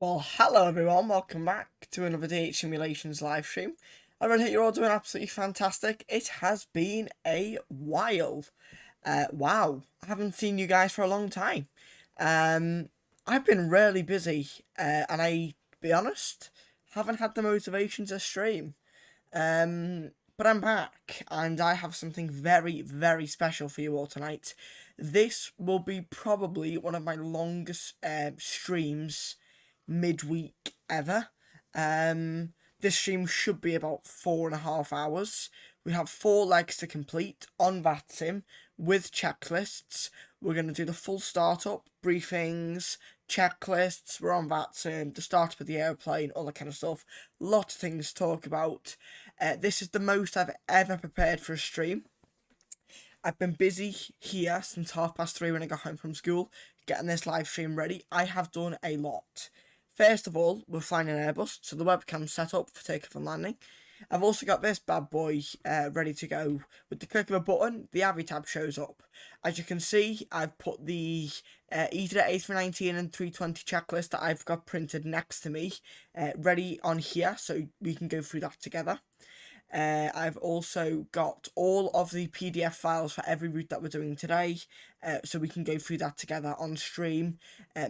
Well, hello everyone, welcome back to another DH Simulations live stream. I really hope you're all doing absolutely fantastic. It has been a while. Wow, I haven't seen you guys for a long time. I've been really busy, and I, to be honest, haven't had the motivation to stream. But I'm back, and I have something very, very special for you all tonight. This will be probably one of my longest streams midweek ever. This stream should be about 4.5 hours. We have 4 legs to complete on VATSIM with checklists. We're going to do the full startup, briefings, checklists. We're on VATSIM, the startup of the airplane, all that kind of stuff. Lots of things to talk about. This is the most I've ever prepared for a stream. I've been busy here since 3:30 when I got home from school, getting this live stream ready. I have done a lot. First of all, we're flying an Airbus, so the webcam's set up for takeoff and landing. I've also got this bad boy ready to go. With the click of a button, the AVI tab shows up. As you can see, I've put the EasyJet A319 and 320 checklist that I've got printed next to me ready on here, so we can go through that together. I've also got all of the PDF files for every route that we're doing today, so we can go through that together on stream,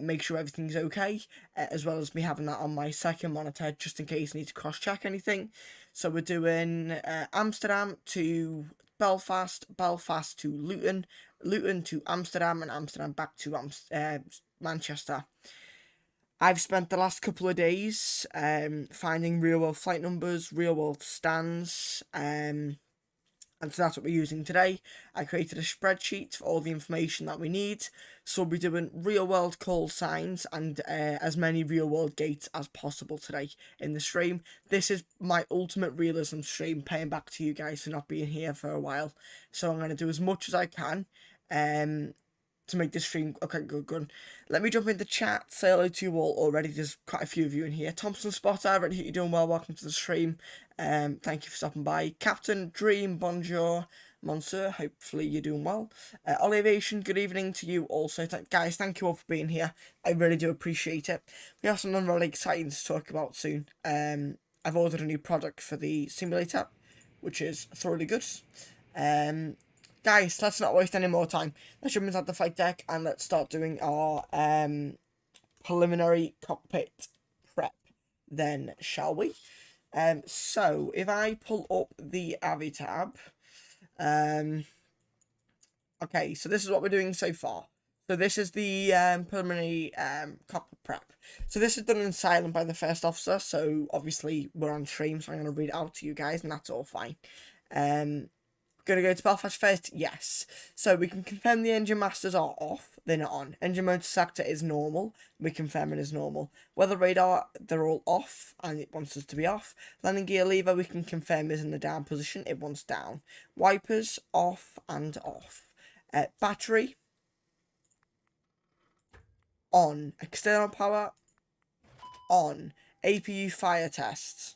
make sure everything's okay, as well as me having that on my second monitor just in case I need to cross-check anything. So we're doing Amsterdam to Belfast, Belfast to Luton, Luton to Amsterdam, and Amsterdam back to Manchester. I've spent the last couple of days finding real world flight numbers, real world stands, and so that's what we're using today. I created a spreadsheet for all the information that we need, so we'll be doing real world call signs and as many real world gates as possible today in the stream. This is my ultimate realism stream, paying back to you guys for not being here for a while, so I'm going to do as much as I can to make this stream. Okay, good. Let me jump in the chat, say hello to you all already. There's quite a few of you in here. Thompson Spotter, I really hope you're doing well. Welcome to the stream. Thank you for stopping by. Captain Dream, bonjour. Monsieur, hopefully you're doing well. Olivation, good evening to you also. Guys, thank you all for being here. I really do appreciate it. We have something really exciting to talk about soon. I've ordered a new product for the simulator, which is thoroughly good. Guys, let's not waste any more time. Let's jump inside the flight deck and let's start doing our preliminary cockpit prep then, shall we? So if I pull up the AVI tab, okay, so this is what we're doing so far. So this is the preliminary cockpit prep. So this is done in silent by the first officer, so obviously we're on stream, so I'm going to read it out to you guys, and that's all fine. Going to go to Belfast first? Yes. So we can confirm the engine masters are off. They're not on. Engine motor sector is normal. We confirm it is normal. Weather radar, they're all off, and it wants us to be off. Landing gear lever, we can confirm is in the down position. It wants down. Wipers, off and off. Battery, on. External power, on. APU fire tests.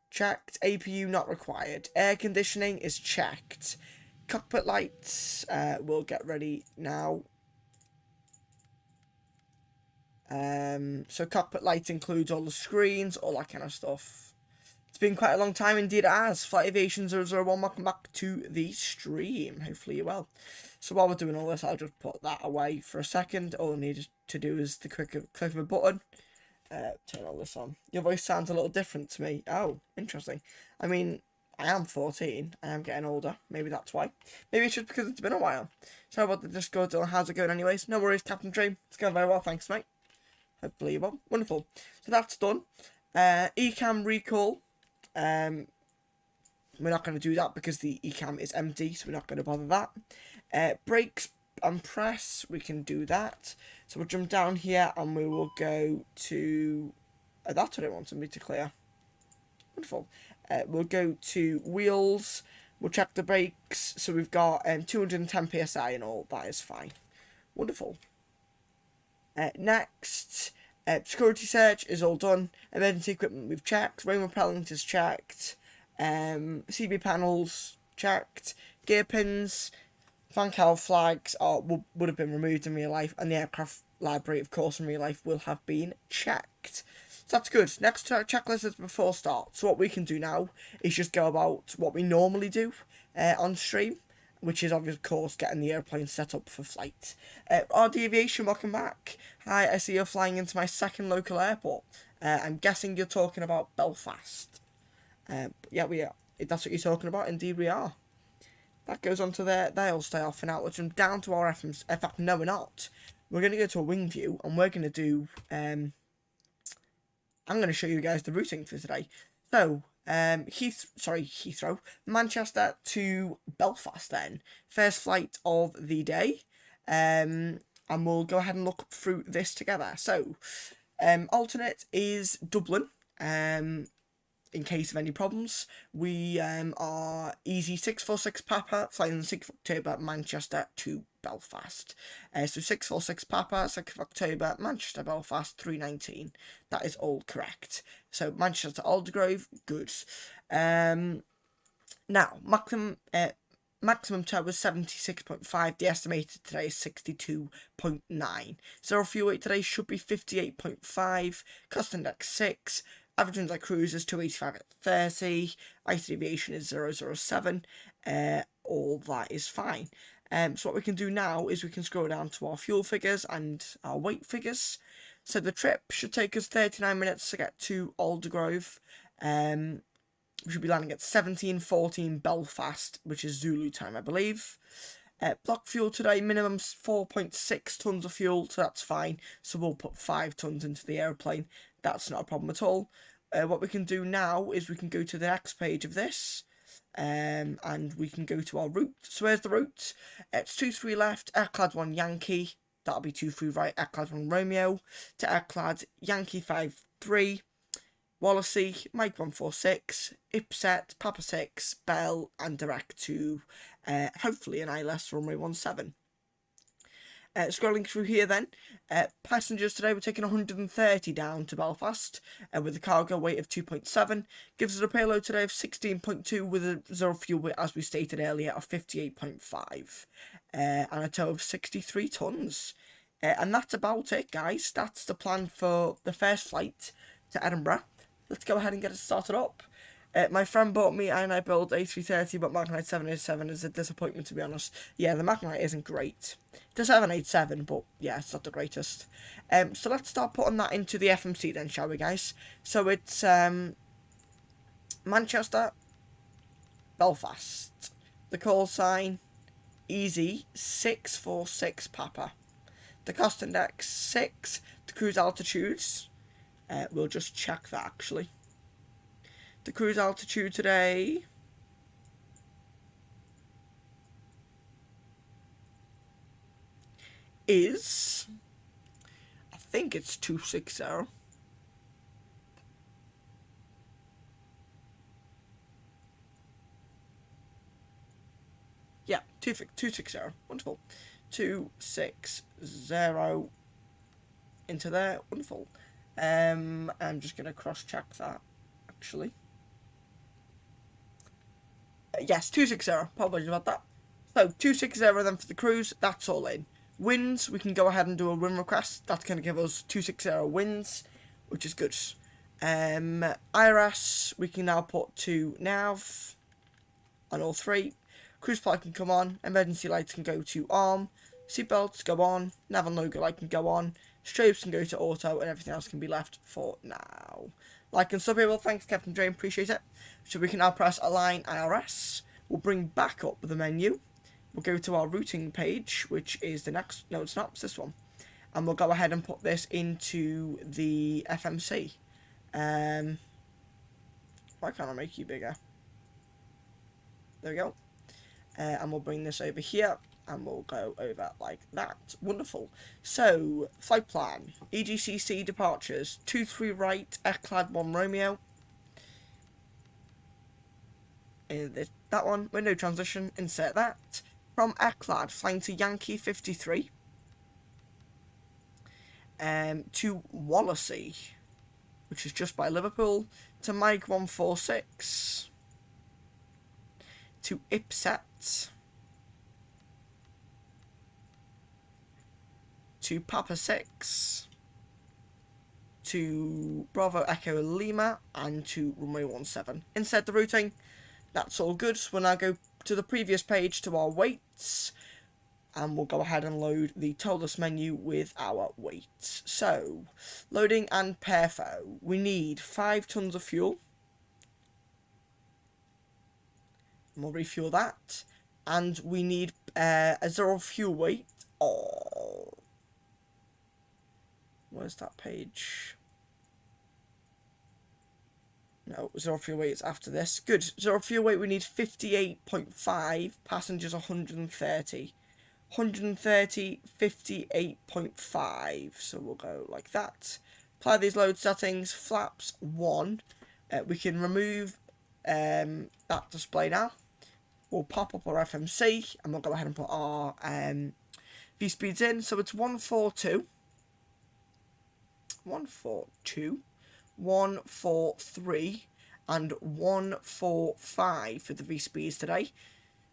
Checked. APU not required. Air conditioning is checked. Cockpit lights, we'll get ready now. So cockpit lights includes all the screens, all that kind of stuff. It's been quite a long time indeed, it has. Flight Aviation 001, welcome back to the stream. Hopefully you're well. So while we're doing all this, I'll just put that away for a second. All I need to do is the click of a button. Turn all this on. Your voice sounds a little different to me. Oh, interesting. I mean, I am 14. I am getting older. Maybe that's why. Maybe it's just because it's been a while. So about the Discord, how's it going anyways? No worries, Captain Dream. It's going very well, thanks, mate. Hopefully you're well. Wonderful. So that's done. Ecam recall. We're not going to do that because the Ecam is empty, so we're not going to bother that. Brakes and press, we can do that. So we'll jump down here and we will go to that's what it wanted me to clear. Wonderful. We'll go to wheels, we'll check the brakes. So we've got 210 psi and all. That is fine. Wonderful. Next, security search is all done. Emergency equipment we've checked. Rain repellent is checked. CB panels checked. Gear pins Fancal flags would have been removed in real life, and the aircraft library, of course, in real life will have been checked. So that's good. Next checklist is before start. So what we can do now is just go about what we normally do on stream, which is, of course, getting the airplane set up for flight. RD Aviation, welcome back. Hi, I see you're flying into my second local airport. I'm guessing you're talking about Belfast. Yeah, we are. If that's what you're talking about, indeed we are. That goes on to they'll stay off for now, which I'm down to our FMs. In fact, no, we're not. We're going to go to a wing view, and we're going to do... I'm going to show you guys the routing for today. So, Heathrow, Manchester to Belfast then. First flight of the day. And we'll go ahead and look through this together. So, alternate is Dublin. In case of any problems, we are Easy 646 Papa, flying on the 6th of October, Manchester to Belfast. So 646 Papa, 6th of October, Manchester, Belfast, 319. That is all correct. So Manchester to Aldergrove, good. Now, maximum tow was 76.5. The estimated today is 62.9. Zero fuel weight today should be 58.5. Cost index 6. Average winds like cruise is 285 at 30. Ice Aviation is 007. All that is fine. So what we can do now is we can scroll down to our fuel figures and our weight figures. So the trip should take us 39 minutes to get to Aldergrove. We should be landing at 17:14 Belfast, which is Zulu time, I believe. Block fuel today, minimum 4.6 tonnes of fuel, so that's fine. So we'll put 5 tonnes into the aeroplane. That's not a problem at all. What we can do now is we can go to the next page of this. And we can go to our route. So where's the route? It's 23 left, Airclad 1 Yankee. That'll be 23 right, Airclad 1 Romeo. To Airclad Yankee 53. Wallasey, Mike 146, Ipset, Papa 6, Bell, and direct to, hopefully, an ILS runway 17. Scrolling through here then, passengers today, we're taking 130 down to Belfast, with a cargo weight of 2.7, gives us a payload today of 16.2 with a zero fuel weight, as we stated earlier, of 58.5, and a tow of 63 tonnes. And that's about it, guys. That's the plan for the first flight to Edinburgh. Let's go ahead and get it started up. My friend bought me and I built A330, but Magnite 787 is a disappointment, to be honest. Yeah, the Magnite isn't great. The 787, but yeah, it's not the greatest. So let's start putting that into the FMC then, shall we, guys? So it's Manchester, Belfast. The call sign, Easy 646 Papa. The cost index 6. The cruise altitudes. We'll just check that, actually. The cruise altitude today is, I think it's 260. Yeah, 260. Wonderful. 260 into there. Wonderful. I'm just going to cross-check that, actually. Yes, 260. Apologies about that. So, 260 then for the cruise. That's all in. Winds, we can go ahead and do a wind request. That's going to give us 260 winds, which is good. IRS, we can now put to nav on all 3. Cruise flight can come on. Emergency lights can go to arm. Seatbelts go on. Nav and logo light can go on. Strobes can go to auto, and everything else can be left for now. Like and sub here, well, thanks Captain Dre, appreciate it. So we can now press Align IRS. We'll bring back up the menu. We'll go to our routing page, which is the next, no it's not, it's this one. And we'll go ahead and put this into the FMC. Why can't I make you bigger? There we go. And we'll bring this over here. And we'll go over like that. Wonderful. So, flight plan. EGCC departures. 23 right, Airclad 1 Romeo. That one. Window transition. Insert that. From Airclad, flying to Yankee 53. To Wallasey, which is just by Liverpool. To Mike 146. To Ipset. to Papa 6, to Bravo Echo Lima, and to runway 17. Instead the routing, that's all good. So we'll now go to the previous page to our weights, and we'll go ahead and load the ToLiss menu with our weights. So, loading and perfo, we need 5 tons of fuel, and we'll refuel that, and we need a 0 fuel weight. Oh, where's that page? No, 0 fuel weight is after this. Good. 0 fuel weight, we need 58.5, passengers 130. 130, 58.5. So we'll go like that. Apply these load settings. Flaps 1. We can remove that display now. We'll pop up our FMC and we'll go ahead and put our V speeds in. So it's 142, 142, 143 and 145 for the V speeds today.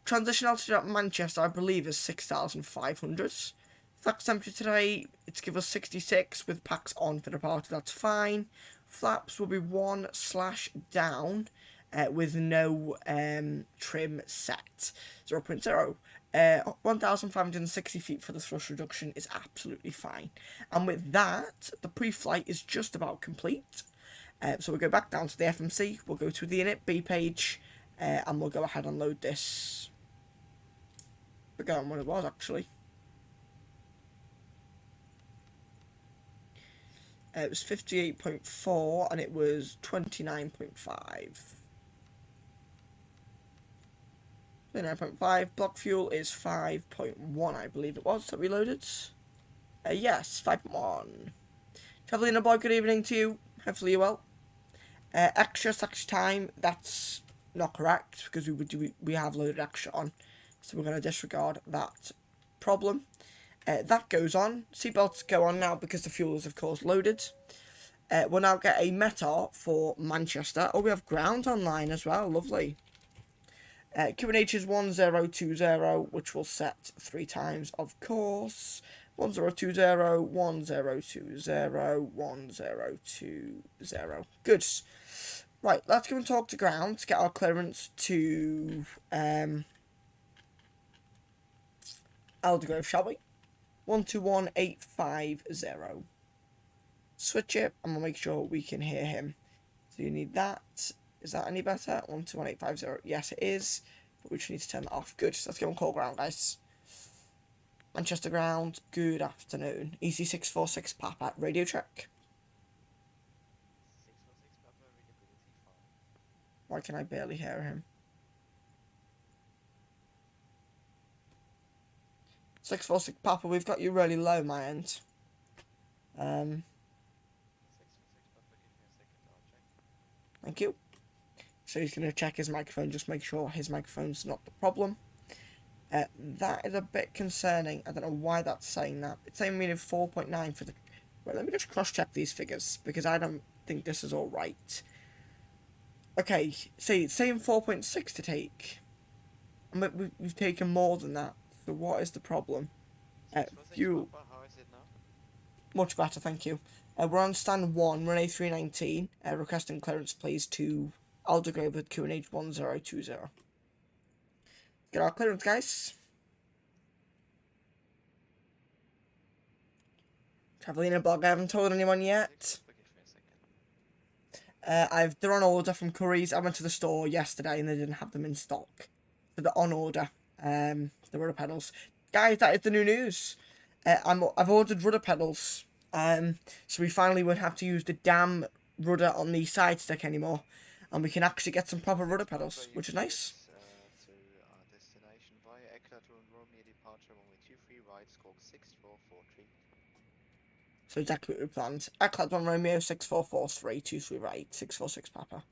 Transition altitude at Manchester, I believe, is 6,500. Flex temperature today, it's give us 66 with packs on for the party, that's fine. Flaps will be 1/down with no trim set, 0.0. 1,560 feet for the thrust reduction is absolutely fine. And with that, the pre-flight is just about complete. So we'll go back down to the FMC, we'll go to the init B page, and we'll go ahead and load this. Forgotten what it was actually. It was 58.4 and it was 29.5. 29.5. Block fuel is 5.1, I believe it was that we loaded. Yes, 5.1. Travelling boy, good evening to you. Hopefully you're well. Extra taxi time, that's not correct because we have loaded extra on. So we're going to disregard that problem. That goes on. Seatbelts go on now because the fuel is of course loaded. We'll now get a METAR for Manchester. Oh, we have ground online as well. Lovely. QNH is 1020, which we'll set 3 times, of course. 1020, 1020, 1020. Good. Right, let's go and talk to ground to get our clearance to Aldergrove, shall we? 121850. Switch it, and we'll make sure we can hear him. So you need that. Is that any better? 121850. Yes, it is. But we just need to turn that off. Good. Let's go and call ground, guys. Manchester ground. Good afternoon. Easy 646 Papa. Radio check. 646 Papa, readability 5. Why can I barely hear him? 646 Papa, we've got you really low, my end. 646 Papa, give me a second, I'll check. Thank you. So he's going to check his microphone, just make sure his microphone's not the problem. That is a bit concerning. I don't know why that's saying that. It's saying we need 4.9 for the... Wait, let me just cross-check these figures, because I don't think this is all right. Okay, see, it's saying 4.6 to take. And we've taken more than that. So what is the problem? Fuel. Papa, how is it now? Much better, thank you. We're on stand 1, we're an A319. Requesting clearance, please, to Aldergrove with QNH 1020. Get our clearance, guys. Travelina blog, I haven't told anyone yet. They're on order from Curry's. I went to the store yesterday and they didn't have them in stock. So they're on order. The rudder pedals. Guys, that is the new news. I've ordered rudder pedals. So we finally won't have to use the damn rudder on the side stick anymore. And we can actually get some proper rudder pedals, which is nice. To our destination via Eklat to Romeo departure runway 23 right, squawk 6443. So exactly what we planned. Eklat 1 Romeo 6443, 23 right, 646 Papa.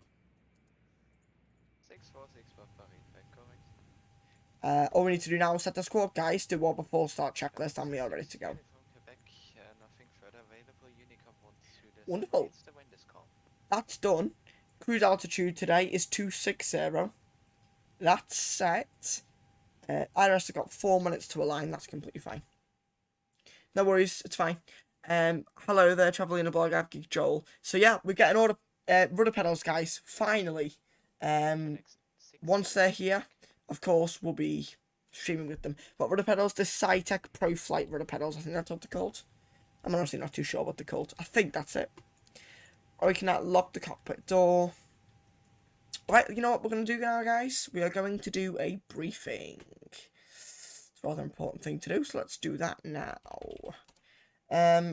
646 Papa, read back correct. All we need to do now is set the squawk, guys, do our before start checklist, and we are ready to go. From Quebec, nothing further available. Unicom 1 to Wonderful. the wind is calm. That's done. Cruise altitude today is 260. That's set. IRS have got 4 minutes to align. That's completely fine. No worries, it's fine. Hello there, Travelling Blog, I've Geek Joel. So yeah, we're getting order rudder pedals, guys. Finally. Once they're here, of course, we'll be streaming with them. What rudder pedals? The Cytec Pro Flight rudder pedals. I think that's what they're called. I'm honestly not too sure what they're called. I think that's it. Or we can now lock the cockpit door. Right, you know what we're going to do now, guys? We are going to do a briefing. It's a rather important thing to do, so let's do that now.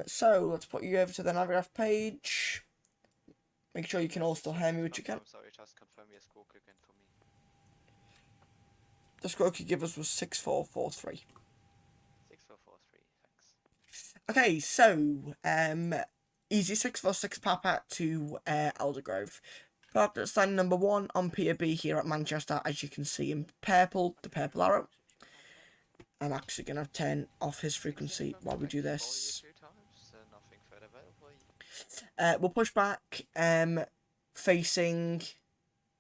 So let's put you over to the Navigraph page. Make sure you can all still hear me, which you can. Sorry, just confirm your score again for me. The score you give us was 6443. 6443, thanks. Okay, so Easy 646 Papa to Eldergrove. Parked at stand number 1 on Pier B here at Manchester, as you can see in purple, the purple arrow. I'm actually going to turn off his frequency while we do this. Nothing further available. We'll push back, facing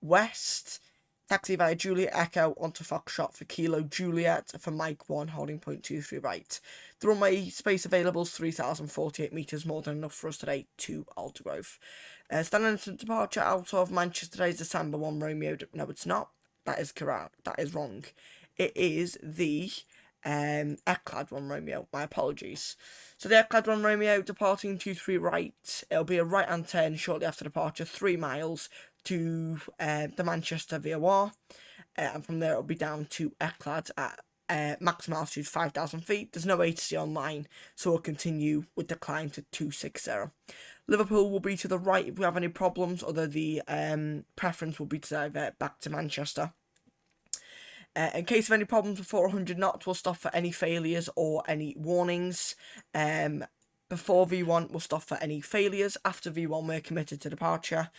west. Taxi via Juliet Echo onto Foxtrot for Kilo Juliet for Mike 1, holding point 23 right. The runway space available is 3,048 metres, more than enough for us today to Aldergrove. Standing to departure out of Manchester today is the Samba 1 Romeo. No, it's not. That is correct. That is wrong. It is the Eclad 1 Romeo. My apologies. So the Eclad 1 Romeo departing 23 right. It'll be a right hand turn shortly after departure, 3 miles to the Manchester VOR, and from there it'll be down to Eclad at maximum altitude 5,000 feet. There's no ATC online, so we'll continue with the climb to 260. Liverpool will be to the right if we have any problems, although the preference will be to divert back to Manchester. In case of any problems before 100 knots, we'll stop for any failures or any warnings. Before V1, we'll stop for any failures. After V1, we're committed to departure.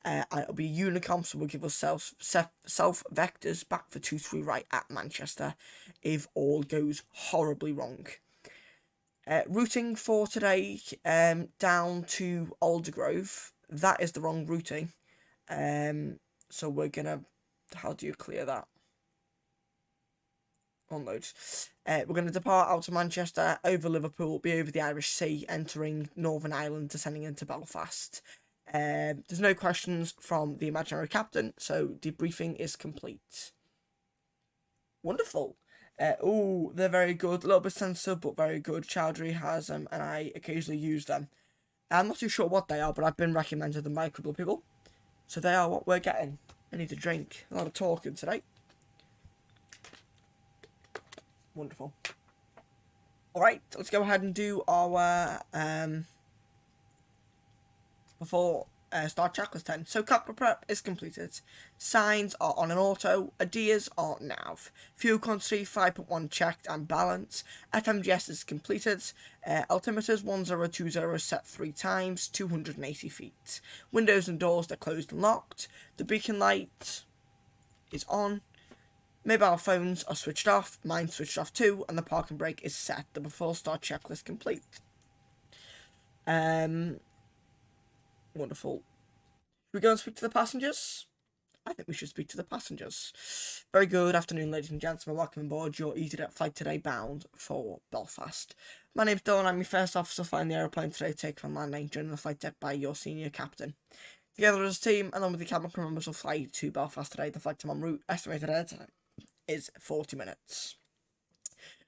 It'll be Unicom, so we'll give us self vectors back for 23 right at Manchester if all goes horribly wrong. Routing for today, down to Aldergrove. That is the wrong routing. So we're gonna, how do you clear that? Unload. We're going to depart out of Manchester, over Liverpool, be over the Irish Sea, entering Northern Ireland, descending into Belfast. There's no questions from the imaginary captain, so debriefing is complete. Wonderful. Oh, they're very good. A little bit sensitive, but very good. Chowdhury has them, and I occasionally use them. I'm not too sure what they are, but I've been recommended them by a couple of people. So they are what we're getting. I need a drink. A lot of talking today. Wonderful. Alright, let's go ahead and do our before start checklist 10. So cockpit prep is completed. Signs are on an auto. ADIAs are nav. Fuel quantity 5.1 checked and balanced. FMGS is completed. Altimeters 1020 set 3 times, 280 feet. Windows and doors, they're closed and locked. The beacon light is on. Mobile phones are switched off, mine switched off too, and the parking brake is set. The before start checklist complete. Wonderful. Should we go and speak to the passengers? I think we should speak to the passengers. Very good afternoon, ladies and gentlemen. Welcome aboard your EasyJet flight today bound for Belfast. My name's Dylan. I'm your first officer flying the aeroplane today, taken from landing, joined on the flight deck by your senior captain. Together as a team, along with the cabin crew members, will fly to Belfast today. The flight time en route, estimated air time is 40 minutes.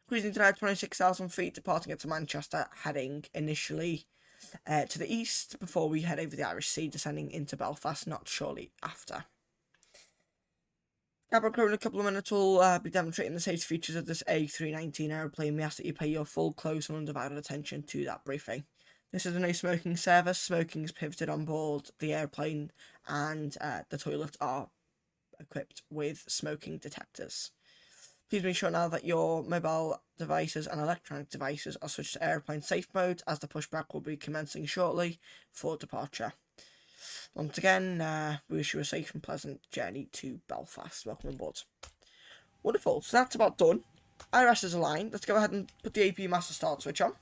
Cruising today at 26,000 feet, departing to Manchester, heading initially to the east before we head over the Irish Sea, descending into Belfast not shortly after. Cabin crew in a couple of minutes will be demonstrating the safety features of this A319 aeroplane. We ask that you pay your full, close and undivided attention to that briefing. This is a no smoking service. Smoking is pivoted on board the airplane, and the toilets are equipped with smoking detectors. Please make sure now that your mobile devices and electronic devices are switched to airplane safe mode, as the pushback will be commencing shortly for departure. Once again, we wish you a safe and pleasant journey to Belfast. Welcome aboard. Wonderful, so that's about done. IRS is aligned. Let's go ahead and put the AP master start switch on,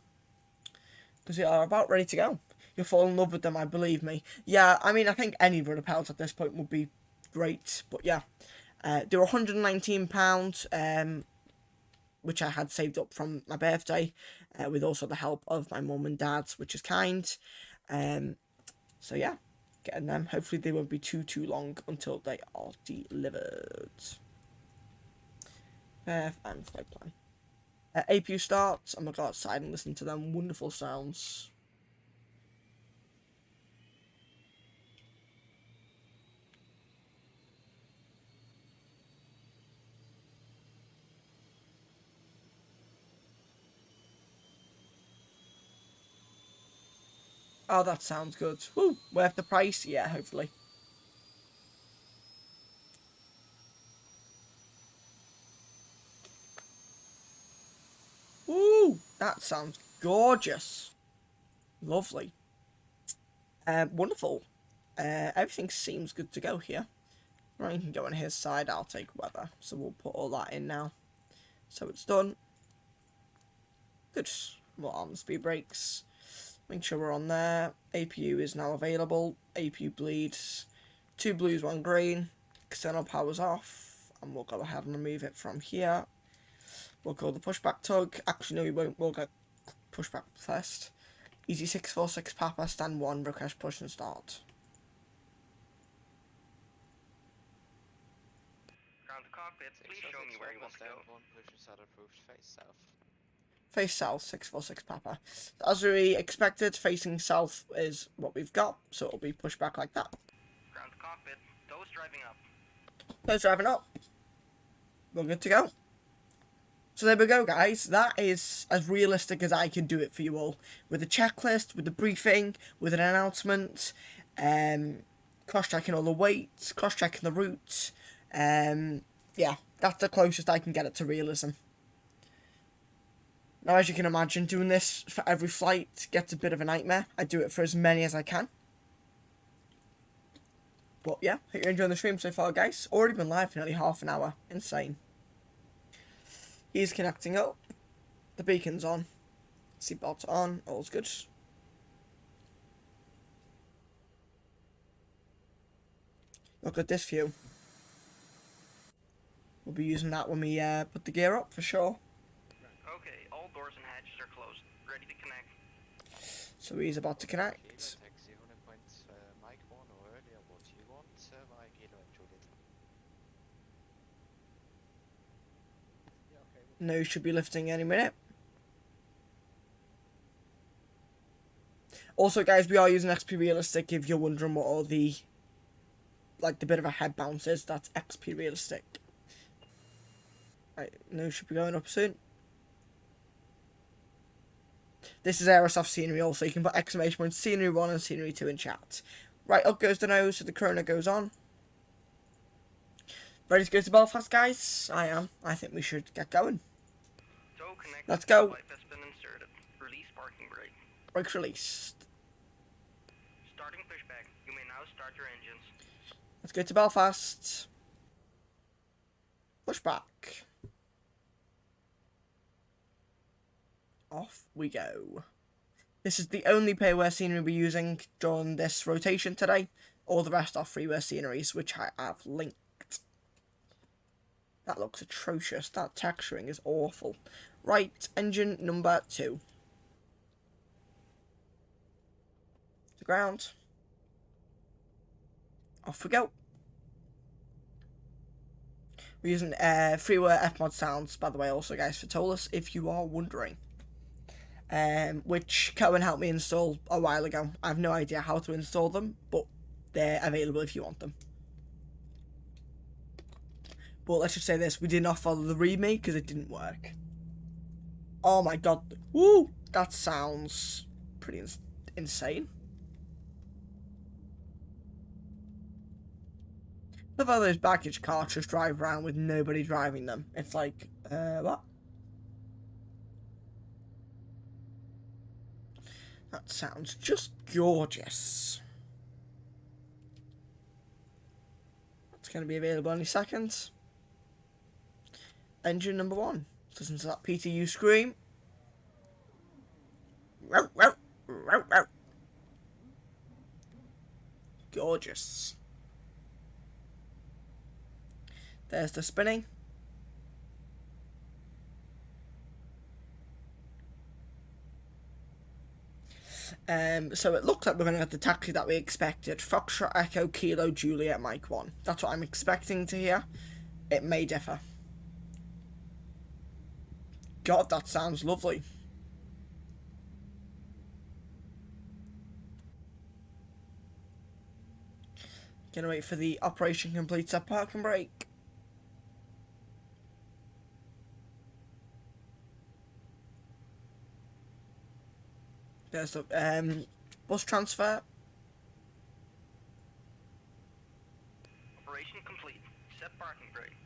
because we are about ready to go. You'll fall in love with them, I believe me. Yeah, I mean, I think any rudder pedals at this point would be great, but yeah, they're £119. which I had saved up from my birthday, with also the help of my mum and dad, which is kind. So yeah, getting them. Hopefully they won't be too long until they are delivered. And flight plan. APU starts. I'm gonna go outside and listen to them wonderful sounds. Oh, that sounds good. Woo! Worth the price? Yeah, hopefully. Woo! That sounds gorgeous. Lovely. Wonderful. Everything seems good to go here. Ryan can go on his side, I'll take weather. So we'll put all that in now. So it's done. Good. We'll arm the speed brakes. Make sure we're on there. APU is now available. APU bleeds. 2 blues, 1 green. External power's off. And we'll go ahead and remove it from here. We'll go the pushback tug. Actually, no, we won't. We'll get pushback first. Easy 646 Papa, stand 1, request push and start. Ground to cockpit, please show me where you want to go. One pushes out approved, face south. Face south, 646 Papa. As we expected, facing south is what we've got, so it'll be pushed back like that. Ground to cockpit, those driving up. Those driving up. We're good to go. So there we go, guys. That is as realistic as I can do it for you all. With a checklist, with the briefing, with an announcement, cross-checking all the weights, cross-checking the routes. Yeah, that's the closest I can get it to realism. Now, as you can imagine, doing this for every flight gets a bit of a nightmare. I do it for as many as I can. But yeah, hope you're enjoying the stream so far, guys. Already been live for nearly half an hour. Insane. He's connecting up. The beacon's on. Seatbelts on. All's good. Look at this view. We'll be using that when we put the gear up for sure. Okay, all doors and hatches are closed. Ready to connect. So he's about to connect. Taxi 100 points, Mike 1 or earlier, what you want, Mike Kilo and Juliet. No, should be lifting any minute. Also, guys, we are using XP Realistic. If you're wondering what all the, like, the bit of a head bounce is, that's XP Realistic. Right, no, should be going up soon. This is Aerosoft scenery also. You can put exclamation point scenery 1 and scenery 2 in chat. Right, up goes the nose, so the corona goes on. Ready to go to Belfast, guys? I am. I think we should get going. Let's go. Life has been inserted. Release parking brake. Brakes released. Starting pushback. You may now start your engines. Let's go to Belfast. Pushback. Off we go. This is the only payware scenery we're using during this rotation today. All the rest are freeware sceneries, which I have linked. That looks atrocious. That texturing is awful. Right, engine number 2. To ground. Off we go. We're using freeware Fmod sounds, by the way, also, guys, for ToLiss, if you are wondering. Which Cohen helped me install a while ago. I have no idea how to install them, but they're available if you want them. But let's just say this, we did not follow the README because it didn't work. Oh my god. Woo! That sounds pretty insane. Love how those baggage carts just drive around with nobody driving them. It's like, what? That sounds just gorgeous. It's going to be available any second. Engine number 1. Listen to that PTU scream. Gorgeous. There's the spinning. So it looks like we're going to get the taxi that we expected. Foxtrot Echo Kilo Juliet Mike 1. That's what I'm expecting to hear. It may differ. God, that sounds lovely. Gonna wait for the operation complete at park and brake. There's the bus transfer. Operation complete. Set parking brake.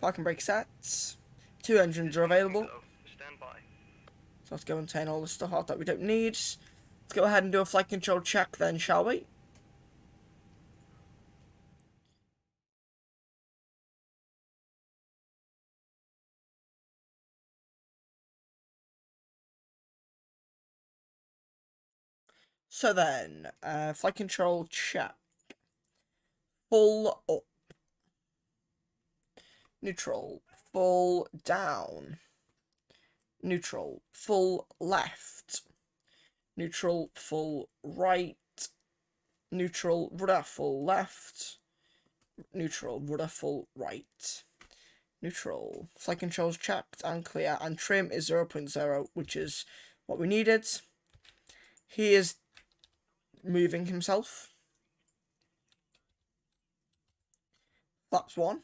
Park and brake sets. 2 engines are available. Stand by. So let's go and turn all the stuff out that we don't need. Let's go ahead and do a flight control check then, shall we? So then, flight control check. Full up. Neutral. Full down. Neutral. Full left. Neutral. Full right. Neutral. Rudder full left. Neutral. Rudder full right. Neutral. Flight controls checked and clear. And trim is 0.0, which is what we needed. He is moving himself. Flaps 1.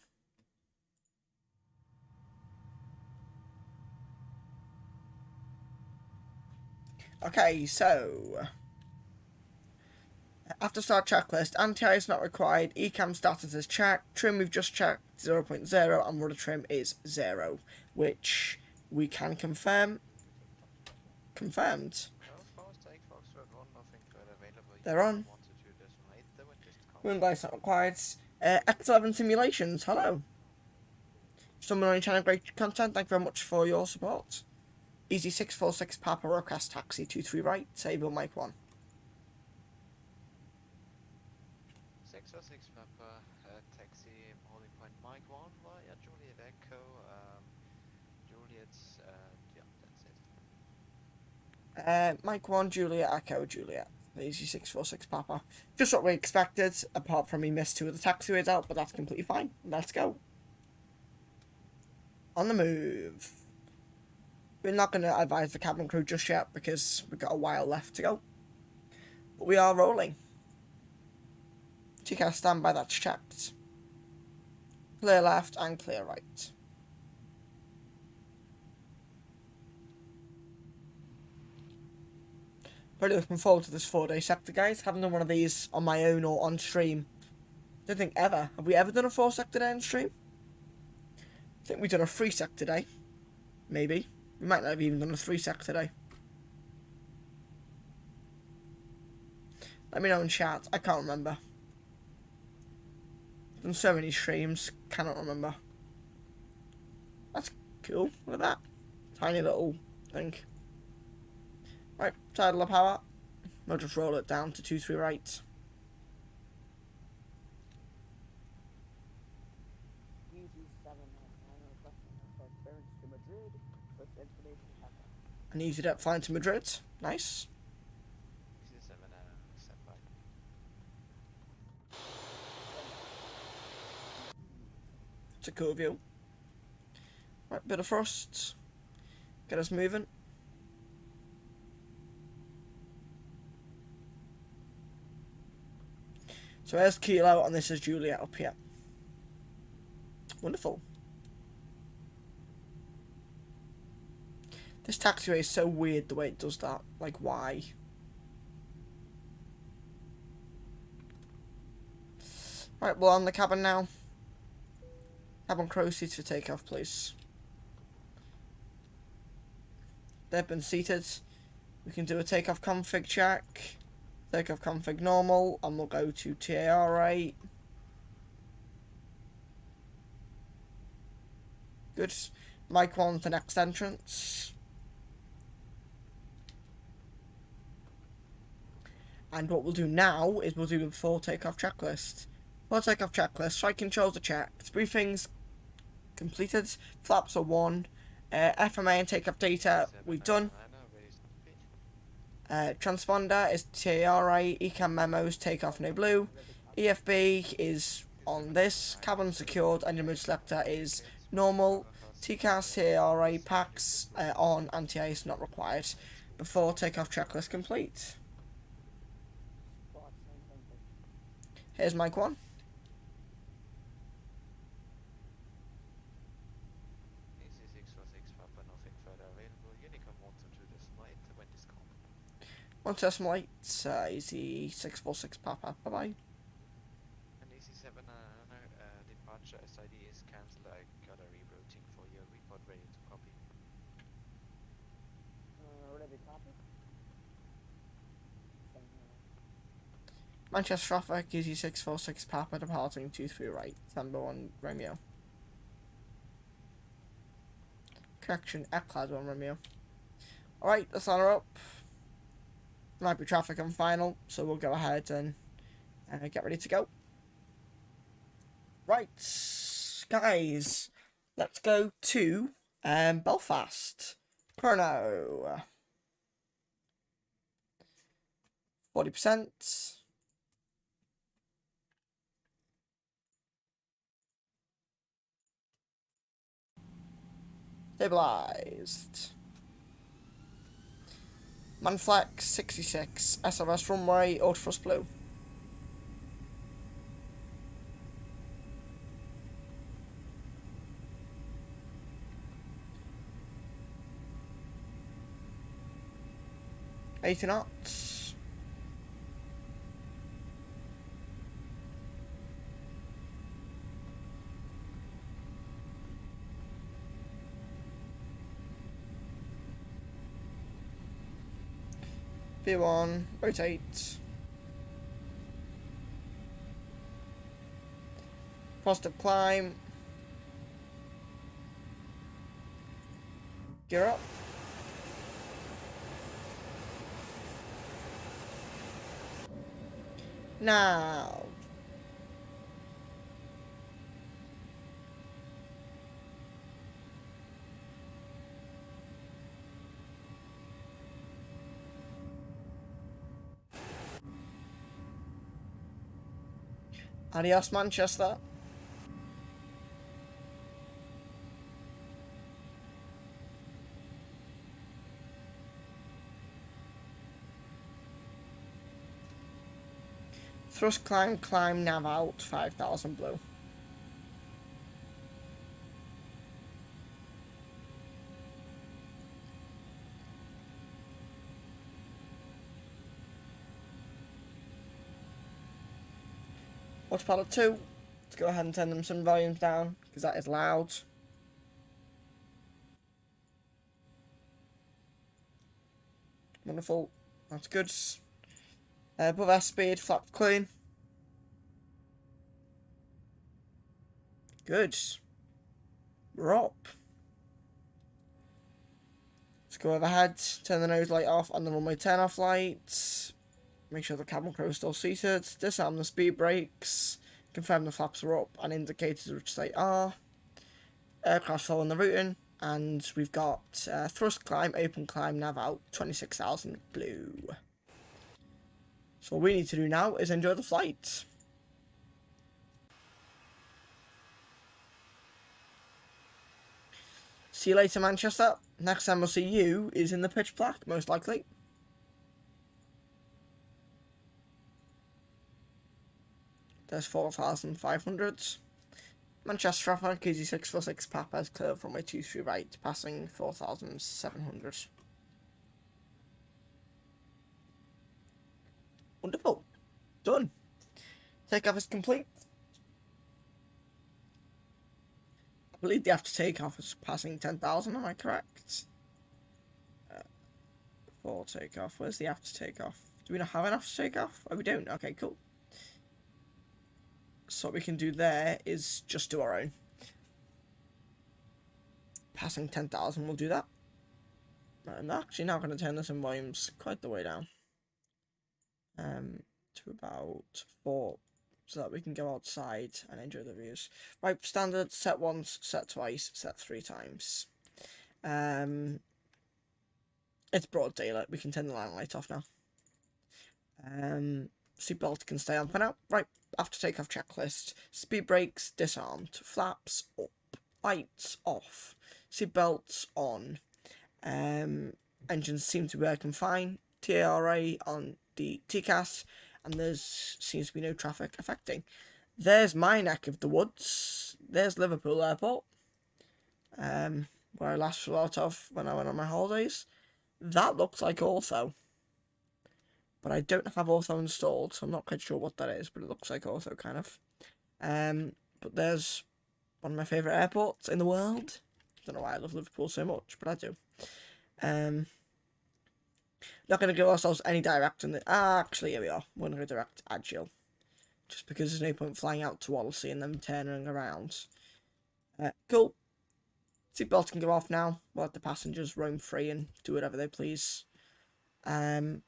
Okay, so after start checklist, anti-air is not required, ECAM status is checked, trim we've just checked 0.0 and rudder trim is 0, which we can confirm. Confirmed. They're on. Wind glass not required. X11 simulations, hello. Someone on your channel, great content, thank you very much for your support. Easy 646 Papa Request Taxi 23 right, Sable Mike 1. 646 Papa Taxi holding point Mike 1 via Juliet Echo. Juliet's, yeah, that's it. Mike 1, Juliet Echo, Juliet. Easy 646 Papa. Just what we expected, apart from he missed 2 of the taxiways out, but that's completely fine. Let's go. On the move. We're not going to advise the cabin crew just yet because we've got a while left to go. But we are rolling. TCAS standby, that's checked. Clear left and clear right. Really looking forward to this 4-day sector, guys. Haven't done one of these on my own or on stream. Don't think ever. Have we ever done a 4 sector day on stream? I think we've done a 3 sector day. Maybe. We might not have even done a 3 sector day. Let me know in chat. I can't remember. I've done so many streams. Cannot remember. That's cool. Look at that. Tiny little thing. Right, tidal power. We'll just roll it down to 2-3 right. An EasyJet flying to Madrid. Nice. It's a cool view. Right, bit of frost. Get us moving. So there's Kilo and this is Juliet up here. Wonderful. This taxiway is so weird the way it does that. Like, why? Right, we're on the cabin now. Cabin crew seats for takeoff, please. They've been seated. We can do a takeoff config check. Takeoff config normal, and we'll go to TAR 8. Good. Mike 1 to next entrance. And what we'll do now is we'll do a full takeoff checklist. Full takeoff checklist. Flight controls are checked. Briefings completed. Flaps are 1. FMA and takeoff data we've done. Transponder is TRA, ECAM memos, takeoff no blue. EFB is on this, cabin secured, engine mode selector is normal. TCAS, TRA, packs on, anti-ice not required. Before takeoff checklist complete. Here's mic 1. EC646 Papa, nothing further available. Unicom 122 decimal 8, when discount. 1 decimal 8, EC646 Papa, bye bye. And EC7 departure SID is cancelled. I got a rerouting for your report ready to copy. Ready copy? Manchester traffic, EC646 Papa departing 23 right, number 1 Romeo. Correction, Eclad 1 Romeo. Alright, let's line her up. Might be traffic on final, so we'll go ahead and get ready to go. Right, guys, let's go to Belfast. Chrono. 40%. Stabilized. Manflex 66. SRS runway, autothrust blue. $80 knots. V1, rotate. Positive climb. Gear up. Now. Adios, Manchester. Thrust climb, nav out, 5,000 blue. Autopilot 2. Let's go ahead and turn them some volumes down, because that is loud. Wonderful. That's good. Above airspeed, flap clean. Good. We're up. Let's go overhead, turn the nose light off on the runway turn off lights. Make sure the cabin crew is still seated. Disarm the speed brakes. Confirm the flaps are up and indicators which they are. Aircraft following the routing. And we've got thrust climb, open climb, nav out, 26,000 blue. So all we need to do now is enjoy the flight. See you later, Manchester. Next time we'll see you is in the pitch black, most likely. There's 4,500. Manchester traffic, EasyJet Papa is clear from my 23 right, passing 4,700. Wonderful. Done. Takeoff is complete. I believe the after takeoff is passing 10,000, am I correct? Before takeoff, where's the after takeoff? Do we not have an after takeoff? Oh, we don't. Okay, cool. So what we can do there is just do our own. Passing 10,000, we'll do that. I'm actually now going to turn this in volumes quite the way down. To about 4, so that we can go outside and enjoy the views. Right, standard, set once, set twice, set 3 times. It's broad daylight. We can turn the line light off now. Seatbelt can stay on for now. Right, after takeoff checklist. Speed brakes disarmed. Flaps up. Lights off. Seatbelts on. Engines seem to be working fine. TARA on the TCAS. And there's seems to be no traffic affecting. There's my neck of the woods. There's Liverpool Airport. Where I last flew out of when I went on my holidays. That looks like Ortho. But I don't have Ortho installed, so I'm not quite sure what that is, but it looks like Ortho, kind of. But there's one of my favourite airports in the world. I don't know why I love Liverpool so much, but I do. Not going to give ourselves any direct in the... actually, here we are. We're going to go direct Agile. Just because there's no point flying out to Wallasey and then turning around. Cool. Seatbelt can go off now. We'll let the passengers roam free and do whatever they please. And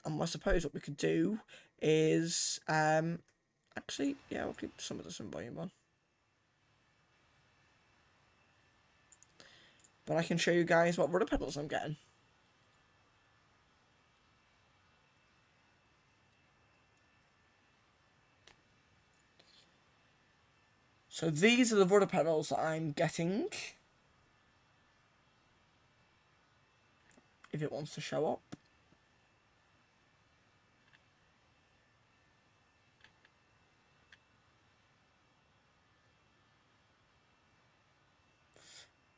I suppose what we could do is... actually, yeah, we'll keep some of this in volume on. But I can show you guys what rudder pedals I'm getting. So these are the rudder pedals that I'm getting. If it wants to show up.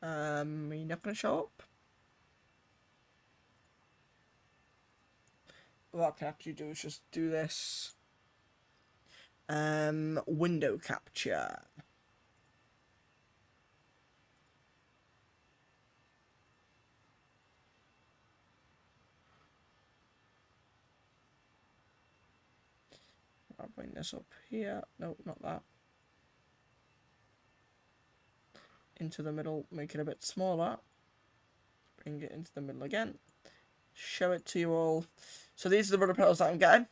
Are you not going to show up? What I can actually do is just do this. Window capture. I'll bring this up here. No, not that. Into the middle, make it a bit smaller. Bring it into the middle again. Show it to you all. So these are the rudder pedals that I'm getting.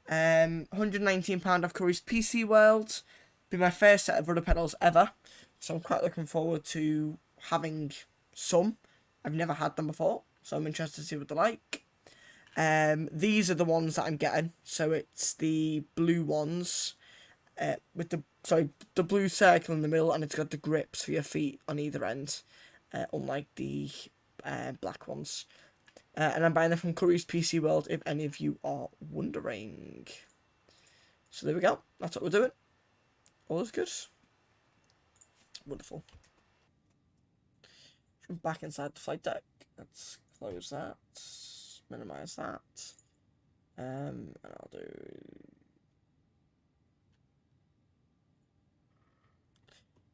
£119 off Curry's PC World. Be my first set of rudder pedals ever. So I'm quite looking forward to having some. I've never had them before, so I'm interested to see what they're like. These are the ones that I'm getting. So it's the blue ones with the blue circle in the middle, and it's got the grips for your feet on either end, unlike the black ones. And I'm buying them from Curry's PC World, if any of you are wondering. So there we go. That's what we're doing. All is good. Wonderful. Back inside the flight deck. Let's close that. Minimize that. And I'll do...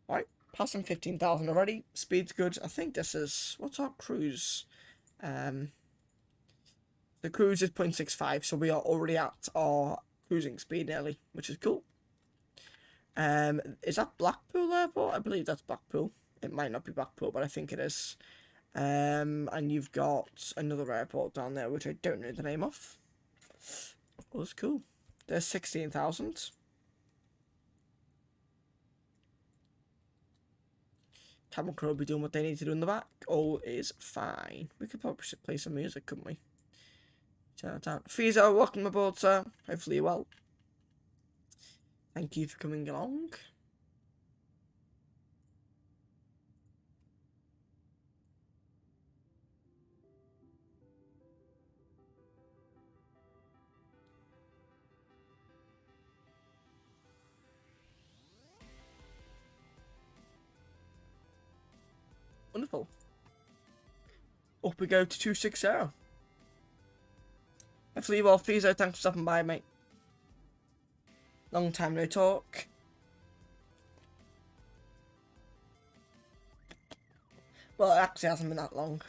Alright, passing 15,000 already. Speed's good. I think this is... What's our cruise? The cruise is 0.65, so we are already at our cruising speed nearly, which is cool. Is that Blackpool Airport? I believe that's Blackpool. It might not be Blackpool, but I think it is. And you've got another airport down there, which I don't know the name of. Oh, that's cool. There's 16,000. Cabin crew will be doing what they need to do in the back. All is fine. We could probably play some music, couldn't we? Turn it down. Fizo, welcome aboard, sir. Hopefully you're well. Thank you for coming along. Wonderful. Up we go to 260. Hopefully you're well, Fizo. Thanks for stopping by, mate. Long time no talk. Well, it actually hasn't been that long.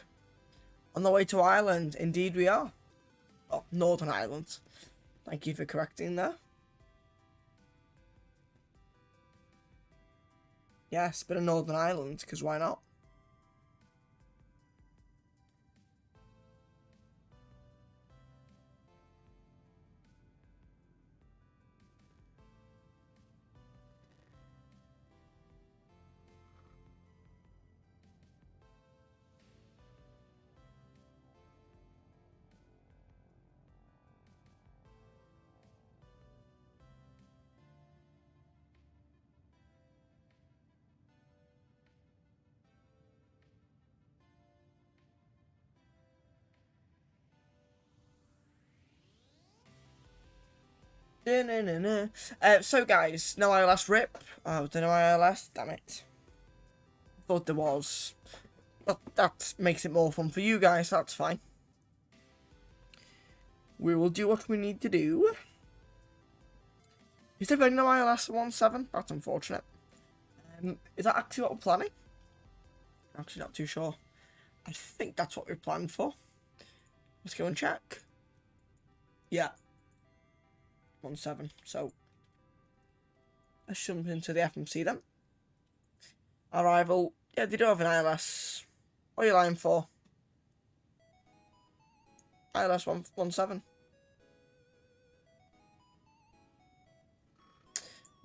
On the way to Ireland, indeed we are. Oh, Northern Ireland. Thank you for correcting that. Yes, but a Northern Ireland, because why not? So guys, no ILS rip. Oh, there's no ILS. Damn it. Thought there was. But that makes it more fun for you guys. That's fine. We will do what we need to do. Is there really no ILS 17? That's unfortunate. Is that actually what we're planning? I'm actually not too sure. I think that's what we planned for. Let's go and check. Yeah. 17. So let's jump into the FMC then. Arrival. Yeah, they do have an ILS. What are you lying for? ILS 17.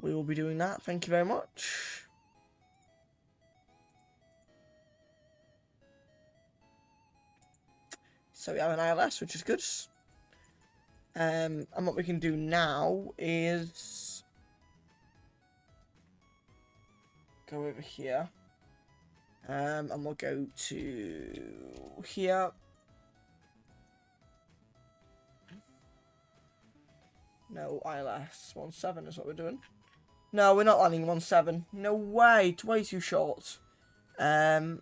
We will be doing that. Thank you very much. So we have an ILS, which is good. And what we can do now is go over here. And we'll go to here. No, ILS 17 is what we're doing. No, we're not landing 17. No way, it's way too short. No.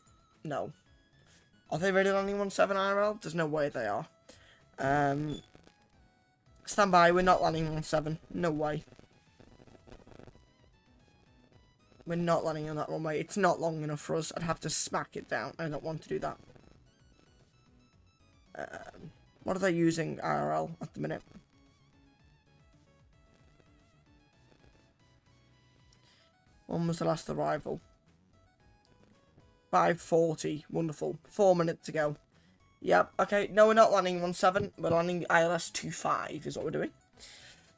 Are they really landing 17 IRL? There's no way they are. Stand by, we're not landing 17. No way. We're not landing on that runway. It's not long enough for us. I'd have to smack it down. I don't want to do that. What are they using IRL at the minute? When was the last arrival? 5:40. Wonderful. 4 minutes to go. Yep. Okay. No, we're not landing 17. We're landing ILS 25 is what we're doing.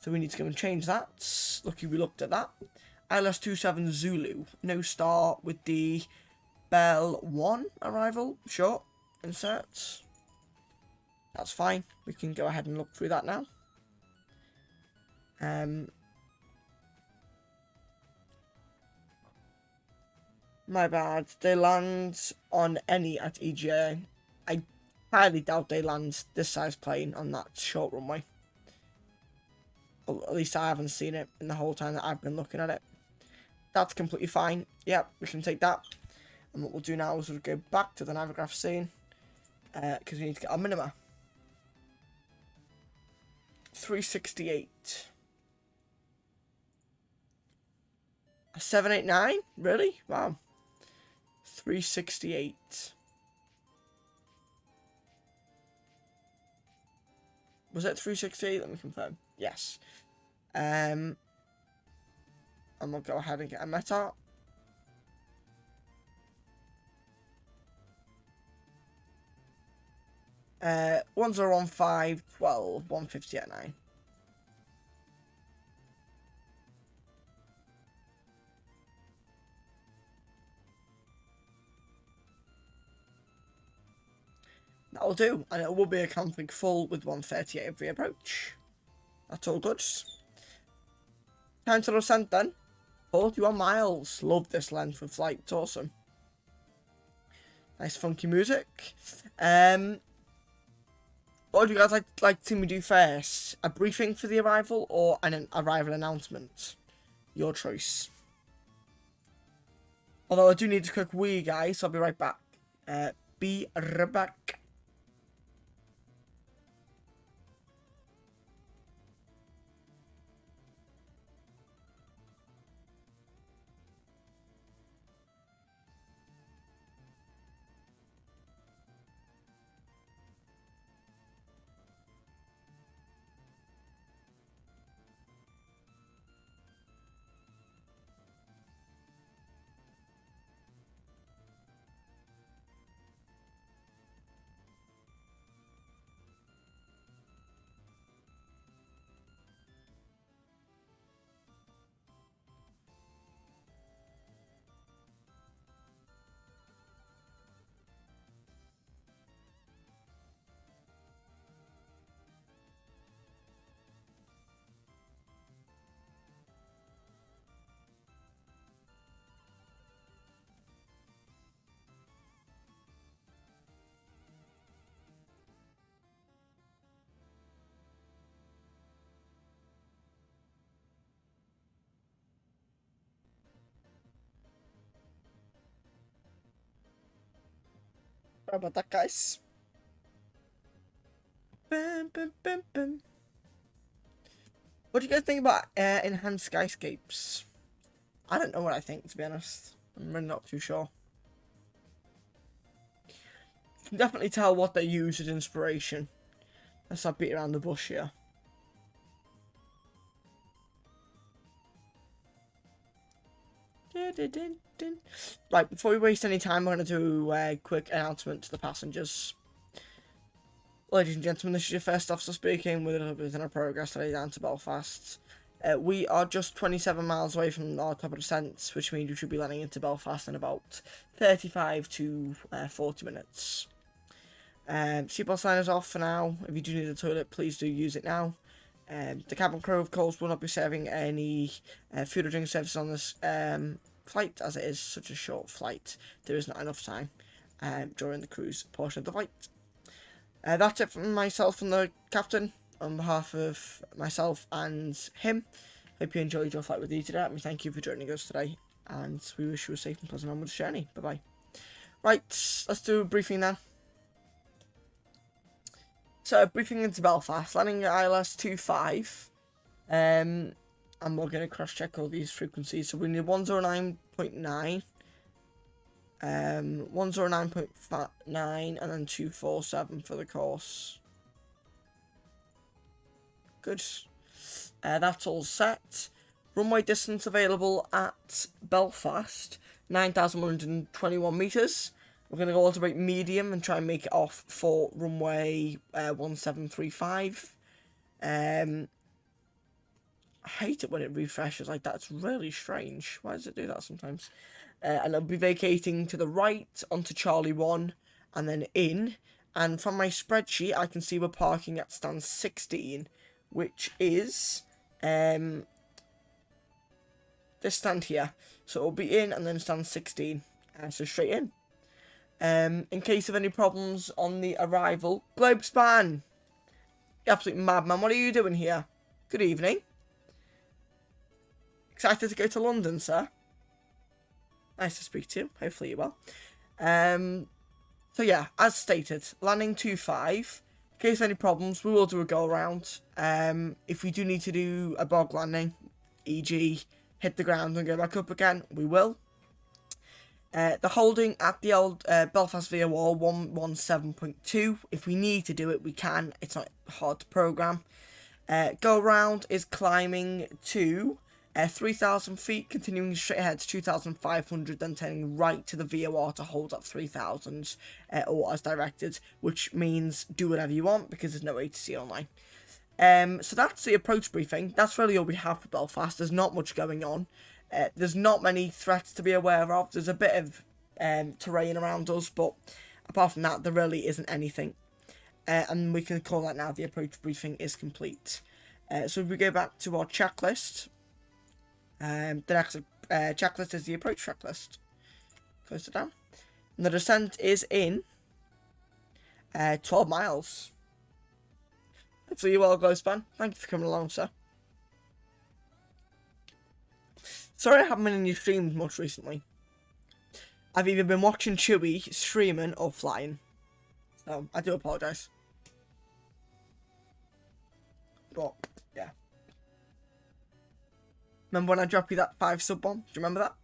So we need to go and change that. Lucky we looked at that. ILS 27 Zulu. No star with the Bell 1 arrival. Sure. Insert. That's fine. We can go ahead and look through that now. My bad. They land on any at EGA. I highly doubt they land this size plane on that short runway. Well, at least I haven't seen it in the whole time that I've been looking at it. That's completely fine. Yep, we can take that. And what we'll do now is we'll go back to the navigaph scene. Because we need to get our minima. 368. A 789? Really? Wow. 368. Was it 368? Let me confirm. Yes. And we'll go ahead and get a meta. Uh, 1015, 12, 150 at 9. That'll do, and it will be a config full with 138 every approach. That's all good. Time to ascent then. 41 miles. Love this length of flight. It's awesome. Nice funky music. What would you guys like to see me do first? A briefing for the arrival or an arrival announcement? Your choice. Although I do need a quick wee, guys, so I'll be right back. Be right back. Sorry about that, guys. Bum, bum, bum, bum. What do you guys think about enhanced skyscapes? I don't know what I think, to be honest. I'm really not too sure. You can definitely tell what they use as inspiration. Let's not beat around the bush here. Right, before we waste any time, I'm going to do a quick announcement to the passengers. Ladies and gentlemen, this is your first officer speaking with a little bit in our progress today down to Belfast. We are just 27 miles away from our top of descent, which means we should be landing into Belfast in about 35 to 40 minutes. Seatbelt sign is off for now. If you do need a toilet, please do use it now. The cabin crew, of course, will not be serving any food or drink services on this flight, as it is such a short flight. There is not enough time during the cruise portion of the flight. That's it from myself and the captain. On behalf of myself and him, hope you enjoyed your flight with EasyJet. We thank you for joining us today, and we wish you a safe and pleasant onwards journey. Bye bye. Right, let's do a briefing then. So, briefing into Belfast, landing at ILS 25, and we're going to cross-check all these frequencies. So we need 109.9, 109.9, and then 247 for the course. Good. That's all set. Runway distance available at Belfast, 9,121 metres. We're going to go all the way medium and try and make it off for runway 1735. I hate it when it refreshes like that. It's really strange. Why does it do that sometimes? And I'll be vacating to the right onto Charlie 1 and then in. And from my spreadsheet, I can see we're parking at stand 16, which is this stand here. So it'll be in and then stand 16. So straight in. In case of any problems on the arrival, Globespan, you absolute madman, what are you doing here? Good evening. Excited to go to London, sir? Nice to speak to you. Hopefully you will. So yeah, as stated, landing 25. In case of any problems, we will do a go around. If we do need to do a bog landing, e.g. hit the ground and go back up again, we will. The holding at the old Belfast VOR 117.2. If we need to do it, we can. It's not hard to program. Go around is climbing to 3,000 feet, continuing straight ahead to 2,500, then turning right to the VOR to hold at 3,000, or as directed, which means do whatever you want because there's no ATC online. So that's the approach briefing. That's really all we have for Belfast. There's not much going on. There's not many threats to be aware of. There's a bit of terrain around us, but apart from that, there really isn't anything. And we can call that now the approach briefing is complete. So if we go back to our checklist, the next checklist is the approach checklist. Close it down. And the descent is in 12 miles. Hopefully you're well, Glowspan. Thank you for coming along, sir. Sorry I haven't been in your streams much recently. I've either been watching Chewy, streaming, or flying. So, I do apologise. But, yeah. Remember when I dropped you that 5 sub bomb? Do you remember that?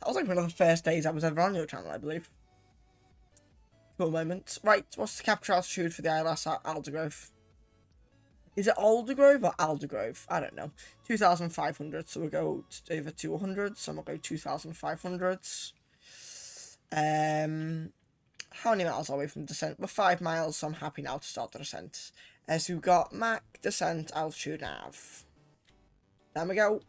That was like one of the first days I was ever on your channel, I believe. Cool moment. Right, what's the capture altitude for the ILS at Aldergrove? Is it Aldergrove or Aldergrove? I don't know. 2,500, so we'll go over 200, so we'll go 2,500. How many miles are we from descent? We're 5 miles, so I'm happy now to start the descent. So we've got Mach, descent, altitude, nav. There we go.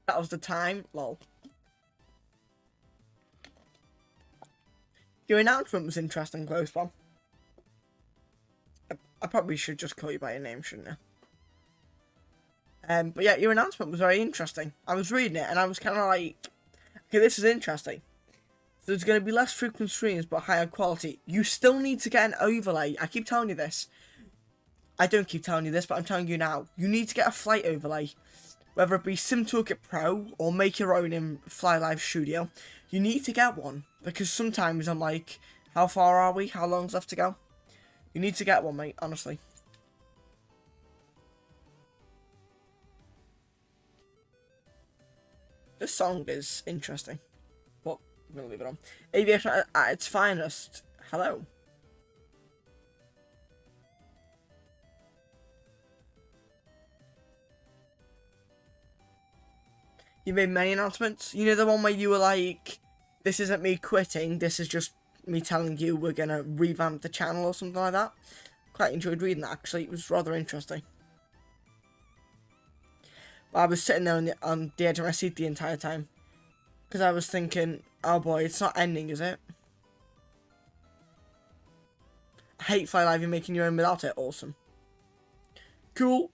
That was the time. Lol. Your announcement was interesting, close one. I probably should just call you by your name, shouldn't I? But yeah, your announcement was very interesting. I was reading it and I was kind of like, okay, this is interesting. There's going to be less frequent streams, but higher quality. You still need to get an overlay. I keep telling you this. I don't keep telling you this, but I'm telling you now. You need to get a flight overlay. Whether it be SimToolkit Pro or make your own in Fly Live Studio. You need to get one. Because sometimes I'm like, how far are we? How long's left to go? You need to get one, mate, honestly. This song is interesting. But I'm going to leave it on. Aviation at its finest. Hello. You made many announcements. You know the one where you were like, this isn't me quitting, this is just me telling you we're going to revamp the channel or something like that. Quite enjoyed reading that, actually. It was rather interesting. But I was sitting there on the edge of my seat the entire time. Because I was thinking, oh boy, it's not ending, is it? I hate Fly Live, you're making your own without it. Awesome. Cool.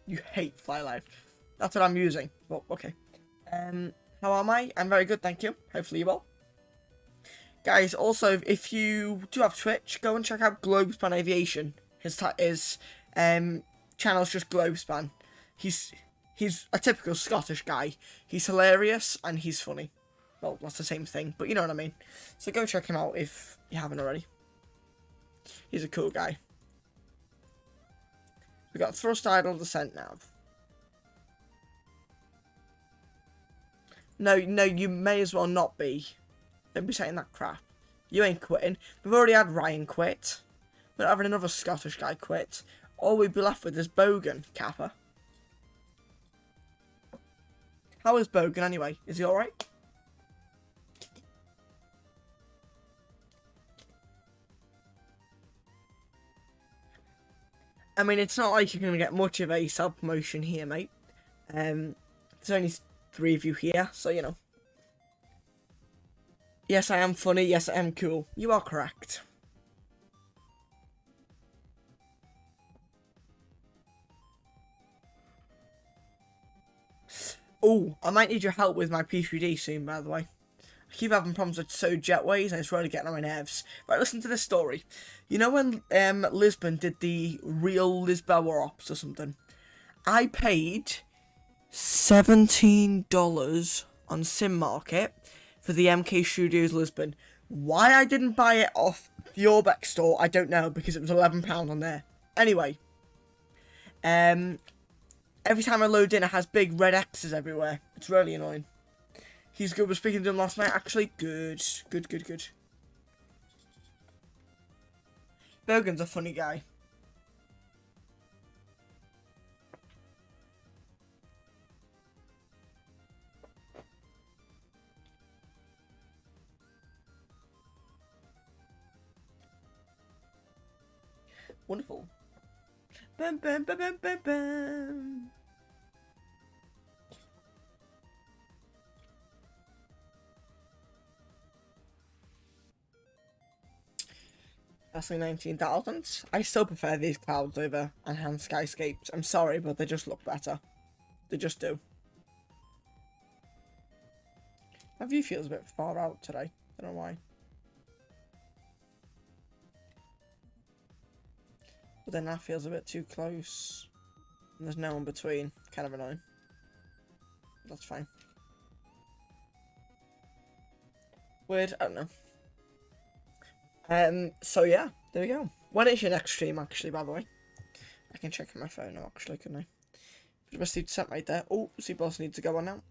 You hate Fly Live. That's what I'm using. Well, okay. How am I? I'm very good, thank you. Hopefully you will. Guys, also, if you do have Twitch, go and check out Globespan Aviation. His channel's just Globespan. He's a typical Scottish guy. He's hilarious and he's funny. Well, that's the same thing, but you know what I mean. So go check him out if you haven't already. He's a cool guy. We got thrust idle descent nav. No, you may as well not be. Don't be saying that crap. You ain't quitting. We've already had Ryan quit. We're not having another Scottish guy quit. All we'd be left with is Bogan, Kappa. How is Bogan anyway? Is he alright? I mean, it's not like you're going to get much of a self-promotion here, mate. There's only 3 of you here, so, you know. Yes, I am funny. Yes, I am cool. You are correct. Oh, I might need your help with my P3D soon, by the way. I keep having problems with jetways and it's really getting on my nerves. Right, listen to this story. You know when Lisbon did the real Lisboa ops or something? I paid $17 on Sim Market for the MK Studios Lisbon. Why I didn't buy it off the Orbex store, I don't know, because it was £11 on there. Anyway, every time I load in, it has big red X's everywhere. It's really annoying. He's good. We're speaking to him last night, actually. Good. Bogan's a funny guy. Wonderful. Bam, bam, bam, bam, bam, bam. A319,000. I still prefer these clouds over enhanced skyscapes. I'm sorry, but they just look better. They just do. My view feels a bit far out today. I don't know why. But then that feels a bit too close. And there's no in between. Kind of annoying. That's fine. Weird, I don't know. So yeah, there we go. When is your next stream, actually, by the way? I can check on my phone now, actually, couldn't I? Just need to set right there. Oh, C-Boss needs to go on now.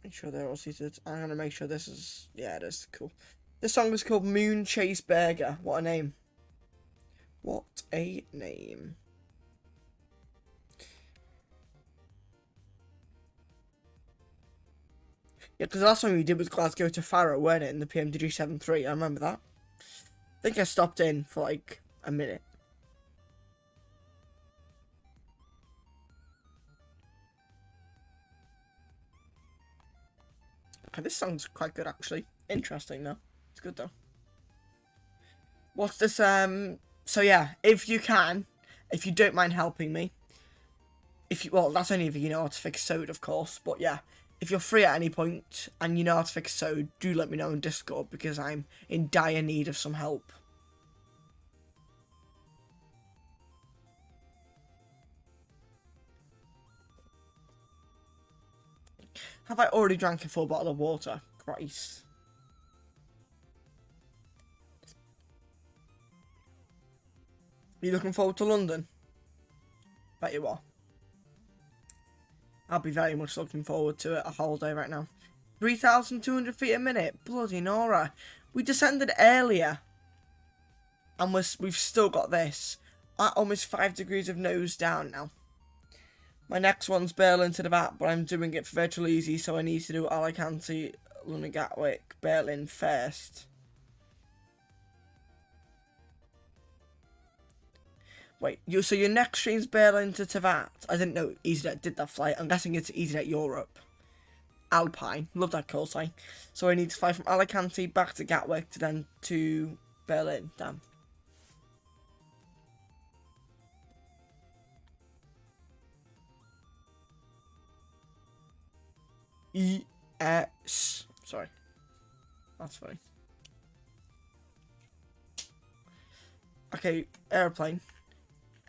Make sure they're all seated. I'm gonna make sure this is... Yeah, it is. Cool. This song is called Moon Chase Burger. What a name. What a name. Yeah, because the last one we did was Glasgow to Faro, weren't it? In the PMDG 73. I remember that. I think I stopped in for like a minute. Okay, this song's quite good, actually. Interesting, though. It's good, though. What's this, So, yeah, if you can, if you don't mind helping me, well, that's only if you know how to fix Soda, of course, but yeah. if you're free at any point and you know how to fix so, do let me know in Discord because I'm in dire need of some help. Have I already drank a full bottle of water? Christ. Are you looking forward to London? Bet you are. I'll be very much looking forward to it, a holiday right now. 3,200 feet a minute. Bloody Nora. We descended earlier. And we've still got this. At almost 5 degrees of nose down now. My next one's Berlin to the VAT, but I'm doing it for virtual easy, so I need to do Alicante, London Gatwick, Berlin first. Wait, so your next stream's Berlin to VAT? I didn't know EasyJet did that flight. I'm guessing it's EasyJet Europe. Alpine, love that call sign. So I need to fly from Alicante back to Gatwick to then to Berlin. Damn. ES. Sorry. That's funny. Okay, airplane.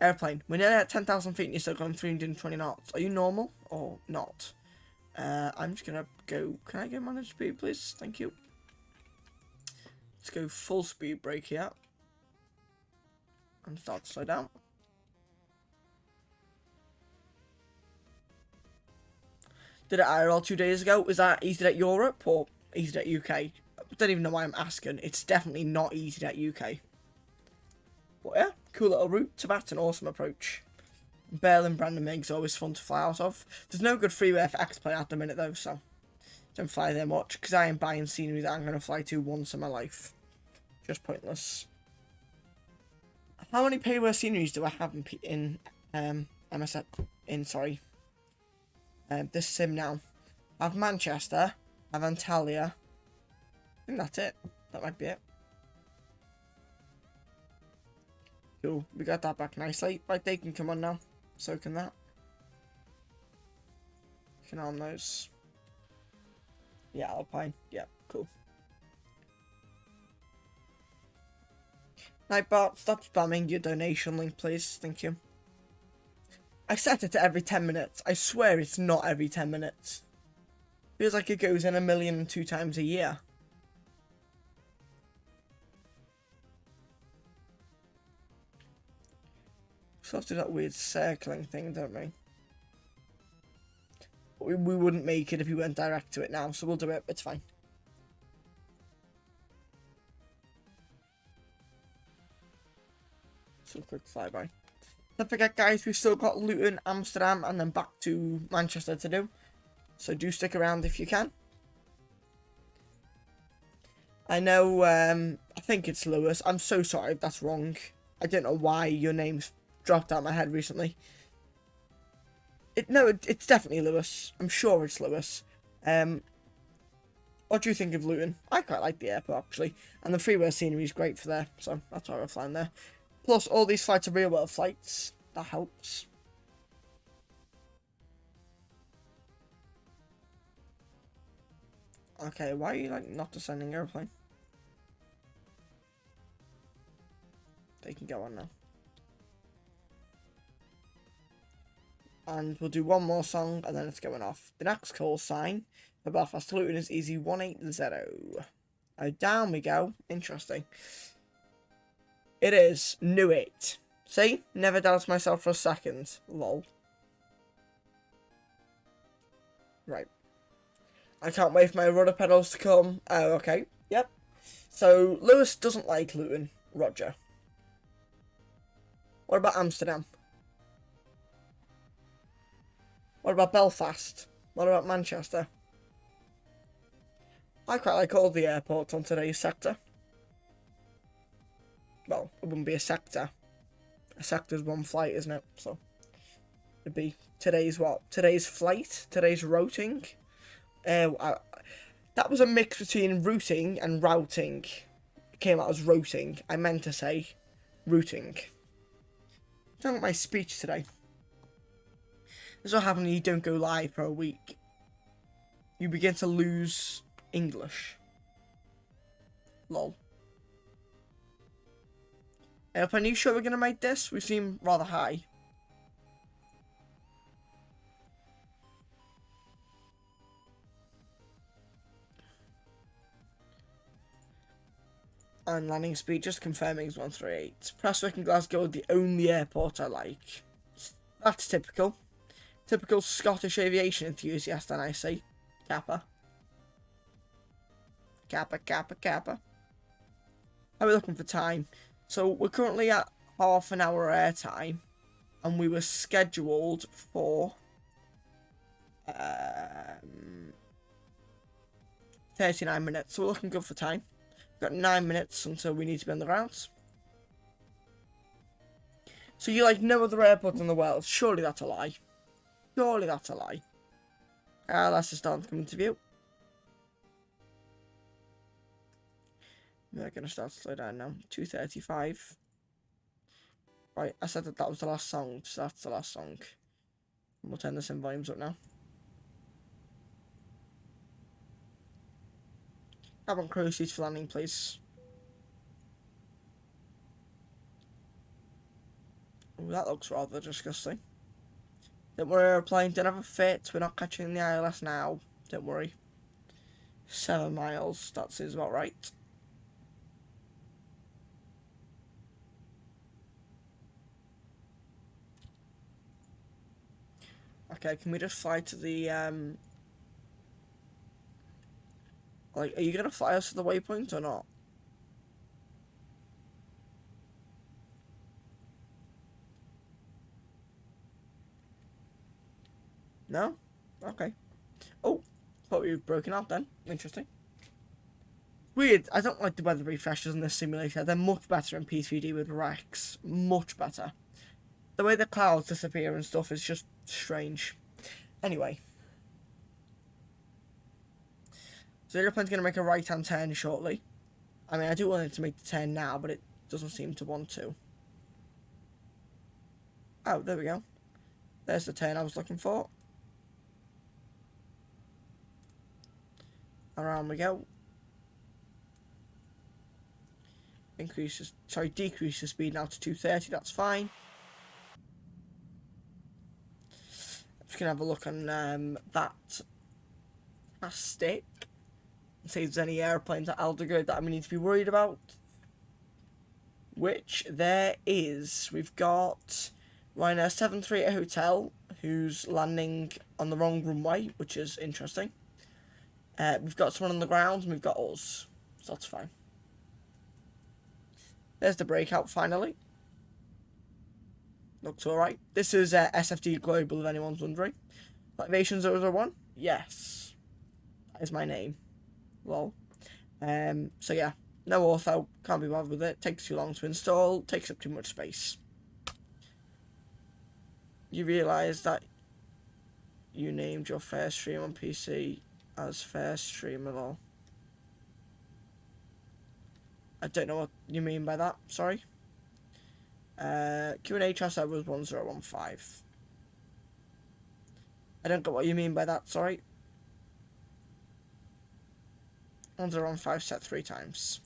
Airplane. We're nearly at 10,000 feet and you're still going 320 knots. Are you normal or not? I'm just gonna go. Can I go manage speed, please? Thank you. Let's go full speed brake here. And start to slow down. Did it IRL 2 days ago? Was that EasyJet Europe or EasyJet UK? I don't even know why I'm asking. It's definitely not EasyJet UK. But yeah, cool little route to VAT, an awesome approach. Berlin Brandenburg's always fun to fly out of. There's no good freeway for X-Plane at the minute though, so don't fly there much because I am buying scenery that I'm going to fly to once in my life. Just pointless. How many payware sceneries do I have in MSF? This sim now. I have Manchester. I have Antalya. I think that's it. That might be it. Cool. We got that back nicely. Right, they can come on now. So can that. Can arm those. Yeah, Alpine. Yeah, cool. Nightbot, stop spamming your donation link, please. Thank you. I set it to every 10 minutes. I swear it's not every 10 minutes. Feels like it goes in 1,002 times a year. So have to do that weird circling thing, don't we? But we wouldn't make it if we went direct to it now, so we'll do it. It's fine. So quick flyby. Don't forget, guys, we've still got Luton, Amsterdam, and then back to Manchester to do. So do stick around if you can. I know, I think it's Lewis. I'm so sorry if that's wrong. I don't know why your name's dropped out of my head recently. It's definitely Lewis. I'm sure it's Lewis. What do you think of Luton? I quite like the airport, actually. And the freeway scenery is great for there, so that's why we're flying there. Plus, all these flights are real-world flights. That helps. Okay, why are you, like, not descending airplane? They can go on now. And we'll do one more song, and then it's going off. The next call sign for Belfast to Luton is Easy180. Oh, down we go. Interesting. It is. Knew it. See? Never doubted myself for a second. Lol. Right. I can't wait for my rudder pedals to come. Oh, okay. Yep. So, Lewis doesn't like Luton. Roger. What about Amsterdam? What about Belfast? What about Manchester? I quite like all the airports on today's sector. Well, it wouldn't be a sector. A sector's one flight, isn't it? So, it'd be today's what? Today's flight? Today's routing? That was a mix between routing and routing. It came out as routing. I meant to say routing. Don't like my speech today. This is what happens when you don't go live for a week. you begin to lose English. Lol. Airplane, are you sure we're gonna make this? We seem rather high. And landing speed, just confirming, is 138. Prestwick and Glasgow are the only airport I like. That's typical. Typical Scottish aviation enthusiast, and I say, Kappa. Kappa, Kappa, Kappa. How are we looking for time? So we're currently at half an hour air time, and we were scheduled for 39 minutes, so we're looking good for time. We've got 9 minutes until we need to be on the ground. So you like no other airport in the world? Surely that's a lie. Surely that's a lie. That's just starting to come into view. We're going to start to slow down now. 2:35. Right, I said that was the last song, so that's the last song. We'll turn this in volumes up now. Cabin crew seats for landing, please. Ooh, that looks rather disgusting. Don't worry, airplane, don't have a fit. We're not catching the ILS now. Don't worry. 7 miles, that seems about right. Okay, can we just fly to the, like, are you gonna fly us to the waypoint or not? No? Okay. Oh, thought we were broken up then. Interesting. Weird, I don't like the weather refreshers in this simulator. They're much better in P3D with Rex. Much better. The way the clouds disappear and stuff is just strange. Anyway. So the airplane's going to make a right-hand turn shortly. I mean, I do want it to make the turn now, but it doesn't seem to want to. Oh, there we go. There's the turn I was looking for. Around we go. Decrease the speed now to 230, that's fine. I'm just going to have a look on that plastic. See if there's any airplanes at Aldergrade that I need to be worried about. Which there is. We've got Ryanair 738 Hotel, who's landing on the wrong runway, which is interesting. We've got someone on the ground, and we've got us. So that's fine. There's the breakout, finally. Looks alright. This is SFD Global, if anyone's wondering. Activation 001? Yes. That is my name. Lol. So yeah. No ortho. Can't be bothered with it. Takes too long to install. Takes up too much space. You realise that you named your first stream on PC as First Stream at all. I don't know what you mean by that, sorry. Q&A chat was 1015. I don't get what you mean by that, sorry. 1015 set 3 times.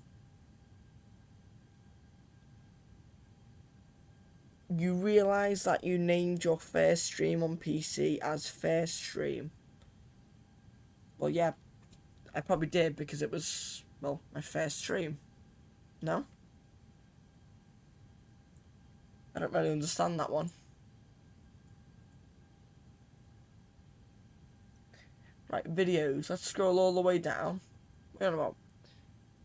You realise that you named your first stream on PC as First Stream. Well, yeah, I probably did because it was, well, my first stream. No? I don't really understand that one. Right, videos. Let's scroll all the way down. What are you on about?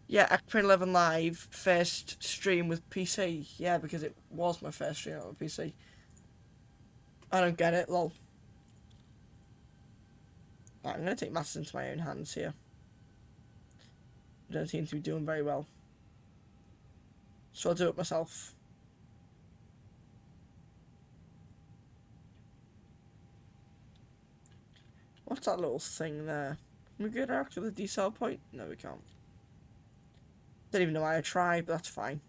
Yeah, XP11 Live, first stream with PC. Yeah, because it was my first stream on PC. I don't get it, lol. Right, I'm going to take matters into my own hands here. I don't seem to be doing very well. So I'll do it myself. What's that little thing there? Can we go direct to the decel point? No, we can't. Don't even know why I tried, but that's fine.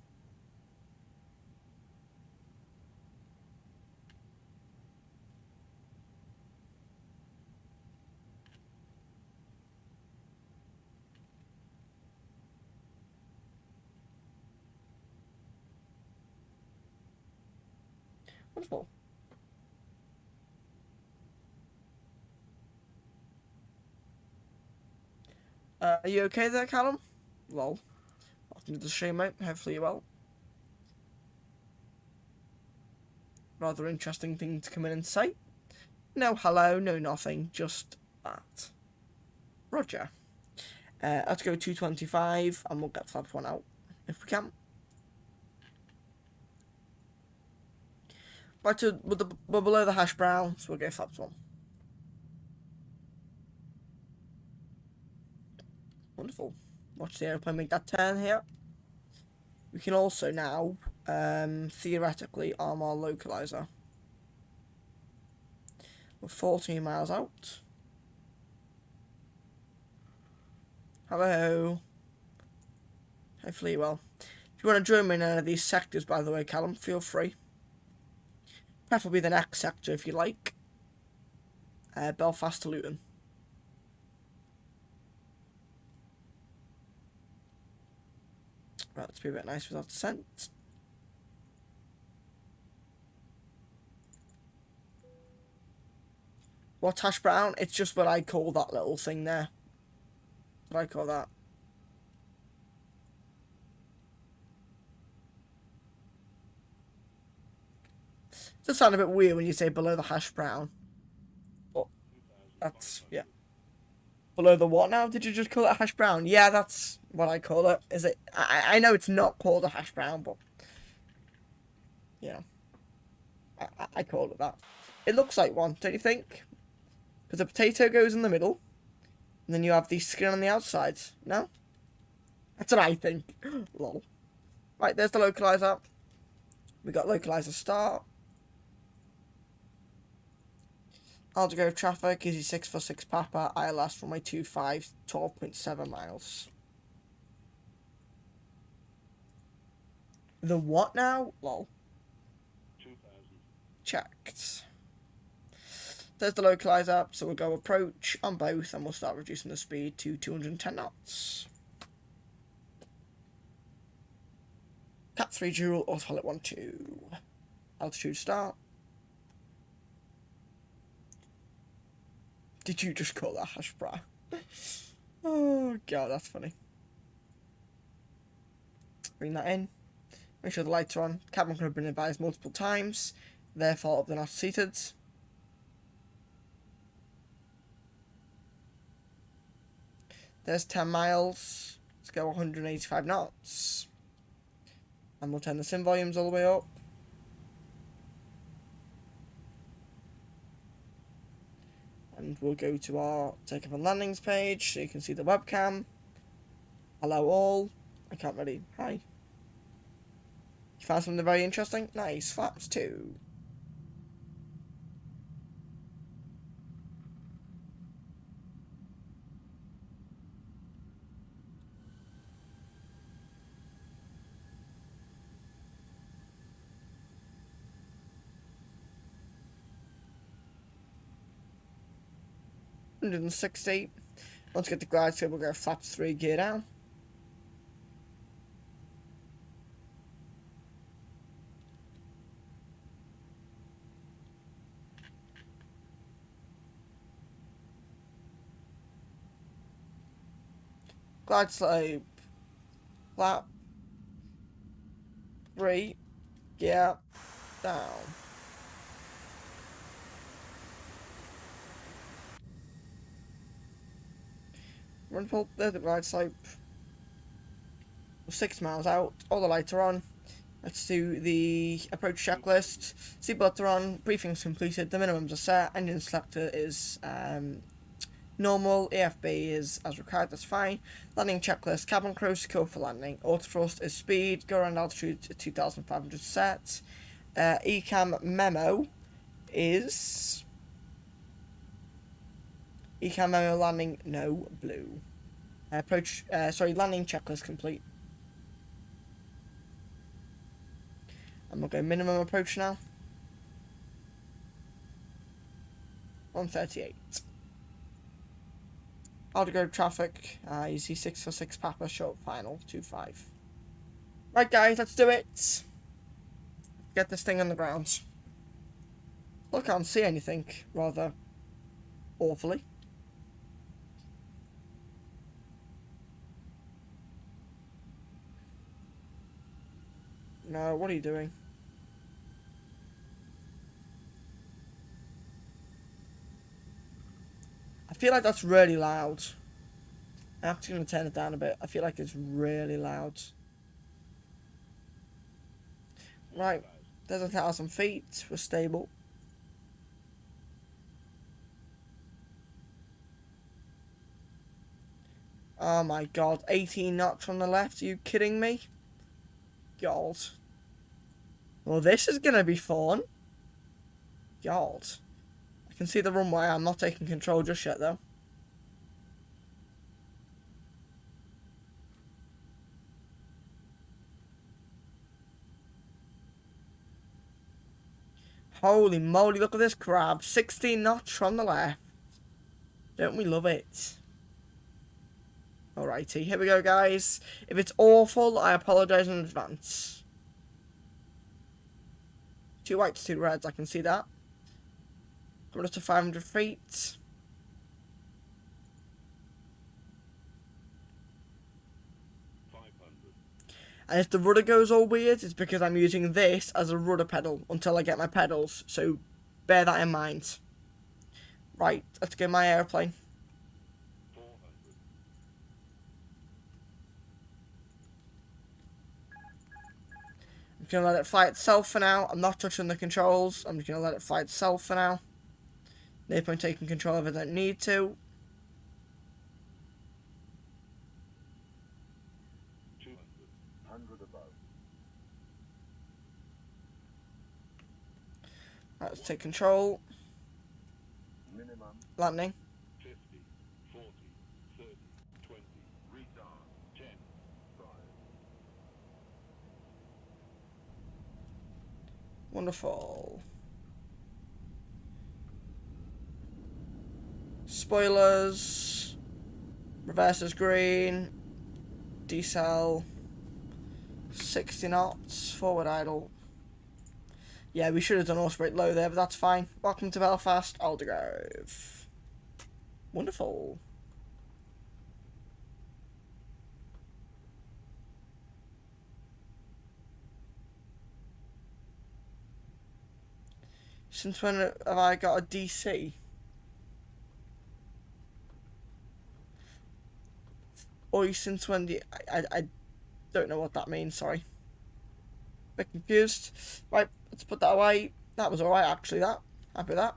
Wonderful. Are you okay there, Callum? Lol. Welcome to the stream, mate. Hopefully you're well. Rather interesting thing to come in and say. No hello, no nothing, just that. Roger. Let's go 225 and we'll get flaps 1 out if we can. Right to we're below the hash brown, so we'll go flaps 1. Wonderful. Watch the airplane make that turn here. We can also now theoretically arm our localizer. We're 14 miles out. Hello. Hopefully you will. If you want to join me in any of these sectors, by the way, Callum, feel free. Preferably the next sector if you like. Belfast to Luton. Right, let's be a bit nice without descent. What's hash brown? It's just what I call that little thing there. What I call that. It does sound a bit weird when you say below the hash brown. But that's, yeah. Below the what now? Did you just call it a hash brown? Yeah, that's what I call it. Is it? I know it's not called a hash brown, but yeah, I call it that. It looks like one, don't you think? Because the potato goes in the middle, and then you have the skin on the outside. No? That's what I think. Lol. Right, there's the localizer. We got localizer start. Aldergrove traffic, Easy 646 Papa, ILS runway 25, 12.7 miles. The what now? Lol. 2000. Checked. There's the localizer, so we'll go approach on both and we'll start reducing the speed to 210 knots. Cat 3 dual, autopilot 1-2. Altitude start. Did you just call that hash brown? Oh god, that's funny. Bring that in. Make sure the lights are on. Cabin crew have been advised multiple times. Therefore, they're not seated. There's 10 miles. Let's go 185 knots. And we'll turn the sim volumes all the way up. And we'll go to our takeoff and landings page so you can see the webcam. Hello all. I can't really. Hi. You found something very interesting? Nice. Flaps 2. $160. Once we get the glide slope, we'll go flaps 3 gear down. Glide slope. Flap 3 gear down. Wonderful, there's the glide slope. We're 6 miles out, all the lights are on. Let's do the approach checklist. Seatbelts are on, briefing's completed, the minimums are set, engine selector is normal, AFB is as required, that's fine. Landing checklist, cabin crew secure for landing. Auto thrust is speed, go around altitude to 2,500 set. ECAM memo is... ECAM memo landing, no, blue. Landing checklist complete. And we'll go minimum approach now. 138. Aldergrove traffic, Easy 646 Papa, short final, 25. Right guys, let's do it. Get this thing on the ground. I can't see anything, rather awfully. No, what are you doing? I feel like that's really loud. I'm actually going to turn it down a bit. I feel like it's really loud. Right, there's 1,000 feet. We're stable. Oh my god, 18 knots on the left. Are you kidding me? God. Well, this is going to be fun. God. I can see the runway. I'm not taking control just yet, though. Holy moly, look at this crab. 16 knots from the left. Don't we love it? Alrighty, here we go, guys. If it's awful, I apologise in advance. 2 whites, 2 reds, I can see that. Coming up to 500 feet. And if the rudder goes all weird, it's because I'm using this as a rudder pedal until I get my pedals. So bear that in mind. Right, let's go my airplane. I'm going to let it fly itself for now. I'm not touching the controls. I'm just going to let it fly itself for now. No point taking control if I don't need to. Right, let's take control. Minimum Landing. 50, 40, 30, 20, retard, 10, 5. Wonderful. Spoilers. Reverses green. Decel. 60 knots. Forward idle. Yeah, we should have done horse brake low there, but that's fine. Welcome to Belfast, Aldergrove. Wonderful. Since when have I got a DC? Or since when do you, I don't know what that means, sorry. Bit confused. Right, let's put that away. That was alright, actually, that. Happy with that.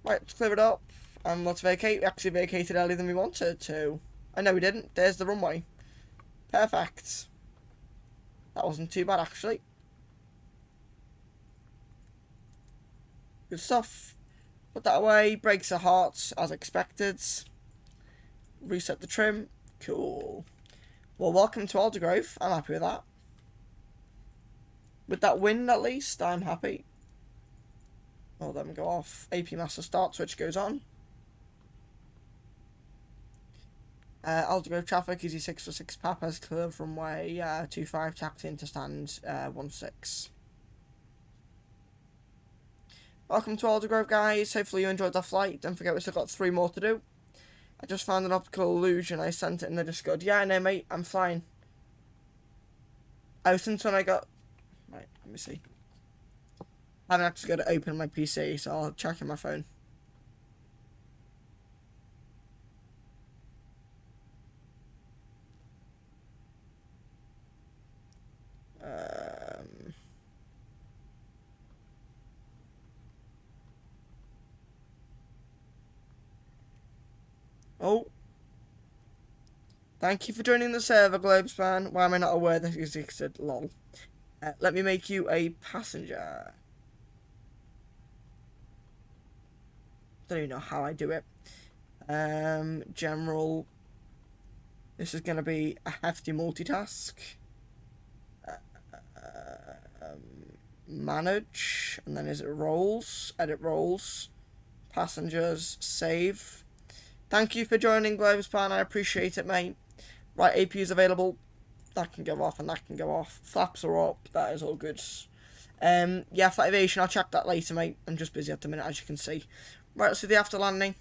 Right, let's clear it up. And let's vacate. We actually vacated earlier than we wanted to. I know we didn't. There's the runway. Perfect. That wasn't too bad, actually. Good stuff. Put that away. Brakes are hot, as expected. Reset the trim. Cool. Well, welcome to Aldergrove. I'm happy with that. With that wind, at least, I'm happy. Oh, let me go off. AP Master start switch goes on. Aldergrove traffic, easy 646 Papa's clear from way 25, tacked in to stand 16. Welcome to Aldergrove, guys. Hopefully you enjoyed the flight. Don't forget we still got 3 more to do. I just found an optical illusion. I sent it in the Discord. Yeah, I know, mate. I'm flying. Oh, since when I got... Right, let me see. I haven't actually got to open my PC, so I'll check in my phone. Oh. Thank you for joining the server, Globespan. Why am I not aware that it existed? Lol. Let me make you a passenger. Don't even know how I do it. General. This is going to be a hefty multitask. Manage. And then is it roles? Edit roles. Passengers. Save. Thank you for joining, Globespan. I appreciate it, mate. Right, AP is available. That can go off and that can go off. Flaps are up. That is all good. Yeah, flight aviation, I'll check that later, mate. I'm just busy at the minute, as you can see. Right, let's do the after landing.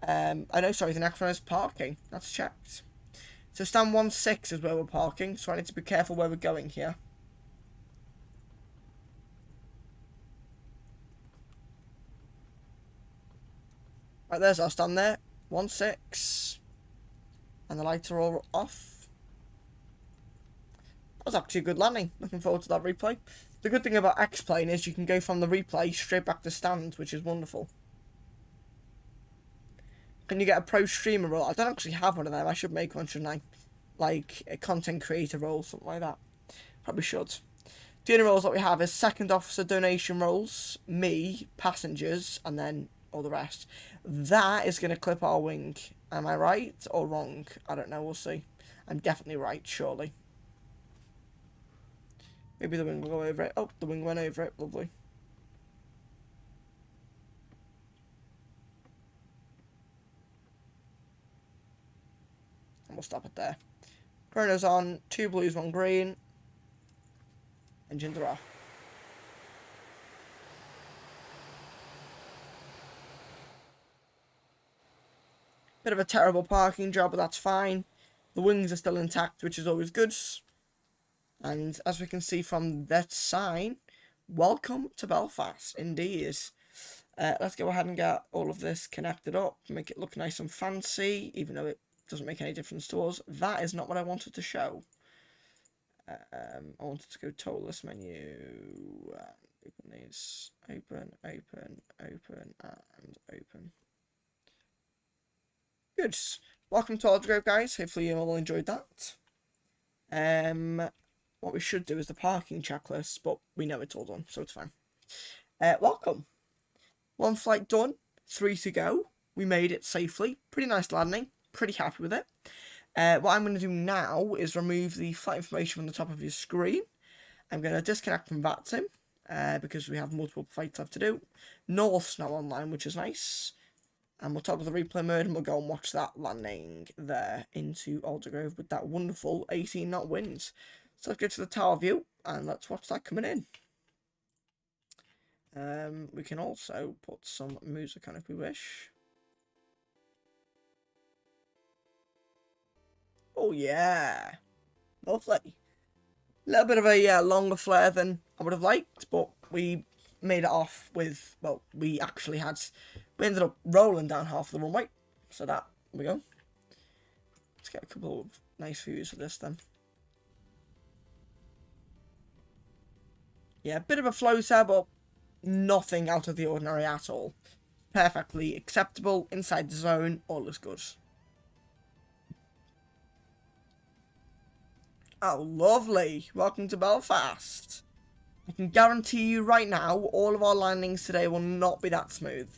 I know, sorry, the next one is parking. That's checked. So stand 16 is where we're parking, so I need to be careful where we're going here. Right, there's our stand there. 16. And the lights are all off. That was actually a good landing. Looking forward to that replay. The good thing about X-Plane is you can go from the replay straight back to stand, which is wonderful. Can you get a pro streamer role? I don't actually have one of them. I should make one, shouldn't I? Like a content creator role, something like that. Probably should. The only roles that we have is second officer donation roles, me, passengers, and then all the rest. That is going to clip our wing. Am I right or wrong? I don't know. We'll see. I'm definitely right, surely. Maybe the wing will go over it. Oh, the wing went over it. Lovely. And we'll stop it there. Chrono's on. 2 blues, 1 green. Engines are off. Bit of a terrible parking job, but that's fine. The wings are still intact, which is always good. And as we can see from that sign, welcome to Belfast, indeed. Let's go ahead and get all of this connected up, make it look nice and fancy, even though it doesn't make any difference to us. That is not what I wanted to show. I wanted to go ToLiss menu, open these, open, open, open, and open. Good. Welcome to Aldergrove, guys. Hopefully you all enjoyed that. What we should do is the parking checklist, but we know it's all done, so it's fine. Welcome. 1 flight done, 3 to go. We made it safely. Pretty nice landing. Pretty happy with it. What I'm going to do now is remove the flight information from the top of your screen. I'm going to disconnect from VATSIM, because we have multiple flights left to do. North's now online, which is nice. And we'll top of the replay mode and we'll go and watch that landing there into Aldergrove with that wonderful 18 knot winds. So let's go to the tower view and let's watch that coming in. We can also put some music on if we wish. Oh yeah, lovely. A little bit of a longer flare than I would have liked, but we made it off with, well, we ended up rolling down half the runway, so there we go. Let's get a couple of nice views of this then. Yeah, a bit of a floater, but nothing out of the ordinary at all. Perfectly acceptable, inside the zone, all is good. Oh, lovely. Welcome to Belfast. I can guarantee you right now, all of our landings today will not be that smooth.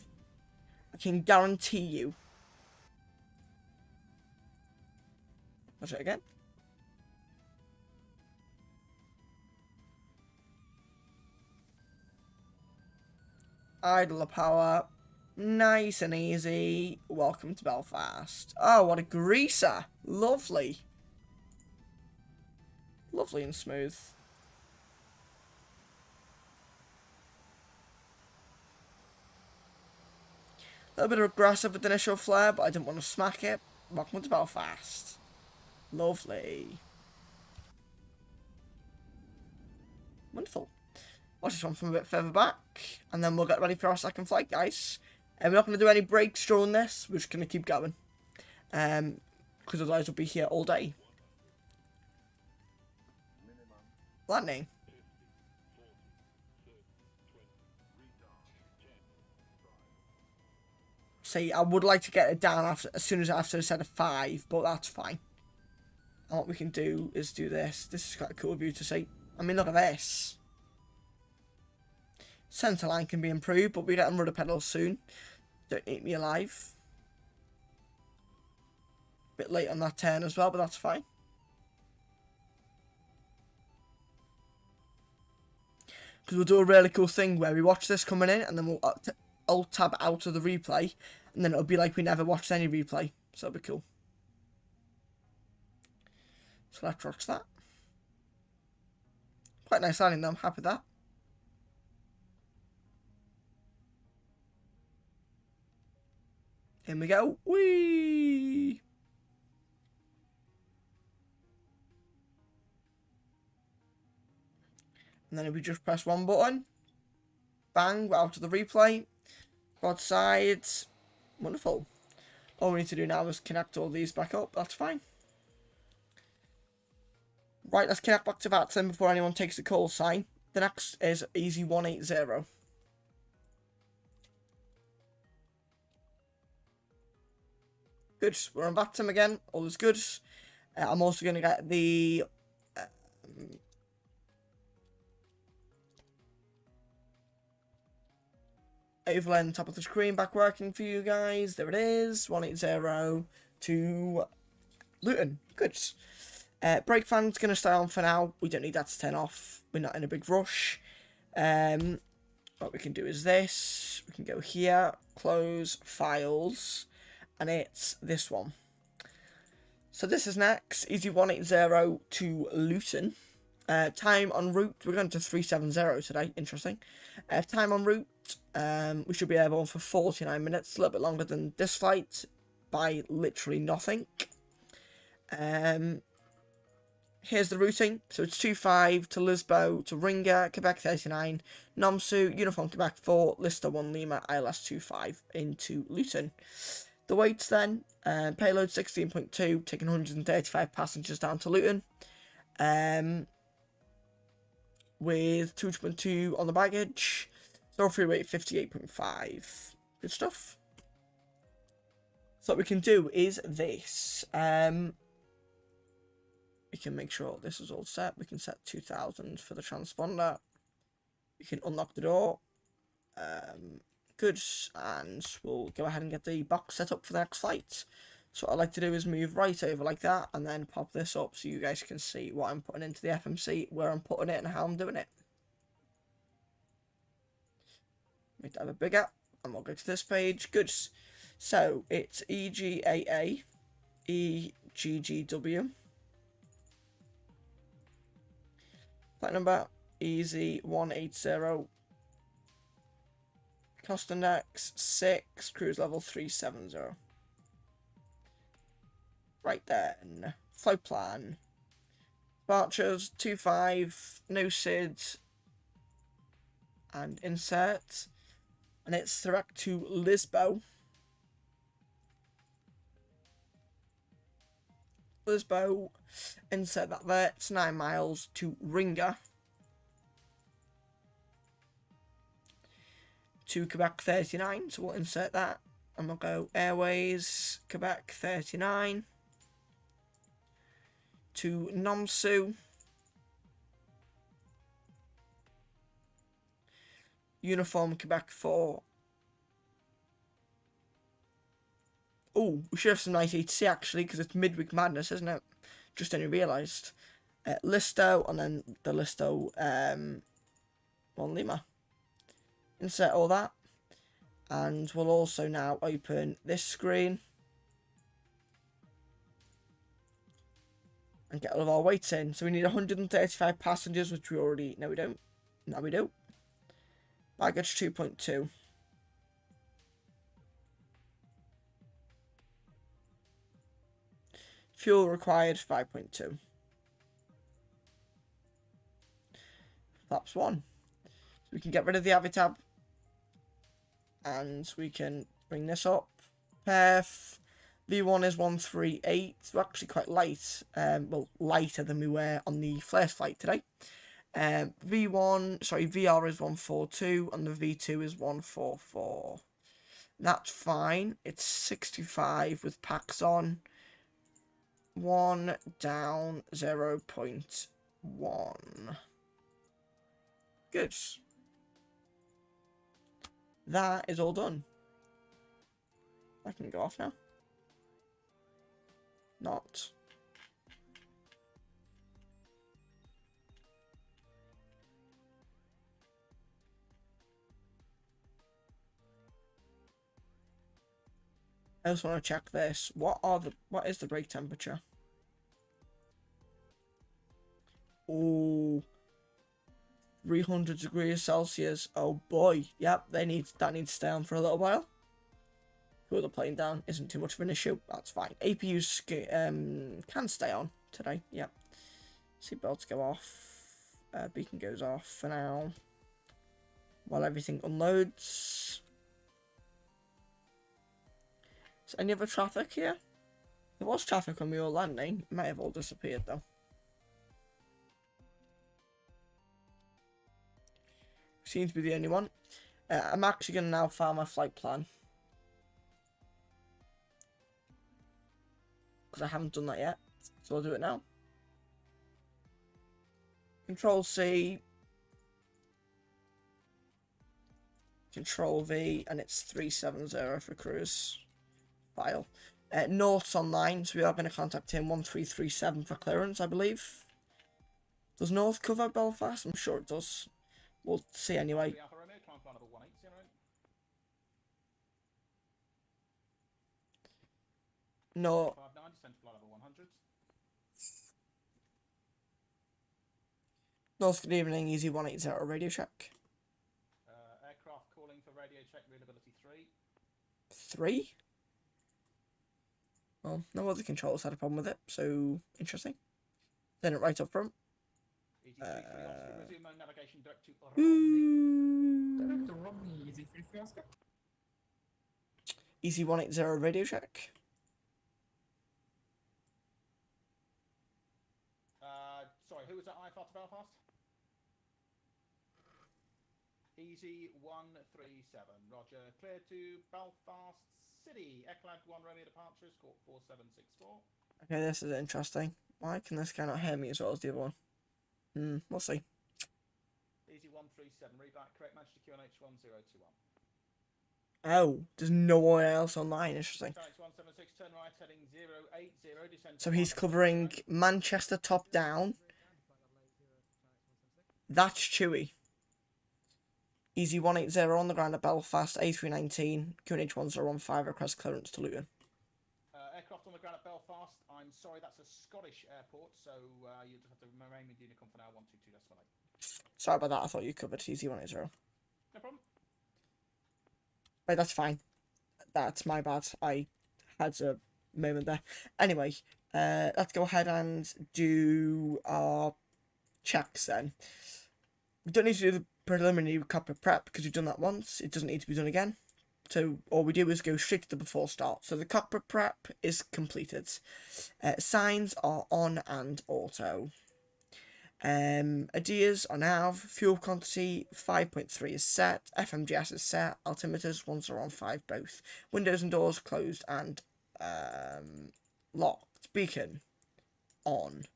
I can guarantee you. Watch it again. Idler power. Nice and easy. Welcome to Belfast. Oh, what a greaser. Lovely. Lovely and smooth. A little bit of aggressive with the initial flare, but I didn't want to smack it. Welcome to Belfast. Lovely. Wonderful. Watch this one from a bit further back, and then we'll get ready for our second flight, guys. And we're not going to do any breaks during this. We're just going to keep going. Because otherwise we'll be here all day. Landing. See, I would like to get it down as soon as after a set of 5, but that's fine. And what we can do is do this. This is quite a cool view to see. I mean, look at this. Centre line can be improved, but we're getting rudder pedals soon. Don't eat me alive. Bit late on that turn as well, but that's fine. Because we'll do a really cool thing where we watch this coming in, and then we'll alt tab out of the replay, and then it'll be like we never watched any replay. So it'll be cool. So let's watch that. Quite nice landing though, I'm happy with that. In we go. Whee! And then if we just press one button, bang, we're out of the replay. Broadside. Wonderful. All we need to do now is connect all these back up. That's fine. Right, let's connect back to VATSIM before anyone takes the call sign. The next is Easy180. Good. We're on VATSIM again. All is good. I'm also going to get the overlay on the top of the screen back working for you guys. There it is. 180 to Luton. Good. Brake fan's going to stay on for now. We don't need that to turn off. We're not in a big rush. What we can do is this. We can go here, close, files, and it's this one. So this is next. Easy180 to Luton. Time en route. We're going to 370 today. Interesting. Time en route. We should be airborne for 49 minutes. A little bit longer than this flight by literally nothing. Here's the routing. So it's 25 to Lisbon to Ringa, Quebec 39, Namsu, Uniform Quebec 4, Lister 1 Lima, ILS 25 into Luton. The weights then, payload 16.2, taking 135 passengers down to Luton. With 2.2 on the baggage. So free weight 58.5. Good stuff. So what we can do is this. We can make sure this is all set. We can set 2000 for the transponder. We can unlock the door. Good. And we'll go ahead and get the box set up for the next flight. So what I like to do is move right over like that and then pop this up so you guys can see what I'm putting into the FMC, where I'm putting it and how I'm doing it. Make that a bit bigger and we'll go to this page. Good. So it's EGAA, EGGW. Flight number, Easy180. Cost index 6, cruise level 370. Right then, flight plan. Departures 25, no SID, and insert. And it's direct to Lisbon. Lisbon, insert that there. It's 9 miles to Ringa. To Quebec 39, so we'll insert that. And we'll go Airways, Quebec 39. To Namsu. Uniform Quebec 4. Oh, we should have some nice ATC actually, because it's midweek madness, isn't it? Just only realised. Listo, and then the Listo 1 Lima. Insert all that. And we'll also now open this screen. And get all of our weights in. So we need 135 passengers, which we already... No, we don't. No, we don't. Baggage 2.2. Fuel required 5.2. Flaps 1. So we can get rid of the Avitab. And we can bring this up. Perf. V1 is 138. We're actually quite light. Well, lighter than we were on the first flight today. VR is 142 and the V2 is 144. That's fine. It's 65 with packs on. 1 down 0.1. Good. That is all done. I can go off now. Not. I just want to check this. What is the brake temperature? Oh, 300 degrees Celsius. Oh boy. Yep, that needs to stay on for a little while. Cool the plane down isn't too much of an issue. That's fine. APUs can stay on today. Yep. Seatbelts go off. Beacon goes off for now. While everything unloads. Is any other traffic here? There was traffic when we were landing. It might have all disappeared though. Seems to be the only one. I'm actually going to now file my flight plan. Because I haven't done that yet. So I'll do it now. Control C. Control V. And it's 370 for cruise. File. North's online, so we are going to contact him 1337 for clearance, I believe. Does North cover Belfast? I'm sure it does. We'll see anyway. No. North, good evening. Easy 180 radio check. Aircraft calling for radio check readability 3. 3? Well, no other controls had a problem with it, so interesting. Then it right up front. Resume navigation direct to Romney. Direct to Romney, easy 3 Oscar. Easy 180 radio check. Sorry, who was that IFR to Belfast? Easy 137. Roger. Clear to Belfast City. Eclad 1 Romeo departures, court 4764. Okay, this is interesting. Why can this guy not hear me as well as the other one? We'll see. Easy 137. Read back correct. Manchester QNH 1021. Oh, there's no one else online. Interesting. 176, turn right, heading 080, descend. So he's covering Manchester top down. That's Chewy. Easy 180 on the ground at Belfast, A319, QNH 1015 request clearance to Luton. Aircraft on the ground at Belfast. I'm sorry, that's a Scottish airport, so you just have to remain with Unicom for now, 122.8. Sorry about that, I thought you covered Easy 180. No problem. Right, that's fine. That's my bad. I had a moment there. Anyway, let's go ahead and do our checks then. We don't need to do the preliminary cockpit prep because we've done that once. It doesn't need to be done again. So all we do is go straight to the before start. So the cockpit prep is completed. Signs are on and auto. ADIAs are nav. Fuel quantity 5.3 is set. FMGS is set. Altimeters 1015 both. Windows and doors closed and locked. Beacon on.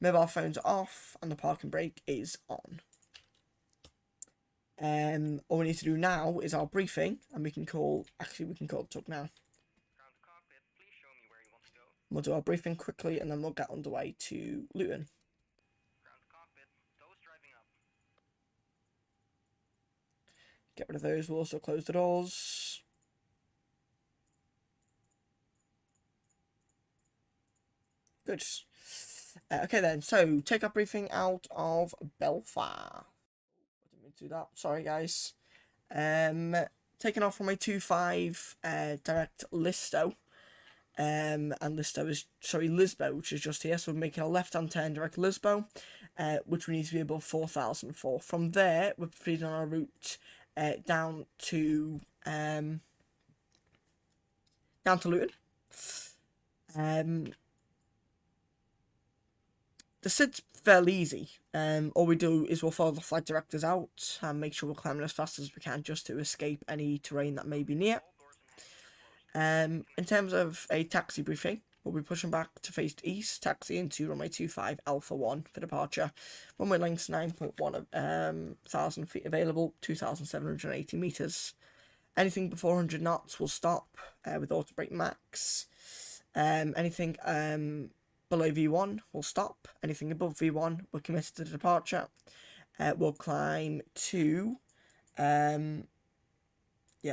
Mobile phones are off and the parking brake is on. All we need to do now is our briefing, and we can call the tug now. Ground to cockpit, please show me where you want to go. We'll do our briefing quickly, and then we'll get underway to Luton. Ground to cockpit, those driving up. Get rid of those. We'll also close the doors. Good. Okay then, so take our briefing out of Belfast. Do that. Sorry, guys. Taking off from a 25 direct Listo. And Listo is Lisbo, which is just here. So we're making a left-hand turn direct Lisbo, which we need to be above 4,000 for. From there, we're proceeding on our route down to Luton. The SID's fairly easy. All we do is we'll follow the flight directors out and make sure we're climbing as fast as we can just to escape any terrain that may be near. In terms of a taxi briefing, we'll be pushing back to face east, taxi into runway 25 Alpha 1 for departure. Runway length 9.1 thousand feet available, 2,780 meters. Anything before 100 knots will stop with auto brake max. Anything below V1 will stop. Anything above V1 we're committed to the departure. We'll climb to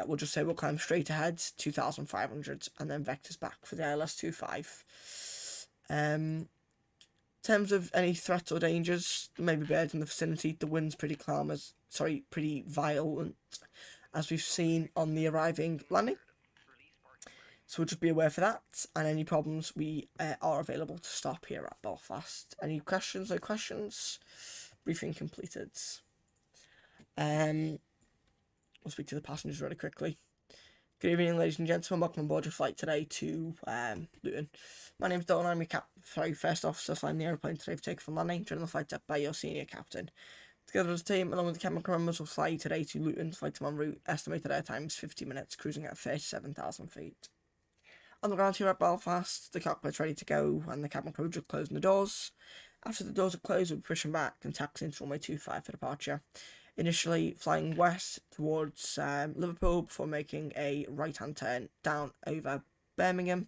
we'll just say we'll climb straight ahead 2,500 and then vectors back for the ILS 25. terms of any threats or dangers, there may be birds in the vicinity. The wind's pretty pretty violent, as we've seen on the arriving landing. So we'll just be aware for that, and any problems, we are available to stop here at Belfast. Any questions? No questions? Briefing completed. We'll speak to the passengers really quickly. Good evening, ladies and gentlemen. Welcome on board your flight today to Luton. My name is Dalton. I'm your first officer flying the aeroplane today for takeoff and landing during the flight deck by your senior captain. Together as a team, along with the cabin crew members, will fly you today to Luton. Flight time en route. Estimated air time is 50 minutes, cruising at 37,000 feet. On the ground here at Belfast, the cockpit's ready to go, and the cabin crew just closing the doors. After the doors are closed, we'll be pushing back and taxiing to runway 25 for departure. Initially flying west towards Liverpool before making a right-hand turn down over Birmingham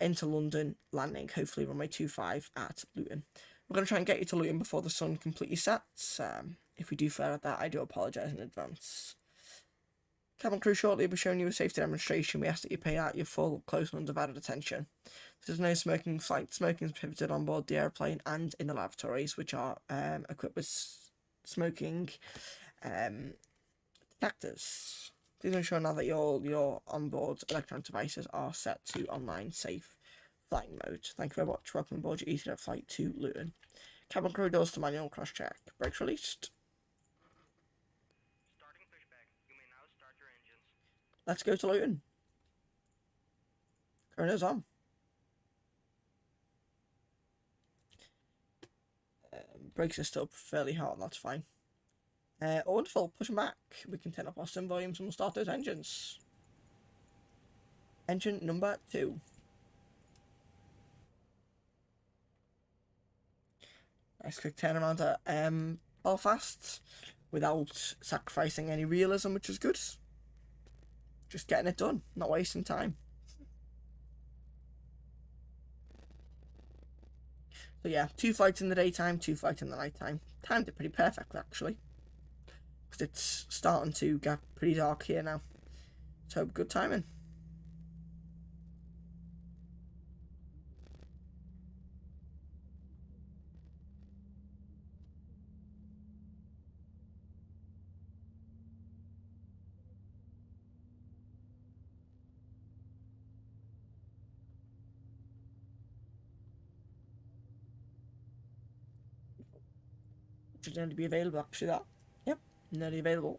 into London, landing hopefully runway 25 at Luton. We're going to try and get you to Luton before the sun completely sets. If we do fail at that, I do apologise in advance. Cabin crew shortly will be showing you a safety demonstration. We ask that you pay out your full, close and undivided attention. There's no smoking flight. Smoking is prohibited on board the airplane and in the lavatories, which are equipped with smoking detectors. Please ensure now that your onboard electronic devices are set to online safe flying mode. Thank you very much. Welcome aboard your EasyJet flight to Luton. Cabin crew doors to manual cross check. Brakes released. Starting pushback. You may now start your engines. Let's go to Luton. Chrono's on. Brakes are still fairly hot, that's fine. Wonderful, pushing back. We can turn up our sim volumes and we'll start those engines. Engine number 2. Nice quick turnaround at Belfast without sacrificing any realism, which is good. Just getting it done, not wasting time. So yeah, 2 flights in the daytime, 2 flights in the nighttime. Timed it pretty perfectly actually, because it's starting to get pretty dark here now. So good timing. Should nearly be available actually, that. Yep, nearly available.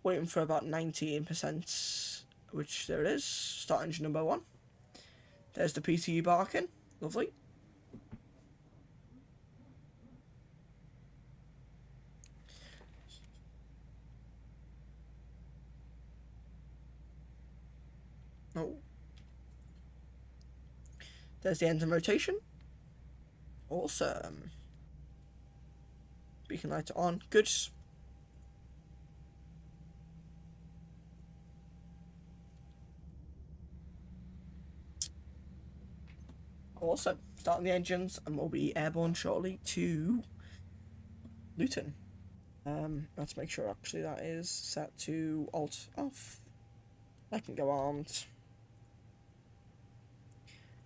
Waiting for about 19%, which there it is. Start engine number 1. There's the PTU barking. Lovely. Oh. There's the engine rotation. Awesome. Beacon lights on. Good. Awesome. Starting the engines and we'll be airborne shortly to Luton. Let's make sure actually that is set to alt off. I can go armed.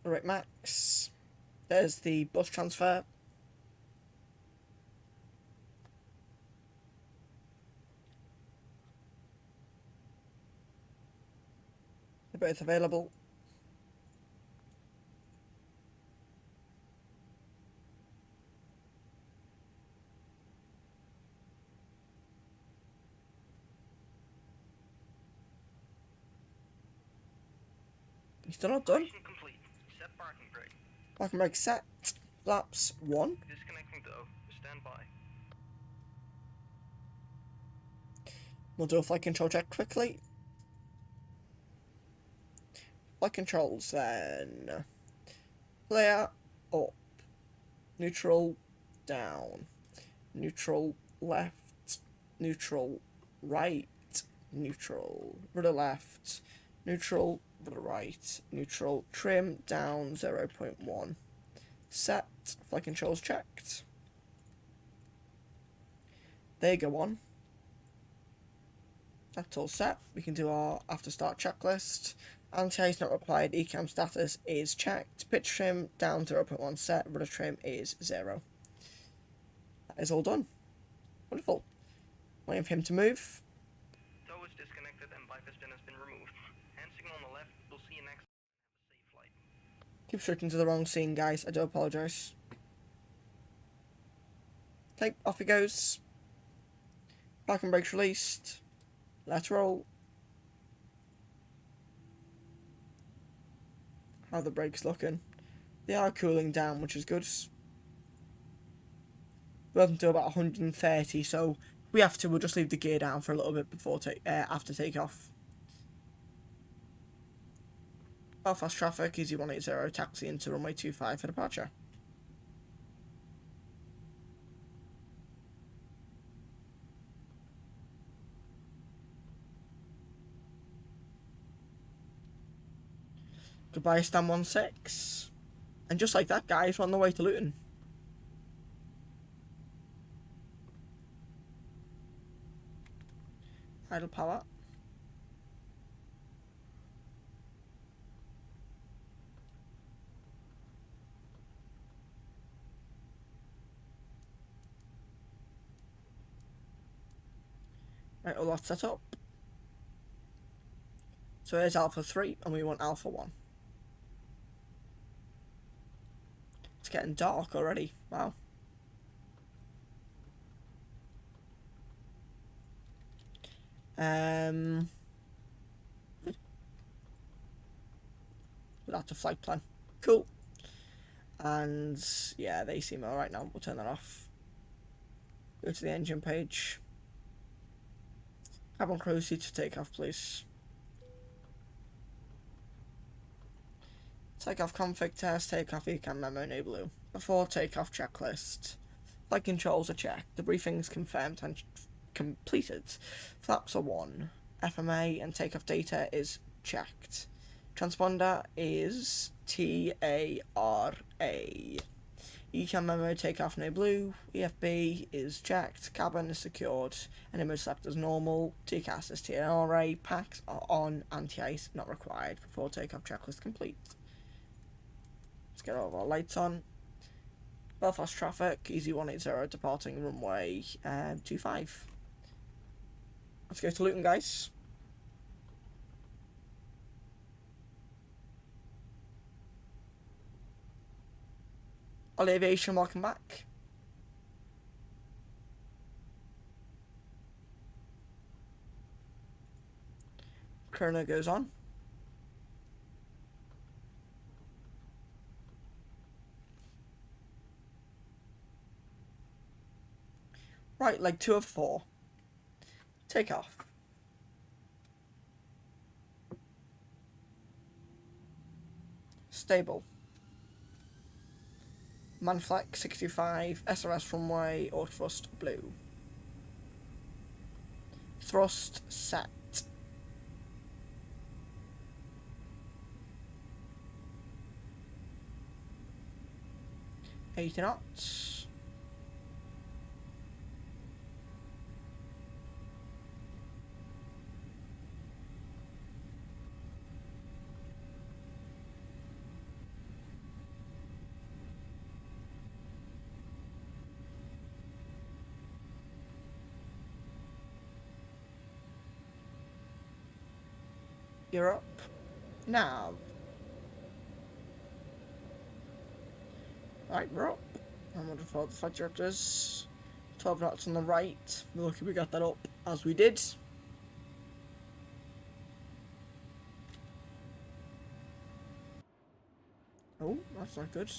Alright, max. There's the bus transfer. They're both available. You're still not done. Mission complete. Set parking brake. Parking brake set. Flaps 1. Disconnecting though. Stand by. We'll do a flight control check quickly. Flight controls then. Flare up. Neutral down. Neutral left. Neutral right. Neutral rudder left. Neutral rudder right. Neutral trim down 0.1. Set. Flight controls checked. They go on. That's all set. We can do our after start checklist Anti-ice not required. Ecam status is checked. Pitch trim down 0.1 set. Rudder trim is 0. That is all done. Wonderful. Waiting for him to move. Tow is disconnected and bipiston has been removed. Hand signal on the left. We'll see you next. Have a safe flight. Keep shooting to the wrong scene, guys. I do apologise. Okay, off he goes. Parking brakes released. Let's roll. How are the brakes looking? They are cooling down, which is good. We're up to about 130, so if we have to, we'll just leave the gear down for a little bit before after takeoff. Belfast traffic, EasyJet taxi into runway 25 for departure. Goodbye, Stan 16. And just like that, guys, we're on the way to Luton. Idle power. Right, all that's set up. So here's Alpha 3, and we want Alpha 1. It's getting dark already. Wow. That's a flight plan. Cool. And yeah, they seem alright now. We'll turn that off. Go to the engine page. Cabin crew seat to take off, please. Takeoff config test, takeoff ecam memo, no blue. Before takeoff checklist. Flight controls are checked. Debriefing's confirmed and completed. Flaps are 1. FMA and takeoff data is checked. Transponder is TARA. Ecam memo, takeoff no blue. EFB is checked. Cabin is secured. And image select as normal. TCAS is TARA. Packs are on. Anti-ice not required. Before takeoff checklist complete. Let's get all of our lights on. Belfast traffic, EasyJet departing runway 25. Let's go to Luton, guys. All Aviation, welcome back. Chrono goes on. Right, leg 2 of 4. Take off. Stable. Manflex 65, SRS runway, auto thrust blue. Thrust set. $80 knots. You're up. Now. Right, we're up. I'm going to follow the flight directors. 12 knots on the right. We're lucky we got that up as we did. Oh, that's not good.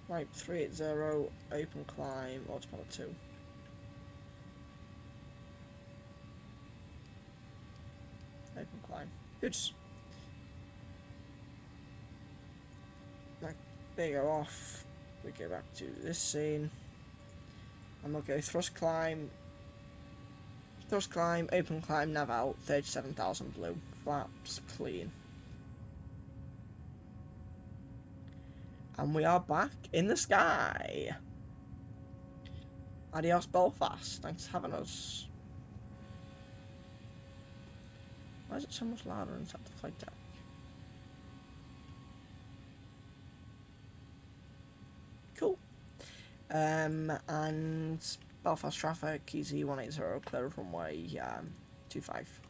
Right, 380, open climb, autopilot 2. Open climb. Good. Right, they go off. We go back to this scene. And we'll go thrust climb, open climb, nav out, 37,000 blue. Flaps clean. And we are back in the sky. Adios Belfast, thanks for having us. Why is it so much louder inside the flight deck? And Belfast traffic, EZ180, clear of runway 25.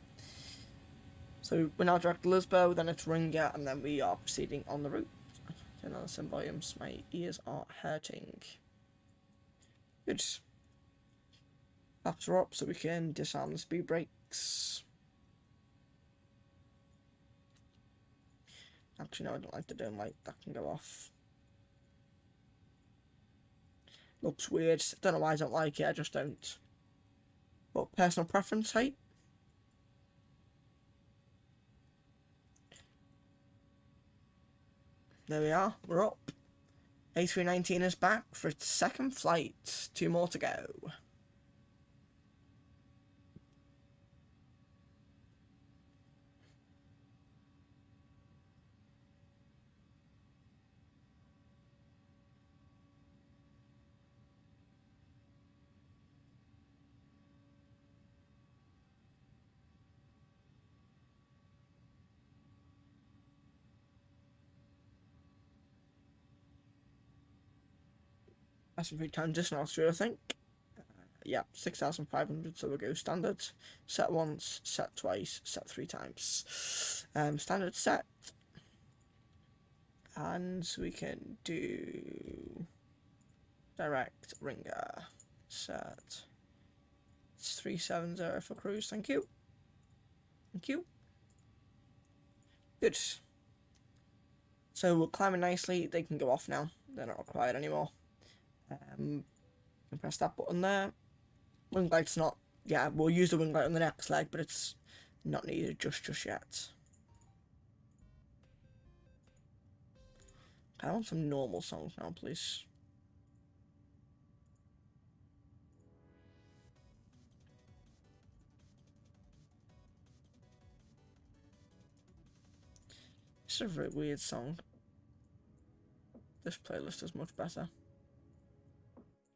So we're now direct to Lisbon, then it's Ringer, and then we are proceeding on the route. Turn on some volumes, my ears are hurting. Good. Flaps are up so we can disarm the speed brakes. Actually, no, I don't like the dome light, that can go off. Looks weird, don't know why I don't like it, I just don't. But personal preference, height. There we are, we're up. A319 is back for its second flight. 2 more to go. That's some 3 times this now through, I think. Yeah, 6,500, so we'll go standard. Set once, set twice, set 3 times. Standard set. And we can do direct Ringer. Set. It's 370 for cruise, thank you. Thank you. Good. So we're climbing nicely, they can go off now. They're not required anymore. Press that button there. Wing light's not, yeah, we'll use the wing light on the next leg, but it's not needed just yet. I want some normal songs now, please. It's a very weird song. This playlist is much better.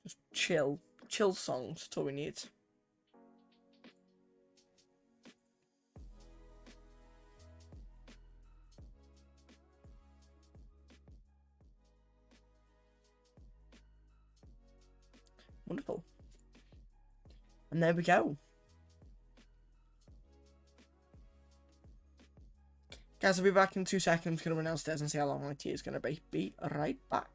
Just chill songs, that's all we need. Wonderful. And there we go. Guys, I'll be back in 2 seconds. Gonna run downstairs and see how long my tea is gonna be. Be right back.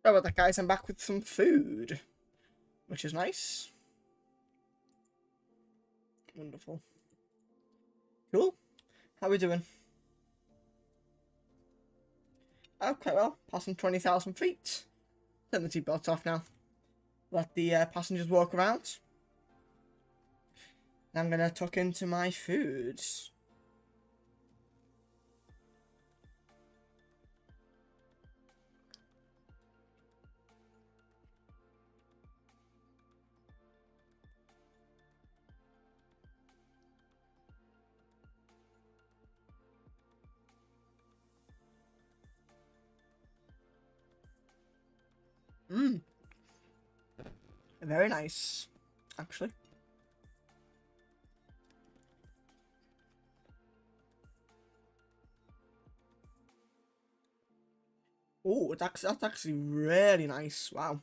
Sorry about that, guys. I'm back with some food, which is nice. Wonderful. Cool. How are we doing? Okay, well, passing 20,000 feet. Turn the seatbelts off now. Let the passengers walk around. I'm gonna tuck into my foods. Mmm. Very nice, actually. Oh, that's actually really nice. Wow.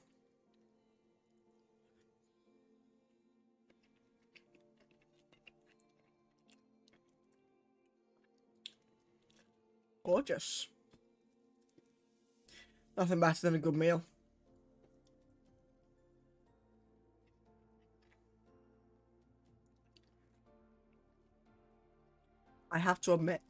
Gorgeous. Nothing better than a good meal. I have to admit.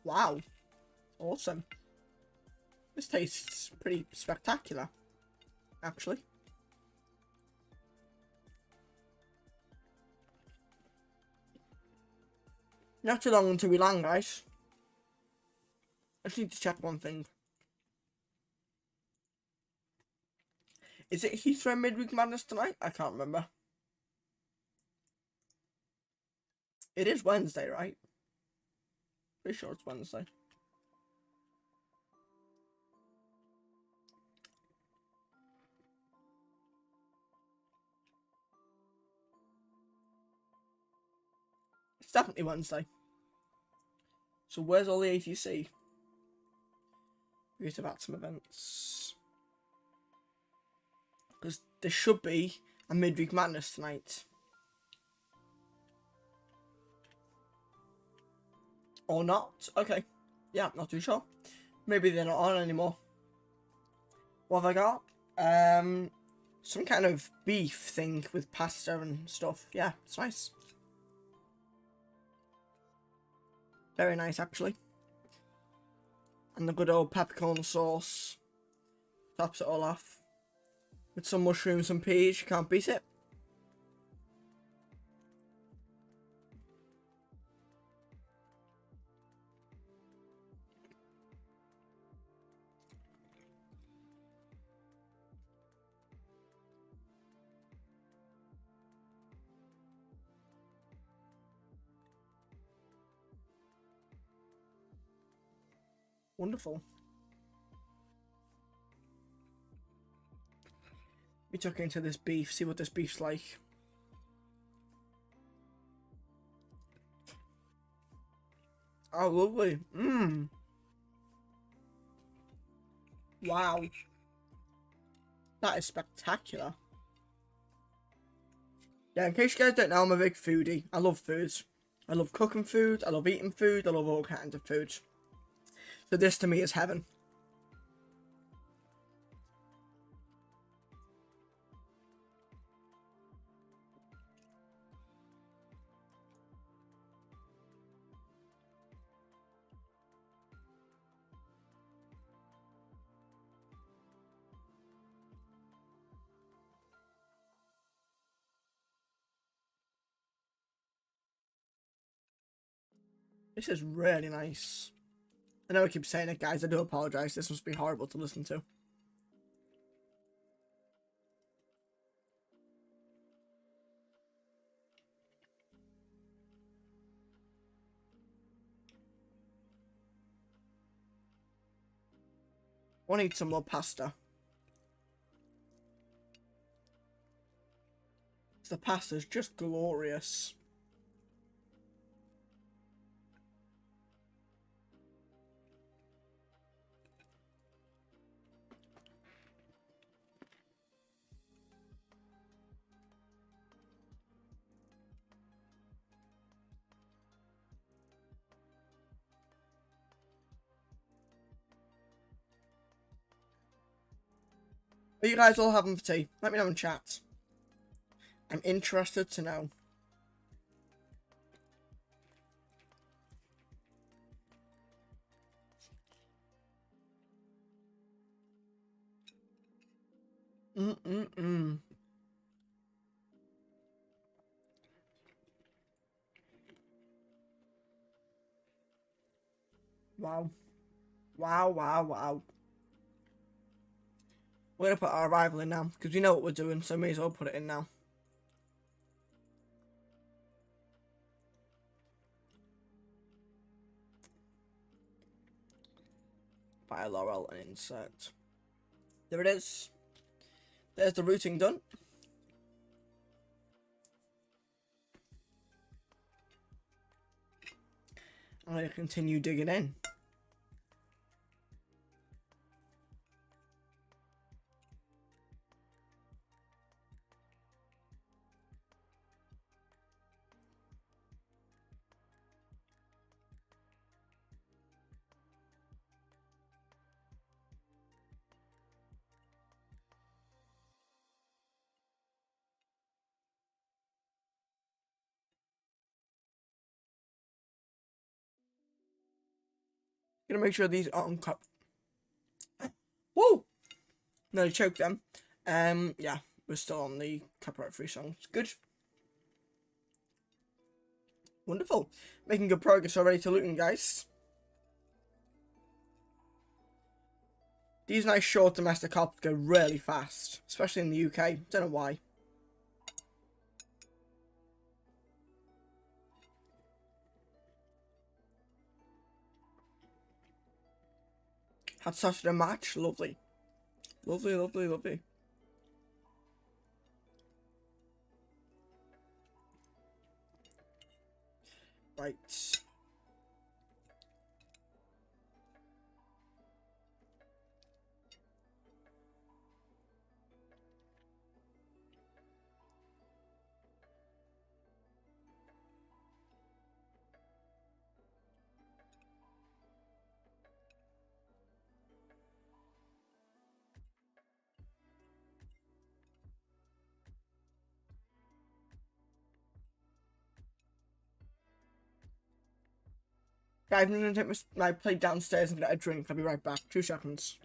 Wow. Awesome. This tastes pretty spectacular, actually. Not too long until we land, guys. I just need to check one thing. Is it Heathrow Midweek Madness tonight? I can't remember. It is Wednesday, right? Pretty sure it's Wednesday. It's definitely Wednesday. So where's all the ATC? We go to VATSIM events. Because there should be a Midweek Madness tonight. Or not? Okay. Yeah, not too sure. Maybe they're not on anymore. What have I got? Some kind of beef thing with pasta and stuff. Yeah, it's nice. Very nice, actually. And the good old peppercorn sauce tops it all off. With some mushrooms and peas, you can't beat it. Wonderful. We took into this beef, see what this beef's like. Oh, lovely. Mmm. Wow. That is spectacular. Yeah, in case you guys don't know, I'm a big foodie. I love foods. I love cooking food, I love eating food, I love all kinds of foods. So this to me is heaven. This is really nice. I know I keep saying it, guys. I do apologize. This must be horrible to listen to. I want to eat some more pasta. The pasta's just glorious. What are you guys all having for tea? Let me know in chat. I'm interested to know. Wow. Wow, wow, wow. We're gonna put our arrival in now, because we know what we're doing, so may as well put it in now. Buy Laurel and insert. There it is. There's the routing done. I'm gonna continue digging in. Gonna make sure these are uncut. Woo! No, choke them. Yeah, we're still on the copyright free songs. Good. Wonderful. Making good progress already to looting, guys. These nice short domestic hops go really fast, especially in the UK. Don't know why. Had such a match. Lovely. Lovely, lovely, lovely. Right. Guys, I'm gonna take my plate downstairs and get a drink. I'll be right back. 2 seconds.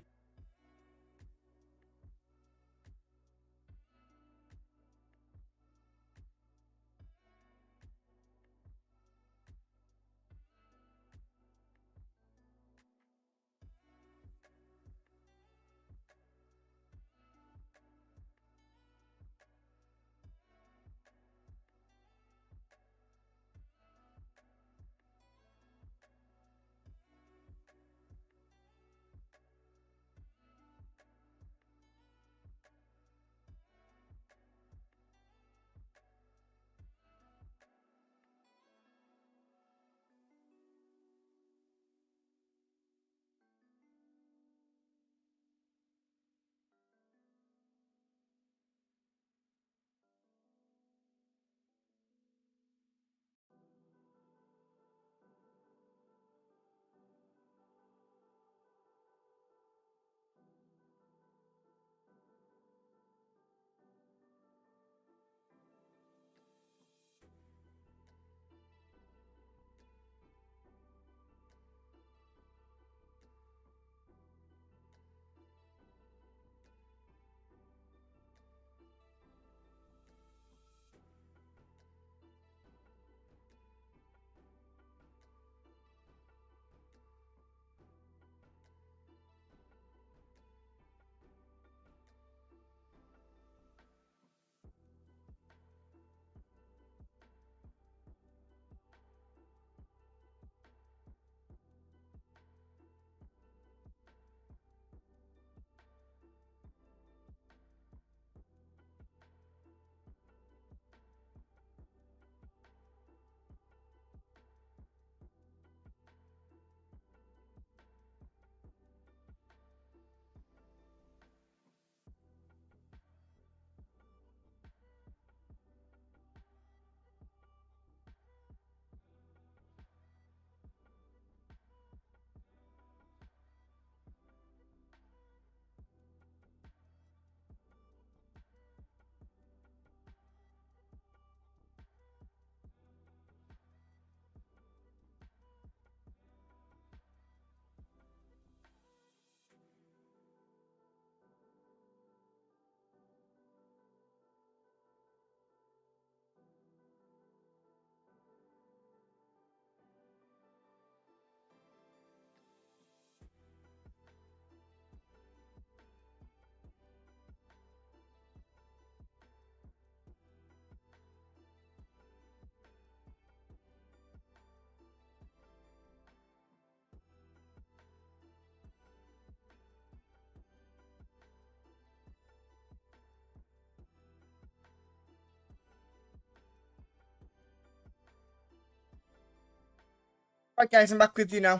Right guys, I'm back with you now.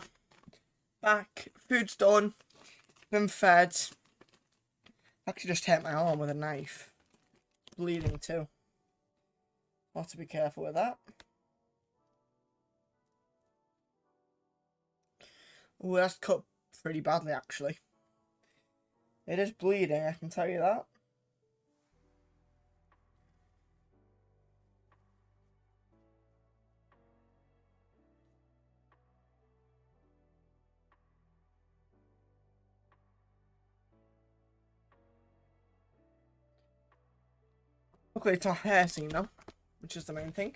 Back, food's done, been fed. Actually just hit my arm with a knife. Bleeding too. Have to be careful with that. Oh, that's cut pretty badly actually. It is bleeding, I can tell you that. Luckily it's not hurting though, which is the main thing.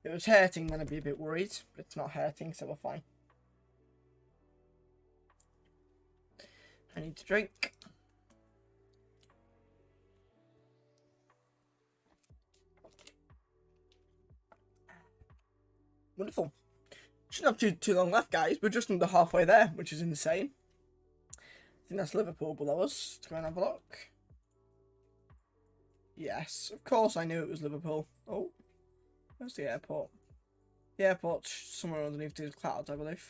If it was hurting then I'd be a bit worried, but it's not hurting so we're fine. I need to drink. Wonderful. Shouldn't have too long left, guys. We're just under halfway there, which is insane. I think that's Liverpool below us. Let's go and have a look. Yes, of course I knew it was Liverpool. Oh, where's the airport? The airport's somewhere underneath these clouds, I believe.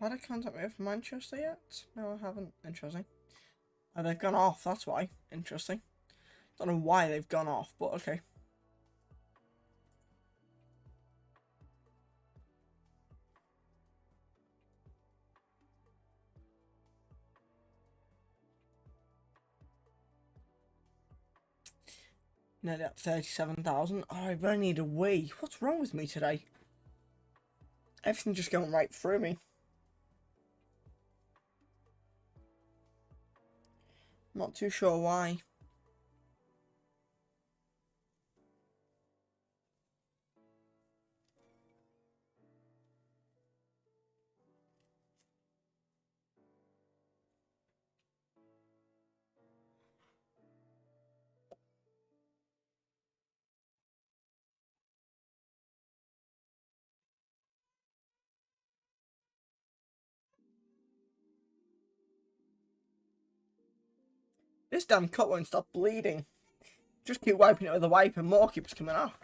Had I contact me from Manchester yet? No, I haven't. Interesting. Oh, they've gone off, that's why. Interesting. Don't know why they've gone off, but okay. Nearly at 37,000. Oh, I really need a wee. What's wrong with me today? Everything's just going right through me. Not too sure why. This damn cut won't stop bleeding. Just keep wiping it with a wipe and more keeps coming off.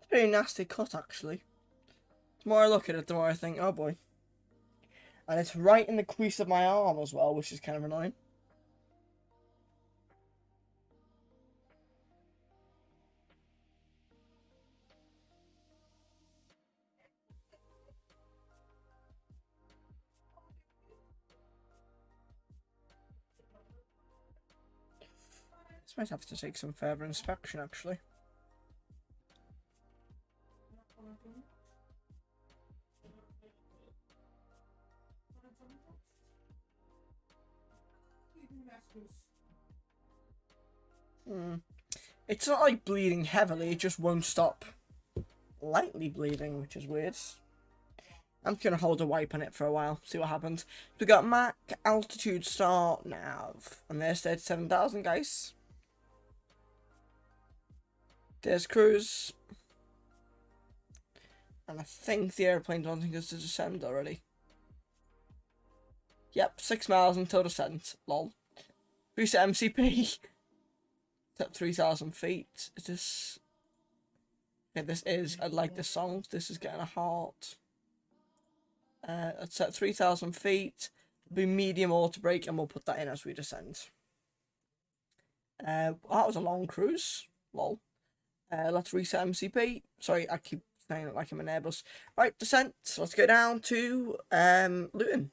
Pretty nasty cut actually. The more I look at it, the more I think, oh boy. And it's right in the crease of my arm as well, which is kind of annoying. This might have to take some further inspection actually. It's not like bleeding heavily, it just won't stop lightly bleeding, which is weird. I'm just going to hold a wipe on it for a while, see what happens. We got Mac, altitude, start, nav, and there's 37,000 guys. There's cruise. And I think the airplane's wanting us to descend already. Yep, 6 miles until descent, lol. Reset MCP. At 3,000 feet. Is this... Okay, this is... I like this song. This is getting a heart. It's at 3,000 feet. Be medium auto brake, and we'll put that in as we descend. That was a long cruise. Lol. Let's reset MCP. Sorry, I keep saying it like I'm an Airbus. Right, descent. So let's go down to Luton.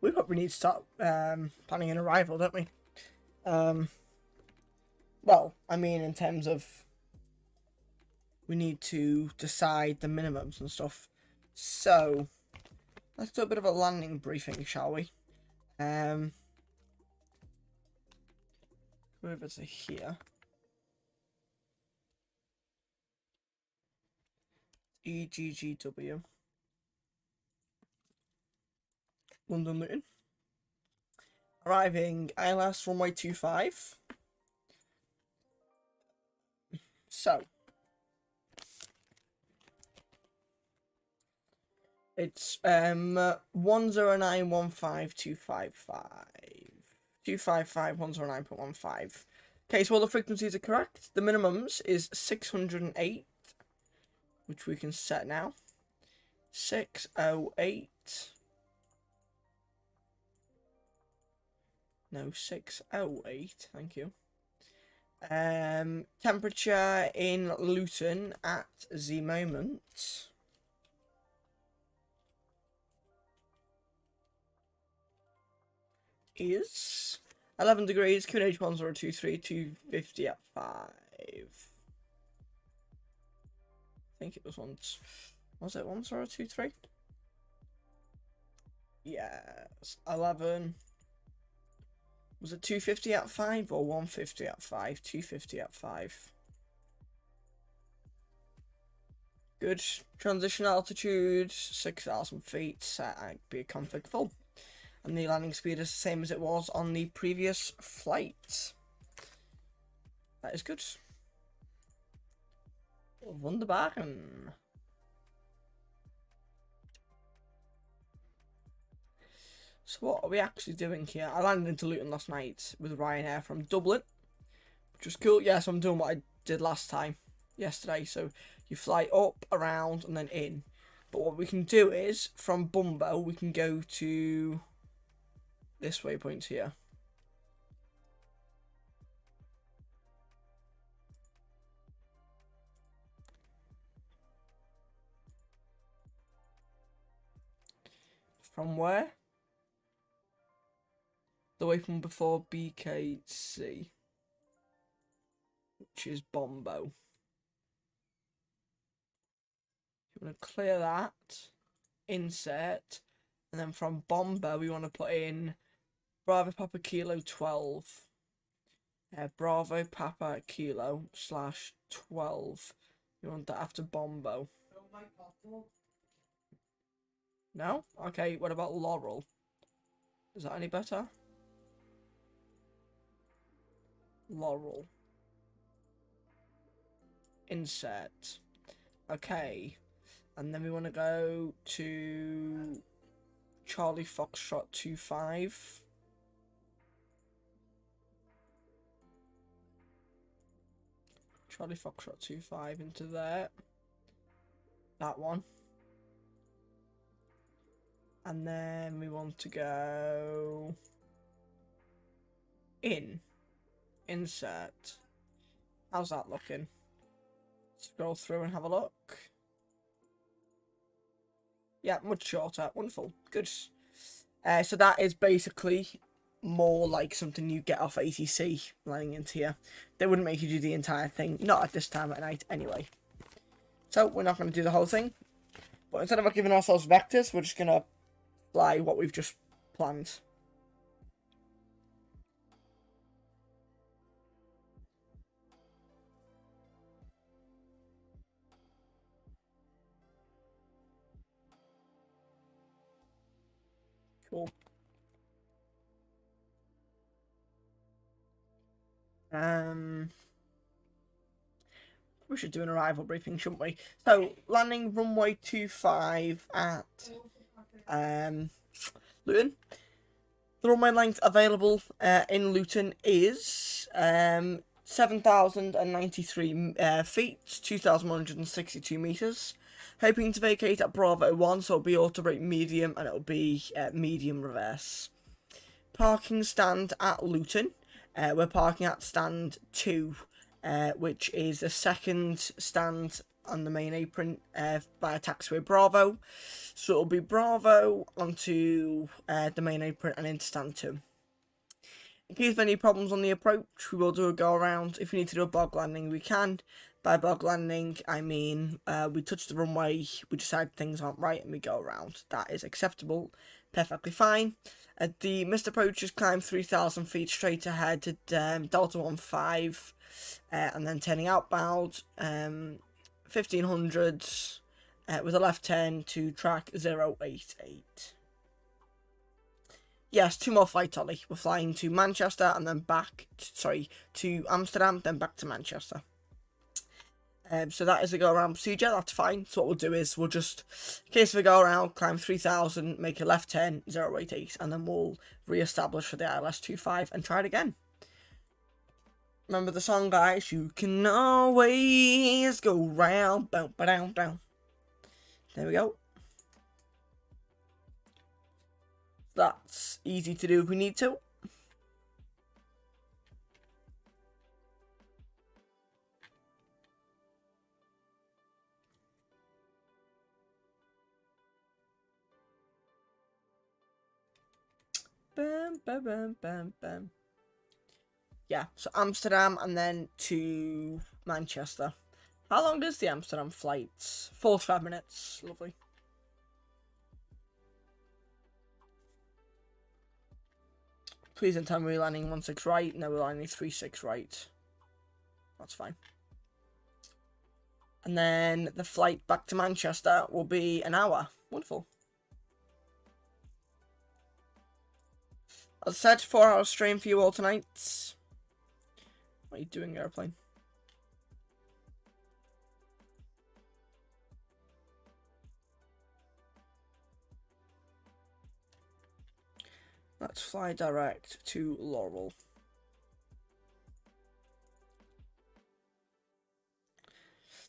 we probably need to start planning an arrival, don't we? Well, I mean, in terms of we need to decide the minimums and stuff. So let's do a bit of a landing briefing, shall we? Over to here. EGGW. London Luton. Arriving ILS runway 25. So it's 109.15255. Okay, so all the frequencies are correct. The minimums is 608, which we can set now. 608. No, 608, thank you. Temperature in Luton at the moment is 11 degrees, QNH 1023, 250 at 5. I think it was once. Was it 1023? Yes, 11. Was it 250 at 5 or 150 at 5? 250 at 5. Good. Transition altitude, 6,000 feet, set at be config full. And the landing speed is the same as it was on the previous flight. That is good. Wunderbaren. So what are we actually doing here? I landed into Luton last night with Ryanair from Dublin, which was cool. Yes, I'm doing what I did last time, yesterday. So you fly up, around, and then in. But what we can do is, from Bumbo, we can go to this waypoint here. From where? The waypoint before BKC, which is Bombo. You want to clear that, insert, and then from Bombo we want to put in Bravo Papa Kilo 12. Bravo Papa Kilo /12. You want that after Bombo. No? Okay, what about Laurel? Is that any better? Laurel. Insert. Okay. And then we want to go to Charlie Foxtrot 25. Charlie Foxtrot 25 into there. That one. And then we want to go in. Insert. How's that looking? Scroll through and have a look. Yeah, much shorter. Wonderful. Good. So that is basically more like something you get off ATC landing into here. They wouldn't make you do the entire thing. Not at this time at night anyway. So we're not going to do the whole thing. But instead of giving ourselves vectors, we're just going to fly what we've just planned. Cool. We should do an arrival briefing, shouldn't we? So, landing runway 25 at Luton. The runway length available in Luton is 7,093 feet, 2,162 meters. Hoping to vacate at Bravo 1, so it'll be auto brake medium and it'll be medium reverse. Parking stand at Luton. We're parking at stand 2, which is the second stand on the main apron via taxiway Bravo. So it'll be Bravo onto the main apron and into stand 2. In case of any problems on the approach, we will do a go around. If we need to do a bog landing, we can. By bog landing, I mean we touch the runway, we decide things aren't right, and we go around. That is acceptable, perfectly fine. The missed approach is climb 3,000 feet straight ahead to Delta 15, and then turning outbound 1,500 with a left turn to track 088. Yes, 2 more flights, Ollie. We're flying to Manchester and then back, to Amsterdam, then back to Manchester. So that is a go-around procedure, that's fine. So what we'll do is, we'll just, in case we go around, climb 3,000, make a left turn, 088, and then we'll re-establish for the ILS-25 and try it again. Remember the song, guys? You can always go round, bow, down, down. There we go. That's easy to do if we need to. Bam, bam, bam, bam, bam. Yeah, so Amsterdam and then to Manchester. How long is the Amsterdam flight? 45 minutes. Lovely. Please don't tell me we're landing 16 right. No, we're landing 36 right. That's fine. And then the flight back to Manchester will be an hour. Wonderful. As I said, 4-hour stream for you all tonight. What are you doing, airplane? Let's fly direct to Laurel.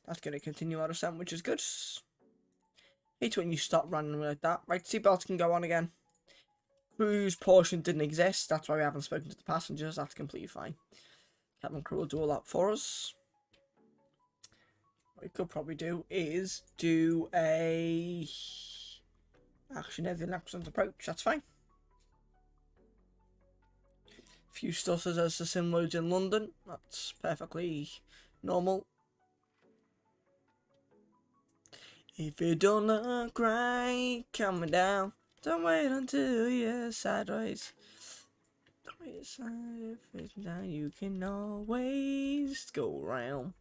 That's going to continue our ascent, which is good. Hate when you stop randomly like that. Right, seatbelt can go on again. Cruise portion didn't exist, that's why we haven't spoken to the passengers. That's completely fine. Cabin crew will do all that for us. What we could probably do is do a action of an accident approach. That's fine. Few stutters as the sim loads in London. That's perfectly normal. If you don't look right coming down, don't wait until you're sideways. Don't wait side if it's down. You can always go round.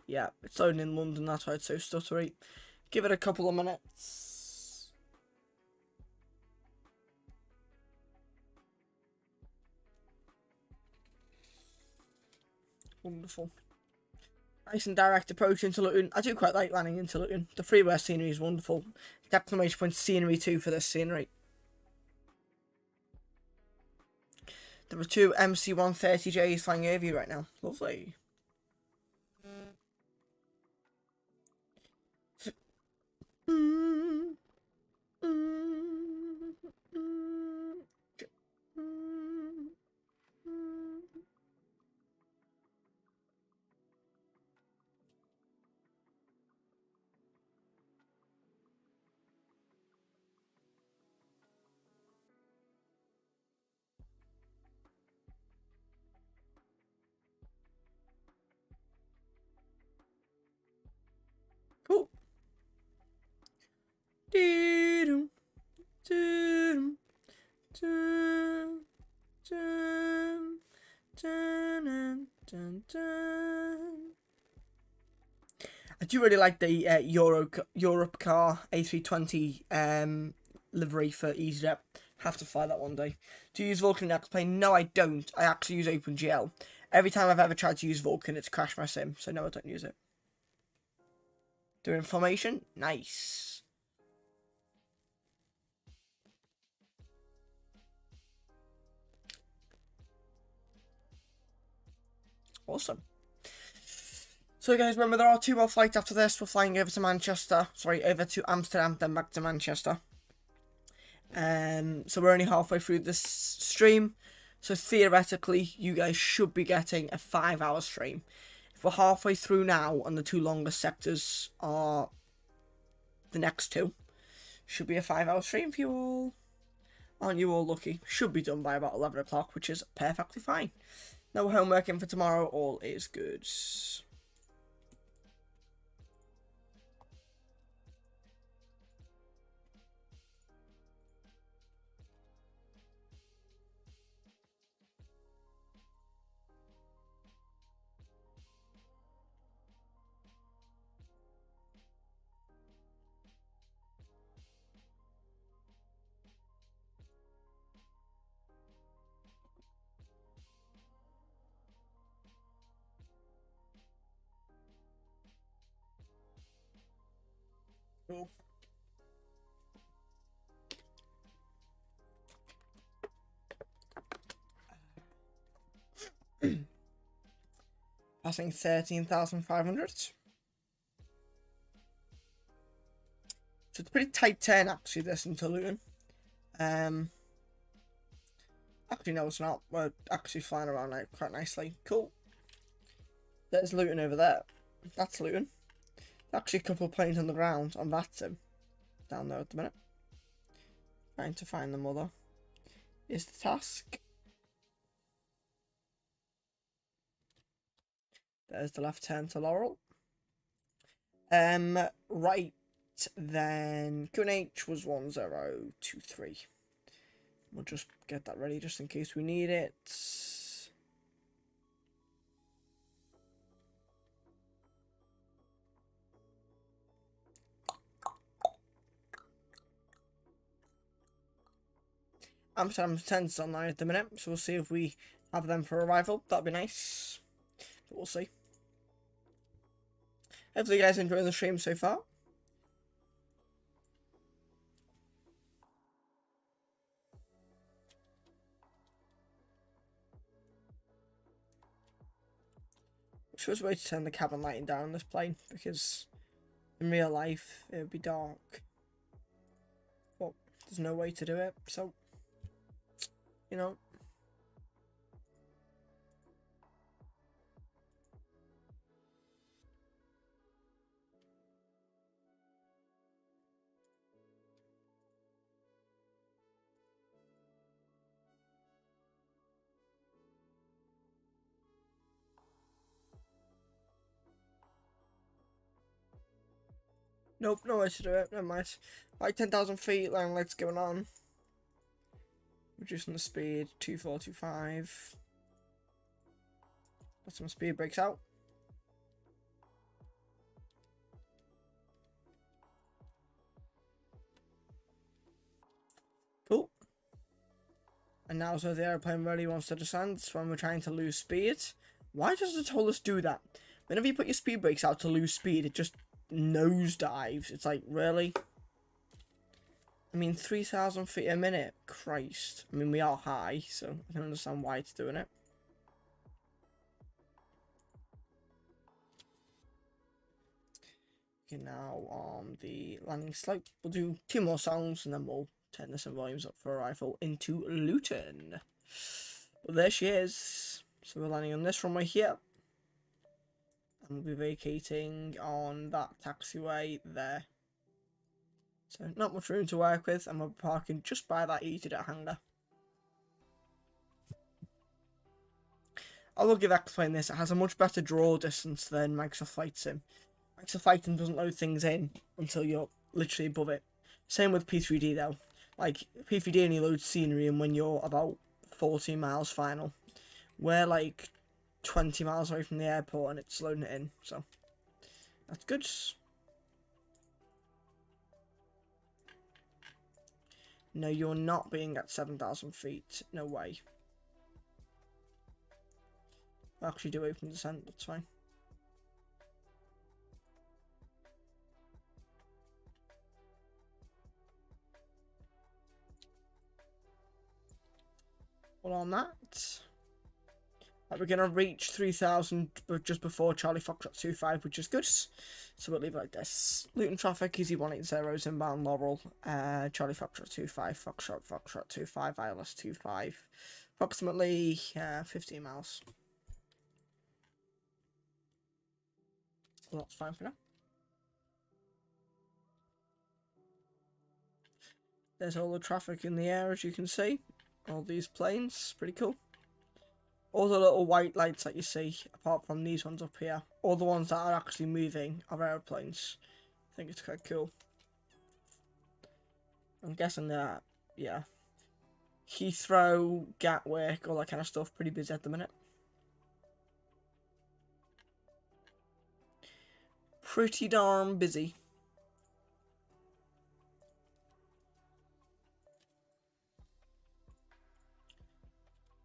Yeah, it's loading in London. That's why it's so stuttery. Give it a couple of minutes. Wonderful. Nice and direct approach into Luton. I do quite like landing into Luton. The freeway scenery is wonderful. Exclamation point scenery too for this scenery. There are 2 MC-130Js flying over you right now. Lovely. Cool. Doo-doo, doo-doo, doo, doo, dun, dun, dun. I do really like the Europe car A320 livery for EasyJet. Have to fly that one day. Do you use Vulcan in X-Plane? No, I don't. I actually use OpenGL. Every time I've ever tried to use Vulcan, it's crashed my sim, so no, I don't use it. Doing formation? Nice. Awesome. So guys, remember there are 2 more flights after this. We're flying over to Manchester. Sorry, over to Amsterdam, then back to Manchester. So we're only halfway through this stream. So theoretically, you guys should be getting a 5-hour stream. we're halfway through now, and the two longest sectors are the next two. Should be a 5-hour stream for you all. Aren't you all lucky? Should be done by about 11 o'clock, which is perfectly fine. No homework in for tomorrow, all is good. Cool. Passing 13,500. So it's a pretty tight turn actually, this into Luton. Actually no, it's not. We're actually flying around like quite nicely. Cool. There's Luton over there. That's Luton. Actually a couple of planes on the ground on VATSIM. Down there at the minute. Trying to find the mother is the task. There's the left turn to Laurel. Right then QNH was 1023. We'll just get that ready just in case we need it. Amsterdam's 10's online at the minute, so we'll see if we have them for arrival. That'd be nice. But we'll see. Hopefully you guys are enjoying the stream so far. Which was a way to turn the cabin lighting down on this plane, because in real life it would be dark. But there's no way to do it, so you know. Nope, no way to do it. Never mind. Like 10,000 feet, landing lights going on. Reducing the speed, 2425. Got some speed brakes out. Cool. And now so the airplane really wants to descend when we're trying to lose speed. Why does the ToLiss do that? Whenever you put your speed brakes out to lose speed, it just nosedives. It's like, really? I mean, 3,000 feet a minute. Christ. I mean, we are high, so I can understand why it's doing it. Okay, now on the landing slope, we'll do 2 more songs and then we'll turn this in volumes up for arrival into Luton. Well, there she is. So we're landing on this runway here. And we'll be vacating on that taxiway there. So not much room to work with, and we're parking just by that EasyJet hangar. I will give explain this. It has a much better draw distance than Microsoft Flight Sim. Microsoft Flight Sim doesn't load things in until you're literally above it. Same with P3D though. Like P3D only loads scenery in when you're about 14 miles final. We're like 20 miles away from the airport and it's loading it in, so that's good. No, you're not being at 7,000 feet. No way. I'll actually do open descent, that's fine. Well, on that, we're going to reach 3,000 just before Charlie Foxtrot 25, which is good. So we'll leave it like this. Luton traffic, Easy 180, inbound Laurel, Charlie Foxtrot 25, Foxtrot 25, ILS 25, approximately 15 miles. So that's fine for now. There's all the traffic in the air, as you can see. All these planes, pretty cool. All the little white lights that you see, apart from these ones up here, all the ones that are actually moving are aeroplanes. I think it's quite cool. I'm guessing that, yeah. Heathrow, Gatwick, all that kind of stuff, pretty busy at the minute. Pretty darn busy.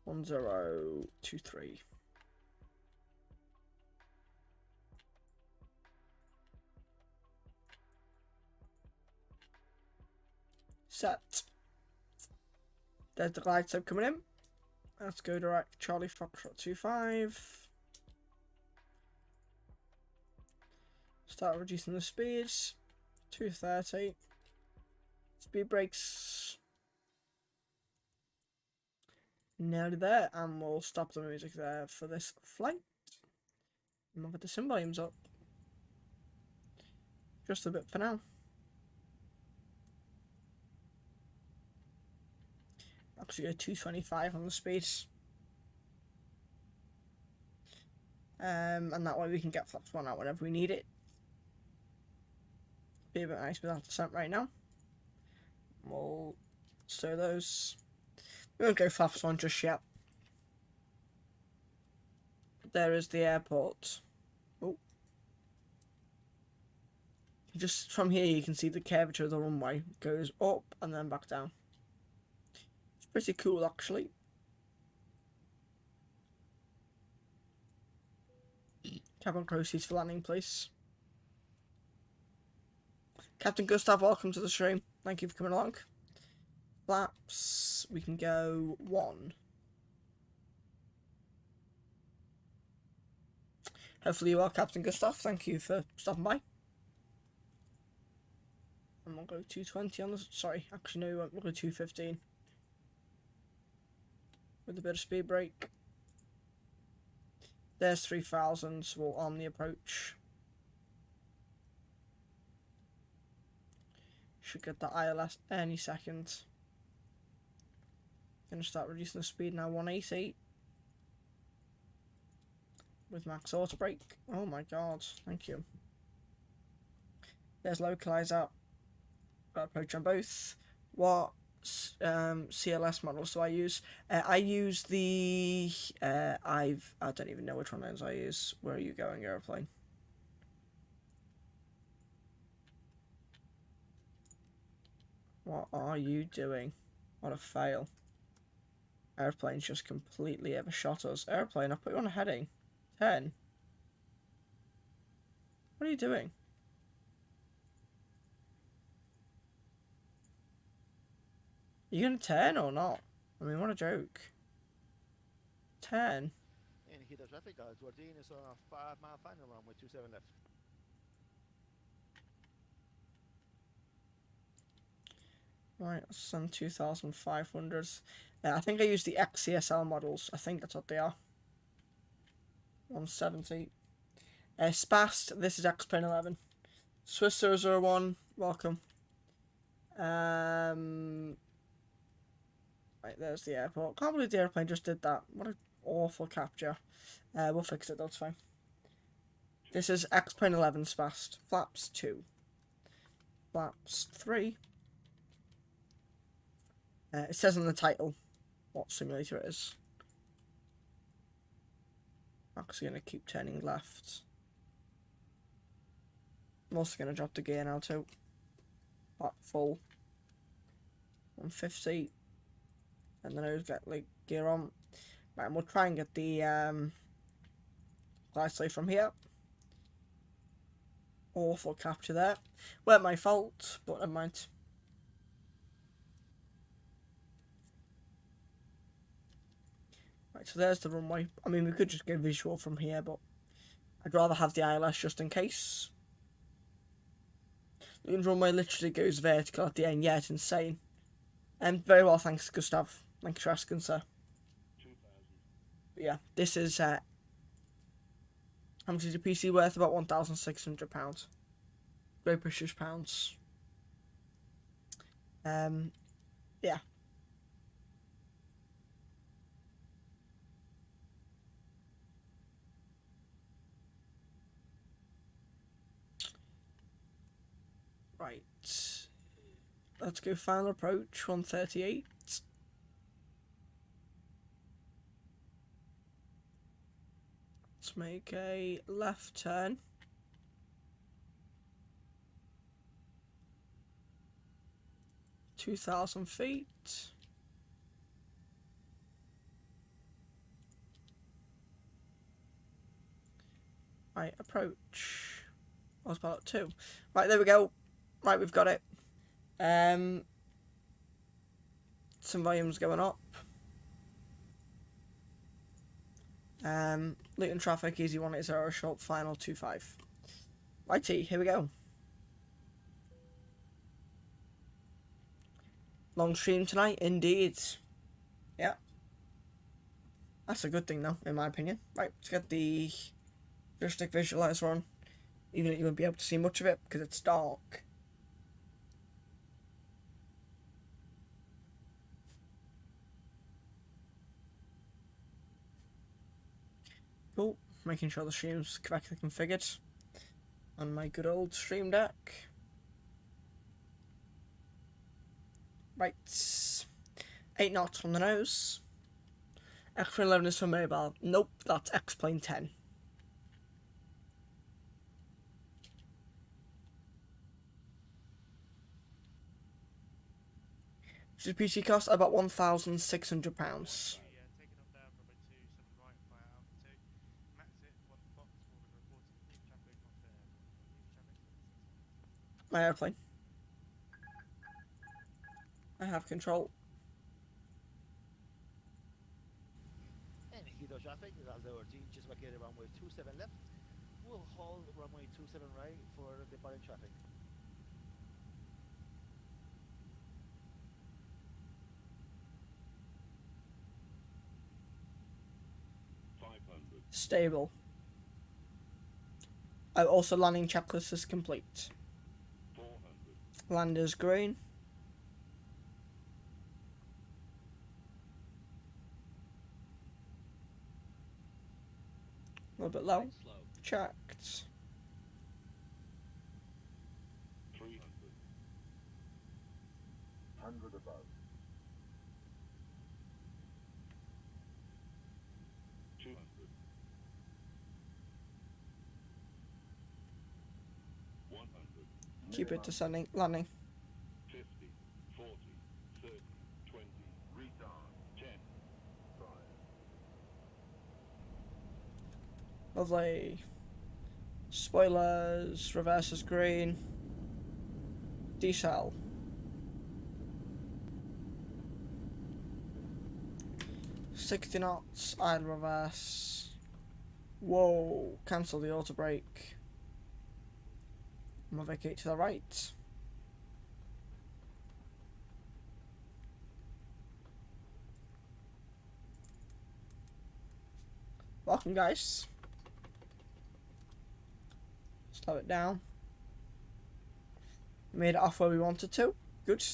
One 1023. Set. There's the glide slope coming in. Let's go direct Charlie Foxtrot 25. Start reducing the speeds. 230. Speed brakes. Nearly there, and we'll stop the music there for this flight. And we'll put the sim volumes up. Just a bit for now. Actually go 225 on the speeds. And that way we can get flaps 1 out whenever we need it. Be a bit nice with that descent right now. We'll stow those. We won't go flaps 1 just yet. There is the airport. Oh. Just from here you can see the curvature of the runway goes up and then back down. It's pretty cool actually. Cabin crew seats for landing, please. Captain Gustav, welcome to the stream. Thank you for coming along. Flaps, we can go 1. Hopefully you are, Captain Gustav. Thank you for stopping by. And we'll go 220 on the... Sorry, actually no, we won't. We'll go 215. With a bit of speed brake. There's 3000, so we'll arm the approach. Should get the ILS any second. Gonna start reducing the speed now, 180. With max auto brake. Oh my god, thank you. There's localizer. Approach on both. What CLS models do I use? I use the I don't even know which one I use. Where are you going, airplane? What are you doing? What a fail. Airplane's just completely overshot us. Airplane, I put you on a heading. 10. What are you doing? Are you gonna turn or not? I mean, what a joke. 10. And heat of traffic guys, we're doing is on a 5-mile final run with 27 left. Right, some 2,500s. I think I use the XCSL models. I think that's what they are. 170. Spast, this is XP11. Swiss 001, welcome. Right, there's the airport. Can't believe the airplane just did that. What an awful capture. We'll fix it, that's fine. This is XP11 Spast. Flaps 2. Flaps 3. It says in the title what simulator it is. I'm actually going to keep turning left. I'm also going to drop the gear now too. Back full. 150. And then I just get like gear on. Right, and we'll try and get the glide slope from here. Awful capture there. Weren't my fault, but never mind. Right, so there's the runway. I mean, we could just go visual from here, but I'd rather have the ILS just in case. The runway literally goes vertical at the end. Yeah, it's insane. Very well, thanks, Gustav. Thanks for asking, sir. 2000. But yeah, this is How much is your PC worth? About £1,600. Great British pounds. Yeah. Right. Let's go final approach, 138. Let's make a left turn. £2,000. Right, approach. I was about 2. Right, there we go. Right, we've got it. Some volumes going up. Luton traffic, easy 180, short final 25. Righty, here we go. Long stream tonight, indeed. Yeah. That's a good thing though, in my opinion. Right, let's get the joystick visualizer on. Even though you won't be able to see much of it because it's dark. Cool, making sure the stream's correctly configured on my good old stream deck. Right, 8 knots on the nose. XP11 is for mobile. Nope, that's X-Plane 10. Should PC cost about £1,600. Taking them down runway 27 right via Alpha 2. Max it, 1 Fox, moving reporting, easy traffic confirmed. Easy traffic. My airplane. I have control. Any Heathrow traffic, that's our team, just vacated runway 27 left. We'll hold runway 27 right for departing traffic. Stable. Oh, also landing checklist is complete. 400. Lander's green. A little bit low. Checked. 300. 100 above. 200. 100. Keep it descending. Landing. 50, 40, 30, 20, retard, 10, 5. Lovely. Spoilers. Reverse is green. Decel. $60 knots. Idle reverse. Whoa. Cancel the auto brake. I'm gonna vacate to the right. Welcome, guys. Slow it down. Made it off where we wanted to. Good.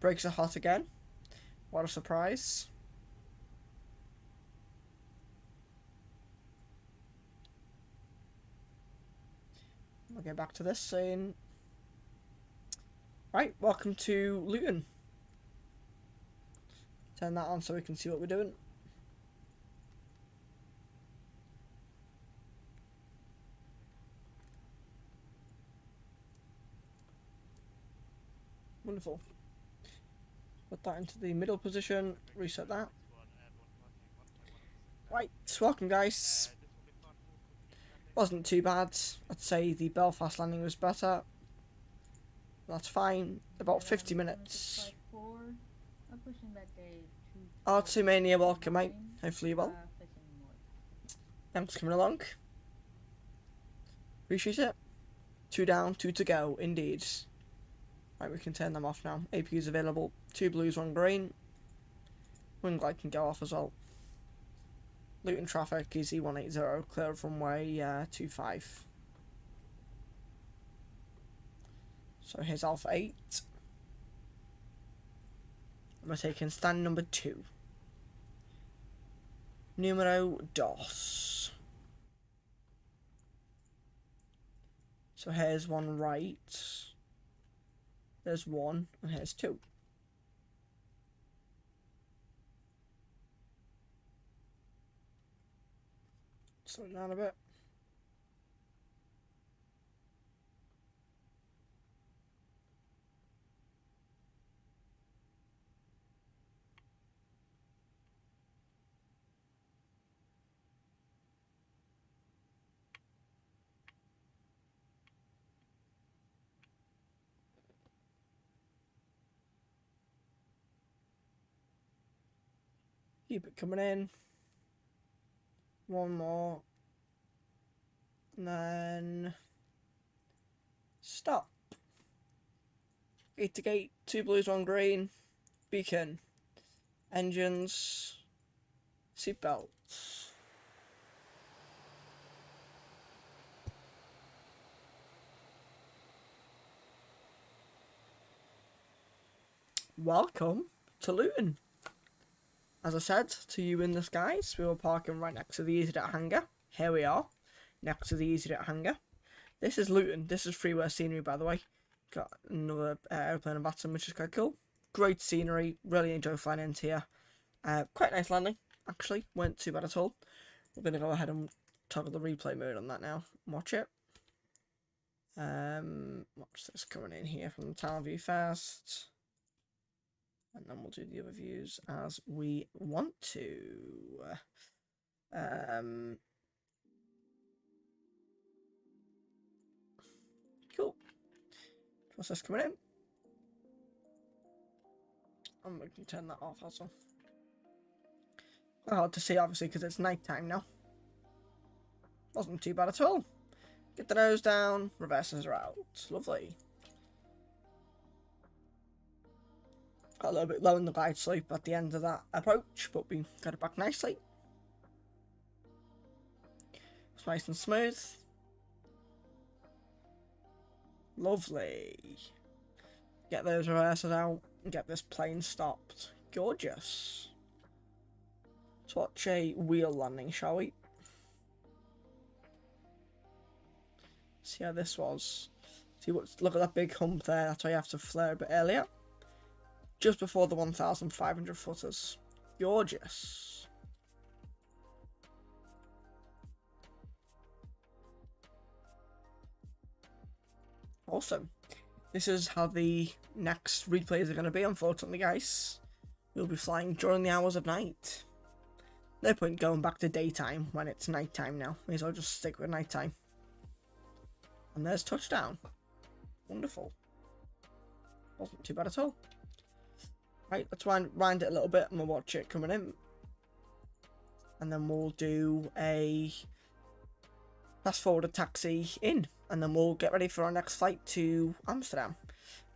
Brakes are hot again. What a surprise. We'll get back to this soon. Right, welcome to Luton. Turn that on so we can see what we're doing. Wonderful. Put that into the middle position, reset that. Right, welcome guys. Wasn't too bad. I'd say the Belfast landing was better. That's fine. About 50 minutes. R2 Mania, welcome mate. Hopefully you're well. Thanks for coming along. Appreciate it. 2 down, 2 to go, indeed. Right, we can turn them off now. APU is available. 2 blues, 1 green. Wing light can go off as well. Luton traffic, EZ180, clear of runway 25. So here's Alpha 8. We're taking stand number 2. Numero dos. So here's one right. There's 1, and here's 2. Slow it down a bit. Keep it coming in. One more. And then stop. Gate to gate, 2 blues, 1 green. Beacon. Engines. Seatbelts. Welcome to Luton. As I said to you in the skies, we were parking right next to the EasyJet hangar. Here we are, next to the EasyJet hangar. This is Luton. This is freeware scenery, by the way. Got another airplane of VATSIM, which is quite cool. Great scenery. Really enjoy flying into here. Quite nice landing, actually. Weren't too bad at all. We're going to go ahead and toggle the replay mode on that now. Watch it. Watch this coming in here from the tower view first. And then we'll do the other views as we want to. Cool. Process coming in. And we can turn that off also. Quite hard to see, obviously, because it's night time now. Wasn't too bad at all. Get the nose down, reverses are out. Lovely. Got a little bit low in the glide slope at the end of that approach, but we got it back nicely. It's nice and smooth. Lovely. Get those reversers out and get this plane stopped. Gorgeous. Let's watch a wheel landing, shall we? See how this was. See what? Look at that big hump there. That's why you have to flare a bit earlier. Just before the 1,500 footers. Gorgeous. Awesome. This is how the next replays are going to be, unfortunately, guys. We'll be flying during the hours of night. No point going back to daytime when it's nighttime now. May as well just stick with nighttime. And there's touchdown. Wonderful. Wasn't too bad at all. Right, let's wind it a little bit and we'll watch it coming in. And then we'll do a fast forward a taxi in. And then we'll get ready for our next flight to Amsterdam.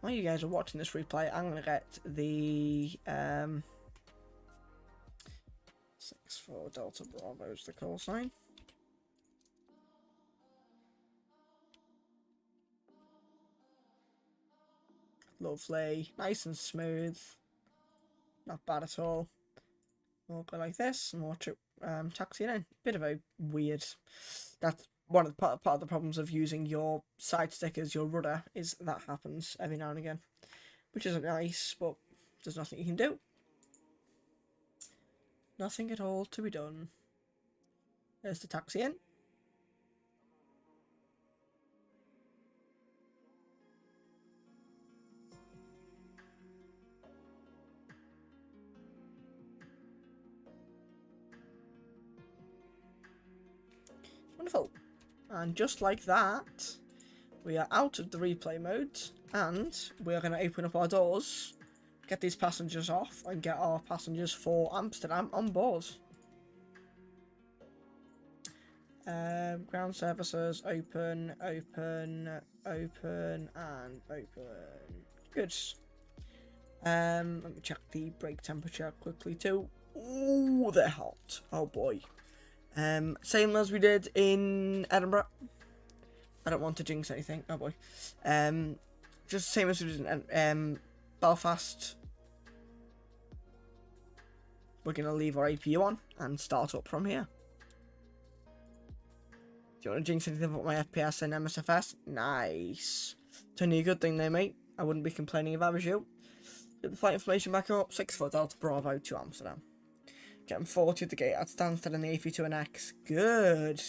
While you guys are watching this replay, I'm going to get the 64 Delta Bravo is the call sign. Lovely, nice and smooth. Not bad at all. We'll go like this and watch it taxiing in. Bit of a weird. That's one of the part of the problems of using your side stick as your rudder is that happens every now and again, which isn't nice, but there's nothing you can do. Nothing at all to be done. There's the taxi in. Wonderful. And just like that, we are out of the replay mode, and we are going to open up our doors, get these passengers off, and get our passengers for Amsterdam on board. Ground services, open, open, open, and open. Good. Let me check the brake temperature quickly too. Ooh, they're hot. Oh boy. Same as we did in Edinburgh. I don't want to jinx anything. Oh boy. Just same as we did in Belfast. We're going to leave our APU on and start up from here. Do you want to jinx anything about my FPS and MSFS? Nice. It's only a good thing there, mate. I wouldn't be complaining if I was you. Get the flight information back up. 6-4 Delta Bravo to Amsterdam. Getting 40 at the gate at Stansted in the A319X. Good.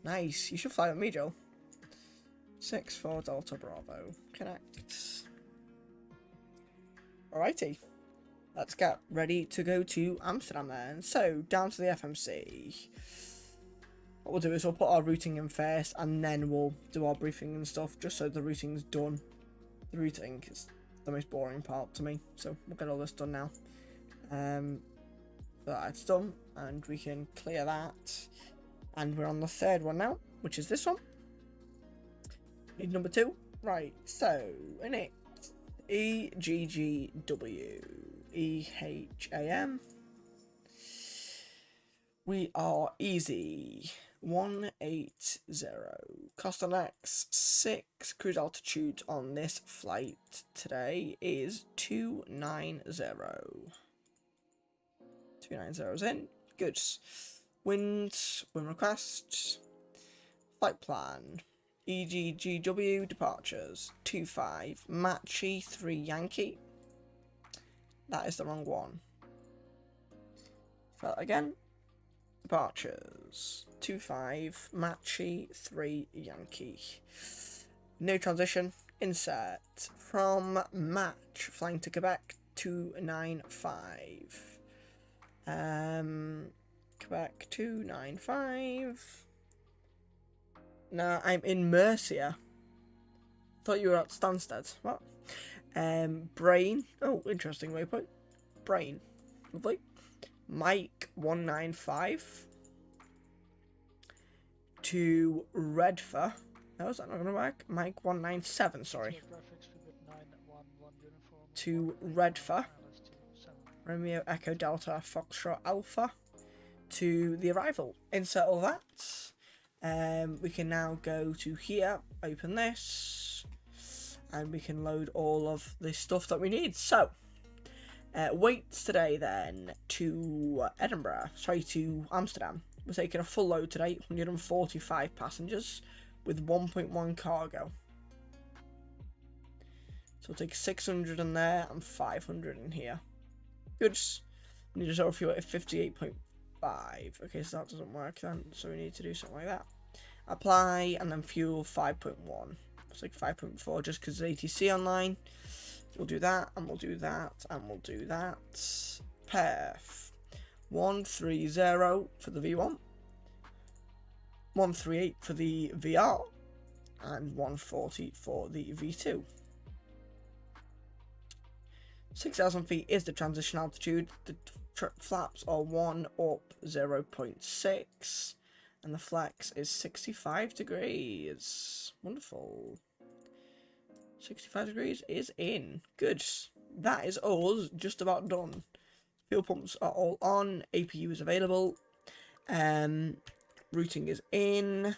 Nice. You should fly with me, Joel. 6-4 Delta Bravo. Connect. Alrighty. Let's get ready to go to Amsterdam then. So, down to the FMC. What we'll do is we'll put our routing in first, and then we'll do our briefing and stuff, just so the routing's done. The routing is the most boring part to me, so we'll get all this done now. That's done, and we can clear that. And we're on the third one now, which is this one. Need number 2. Right, so, in it, EGGW. EHAM. We are easy. 180. Cost on X 6. Cruise altitude on this flight today is 290. 290 is in. Good. Wind request. Flight plan. EGGW departures 25 Machi 3 Yankee. That is the wrong one. Try that again. Departures 25 Machi 3 Yankee. No transition. Insert from Match flying to Quebec 295. Quebec 295. No, I'm in Mercia. Thought you were at Stansted. What? Brain. Oh, interesting waypoint. Brain. Lovely. Mike 195 to Redfer. No, is that not going to work? Mike 197, sorry. To Redfer. Romeo Echo Delta Foxtrot Alpha to the arrival. Insert all that. We can now go to here, open this, and we can load all of the stuff that we need. So, weights today then to to Amsterdam. We're taking a full load today, 145 passengers with 1.1 cargo. So we'll take 600 in there and 500 in here. Good. We need to reserve fuel at 58.5. Okay, so that doesn't work then, so we need to do something like that. Apply and then fuel 5.1. It's like 5.4 just because it's ATC online. We'll do that, and we'll do that, and we'll do that. Perf. 130 for the V1. 138 for the VR. And 140 for the V2. 6,000 feet is the transition altitude. The flaps are 1 up 0.6. And the flex is 65 degrees. Wonderful. 65 degrees is in. Good. That is us just about done. Fuel pumps are all on. APU is available. Routing is in.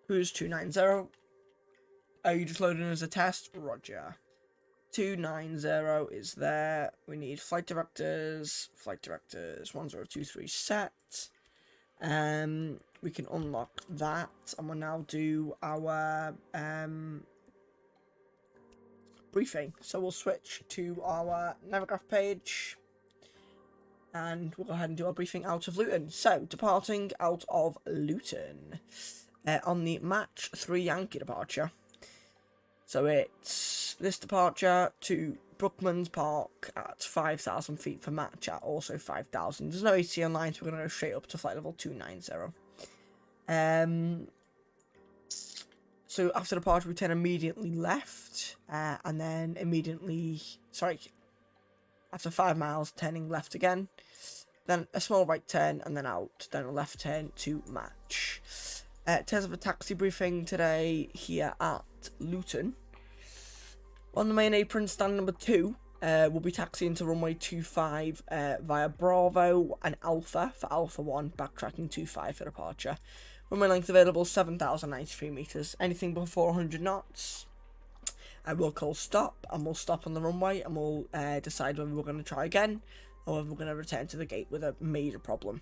Cruise 290. Are you just loading as a test? Roger. 290 is there. We need flight directors. Flight directors 1023 set. We can unlock that, and we'll now do our briefing. So we'll switch to our Navigraph page, and we'll go ahead and do our briefing out of Luton. So, departing out of Luton on the Match 3 Yankee departure. So it's this departure to Brookman's Park at 5,000 feet for Match at also 5,000. There's no ATC online, so we're going to go straight up to flight level 290. So after departure, we turn immediately left, and then immediately, after 5 miles, turning left again. Then a small right turn, and then out, then a left turn to Match. In terms of a taxi briefing today here at Luton. On the main apron, stand number 2, We'll be taxiing to runway 25 via Bravo and Alpha for Alpha 1, backtracking 25 for departure. Runway length available 7,093 metres. Anything before 100 knots, I will call stop, and we'll stop on the runway, and we'll decide whether we're going to try again or whether we're going to return to the gate with a major problem.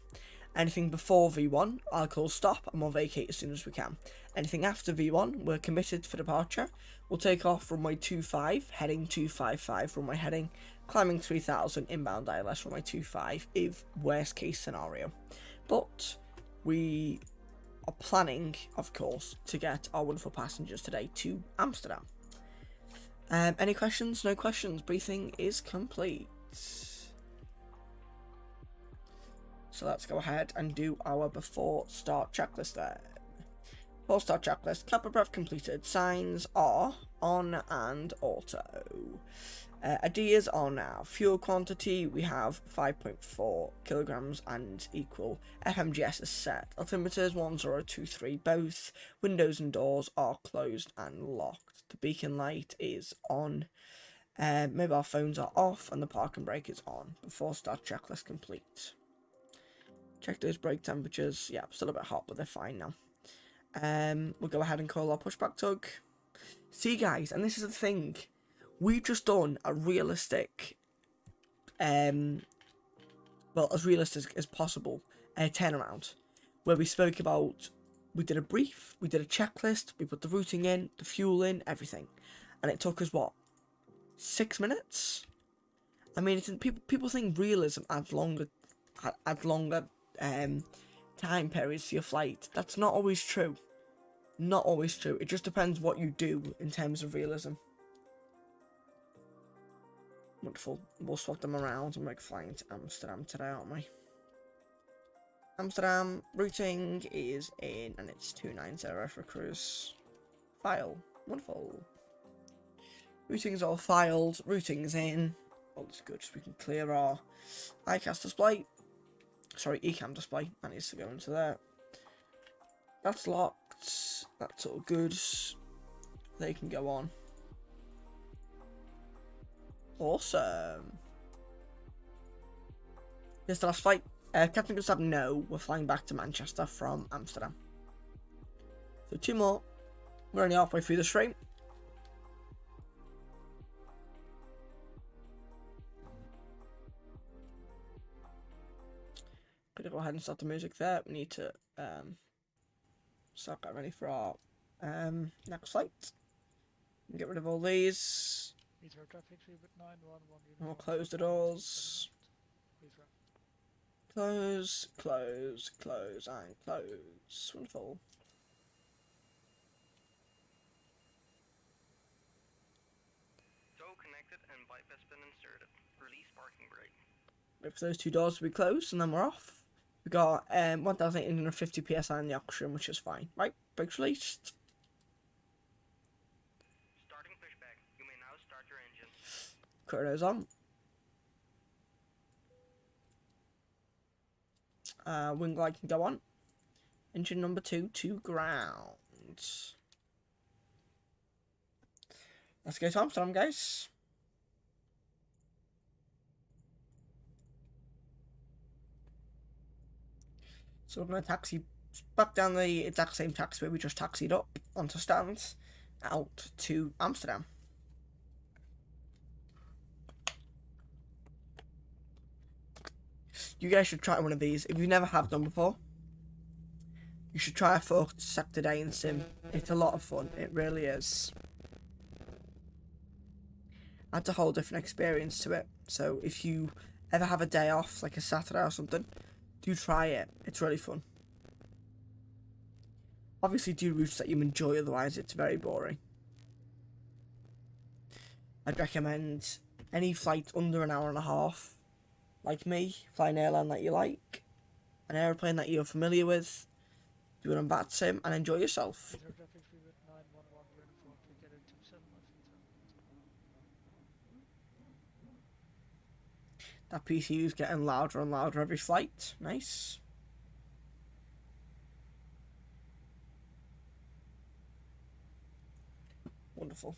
Anything before V1, I'll call stop, and we'll vacate as soon as we can. Anything after V1, we're committed for departure. We'll take off runway 25, heading 255, runway heading, climbing 3000, inbound ILS runway 25, if worst case scenario. But we are planning, of course, to get our wonderful passengers today to Amsterdam. Any questions? No questions. Briefing is complete. So let's go ahead and do our before start checklist then. Before start checklist, cap of breath completed. Signs are on and auto. AD is on now. Fuel quantity, we have 5.4 kilograms and equal. FMGS is set. Altimeters 1023 both. Windows and doors are closed and locked. The beacon light is on. Mobile phones are off and the parking brake is on. Before start checklist complete. Check those brake temperatures. Yeah, still a bit hot, but they're fine now. We'll go ahead and call our pushback tug. See, guys, and this is the thing. We've just done a realistic, well, as realistic as possible, turnaround. Where we spoke about, we did a brief, we did a checklist, we put the routing in, the fuel in, everything. And it took us, what, 6 minutes? I mean, it's, people think realism adds longer time periods to your flight. That's not always true. Not always true. It just depends what you do in terms of realism. Wonderful. We'll swap them around and we're flying to Amsterdam today, aren't we? Amsterdam routing is in and it's 290 for cruise. File. Wonderful. Routing's all filed. Routing's in. All is good. So we can clear our ICAS display. Sorry, ECAM display. That needs to go into there. That's locked. That's all good. They can go on. Awesome. This is the last flight. Captain Gustav, no. We're flying back to Manchester from Amsterdam. So 2 more. We're only halfway through the stream. Gonna go ahead and start the music there. We need to start getting ready for our next flight. Get rid of all these. And we'll close the doors. Close, close, close, and close. Wonderful. Tow connected and bypass pin inserted. Release parking brake. Wait for those 2 doors to be closed and then we're off. We got 1,850 PSI in the oxygen, which is fine. Right, brakes released. Starting pushback. You may now start your engine. Chrono's on. Wing glide can go on. Engine number 2 to ground. Let's go to Amsterdam, guys. So we're going to taxi back down the exact same taxiway we just taxied up onto stands out to Amsterdam. You guys should try one of these. If you never have done before, you should try a 4 sector day in sim. It's a lot of fun. It really is. Adds a whole different experience to it. So if you ever have a day off, like a Saturday or something, do try it. It's really fun. Obviously do routes that you enjoy, otherwise it's very boring. I'd recommend any flight under an hour and a half, like me, fly an airline that you like, an aeroplane that you're familiar with, do it on VATSIM and enjoy yourself. That PCU is getting louder and louder every flight. Nice. Wonderful.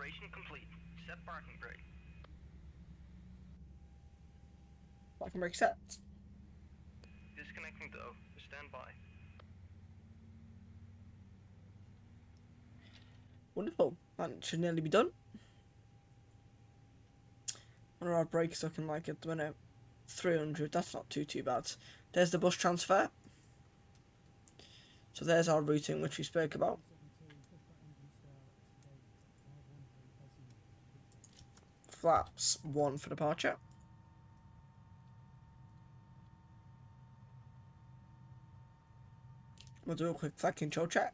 Preparation complete. Set parking brake. Parking brake set. Disconnecting though. Stand by. Wonderful. That should nearly be done. What are our brakes looking like at the minute? 300. That's not too bad. There's the bus transfer. So there's our routing which we spoke about. Flaps 1 for departure. We'll do a quick flight control check.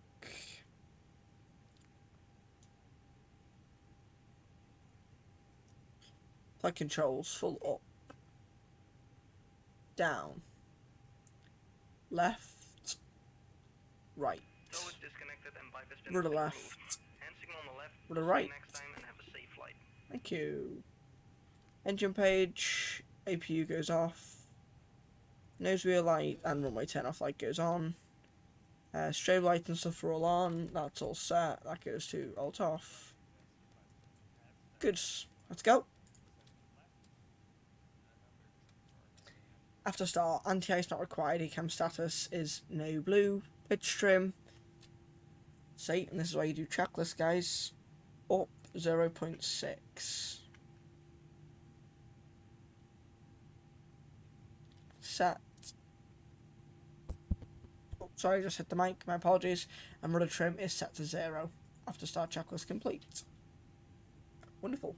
Flight controls full up. Down. Left. Right. Tow is disconnected and bypass pin Rudder has been left. removed. Hand signal on the left. Rudder See you right. next time and have a safe flight. Thank you. Engine page. APU goes off. Nose wheel light and runway turn off light goes on. Strobe light and stuff are all on. That's all set. That goes to alt off. Good. Let's go. After start, anti-ice not required. ECAM status is no blue. Pitch trim. See, and this is why you do checklist, guys. Up 0.6. Set. Oh, sorry, I just hit the mic. My apologies. And rudder trim is set to 0. After start checklist complete. Wonderful.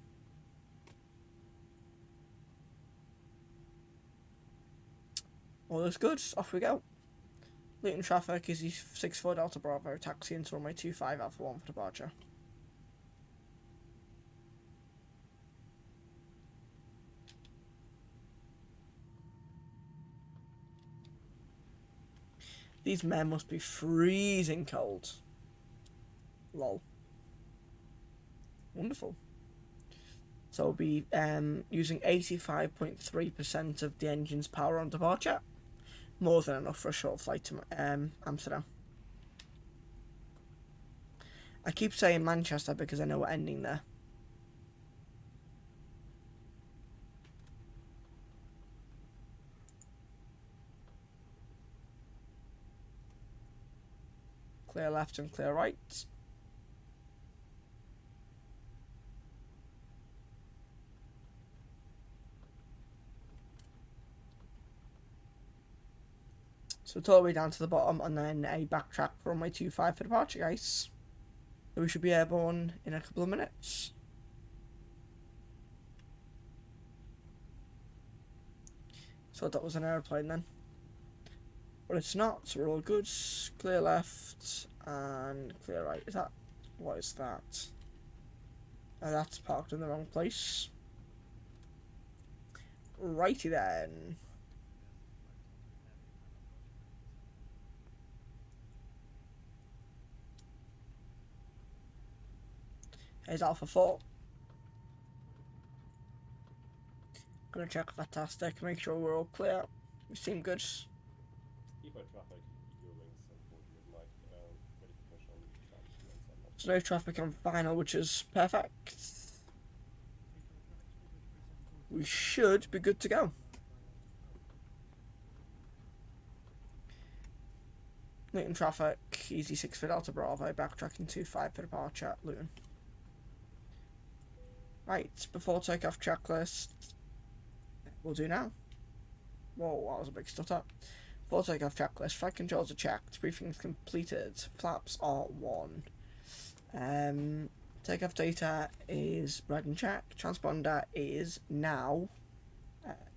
All looks good. Off we go. Luton traffic is EasyJet Delta Bravo. Taxi into runway 25 Alpha 1 for departure. These men must be freezing cold. Lol. Wonderful. So we'll be using 85.3% of the engine's power on departure. More than enough for a short flight to Amsterdam. I keep saying Manchester because I know we're ending there. Clear left and clear right. So it's all the way down to the bottom and then a backtrack for runway 25 for departure, guys. So we should be airborne in a couple of minutes. So that was an aeroplane then. But it's not, so we're all good. Clear left and clear right. Is that, what is that? Oh, that's parked in the wrong place. Righty then. Here's Alpha 4. Gonna check fantastic, make sure we're all clear. We seem good. Traffic, your wings and 40 at night, ready to push on There's no traffic on final, which is perfect. We should be good to go. Luton traffic, easy 6 for Delta Bravo, backtracking 25 for departure at Luton. Right, before takeoff checklist, we'll do now. Whoa, that was a big stutter. Before takeoff checklist, flight controls are checked, briefing is completed, flaps are 1. Takeoff data is read and checked, transponder is now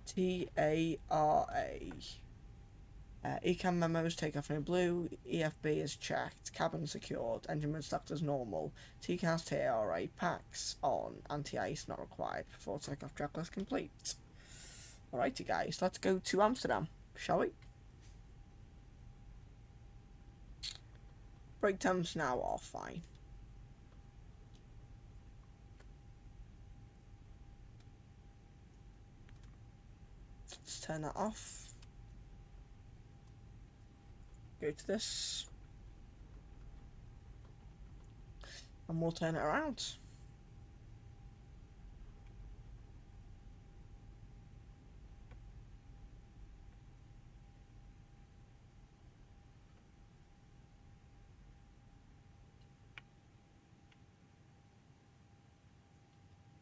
TARA. ECAM memos, takeoff no blue, EFB is checked, cabin secured, engine mode select as normal, TCAS TARA, packs on, anti-ice not required, before takeoff checklist complete. Alrighty guys, let's go to Amsterdam, shall we? Brake temps now are fine. Let's turn that off. Go to this. And we'll turn it around.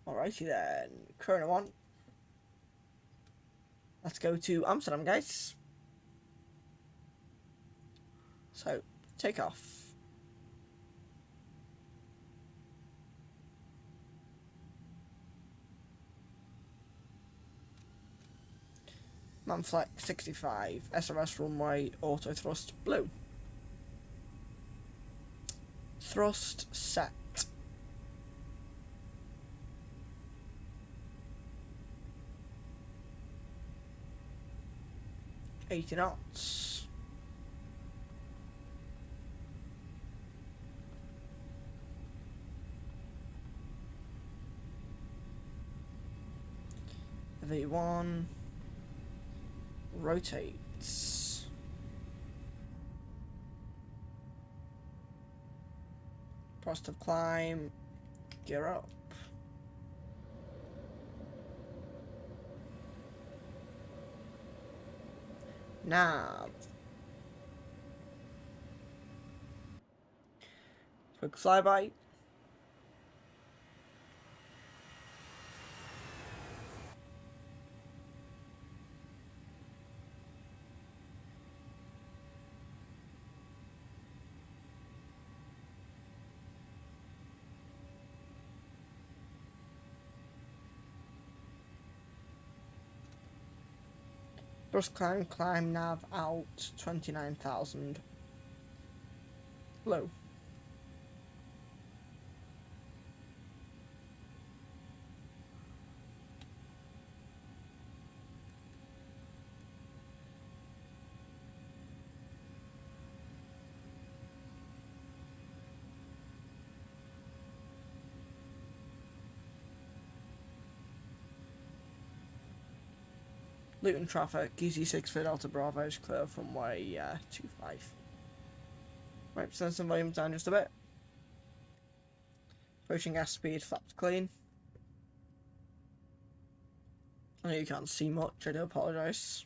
Alrighty then, Corona 1. Let's go to Amsterdam, guys. So, take off. Manfleck 65, SRS runway, auto thrust blue. Thrust set. $80 knots. V1 rotates. Positive climb, gear up. Nav. Quick flyby. Thrust climb nav out 29,000. Low. Luton traffic, EZ6 for Delta Bravo is clear from way 25. Right, send some volume down just a bit. Approaching gas speed, flaps clean. I know you can't see much, I do apologise.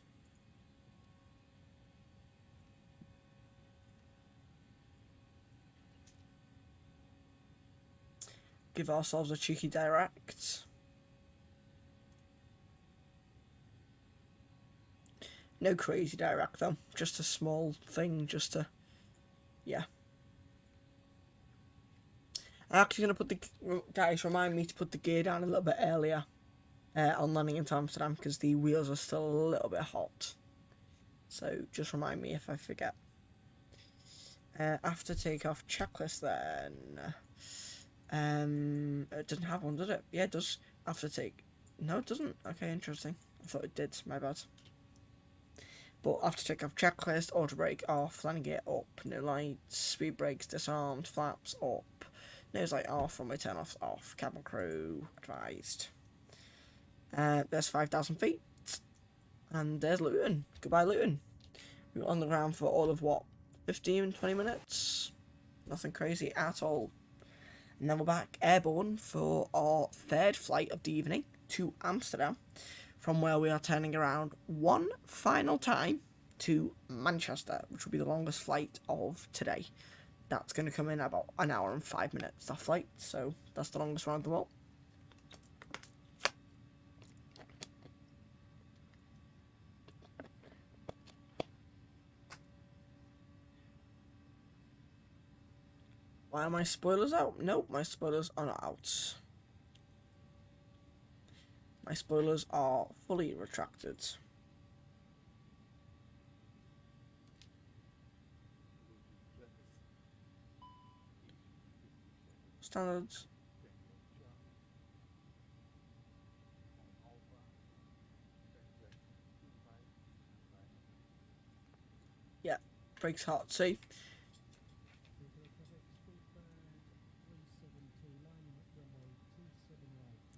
Give ourselves a cheeky direct. No crazy direct though, just a small thing, just to, yeah. I'm actually going to put the, guys, remind me to put the gear down a little bit earlier on landing into Amsterdam, because the wheels are still a little bit hot. So just remind me if I forget. After takeoff checklist then. It doesn't have one, does it? Yeah, it does. After take, no it doesn't. Okay, interesting. I thought it did, my bad. But after takeoff checklist, auto brake off, landing gear up, no lights, speed brakes disarmed, flaps up, nose light off, runway turn off off, cabin crew advised. There's 5,000 feet, and there's Luton. Goodbye Luton. We were on the ground for all of what, 15-20 minutes? Nothing crazy at all. And then we're back airborne for our third flight of the evening to Amsterdam, from where we are turning around one final time to Manchester, which will be the longest flight of today. That's going to come in about an hour and 5 minutes, that flight, so that's the longest one of them all. Why are my spoilers out? Nope, my spoilers are not out. My spoilers are fully retracted. Standards. Yeah, brakes hard. See?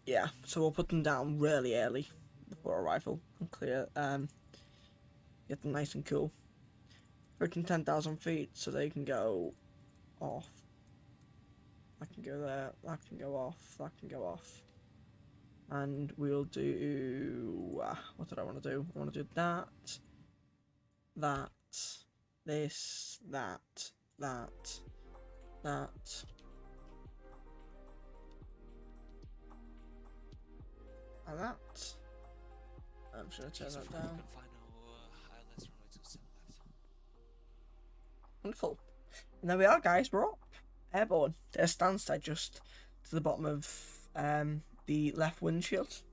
Yeah, so we'll put them down really early before arrival and clear, get them nice and cool. Approaching 10,000 feet, so they can go off. That can go there, that can go off, that can go off. And we'll do, what did I want to do? I want to do that, this, that, And that. I'm just going to turn that down. Wonderful. And there we are, guys. We're up. Airborne. There's Stansted just to the bottom of the left windshield.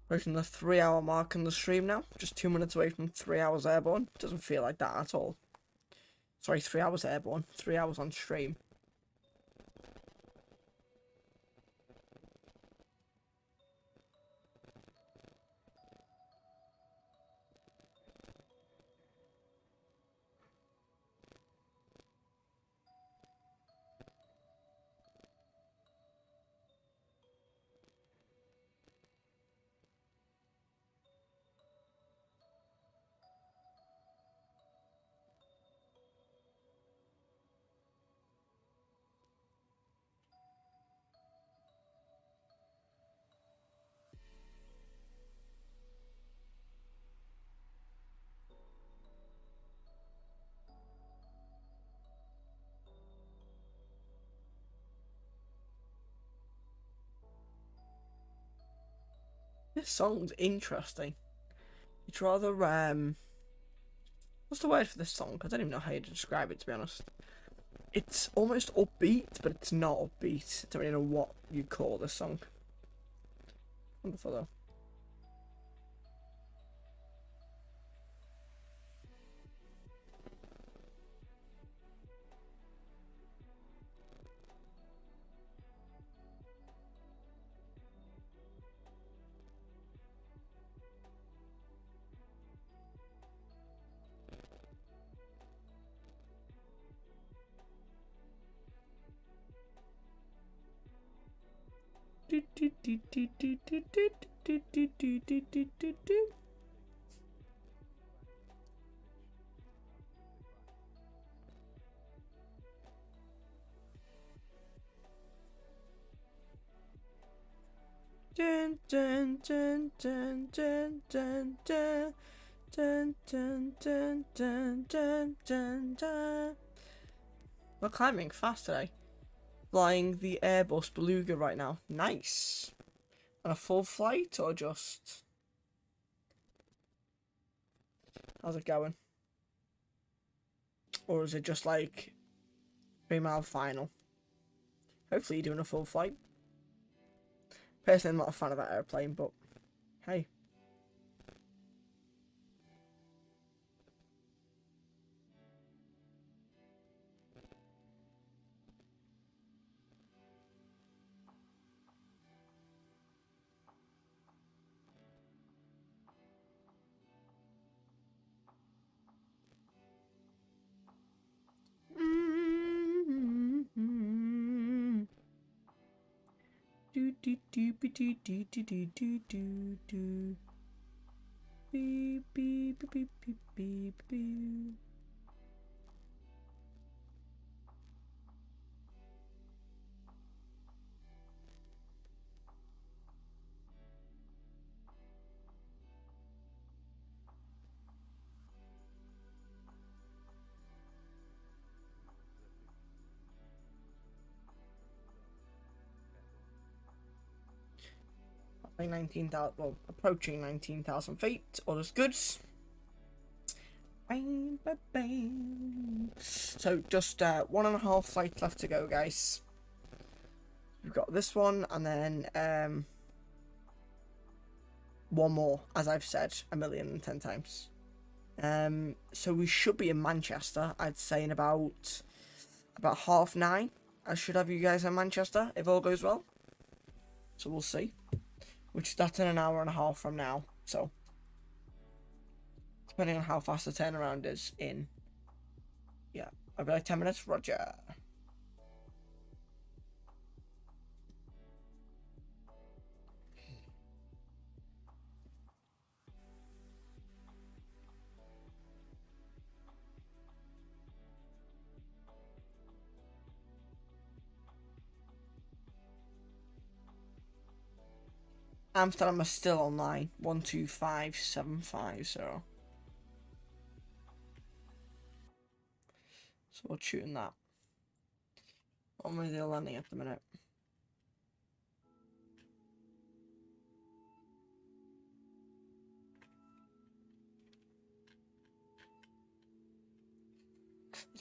Approaching the 3-hour mark on the stream now. Just 2 minutes away from 3 hours airborne. Doesn't feel like that at all. Sorry, 3 hours airborne. 3 hours on stream. This song's interesting. It's rather, what's the word for this song? I don't even know how to describe it, to be honest. It's almost upbeat, but it's not upbeat. I don't really know what you'd call this song. Wonderful, though. Dun dun dun dun dun dun dun dun dun dun dun dun dun dun. We're climbing fast today. Flying the Airbus Beluga right now. Nice. On a full flight or just? How's it going? Or is it just like 3-mile final? Hopefully you're doing a full flight. Personally, I'm not a fan of that airplane, but hey. Do do do do do do do do do do. Beep beep beep beep beep beep. Like 19,000, well, approaching 19,000 feet. All is goods. Bang, bang, bang. So just 1.5 flights left to go, guys. We've got this one, and then one more, as I've said 1,010,000 times. So we should be in Manchester, I'd say, in about 9:30. I should have you guys in Manchester if all goes well. So we'll see. Which that's in 1.5 hours from now. So depending on how fast the turnaround is in, yeah, I'll be like 10 minutes. Roger. Amsterdam is still online. 125750. So we're shooting that. What am I landing at the minute?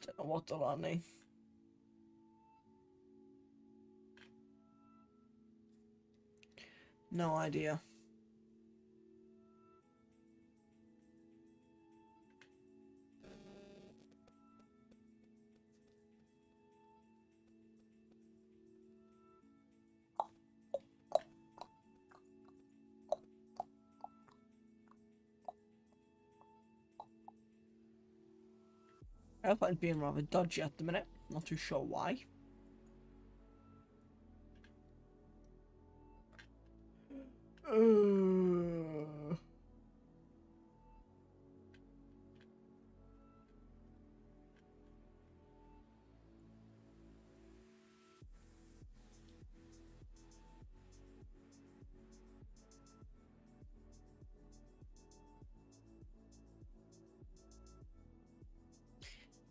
Don't know what Delaney. No idea. Airplane's being rather dodgy at the minute. Not too sure why.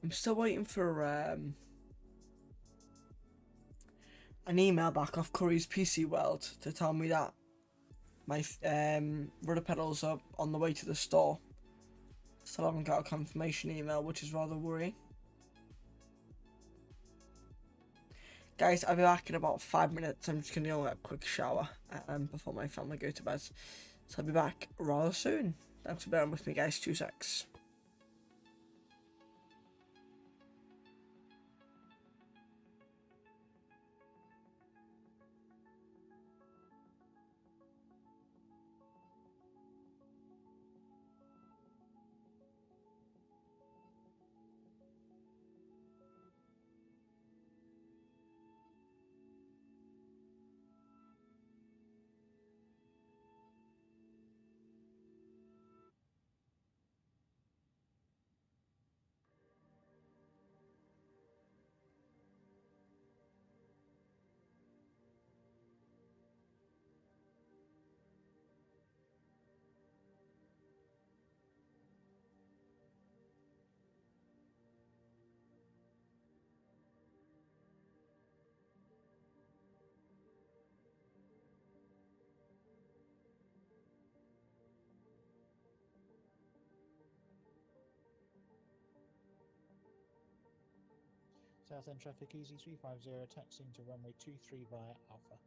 I'm still waiting for an email back off Curry's PC World to tell me that my rudder pedals are on the way to the store. Still haven't got a confirmation email, which is rather worrying. Guys, I'll be back in about 5 minutes. I'm just going to go get a quick shower before my family go to bed. So I'll be back rather soon. Thanks for bearing with me, guys. 2 secs. South End traffic EZ350 taxiing to runway 23 via Alpha.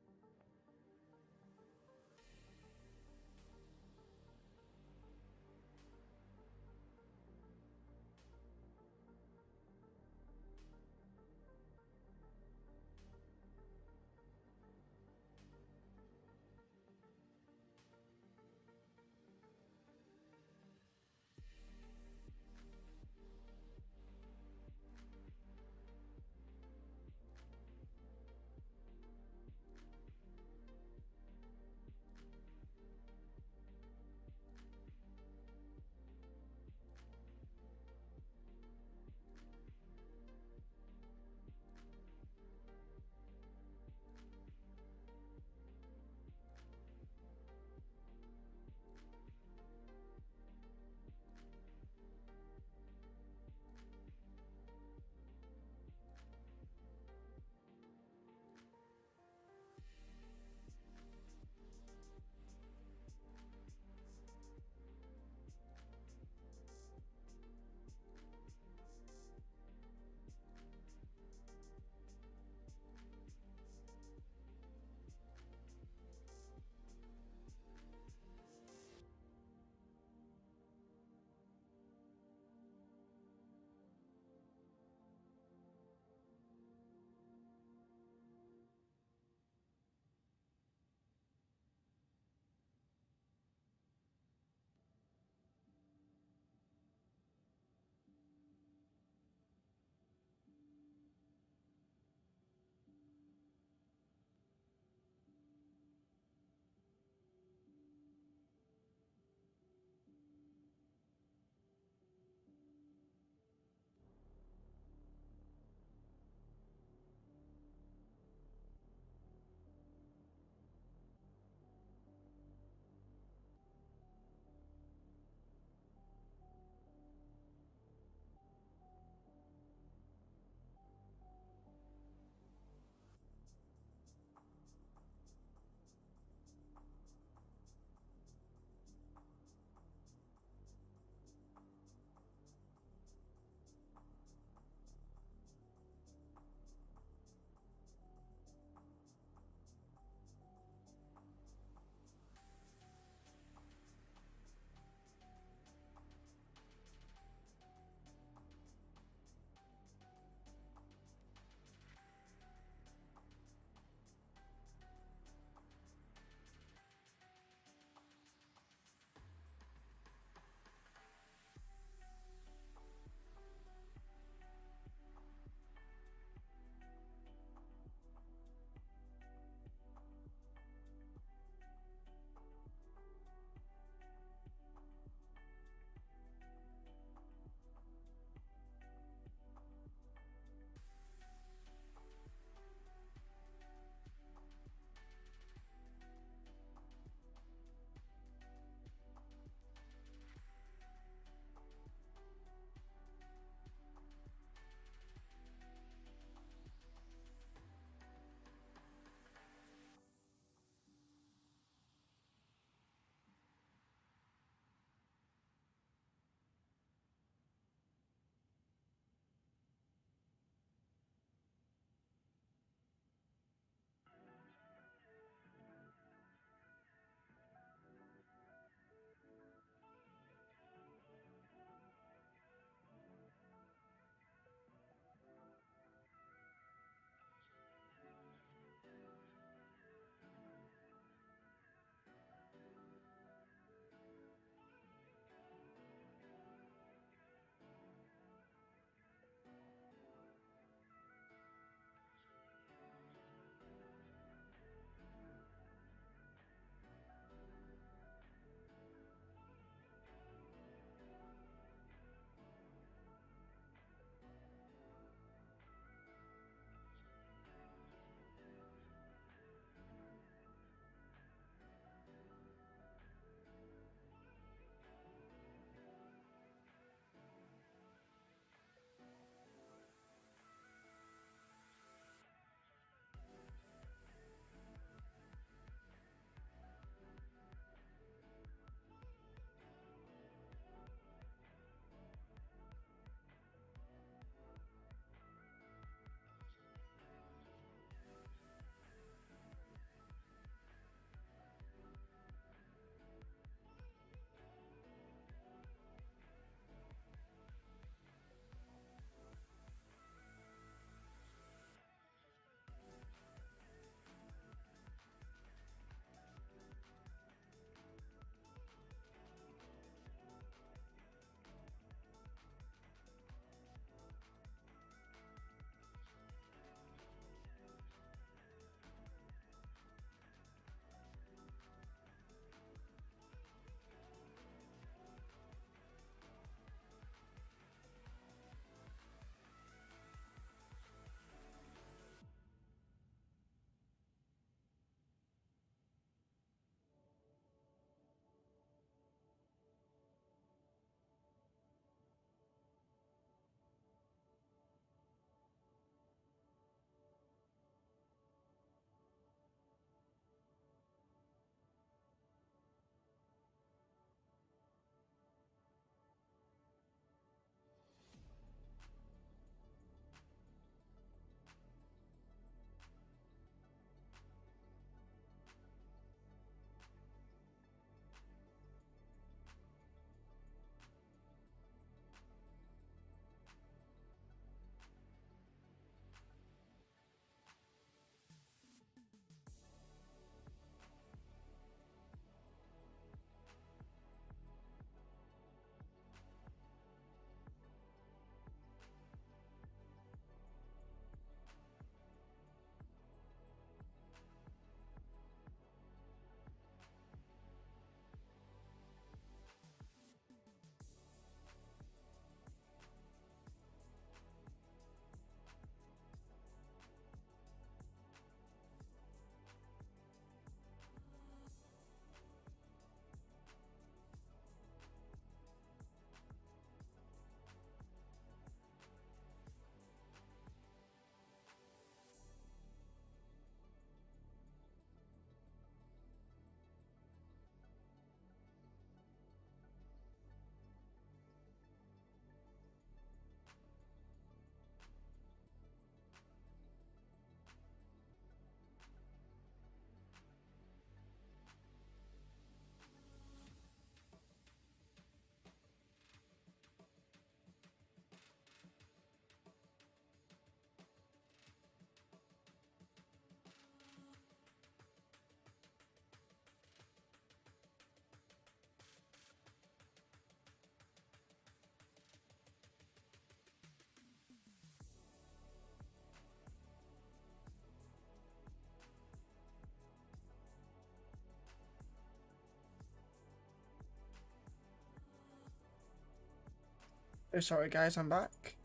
Oh, sorry guys, I'm back.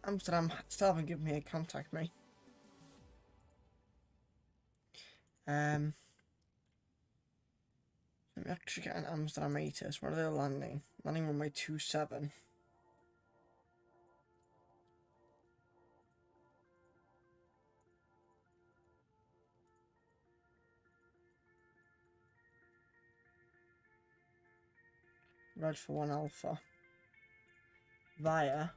Amsterdam still haven't given me a contact me. Let me actually get an Amsterdam ATIS. Where are they landing? Landing runway 27. Red for 1 Alpha. Via.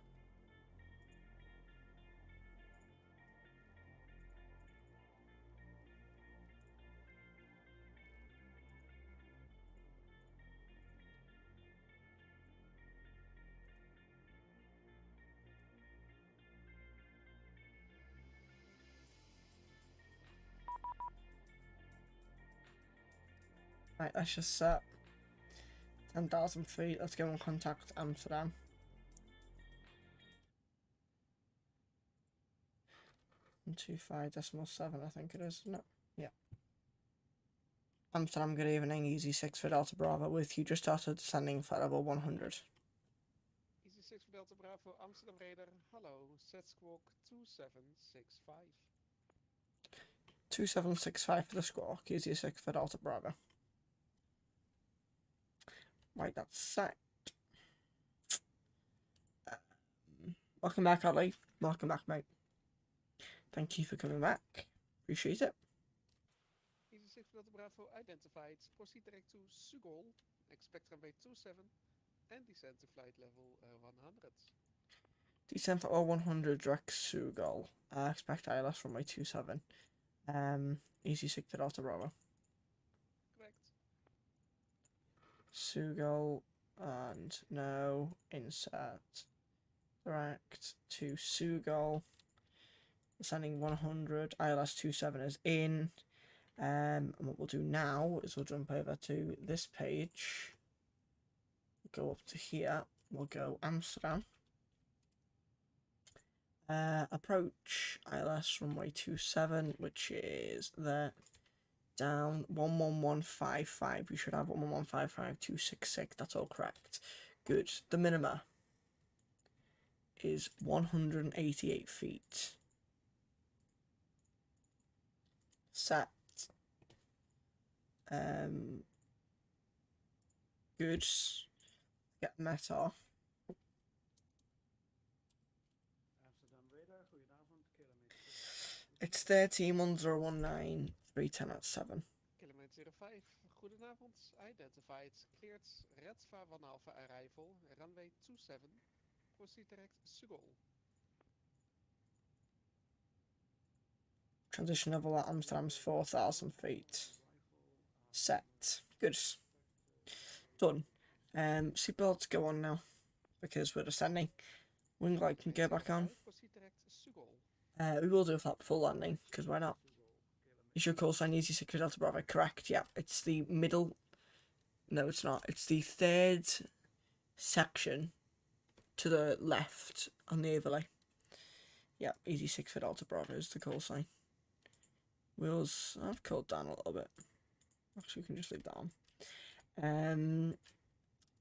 Right, let's just set 10,000 feet. Let's go and contact Amsterdam. And 25.7, I think it is, isn't it? Yeah. Amsterdam, good evening. Easy 6 for Delta Bravo with you. Just started descending flight level 100. Easy 6 for Delta Bravo, Amsterdam Radar. Hello, set squawk 2765. 2765 for the squawk. Easy 6 for Delta Bravo. Right, that's set. Welcome back, Ali. Welcome back, mate. Thank you for coming back. Appreciate it. Easy 6 for Delta Bravo identified. Proceed direct to Sugol. Expect runway 27 and descend to flight level 100. Descent for 100 direct Sugal. Expect ILS from my 27. Easy 6 for Delta Bravo. Correct. Sugal and no insert. Direct to Sugal. Sending 100. ILS 27 is in. And what we'll do now is we'll jump over to this page. Go up to here. We'll go Amsterdam. Approach ILS runway 27, which is there. Down 11155. You should have 11155.266. That's all correct. Good. The minima is 188 feet. Set. Good. Get met off. It's 131019 310 at 7. Kilometer 05. Goedenavond. Identified. Cleared. Red for 1 Alpha arrival. Runway 27. Proceed direct Sugol. Transition level at Amsterdam's 4,000 feet. Set. Good. Done. Seatbelts go on now because we're descending. Wing light can go back on. Proceed direct Sugol. We will do a flap before landing because why not? Is your call sign Easy 6 for Delta Bravo? Correct. Yeah, it's the middle. No, it's not. It's the third section to the left on the overlay. Yeah, Easy 6 for Delta Bravo is the call sign. Wheels, I've cooled down a little bit. Actually, we can just leave that on.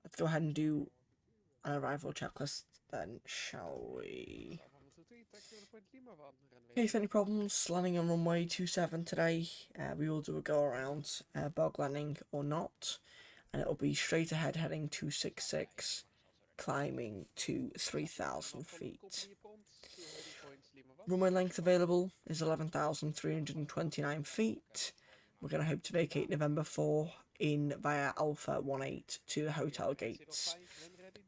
Let's go ahead and do an arrival checklist then, shall we? In case any problems landing on runway 27 today, we will do a go around, bog landing or not, and it'll be straight ahead heading 266, climbing to 3,000 feet. Runway length available is 11,329 feet. We're going to hope to vacate November 4 in via Alpha 18 to the hotel gates,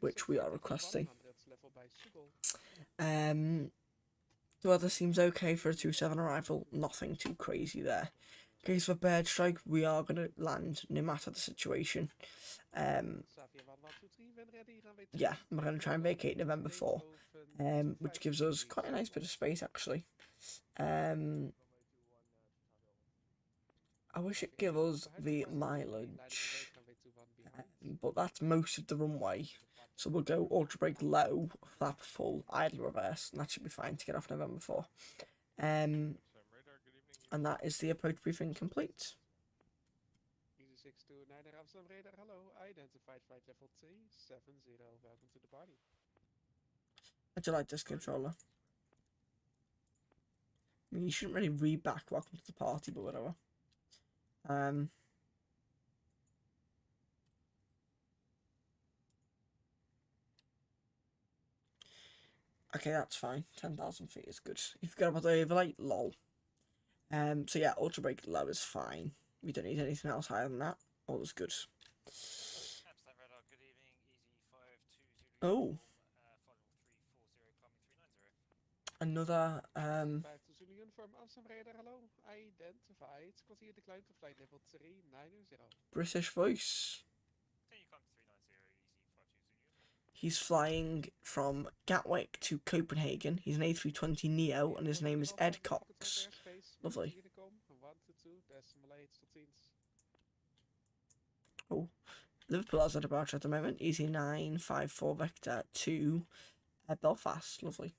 which we are requesting. The weather seems okay for a 27 arrival, nothing too crazy there. In case of a bird strike, we are going to land no matter the situation. Yeah, we're going to try and vacate November 4, which gives us quite a nice bit of space actually. I wish it gave us the mileage, but that's most of the runway. So we'll go ultra brake low, flap full, idle reverse, and that should be fine to get off November 4. And that is the approach briefing complete. Easy 6 to 9 Amsterdam radar, hello. Identified flight level 370. Welcome to the party. I do like this controller. I mean, you shouldn't really read back "Welcome to the party," but whatever. Okay, that's fine. 10,000 feet is good. You forgot about the overlay, lol. So yeah, ultra brake low is fine. We don't need anything else higher than that. All is good. Amsterdam radar, good evening. Easy 520 Oh. Final 340, climbing 390. Another 5 to Zulu uniform, Amsterdam radar, hello. Identified. Continue to climb to flight level 390. British voice. Continue climb to 390, easy 520 uniform. He's flying from Gatwick to Copenhagen. He's an A320 Neo, and his name is Ed Cox. Lovely. Oh, Liverpool has a departure at the moment. Easy 954 Vector to Belfast. Lovely.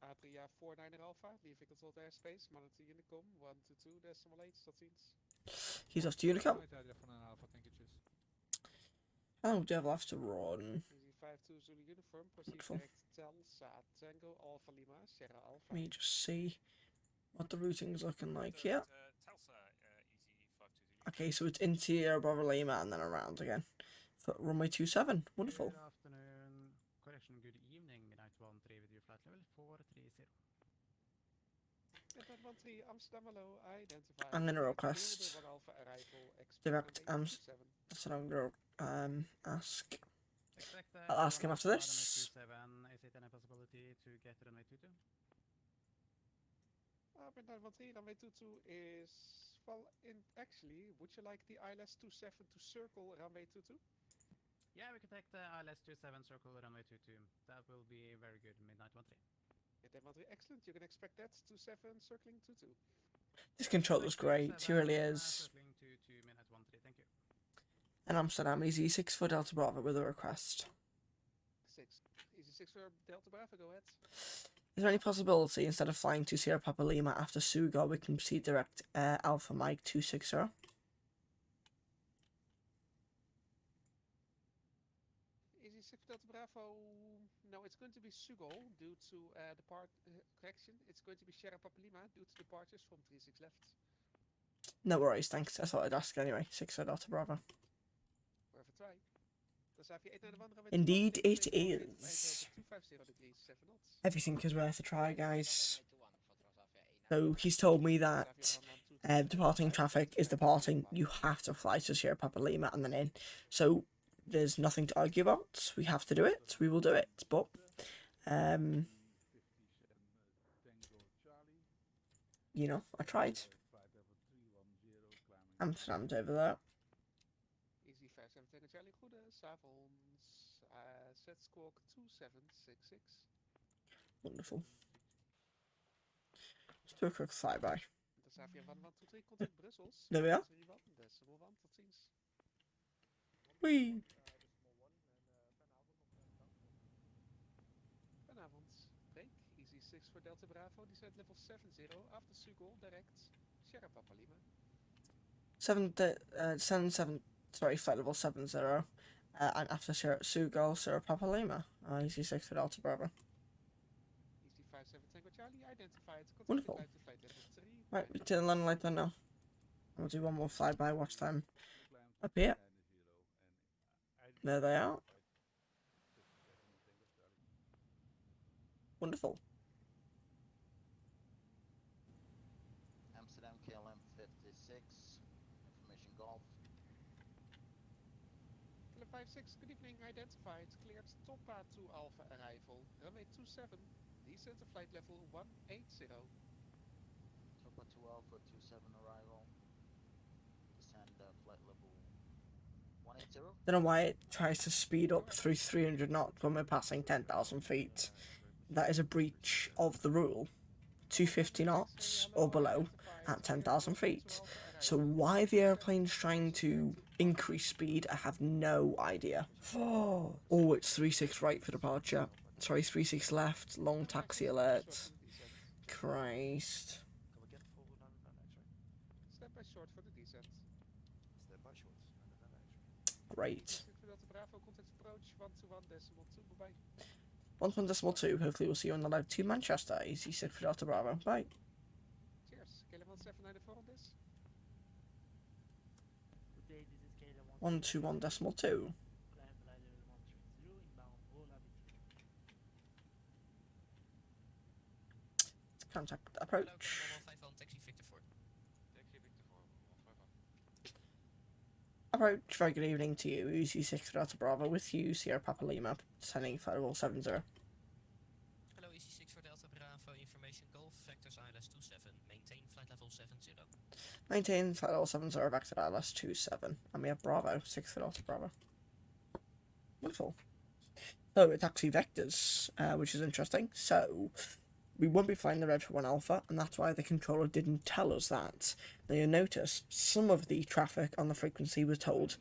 Adria 49 Alpha, leaving controlled airspace, monitor Unicom 122.8, tot ziens. He's off to Unicom. Adria 49 Alpha, thank you, cheers. Oh, Devil have to run. Easy 52 Zulu uniform, proceed Wonderful. direct Telsa, Tango Alpha Lima, Sierra Alpha. Let me just see what the routing's looking like here. Telsa, easy 520. Okay, so it's into Sierra Bravo Lima and then around again. For runway 27. Wonderful. Good afternoon. Correction, good evening. Midnight 13 with your flight level 430. Midnight 13, Amsterdam, hello, identified. I'm gonna request Alpha arrival, direct that's what I'm gonna ask. I'll ask him after this. Is it any possibility to get to runway 22? Midnight 13, runway 22 is, well, actually, would you like the ILS 27 to circle runway 22? Yeah, we can take the ILS 27 circle runway 22. That will be very good. Midnight 13. Midnight 13, excellent. You can expect that 27 circling 22. This controller's great. He really is. Circling 22, midnight 13. Thank you. And Amsterdam, easy 6 for Delta Bravo with a request. 6. Easy 6 for Delta Bravo, go ahead. Is there any possibility, instead of flying to Sierra Papa Lima after Sugo, we can proceed direct Alpha Mike 260? Easy 6 for Delta Bravo. No, it's going to be Sugo due to correction. It's going to be Sierra Papa Lima due to departures from 36 left. No worries, thanks. I thought I'd ask anyway. 6 for Delta Bravo. Worth a try. Indeed, it is. Everything is worth a try, guys. So he's told me that departing traffic is departing. You have to fly to Sierra Papa Lima and then in. So there's nothing to argue about. We have to do it. We will do it. But you know, I tried. Amsterdam's over there. Easy 57 Tango Charlie, goedenavond. Z-squawk 2766. Wonderful. Let's do a quick flyby. There we are. Whee! Vanavond, break. Easy 6 for Delta Bravo, descent level 70, after Sugo, direct, Sierra Papa Lima. 7, sorry, flight level 70, and after Sugo, Sierra Papa Lima. Easy 6 for Delta Bravo. Easy 57 Tango Charlie, identified. Wonderful. Flight to flight level 3. Right, we didn't land like that now. We'll do one more flyby, watch time. Up here. There they are. Wonderful. Amsterdam KLM 56, information Golf. KLM 56, good evening, identified. Cleared Topa to Alpha arrival. Runway 27, descent to flight level 180. Topa to Alpha 27 arrival. Descend flight level 180. Don't know why it tries to speed up through 300 knots when we're passing 10,000 feet. That is a breach of the rule. 250 knots or below at 10,000 feet. So why the airplane's trying to increase speed, I have no idea. Oh, it's 36 right for departure. Sorry, 36 left. Long taxi alert. Christ. Step by short for the descent. Step by short. Great. 6 Delta Bravo, contact approach 121.2, bye-bye. 1.2, hopefully we'll see you on the load to Manchester, Easy 6 for Delta Bravo, bye. Cheers. KLM 1794 on this. Good day, this is KLM 121.2. Climb glider 130 inbound Bola Contact approach. Taxi Victor 4. Taxi Victor 4, 151. Approach, very good evening to you, Easy 6 for Delta Bravo, with you, Sierra Papa Lima, sending Firewall 70. Hello, Easy 6 for Delta Bravo, information Golf, Vectors ILS 27, maintain flight level 70. Maintain flight level 70 back to ILS 27, and we have Bravo, 6 for Delta Bravo. Wonderful. So, it's actually vectors, which is interesting. So, we won't be flying the Red 1 Alpha, and that's why the controller didn't tell us that. Now, you'll notice some of the traffic on the frequency was told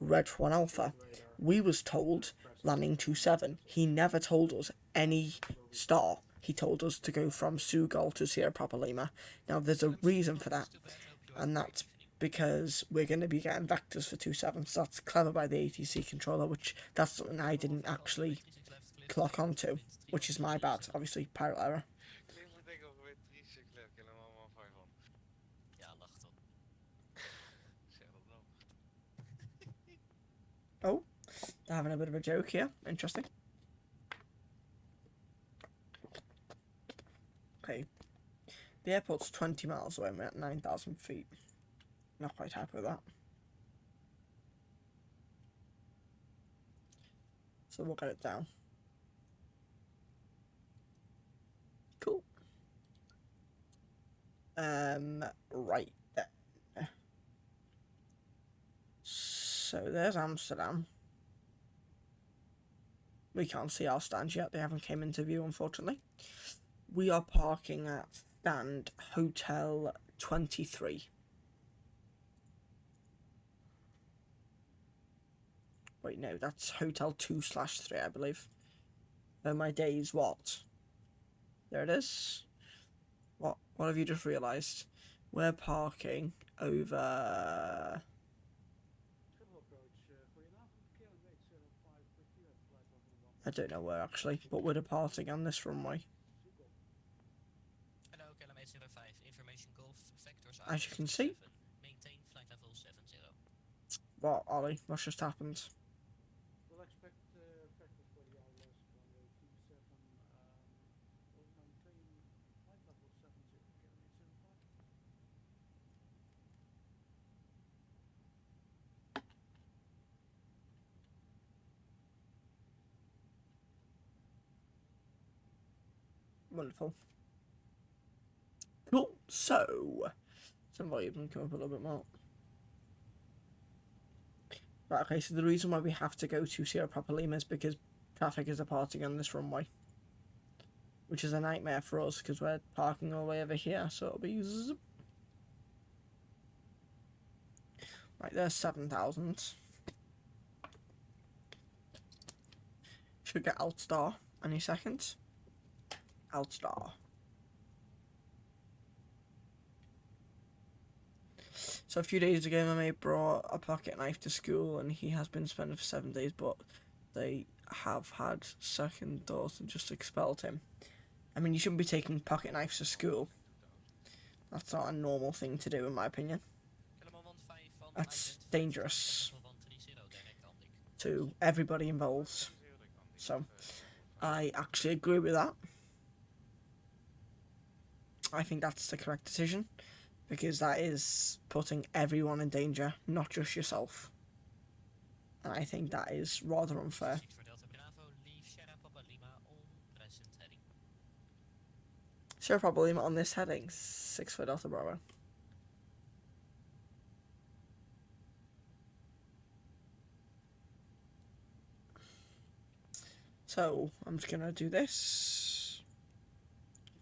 Red 1 Alpha. We was told landing 27. He never told us any star. He told us to go from Seagull to Sierra Papa Lima. Now, there's a reason for that, and that's because we're going to be getting vectors for 27, so that's clever by the ATC controller, which that's something I didn't actually clock onto, which is my bad, obviously, pirate error. Ja, lach toch. Zeg dat nou. Oh, they're having a bit of a joke here. Interesting. Okay. The airport's 20 miles away, we're at 9,000 feet. Not quite happy with that. So we'll get it down. Cool. Right then. So there's Amsterdam. We can't see our stands yet. They haven't came into view, unfortunately. We are parking at stand Hotel 23. Wait, no, that's Hotel 2/3, I believe. Oh, my days, what? There it is. What have you just realised? We're parking over... I don't know where, actually, but we're departing on this runway. Hello, KLM 805, information Golf, Vectors As you can see. maintain flight level 70. What, Ollie? What's just happened? We'll expect vectors for the ILS runway 27. We'll maintain flight level 70. Wonderful. Cool. So, some volume can come up a little bit more. Right, okay, so the reason why we have to go to Sierra Papa Lima is because traffic is departing on this runway. Which is a nightmare for us, because we're parking all the way over here, so it'll be... Zip. Right, there's 7,000. Should get Altstar any second. Altstar. So a few days ago, my mate brought a pocket knife to school, and he has been suspended for 7 days, but they have had second thoughts and just expelled him. I mean, you shouldn't be taking pocket knives to school. That's not a normal thing to do, in my opinion. That's dangerous to everybody involved. So, I actually agree with that. I think that's the correct decision, because that is putting everyone in danger, not just yourself. And I think that is rather unfair. Sierra Papa Lima on this heading, 6 for Delta Bravo. So, I'm just going to do this.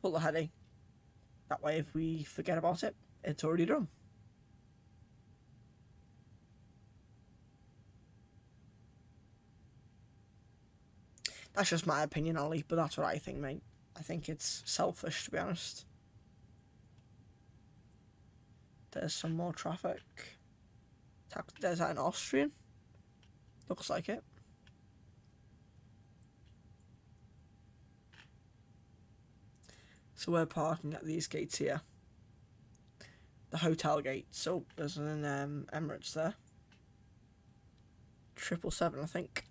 Pull the heading. That way, if we forget about it, it's already done. That's just my opinion, Ollie, but that's what I think, mate. I think it's selfish, to be honest. There's some more traffic. There's that an Austrian? Looks like it. So we're parking at these gates here. The hotel gates. Oh, there's an Emirates there. 777, I think.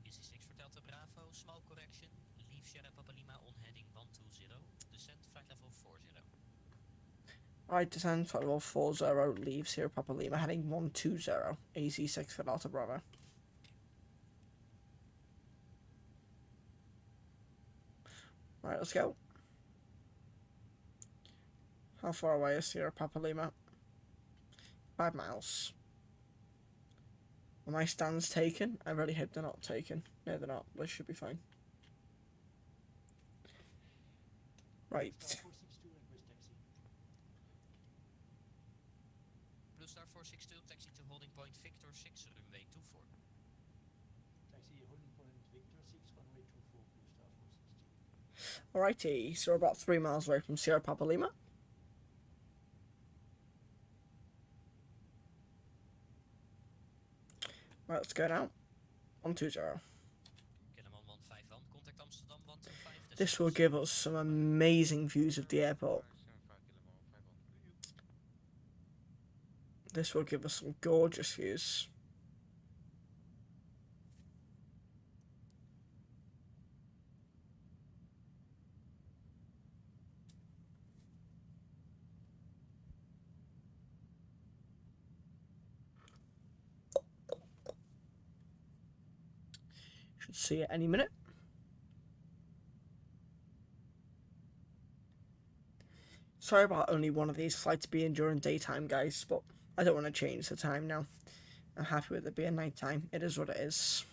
EasyJet for Delta Bravo, small correction. Leave Sierra Papa Lima on heading 120. Descend flight level 40. Right, descend flight level 40. Leave Sierra Papa Lima heading 120. EasyJet for Delta Bravo. Right, let's go. How far away is Sierra Papa Lima? 5 miles. Are my stands taken? I really hope they're not taken. No, they're not. They should be fine. Right. Blue Star 462, taxi to holding point Victor 6, runway 24. Taxi holding point Victor 6, runway 24, Blue Star 462. Alrighty, so we're about 3 miles away from Sierra Papa Lima. Right, let's go now. 120. Contact Amsterdam 125. This will give us some amazing views of the airport. This will give us some gorgeous views. Should see it any minute. Sorry about only one of these flights being during daytime, guys, but I don't want to change the time now. I'm happy with it being nighttime. It is what it is.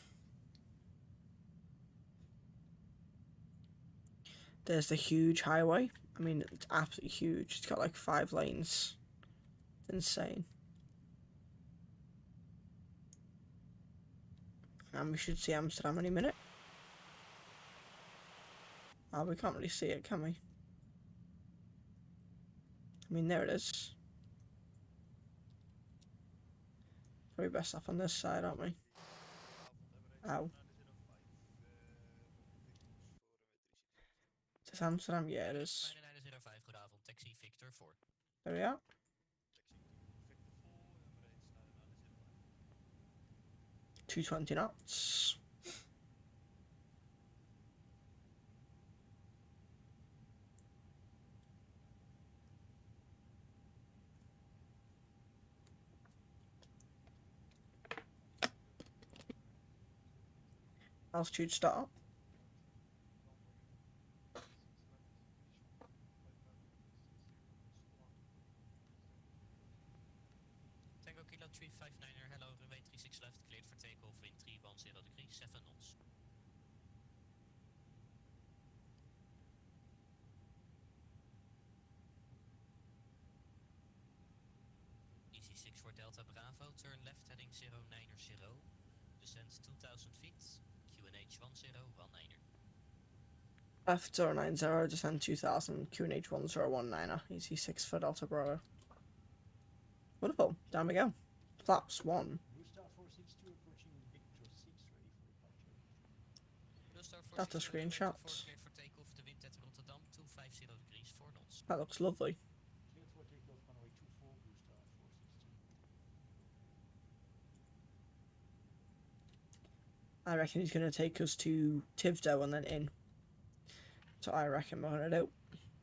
There's the huge highway. I mean, it's absolutely huge. It's got like 5 lanes. It's insane. And we should see Amsterdam any minute. Oh, we can't really see it, can we? I mean, there it is. Probably best off on this side, aren't we? Ow. Is this Amsterdam? Yeah, it is. 9905, goedenavond, taxi Victor 4. There we are. 220 knots. Altitude start. Tango Kilo 359er, hello, runway 36 left, cleared for takeoff, wind 310 degrees, 7 knots. EasyJet for Delta Bravo, turn left heading 090, descend 2000 feet, QNH 1019er. Left 090, descend 2000, QNH 1019er, EasyJet for Delta Bravo. Wonderful, down we go. Flaps 1. Blue Star 462 approaching Victor 6, ready for departure. Blue Star That's a 462, screenshot. cleared for takeoff, the wind at Rotterdam 250 degrees, 4 knots. That looks lovely. Cleared for takeoff, runway 24, Blue Star 462. I reckon he's going to take us to Tivdo and then in. So I reckon we're going to do.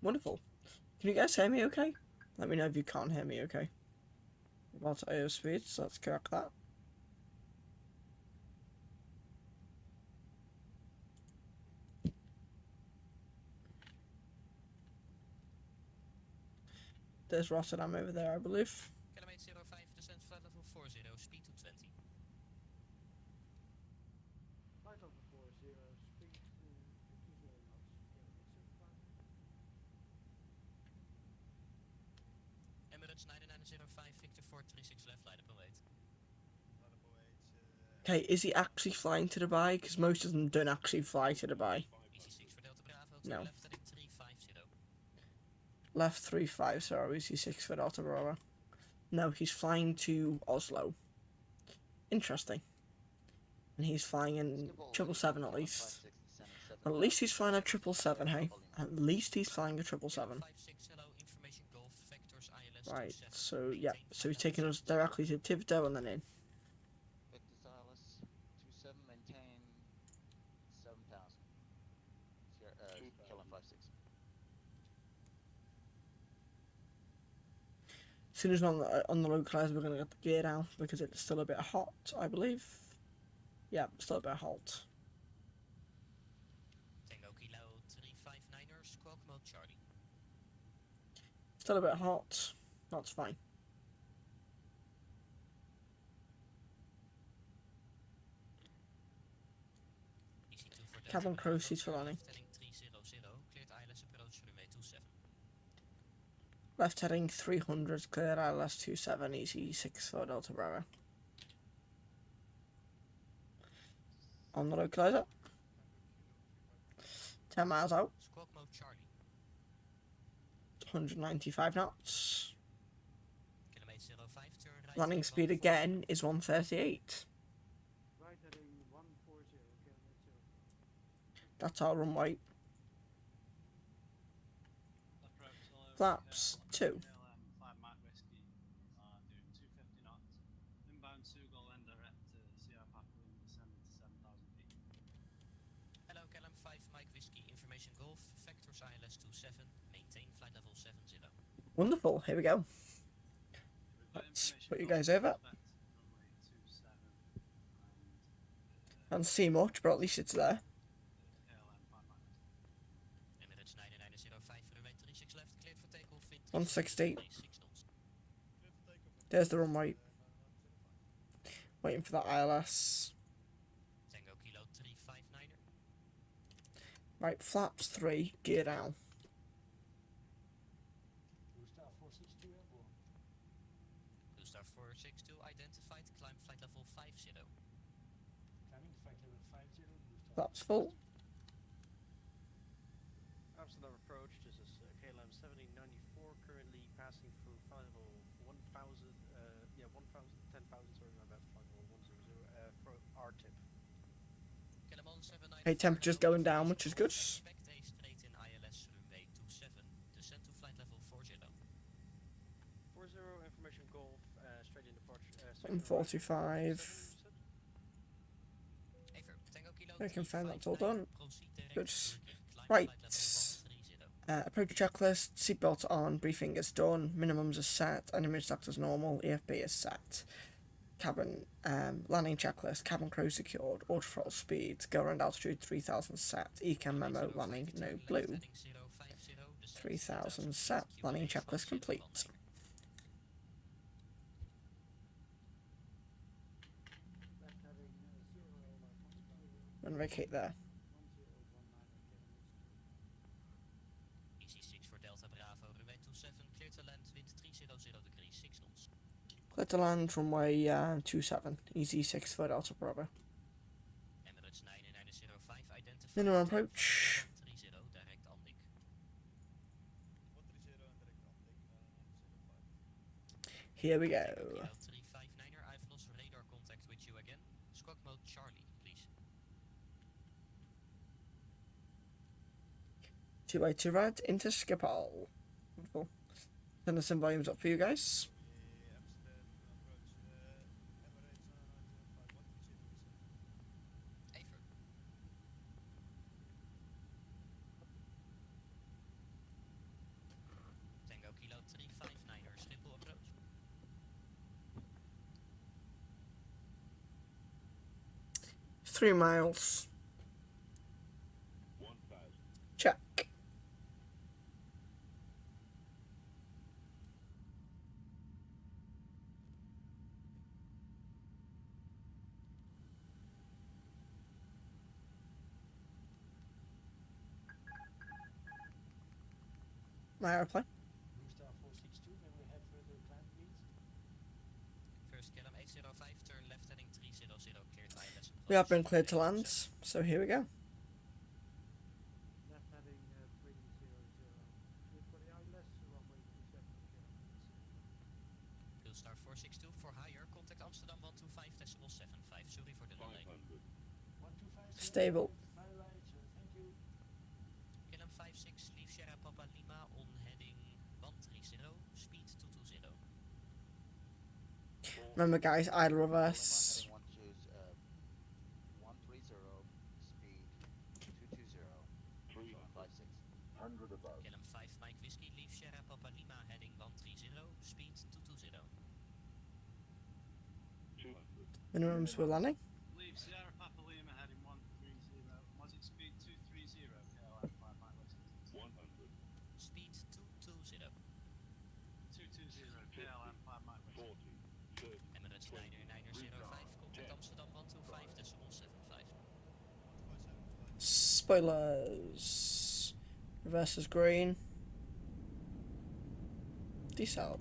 Wonderful. Can you guys hear me okay? Let me know if you can't hear me okay. About AO speed, so let's correct that. There's Rotterdam over there, I believe. Kilometer 05, descend flight level 40, speed to 20. Flight over 40, speed to 20 knots. Emirates 9905, Victor 436 left, line up and wait. Okay, is he actually flying to Dubai? Because most of them don't actually fly to Dubai. EasyJet for Delta Bravo, No. left heading 350. Left 350, EasyJet for Delta Bravo. No, he's flying to Oslo. Interesting. And he's flying in 777 at least. At least he's flying a 777, hey? At least he's flying a 777. Right, so yeah, so he's taking us directly to Tivdo and then in. Victor ToLiss 27, maintain 7,000. Killing 56. As soon as we're on the localizer, we're going to get the gear down because it's still a bit hot, I believe. Yeah, still a bit hot. Tango Kilo 359er, squawk mode Charlie. Still a bit hot. That's fine. Cabin crew seats for landing. Left heading 300, clear ILS 27, easy 6 for Delta Bravo. On the localizer. 10 miles out. 195 knots. Landing speed again is 138. Right heading 140, That's our runway. Flaps 2. Hello, KLM 5 Mike Whiskey, information Golf, Vectors ILS 27, maintain flight level 70. Wonderful, here we go. Let's put you guys over. Can't see much, but at least it's there. Emirates 9905, runway 36 left, cleared for takeoff, wind 160. 6 knots. There's the runway. Waiting for that ILS. Tango Kilo 359er. Right, flaps 3, gear down. Blue Star 462 airborne. Blue Star 462 identified, climb flight level 50. Climbing flight level 50, Blue Star. Flaps full. Amsterdam approach, this is KLM 7094, currently passing through flight level 1000, 10,000, sorry, my bad, flight level 100, for R-tip. Hey, temperature's going down, which is good. Expect a straight in ILS runway 27, descend to flight level 40. 40, information Golf, straight in departure. 145. Tango Kilo I confirm that's all 359er, done. proceed direct Good. to Turkey, climb Right. flight level 130. Approach checklist, seatbelt on, briefing is done, minimums are set, image stacked as normal, EFB is set. Cabin, landing checklist, cabin crew secured, auto throttle speed, go around altitude 3000 set, ecam memo, landing no blue. 3000 set, landing checklist complete. Left heading 0, And vacate there. 1019 EC6 for Delta Bravo, runway 27, clear to land, wind 300 degrees, 6 knots. Clear to land runway 27, easy 6 for Delta Bravo. Emirates 9905 identified. Minimum approach. 30 direct landing. Here we go. Kilo 359er, I've lost radar contact with you again. Squawk mode Charlie, please. 282 red into Schiphol. Wonderful. Turn the sim volumes up for you guys. Aver. Tango Kilo 359er, Schiphol approach. Three miles. 1,000. Check. My airplane. Blue Star 462, may we have further climb, please? First KLM 805, turn left heading 300, cleared ILS. We have been cleared to land, so here we go. Left heading 300, clear for the ILS, runway 27, Blue Star 462 for higher, contact Amsterdam 125.7. Stable. KLM 56, leave Sierra Papa Lima on heading 130, speed 220. Remember, guys, idle reverse. Heading 130, speed 220, 56. 100 above. KLM 5 Mike Whiskey, leave Sierra Papa Lima heading 130, speed 220. 200. Minimums for landing. Leave Sierra Papa Lima heading 130. Was it speed 230? KLM 5 Mike Whiskey. 100. Speed 220. 220 KLM 5 Mike Whiskey. 40. 30. Emirates 90905, contact Amsterdam 125.75. Spoilers. Reverse is green. Decel.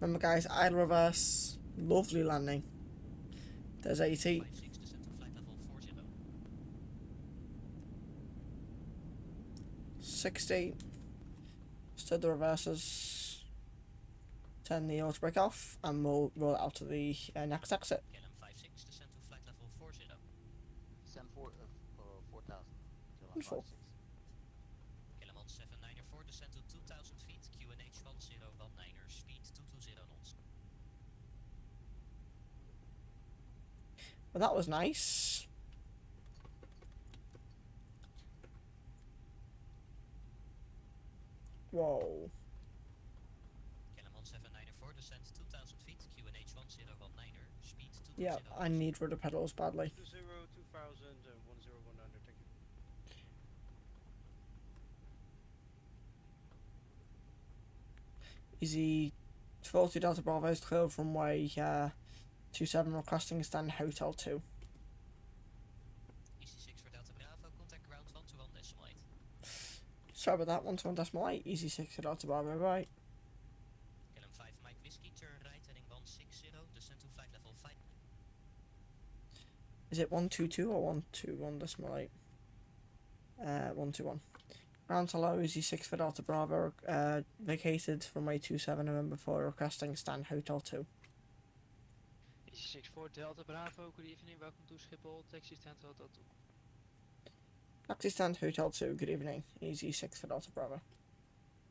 Remember, guys, idle reverse. Lovely landing. There's 80. 56, descent to flight level 40. 60. Stood the reverses. Turn the auto brake off, and we'll roll it out to the next exit. KLM 56, descent to flight level 40. Send 4,000. Wonderful. 56. KLM 1794, descent to 2000 feet, QNH 1019er, speed 220 knots. Well, that was nice. Whoa. KLM 1794, descent 2000 feet, QNH 1019er, speed 220 Yeah, I need rudder pedals badly. 20, 2000, and 1019, thank you. Easy 40 Delta Bravo is clear from runway 27, requesting stand Hotel 2. Easy 6 for Delta Bravo, contact ground 121.8. Sorry about that, 121.8. Easy 6 for Delta Bravo, right. KLM 5 Mike Whiskey, turn right heading 160, descent to flight level 5. Is it 122 or 121.8? 121. Ground to low, Easy 6 for Delta Bravo, vacated from runway 27 November 4, requesting stand Hotel 2. Easy 64 Delta Bravo, good evening, welcome to Schiphol, taxi stand Hotel 2. Taxi stand Hotel 2, good evening. Easy 6 for Delta Bravo.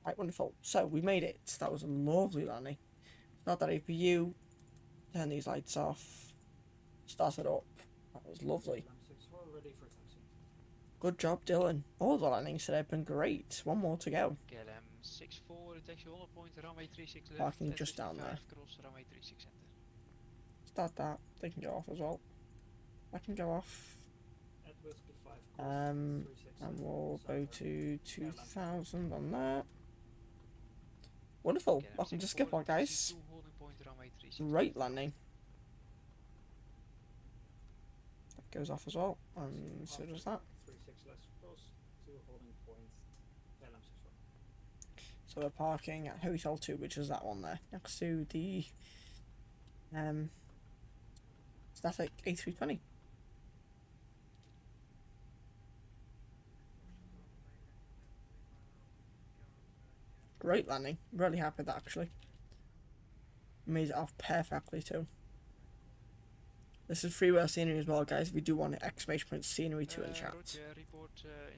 Right, wonderful. So, we made it. That was a lovely landing. Start that APU, turn these lights off, start it up. That was lovely. Ready for taxi. Good job, Dylan. All the landings today have been great. One more to go. KLM 64, taxi 100 point, runway 36 left. Parking just down there. Cross, runway 36 enter. Start that. They can go off as well. I can go off. At Whiskey 5 And we'll go to 2000 on that. Wonderful. KLM Welcome to 64, Schiphol, guys. taxi 2 holding point, runway 36. Great landing. That goes off as well. And so does that. 36 left cross, 2 holding points, KLM 64. So we're parking at Hotel 2, which is that one there, next to the static A320. Great landing. Really happy with that, actually. Made it off perfectly too. This is freeware scenery as well, guys. If you do want exclamation point scenery too in chat. Roger, report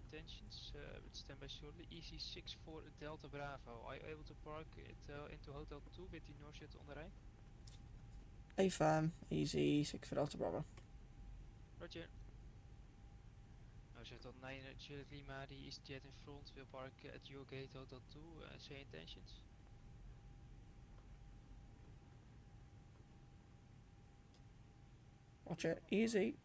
intentions, with standby shortly. Easy 64 Delta Bravo. Are you able to park it into Hotel 2 with the Northjet on the right? A firm, easy 6 for Delta Bravo. Roger. Northjet on 9 Juliet Lima, the EasyJet in front will park at your gate Hotel 2. Say intentions. Roger, easy.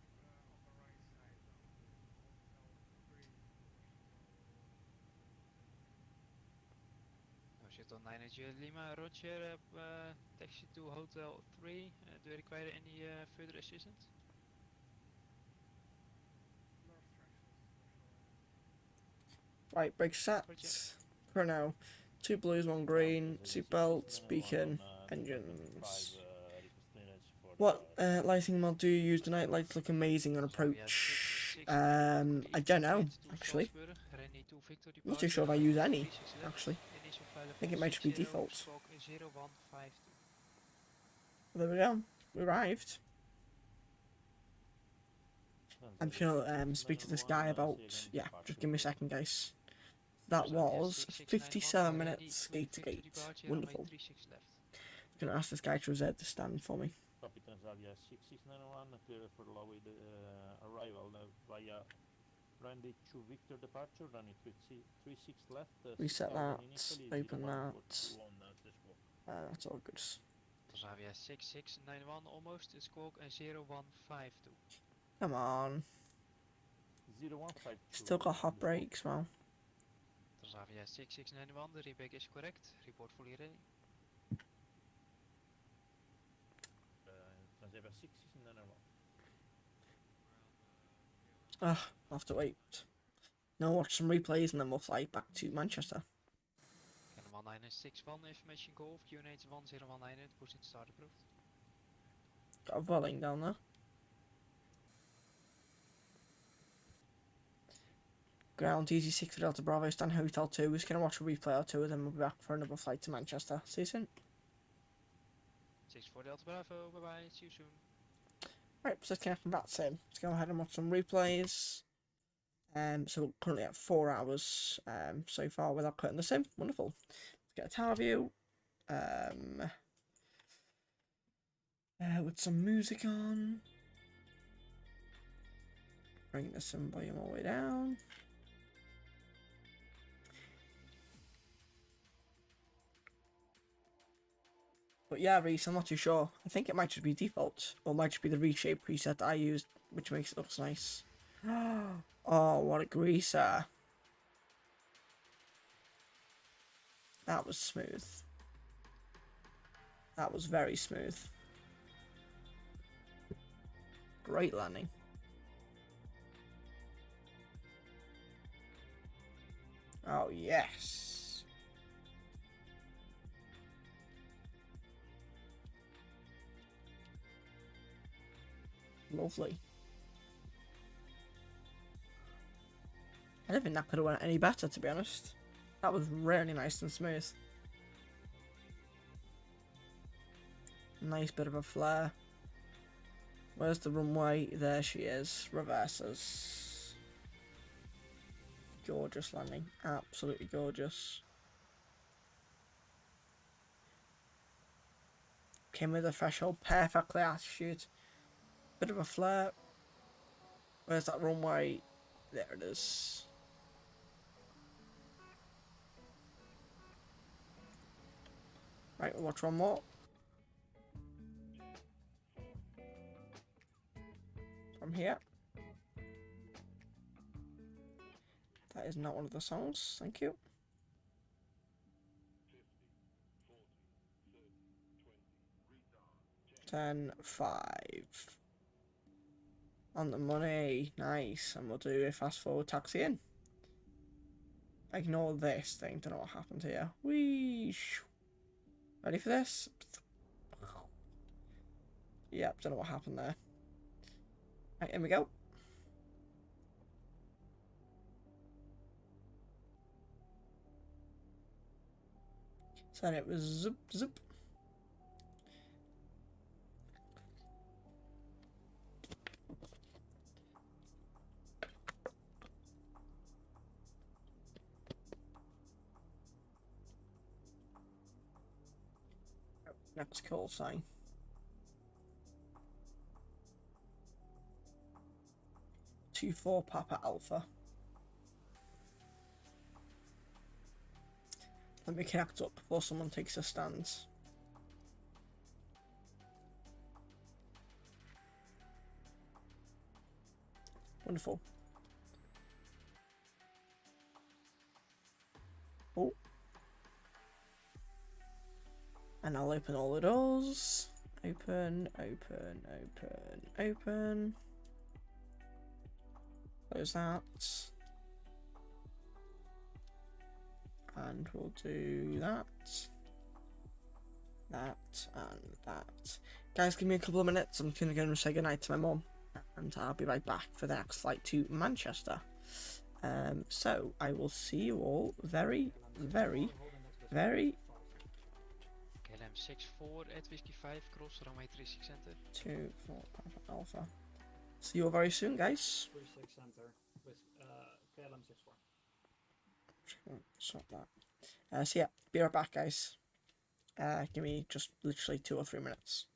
Northjet on 9 Juliet Lima, Roger. Taxi to Hotel 3. Do you require any further assistance? Right, brake set. For now. 2 blues, 1 green, seat belts, beacon, engines. What lighting mod do you use tonight? Lights look amazing on approach. I don't know, actually. I'm not too sure if I use any, actually. I think it might just be default. There we go. We arrived. I'm just gonna speak to this guy about, yeah, just give me a second, guys. That was 57 minutes gate to gate. Wonderful. I'm gonna ask this guy to reserve the stand for me. Copy Transavia 6691, clear for Lowy arrival via runway 2 Victor departure, runway 36 left. Reset that, open that. That's all good. Transavia 6691 almost, squawk 0152. Come on. 0152. Still got hot brakes, man. Transavia 6691, the rebag is correct. Report fully ready. Transavia 6691. Ugh, I'll have to wait. Now watch some replays and then we'll fly back to Manchester. Cannon 1961, information go off. QNH 1019, pushing start approved. Got a volleying down there. Ground Easy 6 for Delta Bravo, stand Hotel 2. We're just going to watch a replay or two and then we'll be back for another flight to Manchester. See you soon. 64 Delta Bravo, bye bye, see you soon. Right, so let's connect from VATSIM. Let's go ahead and watch some replays. So we're currently at 4 hours so far without cutting the sim. Wonderful. Let's get a tower view. With some music on. Bring the sim volume all the way down. But yeah, Reese, I'm not too sure. I think it might just be default, or it might just be the reshape preset that I used, which makes it look nice. Oh, what a greaser. That was smooth. That was very smooth. Great landing. Oh, yes. Lovely. I don't think that could have went any better, to be honest. That was really nice and smooth. Nice bit of a flare. Where's the runway? There she is. Reverses. Gorgeous landing. Absolutely gorgeous. Came with the threshold perfectly attitude. Bit of a flare. Where's that runway? There it is. Right, we'll watch one more. From here. That is not one of the songs, thank you. 10, 5. On the money, nice. And we'll do a fast forward taxi in. Ignore this thing, don't know what happened here. Whee! Ready for this? Yep, don't know what happened there. Right, here we go. So then it was zoop, zoop. Next call sign. Two 4 Papa Alpha. Let me connect up before someone takes a stance. Wonderful. Oh. And I'll open all the doors. Open, open, open, open. Close that. And we'll do that. That and that. Guys, give me a couple of minutes. I'm gonna go and say goodnight to my mum. And I'll be right back for the next flight to Manchester. So I will see you all very, very, very. KLM 64 at Whiskey 5, cross runway 36 center. 2, 4, Papa Alpha. See you all very soon, guys. 36 center with KLM 64. Stop that. So yeah, be right back, guys. Give me just literally 2 or 3 minutes.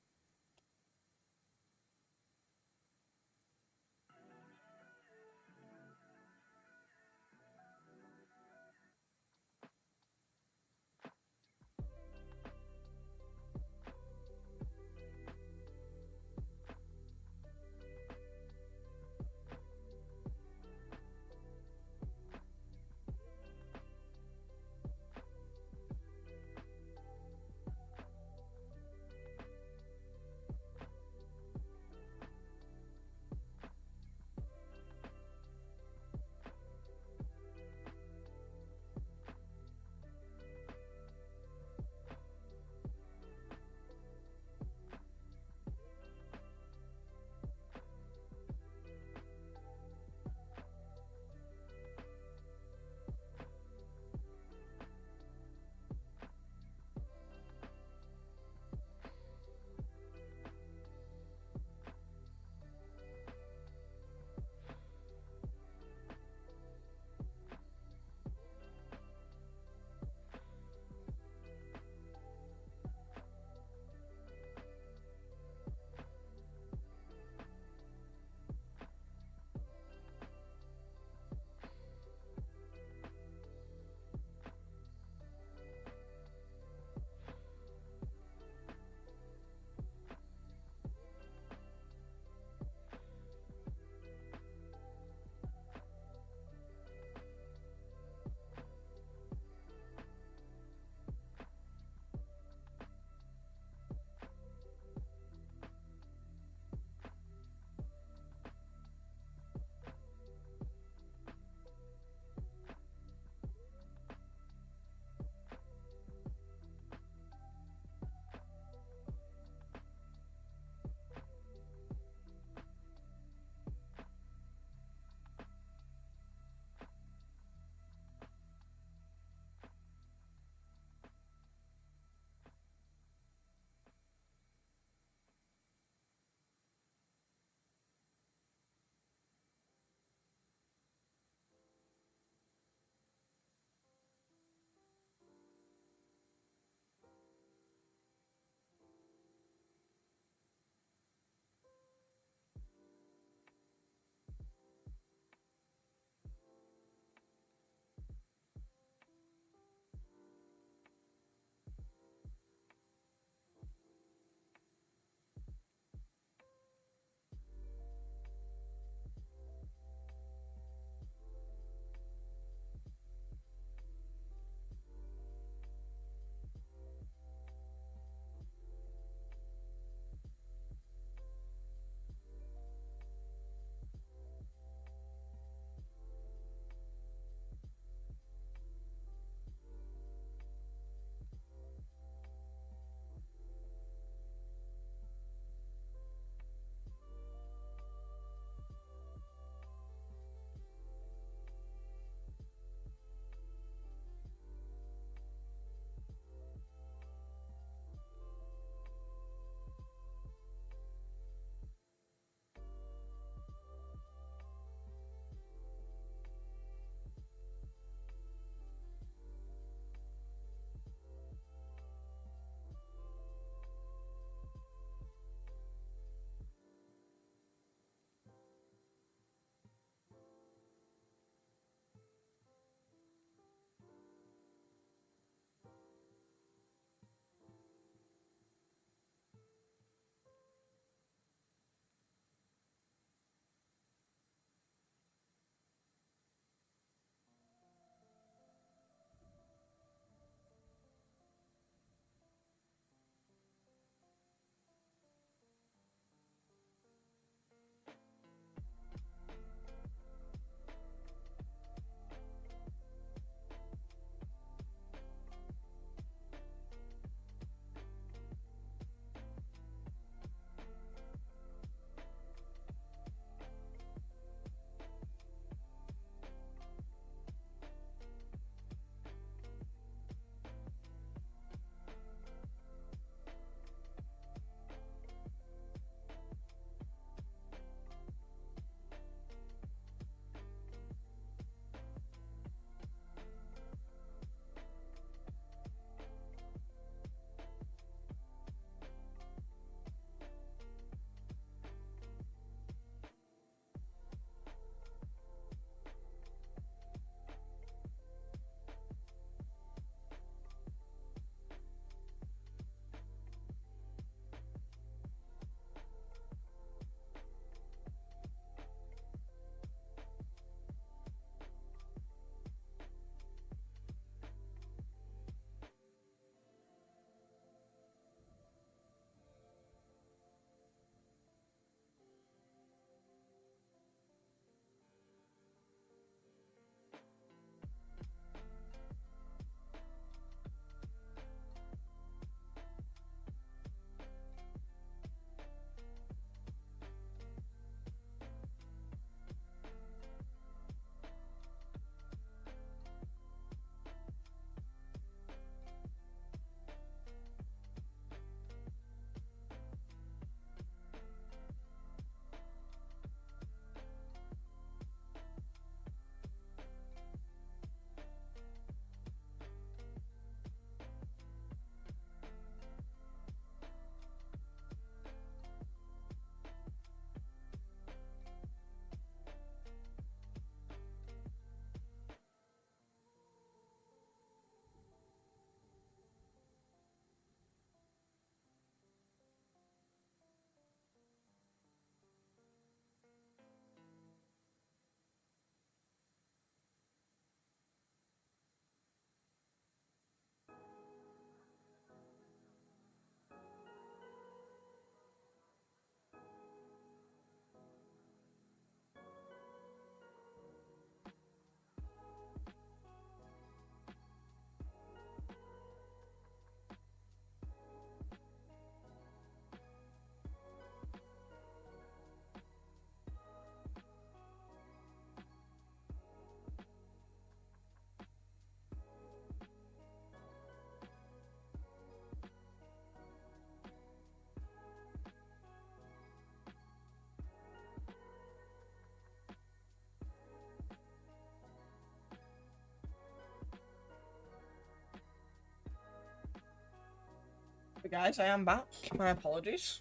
guys, I am back. My apologies.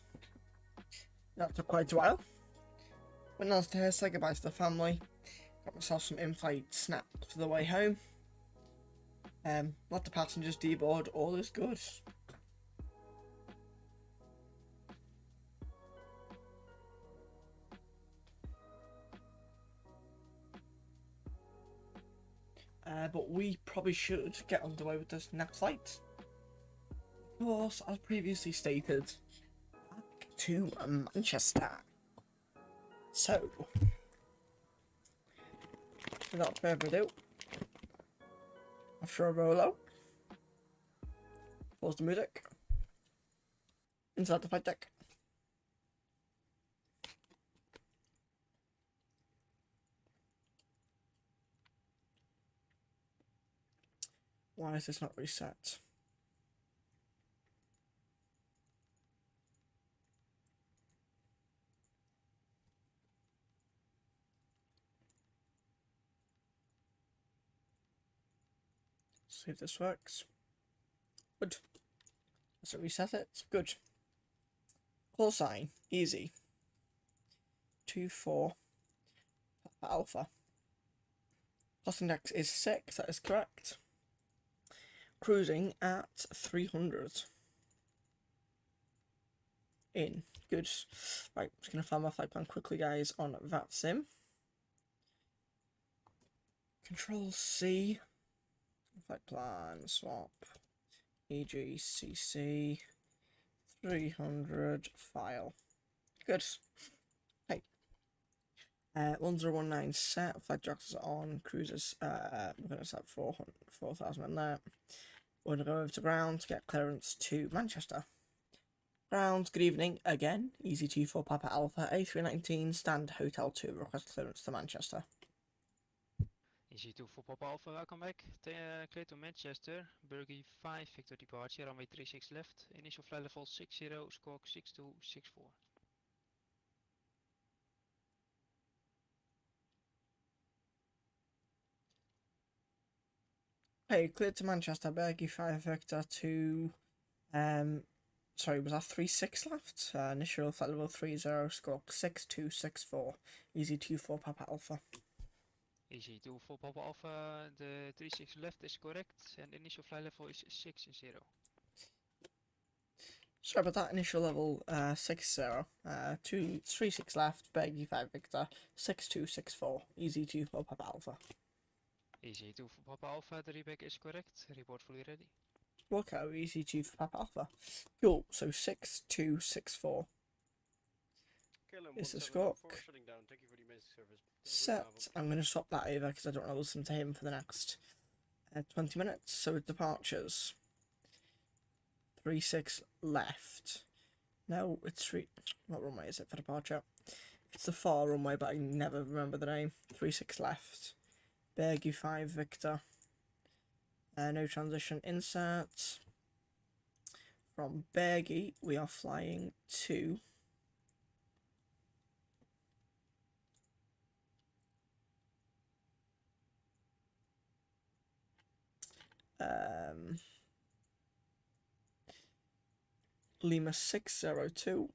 That took quite a while. Went downstairs, said goodbye to the family. Got myself some in-flight snacks for the way home. Let the passengers deboard, all is good. But we probably should get underway with this next flight. Of course, as previously stated, back to Manchester. So, without further ado, after a Rolo, pause the music, inside the flight deck. Why is this not reset? See if this works. Good. Let's reset it. Good. Call sign. Easy. 24 Alpha. Cost index is 6. That is correct. Cruising at 300. In. Good. Right. Just going to find my flight plan quickly, guys, on VATSIM. Control C. Flight plan. Swap. EGCC 300 file. Good. Okay. 1019 set. Flight directors on. Cruisers. We're going to set 4,000 in there. We're going to go over to ground to get clearance to Manchester. Ground. Good evening again. EasyJet Papa Alpha A319 stand Hotel 2. Request clearance to Manchester. EasyJet Papa Alpha, welcome back. Clear to Manchester. Burgie 5 Victor departure. Runway 36 left. Initial flight level 60. Squawk 6264. Hey, cleared to Manchester, Burgie 5 Victor to, sorry, was that 36 left? Initial flight level 30, squawk 6264, EasyJet Papa Alpha. EasyJet Papa Alpha, the 36 left is correct, and initial flight level is 60. Sorry about that, initial level 60, 36 left, Burgie 5 Victor, 6264, EasyJet Papa Alpha. EasyJet Papa Alpha, the reback is correct, report fully ready. Okay, EasyJet Papa Alpha. Cool, so 6264. It's the squawk. Set. I'm going to swap that over because I don't want to listen to him for the next 20 minutes. So with departures, 36 left. No, it's 3. What runway is it for departure? It's the far runway, but I never remember the name. 36 left. Burgie 5 Victor. No transition insert. From Burgie, we are flying to Lima 602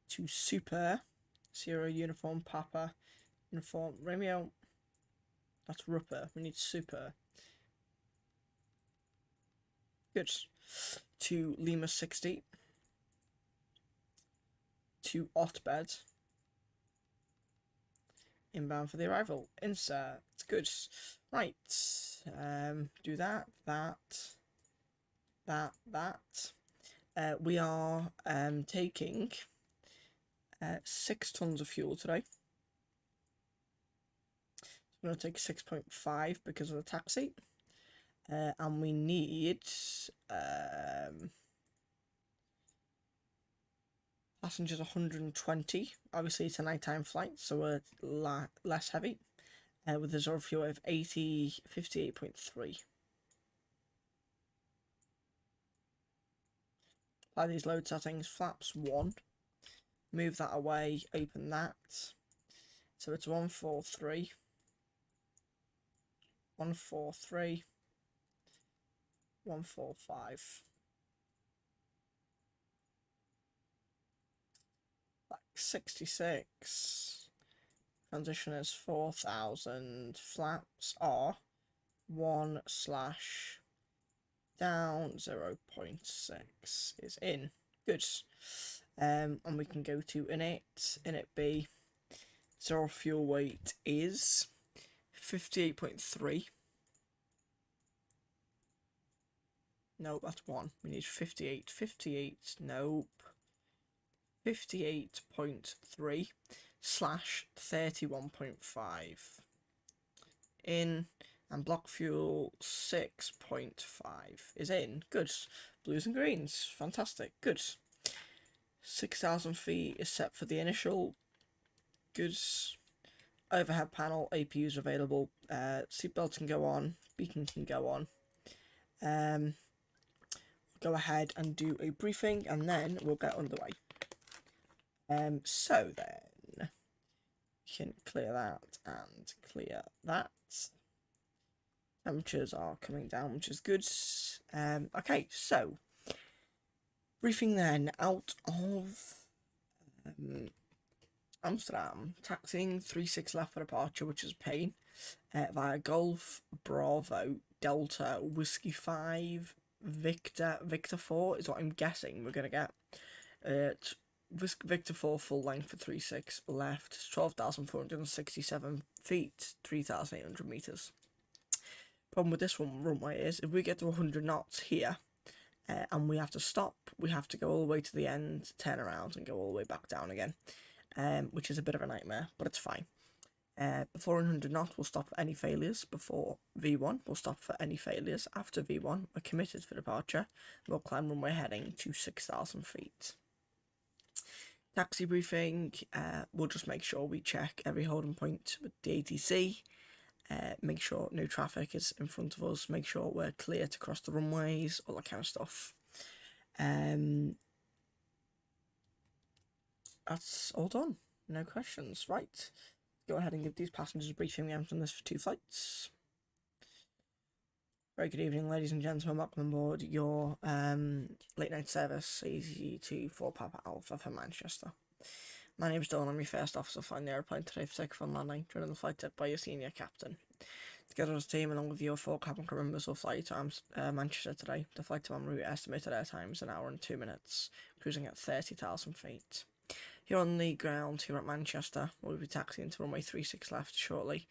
to Super Sierra Uniform Papa Uniform Romeo. That's Rupper. We need Super. Good. To Lima 60 to Otbed. Inbound for the arrival. Insert. Good. Right. Do that. We are taking 6 tons of fuel today. I'm going to take 6.5 because of the taxi. And we need passengers 120. Obviously it's a nighttime flight, so we're less heavy. With a reserve fuel of 58.3. Apply these load settings. Flaps 1. Move that away. Open that. So it's 143. 143. 145. Like 66. Transition is 4,000. Flaps are 1/ down 0.6 is in. Good. And we can go to init. Init B. Zero fuel weight is 58.3. No, that's 1. We need 58. 58. Nope. 58.3 / 31.5 in, and block fuel 6.5 is in. Good. Blues and greens. Fantastic. Good. 6,000 feet is set for the initial. Good. Overhead panel, APUs available. Seatbelt can go on. Beacon can go on. Go ahead and do a briefing, and then we'll get underway. So then, we can clear that and clear that. Temperatures are coming down, which is good. Okay, so briefing then out of Amsterdam, taxiing 36 left for departure, which is a pain, via Golf Bravo Delta Whiskey 5 Victor 4 is what I'm guessing we're gonna get. Victor 4 full length for 36 left, 12,467 feet, 3,800 meters. Problem with this one runway is if we get to 100 knots here and we have to stop, we have to go all the way to the end, turn around and go all the way back down again, which is a bit of a nightmare, but it's fine. Before 100 knots, we'll stop for any failures. Before V1, we'll stop for any failures. After V1, we're committed for departure. We'll climb runway heading to 6,000 feet. Taxi briefing, we'll just make sure we check every holding point with the ATC. Make sure no traffic is in front of us. Make sure we're clear to cross the runways, all that kind of stuff. That's all done. No questions. Right. Go ahead and give these passengers a briefing. We haven't done this for 2 flights. Very good evening, ladies and gentlemen. Welcome on board your late night service, EasyJet Papa Alpha for Manchester. My name is Dawn. I'm your first officer flying the aeroplane today for takeoff and landing, during the flight led by your senior captain. Together as a team, along with your 4 cabin crew members, will fly you to Manchester today. The flight to en route estimated airtime is 1 hour and 2 minutes, cruising at 30,000 feet. Here on the ground, here at Manchester, we'll be taxiing to runway 36 left shortly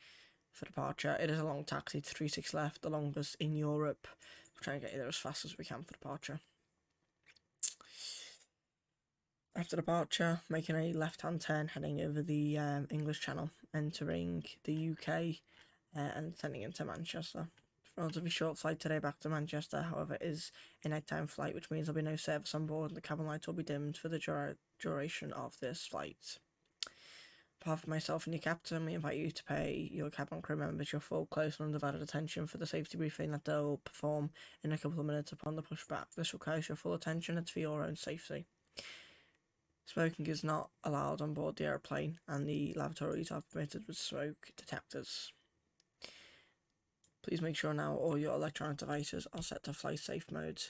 for departure. It is a long taxi to 36 left, the longest in Europe. We'll try and get you there as fast as we can for departure. After departure, making a left-hand turn, heading over the English Channel, entering the UK and sending into Manchester. Relatively short flight today back to Manchester, however, it is a nighttime flight, which means there'll be no service on board and the cabin lights will be dimmed for the duration of this flight. Apart from myself and your captain, we invite you to pay your cabin crew members your full, close and undivided attention for the safety briefing that they'll perform in a couple of minutes upon the pushback. This requires your full attention. It's for your own safety. Smoking is not allowed on board the aeroplane, and the lavatories are permitted with smoke detectors. Please make sure now all your electronic devices are set to fly safe mode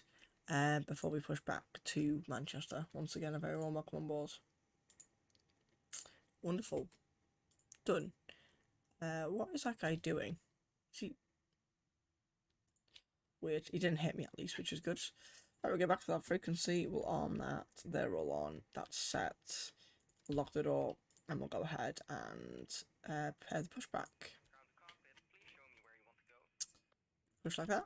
before we push back to Manchester. Once again, a very warm welcome on board. Wonderful. Done. What is that guy doing? Weird. He didn't hit me at least, which is good. Right, we'll go back to that frequency. We'll arm that. They're all on. That's set. We'll lock the door, and we'll go ahead and prepare the pushback. Push like that.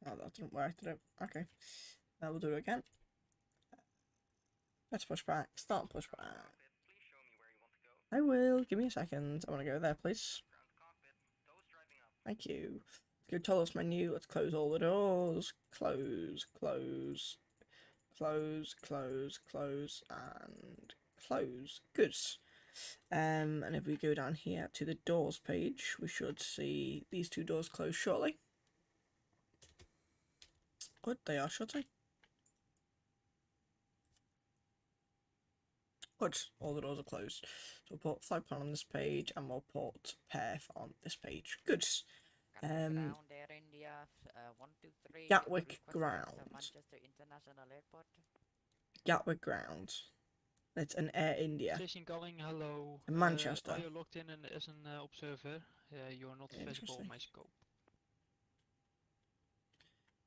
Oh, that didn't work, did it? Okay. We'll do it again. Let's push back. Start push back. I will. Give me a second. I want to go there, please. Thank you. Let's go ToLiss menu. Let's close all the doors. Close, close, close, close, close, and close. Good. And if we go down here to the doors page, we should see these 2 doors close shortly. Good, they are shutting. Good, all the doors are closed. So we'll put flight plan on this page and we'll put perf on this page. Good. Ground Air India 123. Gatwick request Ground. access to Manchester International Airport. Gatwick Ground. It's an Air India. Station calling, hello. In Manchester. Are you logged in and as an observer? You are not visible Interesting. on my scope.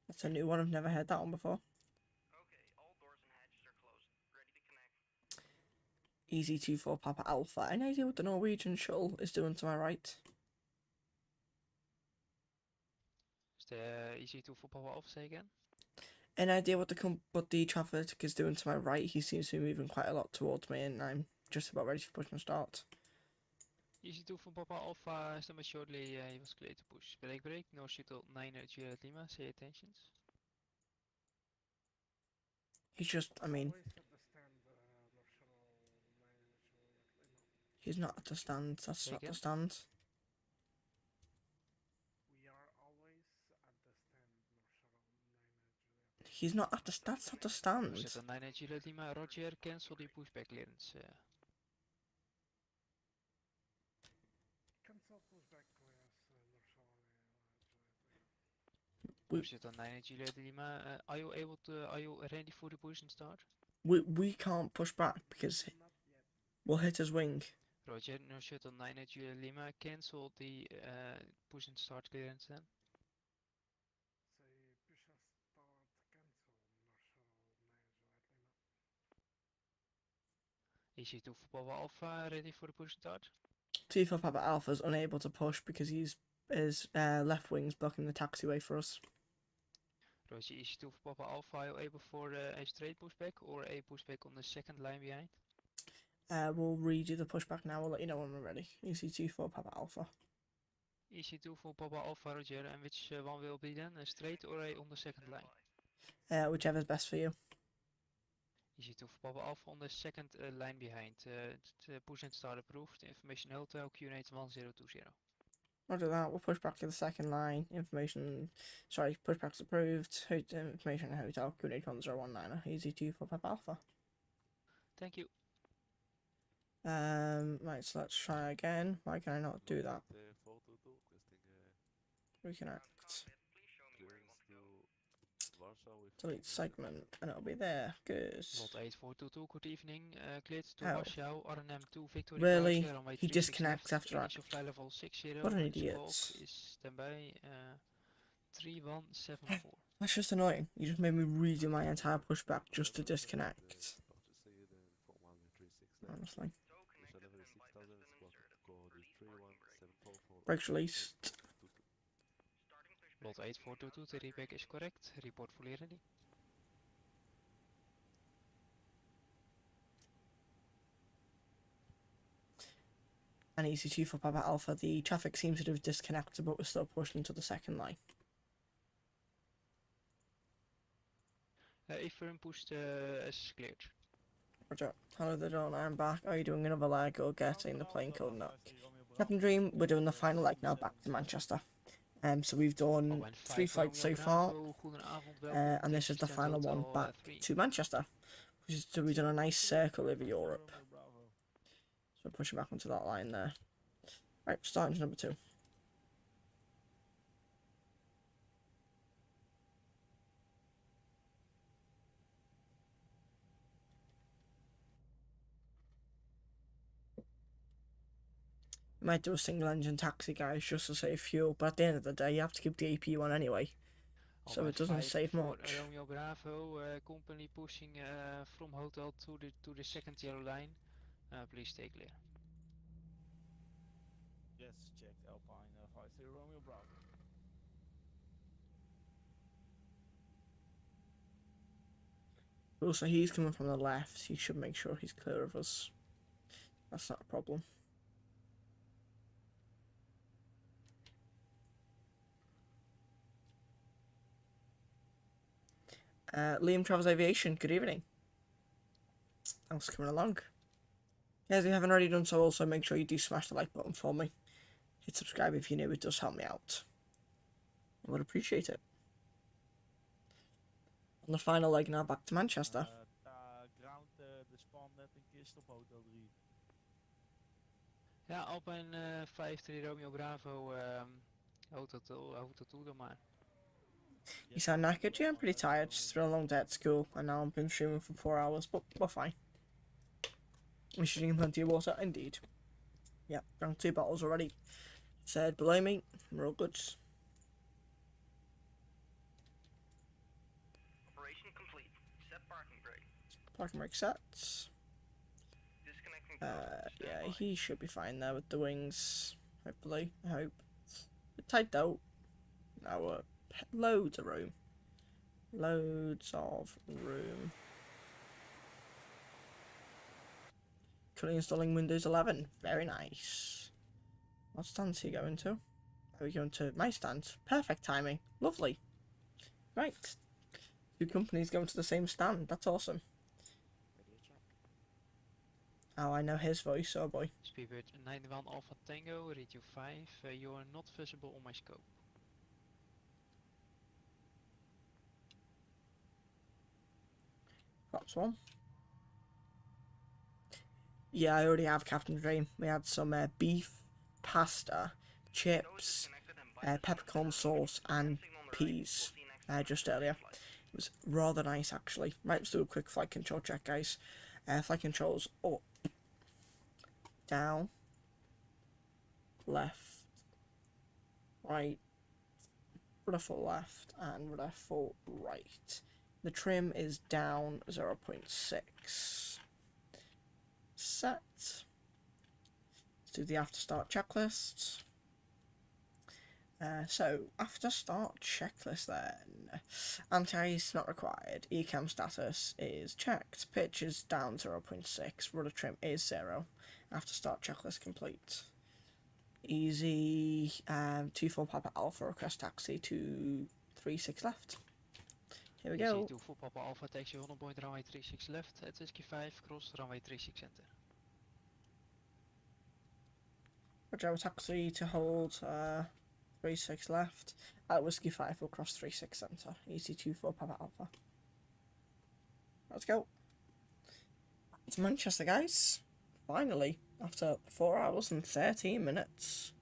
That's a new one. I've never heard that one before. Okay, all doors and hatches are closed. Ready to connect. EZ24 Papa Alpha. Any idea what the Norwegian shuttle is doing to my right? Is the EC2 for Papa Alpha say again? Any idea what the traffic is doing to my right? He seems to be moving quite a lot towards me, and I'm just about ready to push and start. EC2 for Papa Alpha is done shortly. He was clear to push. Break, North Shuttle 9 Juliet Lima. Say attentions. He's just, I mean, he's not at the stand. That's Say not again? the stand. We are always at the stand, North He's not at the. That's not the stand. Shuttle 9 Juliet Lima. Roger. Cancel the pushback clearance. Cancel pushback clearance, Shuttle 9 Juliet Lima. Are you able to? Are you ready for the push and start? We can't push back because we'll hit his wing. Roger. No Shuttle 9 Juliet Lima. Cancel the push and start clearance then. Say push and start, cancel, North EC2 for Papa Alpha. Ready for the push and start? T4 Papa Alpha is unable to push because his left wing's blocking the taxiway for us. Roger, EC2 for Papa Alpha. Are you able for a straight pushback or a pushback on the second line behind? We'll redo the pushback now. We'll let you know when we're ready. EC2 for Papa Alpha. EC2 for Papa Alpha, Roger. And which one will be then? A straight or a on the second line? Whichever's best for you. EC2 for Papa Alpha on the second line behind. Push and start approved. Information hotel QNH 1020. Roger that. We'll push back to the second line. Pushback's approved. Information hotel QNH 1019. EZ2 for Papa Alpha. Thank you. Right, so let's try again. Why can I not do that? Reconnect. Delete segment, and it'll be there. Good. Lot 8422, good evening. Cleared to Oh. Warsaw, RM2 Victory. Really? Departure, runway He 36 disconnects left, after that. initial flight level 60. What an and idiot. squawk is standby 3174. That's just annoying. You just made me redo my entire pushback just to disconnect. Honestly. Brakes released. Lot 8422, the reback is correct. Report fully ready. And EC2 for Papa Alpha. The traffic seems to have disconnected, but we're still pushing to the second line. A firm pushed as cleared. Roger. Hello there, John. I'm back. Are you doing another leg or getting the plane code knock? Captain Dream, we're doing the final leg now back to Manchester. So we've done 3 flights so far, and this is the final one back to Manchester. So we've done a nice circle over Europe. So pushing back onto that line there. Right, starting to number 2. Might do a single engine taxi, guys, just to save fuel, but at the end of the day you have to keep the AP on anyway, so it doesn't save much. Romeo Bravo, company pushing from hotel to the second yellow line. Please stay clear. Yes, check Alpine 50 Romeo Bravo. Also, he's coming from the left, he should make sure he's clear of us. That's not a problem. Liam Travels Aviation, good evening. Thanks for coming along. Guys, if you haven't already done so, also make sure you do smash the like button for me. Hit subscribe if you're new, it does help me out. I would appreciate it. On the final leg now, back to Manchester. Ground de span net een kist op Hotel 3. Ja, Alpine 53 Romeo Bravo. Houd dat toe dan maar. You sound knackered? Yeah, I'm pretty tired. It's been a long day at school, and now I've been streaming for 4 hours, but we're fine. We should drink plenty of water, indeed. Yep, drank 2 bottles already. Said below me, we're all good. Operation complete. Set parking brake. Parking brake set. Disconnecting Yeah, he should be fine there with the wings. Hopefully, I hope. Bit tight though. Now, loads of room. Loads of room. Currently installing Windows 11. Very nice. What stands are you going to? Are we going to my stand? Perfect timing. Lovely. Right. 2 companies going to the same stand. That's awesome. Radio check. Oh, I know his voice. Oh boy. Speedbird 91 Alpha Tango, radio 5. You are not visible on my scope. Perhaps one. Yeah, I already have Captain Dream. We had some beef, pasta, chips, peppercorn sauce, and peas just earlier. It was rather nice, actually. Right, let's do a quick flight control check, guys. Flight controls up, down, left, right, rudder full left, and rudder full right. The trim is down 0.6. Set. Let's do the after start checklist. So, after start checklist then. Anti-ice not required. Ecam status is checked. Pitch is down 0.6. Rudder trim is 0. After start checklist complete. Easy 24 Papa Alpha request taxi to 36 left. Here we go. Easy 2 Papa Alpha taxi 100 point runway 36 left. At Whiskey 5 cross runway 36 center. Roger, taxi to hold 36 left. At Whiskey 5 will cross 36 center. Easy 24 Papa Alpha. Let's go. To Manchester, guys. Finally, after 4 hours and 13 minutes.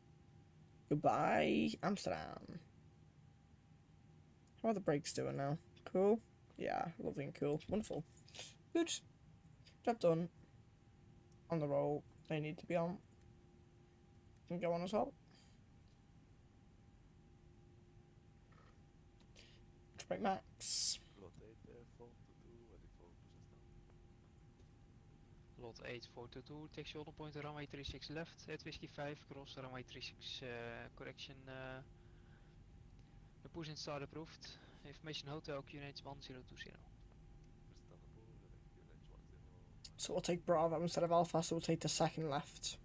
Goodbye, Amsterdam. How are the brakes doing now? Cool? Yeah, lovely and cool. Wonderful. Good. Job done. On the roll. They need to be on. Can go on as well. Brake max. Lot 8 422 taxi 100 point runway 36 left. At Whiskey 5 cross runway 36 correction. The push and start approved. Information hotel QNH 1020. So we'll take Bravo instead of Alpha, so we'll take the second left.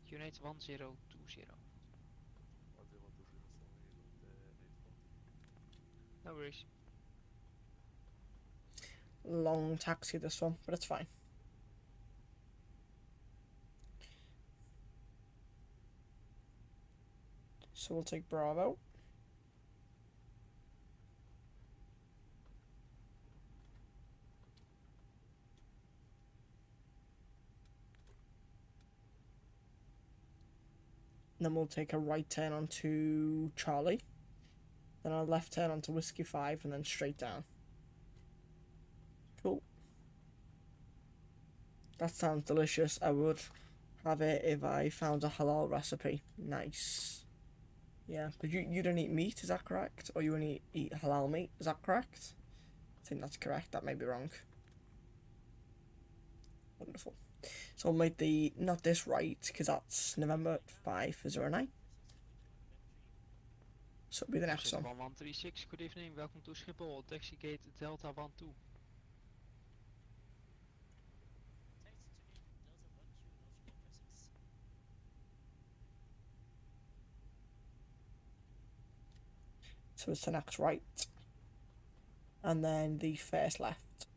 QNH 1020. No worries. Long taxi this one, but it's fine. So we'll take Bravo. Then we'll take a right turn onto Charlie. Then a left turn onto Whiskey 5 and then straight down. Cool. That sounds delicious. I would have it if I found a halal recipe. Nice. Yeah, but you don't eat meat, is that correct? Or you only eat halal meat, is that correct? I think that's correct, that may be wrong. Wonderful. So we'll make the, not this right, because that's November 509. So it'll be the next one. 1136, good evening, welcome to Schiphol, taxi gate Delta 12. So it's the next right. And then the first left.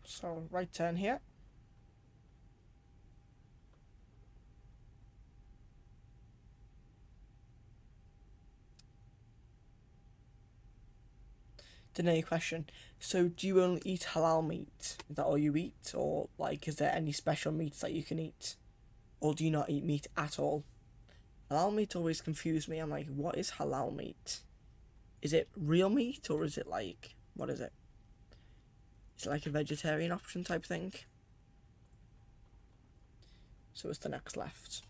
So right turn here. Didn't know your question. So, do you only eat halal meat? Is that all you eat? Or, like, is there any special meats that you can eat? Or do you not eat meat at all? Halal meat always confused me. I'm like, what is halal meat? Is it real meat, or is it like, what is it? Is it like a vegetarian option type thing? So it's the next left.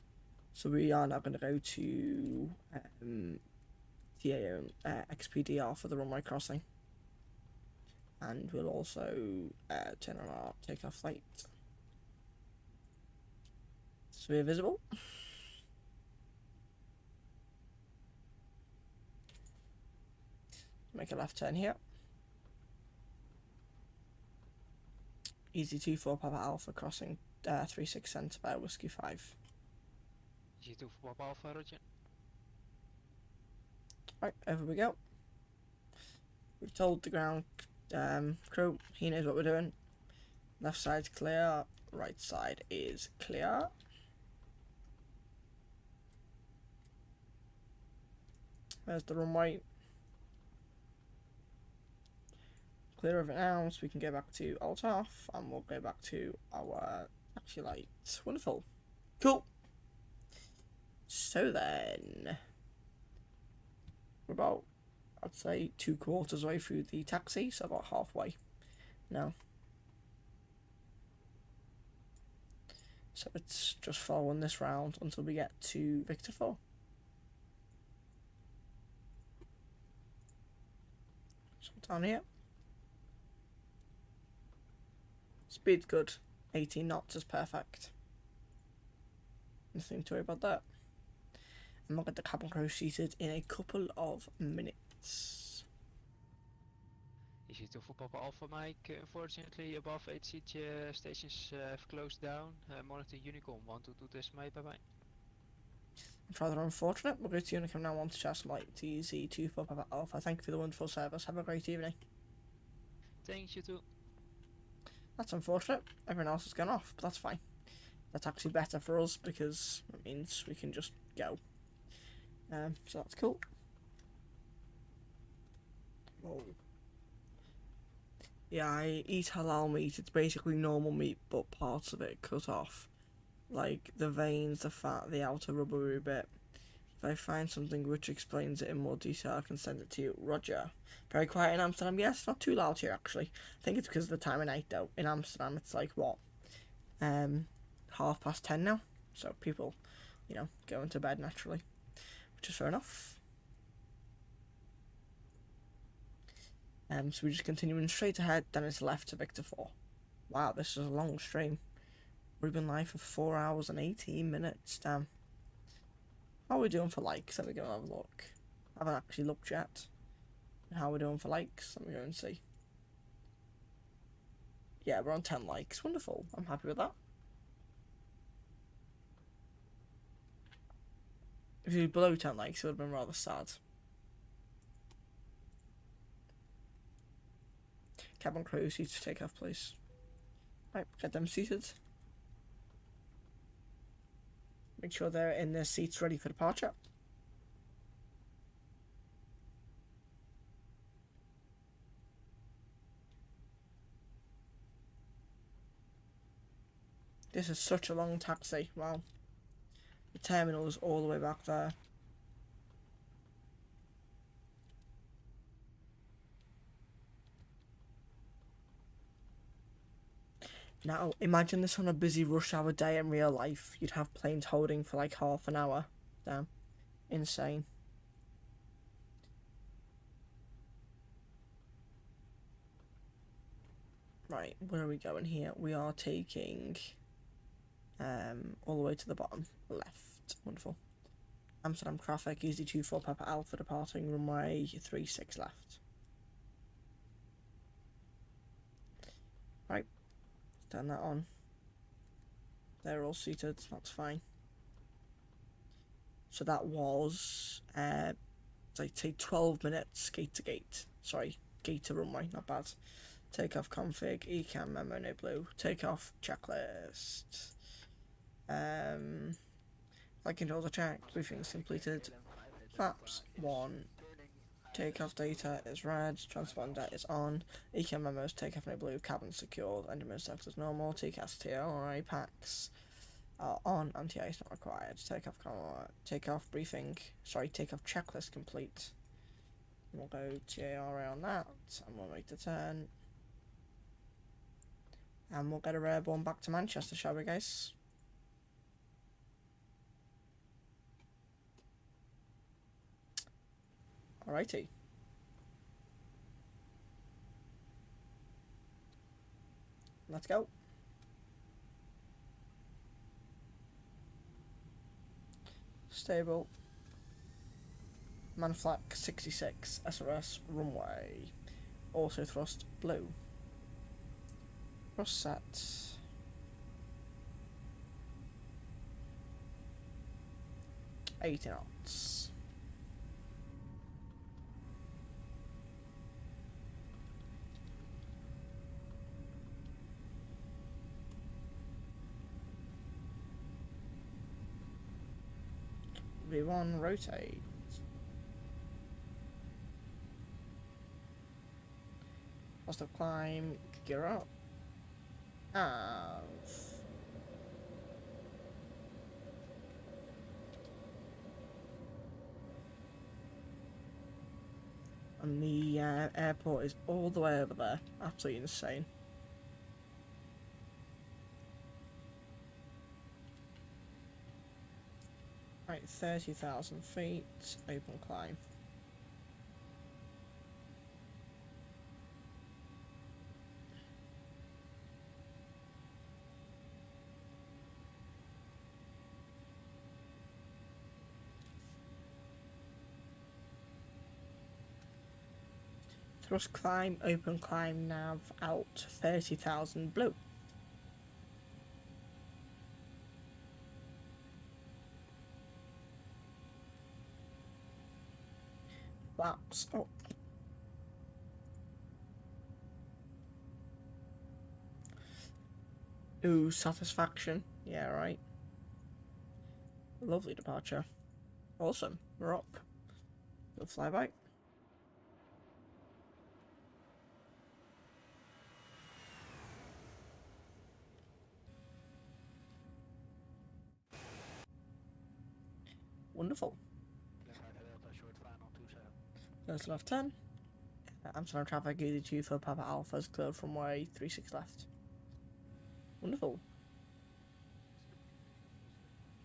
So we are now going to go to XPDR for the runway crossing. And we'll also turn on our takeoff light. So we're visible. Make a left turn here. Easy 24 Papa Alpha crossing 36 cents by Whiskey 5. Easy 2 for Papa Alpha, roger. Right, over we go. We've told the ground crew he knows what we're doing. Left side's clear, right side is clear. There's the runway. Clear of it now, so we can go back to alt off, and we'll go back to our taxi lights. Wonderful. Cool. So then, we're about, I'd say, 2/4 way through the taxi, so about halfway now. So it's just following this round until we get to Victor 4. So down here. Speed's good. 18 knots is perfect. Nothing to worry about that. And we'll get the cabin crew seated in a couple of minutes. Easy 2 for Papa Alpha, Mike. Unfortunately, above EasyJet stations have closed down. Monitor Unicorn 122 decimal, bye bye. It's rather unfortunate. We'll go to Unicum now on to Chas Mike to Easy 2 for Papa Alpha. Thank you for the wonderful service. Have a great evening. Thanks, you too. That's unfortunate. Everyone else has gone off, but that's fine. That's actually better for us because it means we can just go. So that's cool. Whoa. Yeah, I eat halal meat. It's basically normal meat, but parts of it cut off. Like the veins, the fat, the outer rubbery bit. If I find something which explains it in more detail, I can send it to you. Roger. Very quiet in Amsterdam. Yes, not too loud here, actually. I think it's because of the time of night, though. In Amsterdam, it's like, what? 10:30 now. So people, you know, going to bed naturally. Which is fair enough. So we're just continuing straight ahead, then it's left to Victor 4. Wow, this is a long stream. We've been live for 4 hours and 18 minutes, damn. How are we doing for likes? Let me go and have a look. I haven't actually looked yet. How are we doing for likes? Let me go and see. Yeah, we're on 10 likes. Wonderful. I'm happy with that. If you were below 10 likes, it would have been rather sad. Cabin crew, seats to take off, please. Right, get them seated. Make sure they're in their seats ready for departure. This is such a long taxi, wow. The terminal is all the way back there. Now, imagine this on a busy rush hour day in real life. You'd have planes holding for like half an hour. Damn. Insane. Right, where are we going here? We are taking all the way to the bottom left. Wonderful. Amsterdam traffic, easy 24 Papa Alpha departing runway 36 left. Right. Turn that on. They're all seated, that's fine. So that was, I'd say 12 minutes gate to gate. Sorry, gate to runway, not bad. Takeoff config, ecam memo, no blue. Takeoff checklist. I can double check, briefing's completed. Flaps 1, Takeoff data is red, transponder is on, ECAM memos, takeoff no blue, cabin secured, engine mode select as normal, TCAS TRA packs are on, anti-air is not required, takeoff briefing, takeoff checklist complete. We'll go TRA on that, and we'll make the turn. And we'll get a airborne back to Manchester, shall we, guys? Alrighty. Let's go. Stable. Manflac 66 SRS runway. Auto thrust blue. Thrust set. $80 knots. V1 rotate. Positive climb, gear up. And the airport is all the way over there. Absolutely insane. Right, 30,000 feet, open climb. Thrust climb, open climb, nav out, 30,000 blue. Flaps up. Ooh, satisfaction. Yeah, right. Lovely departure. Awesome. We're up. Good flyby. Wonderful. Goes left 10. Amsterdam traffic, EasyJet for Papa Alpha's cleared from way 36 left. Wonderful.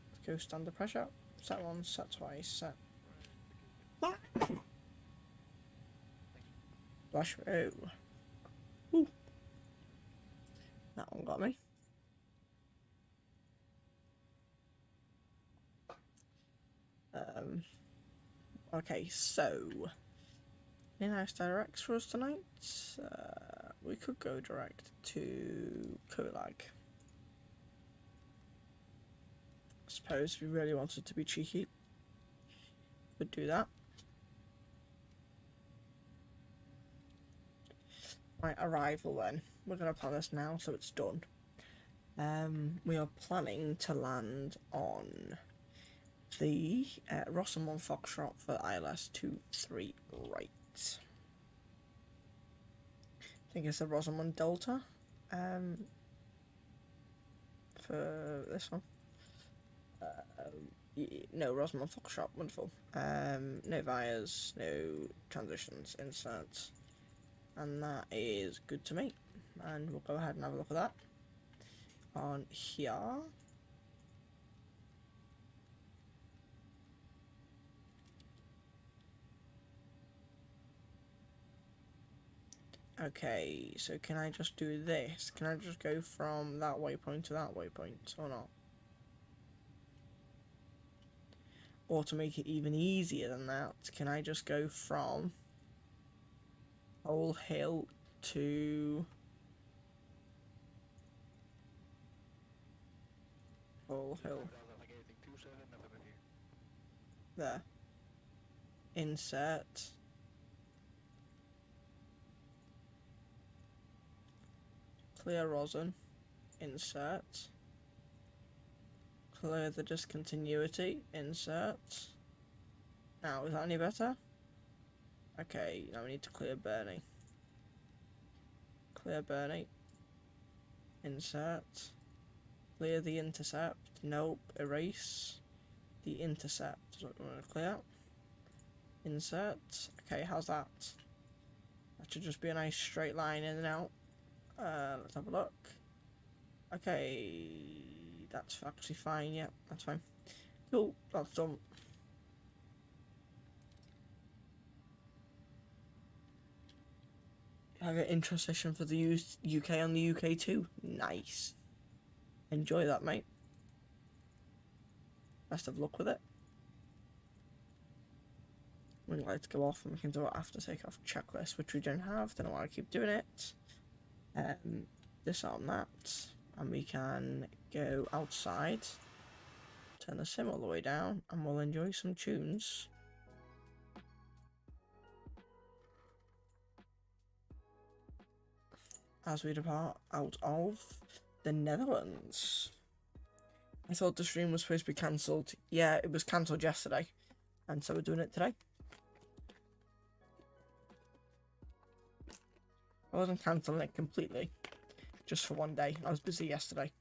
Let's go standard pressure. Set once, set twice, set. Flash. Oh. Ooh. That one got me. Okay, so in-house directs for us tonight. We could go direct to Colag. I suppose if we really wanted to be cheeky, we'd do that. Right, arrival then. We're going to plan this now so it's done. We are planning to land on the Rosamond Foxtrot for ILS 23 right. I think it's the Rosamond Delta for this one. No, Rosamond Foxtrot, wonderful. No vires, no transitions, inserts, and that is good to me. And we'll go ahead and have a look at that on here. Okay, so can I just do this? Can I just go from that waypoint to that waypoint, or not? Or to make it even easier than that, can I just go from Whole Hill to Whole Hill? There. Insert. Clear rosin, insert. Clear the discontinuity, insert. Now, is that any better? Okay, now we need to clear Bernie. Clear Bernie. Insert. Clear the intercept. Nope. Erase the intercept. Is what we want to clear. Insert. Okay, how's that? That should just be a nice straight line in and out. Let's have a look. Okay, that's actually fine. Yeah, that's fine. Cool, that's done. I got intro session for the UK on the UK too. Nice. Enjoy that, mate. Best of luck with it. We'd like to go off and we can do it after takeoff checklist, which we don't have. Don't know why I keep doing it. Disarm that, and we can go outside. Turn the sim all the way down, and we'll enjoy some tunes. As we depart out of the Netherlands. I thought the stream was supposed to be cancelled. Yeah, it was cancelled yesterday, and so we're doing it today. I wasn't cancelling it completely, just for one day. I was busy yesterday.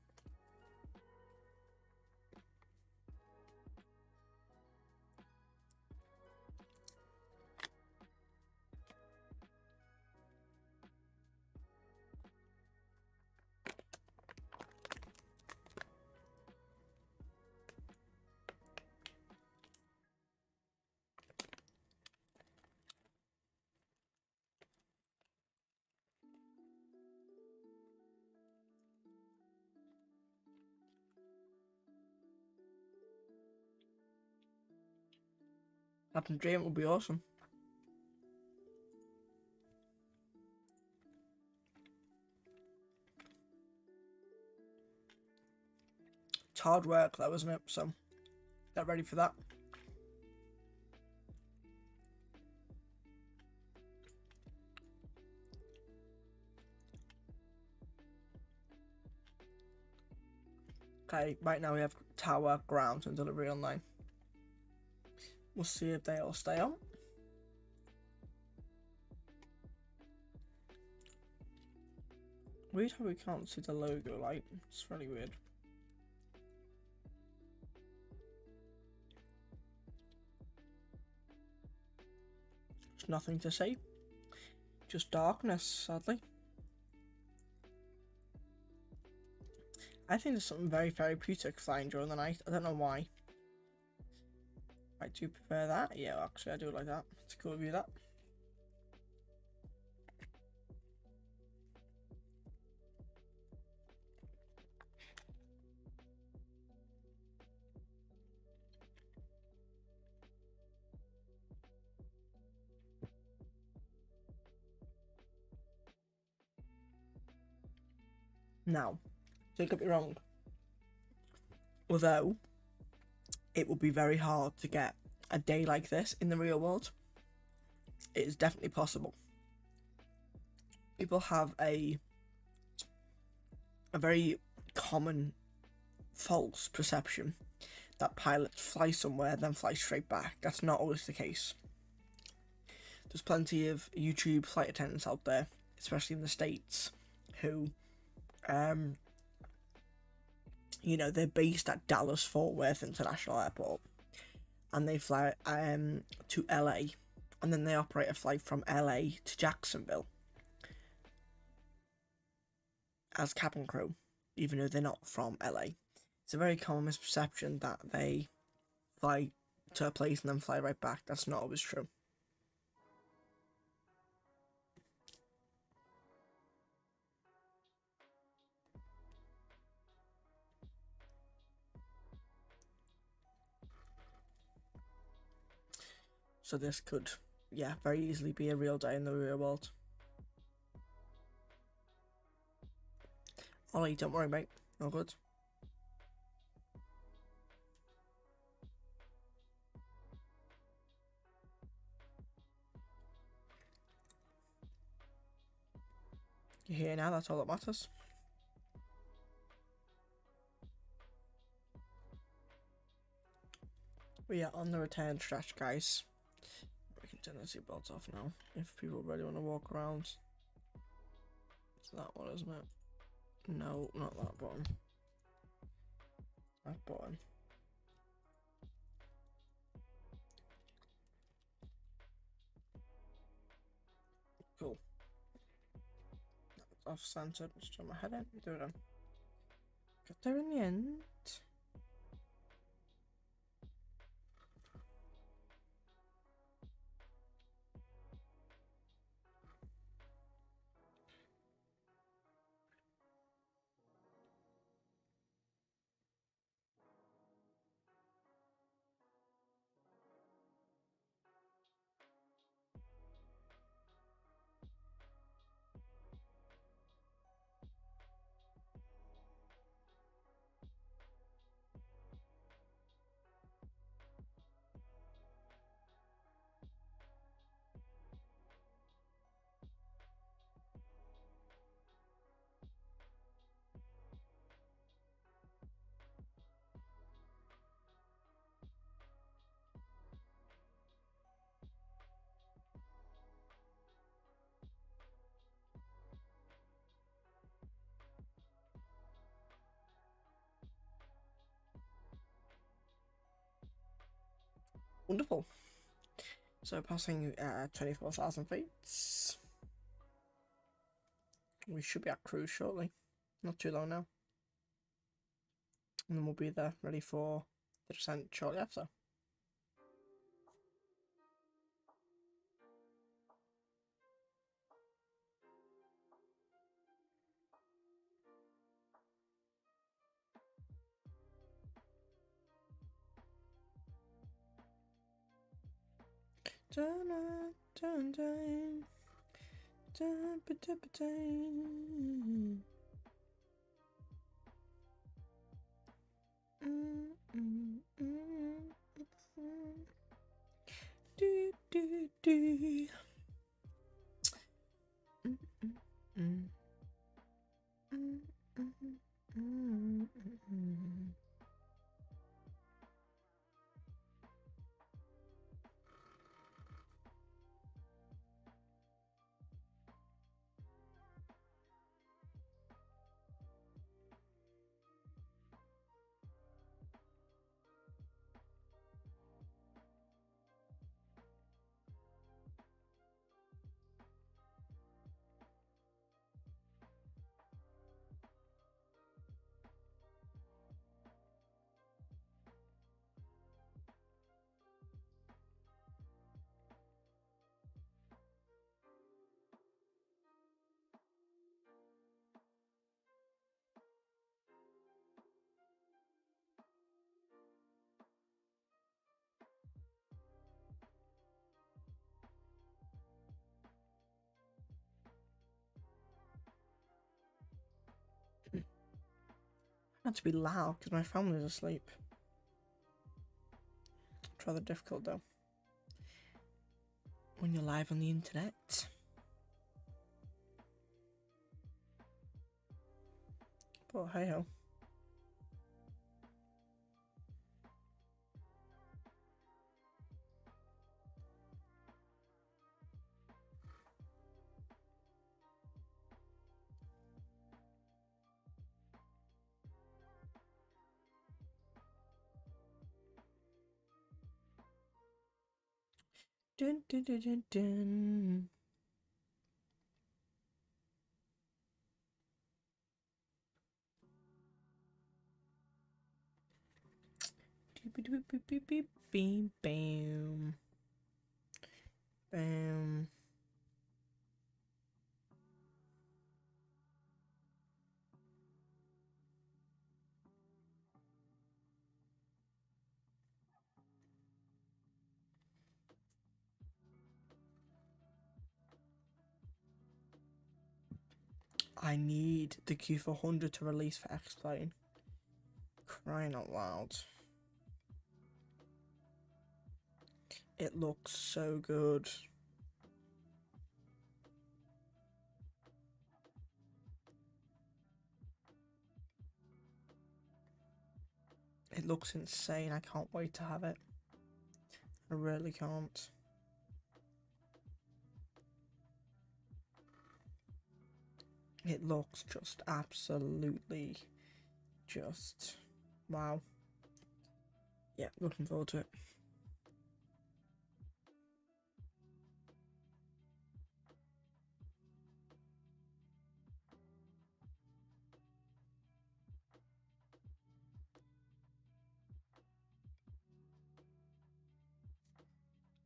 Captain Dream would be awesome. It's hard work though, isn't it? So get ready for that. Okay, right now we have tower, ground, and delivery online. We'll see if they all stay on. Weird how we can't see the logo light. It's really weird. There's nothing to see. Just darkness, sadly. I think there's something very therapeutic flying during the night. I don't know why. I do prefer that. Yeah, actually I do like that. It's a cool view, that. Now, don't get me wrong. Although it will be very hard to get a day like this in the real world, it is definitely possible. People have a very common false perception that pilots fly somewhere then fly straight back. That's not always the case. There's plenty of YouTube flight attendants out there, especially in the States, who you know, they're based at Dallas Fort Worth International Airport, and they fly to LA, and then they operate a flight from LA to Jacksonville as cabin crew, even though they're not from LA. It's a very common misperception that they fly to a place and then fly right back. That's not always true. So this could, yeah, very easily be a real day in the real world. Ollie, don't worry, mate. All good. You're here now, that's all that matters. We are on the return stretch, guys. We can Turn the seatbelts off now. If people really want to walk around. It's that one, isn't it? No, not that button. That button. Cool. Off centered. Let's turn my head in. Do it then. Got there in the end. Wonderful. So passing 24,000 feet. We should be at cruise shortly. Not too long now. And then we'll be there ready for the descent shortly after. Dun dun dun dun dun dun dun. Do do do. Not to be loud because my family's asleep. It's rather difficult though when you're live on the internet. But hey ho. Dun dun dun dun dun. Beep beep beep beep beep beep bam. Bam. I need the Q400 to release for X-Plane. Crying out loud. It looks so good. It looks insane. I can't wait to have it. I really can't. It looks just absolutely just wow. Yeah, looking forward to it.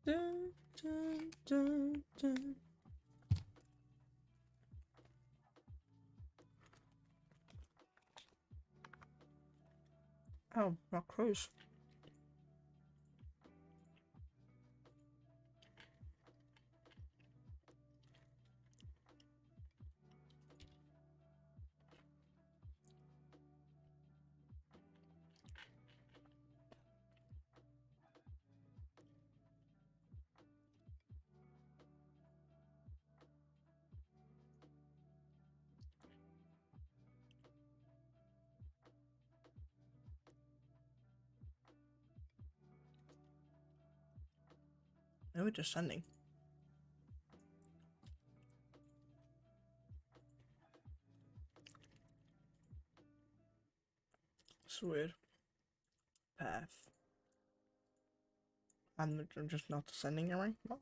Dun, dun, dun, dun. Oh, not cruise. They were descending. It's weird. Path. I'm just not descending anyway. What?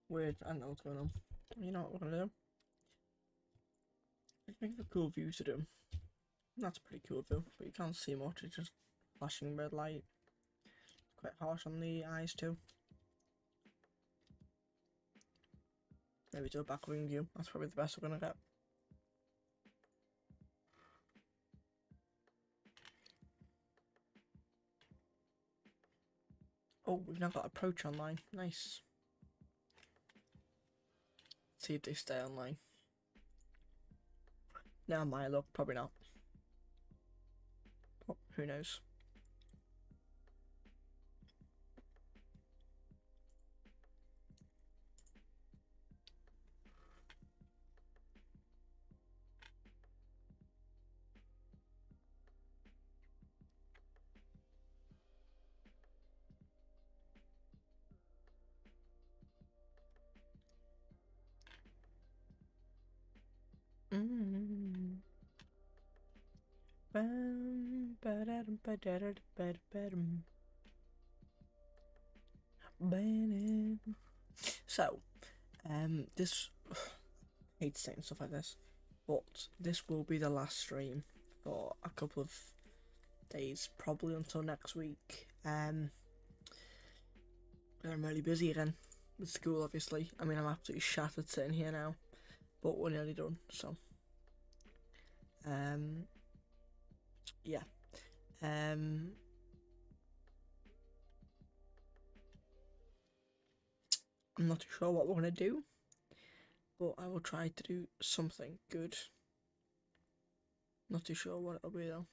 Weird. I don't know what's going on. You know what we're gonna do? Let's make a cool view to do. That's a pretty cool view, but you can't see much. It's just flashing red light. Quite harsh on the eyes too. Maybe do a back wing view. That's probably the best we're gonna get. Oh, we've now got approach online. Nice. See if they stay online. Now my luck, probably not. Oh, who knows? So, this I hate saying stuff like this, but this will be the last stream for a couple of days, probably until next week. I'm really busy again with school, obviously. I mean, I'm absolutely shattered sitting here now, but we're nearly done. So, yeah. I'm not too sure what we're gonna do, but I will try to do something good. Not too sure what it'll be though.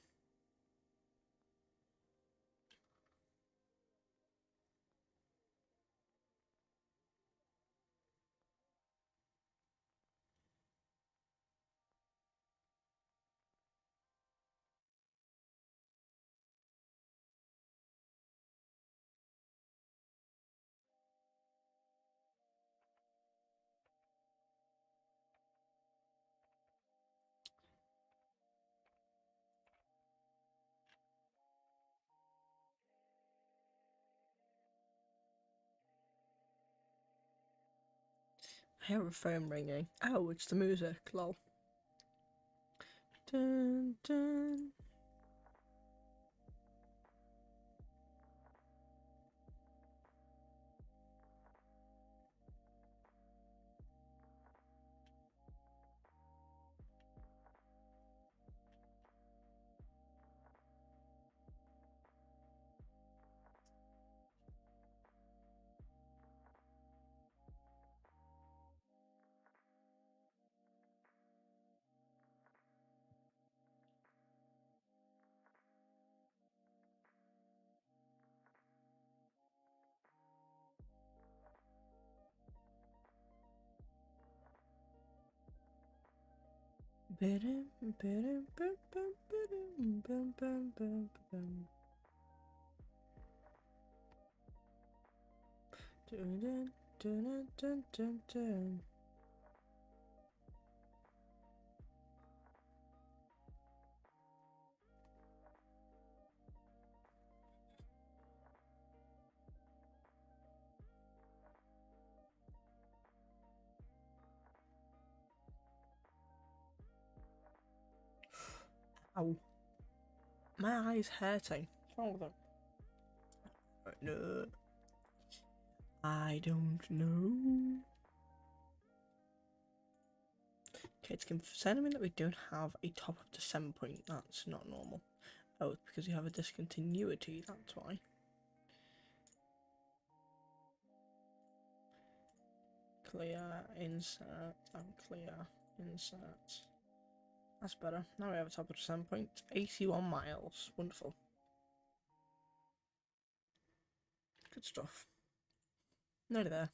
I hear a phone ringing. Oh, it's the music, lol. Dun, dun. Ow. My eye's hurting. What's wrong with it? No. I don't know. Okay, it's concerning me that we don't have a top of descent point. That's not normal. Oh, it's because you have a discontinuity, that's why. Clear, insert, and clear, insert. That's better. Now we have a top of descent point. 81 miles. Wonderful. Good stuff. Nearly there.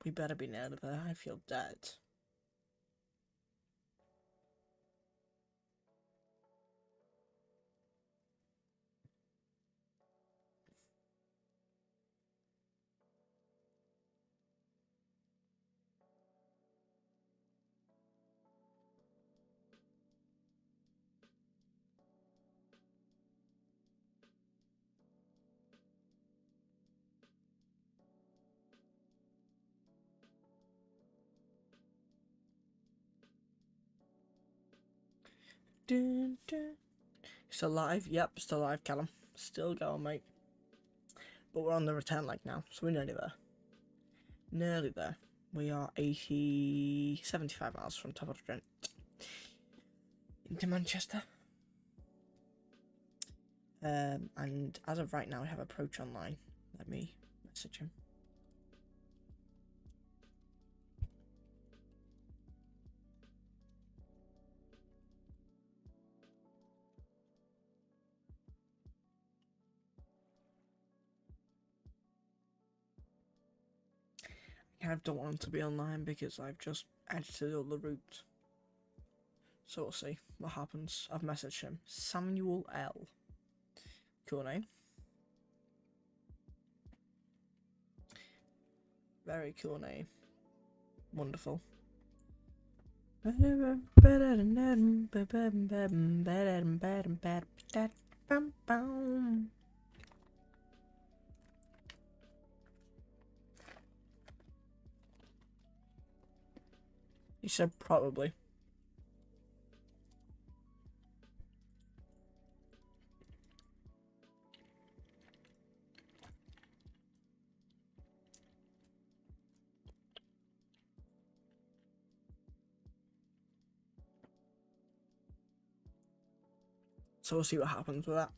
We better be nearly there. I feel dead. Dun, dun. Still alive? Yep, still alive, Callum. Still going, mate. But we're on the return leg now, so we're nearly there. Nearly there. We are 75 miles from top of Trent into Manchester. And as of right now, we have approach online. Let me message him. I kind of don't want him to be online because I've just edited all the route. So we'll see what happens. I've messaged him. Samuel L. Cool name. Very cool name. Wonderful. He said probably. So we'll see what happens with that.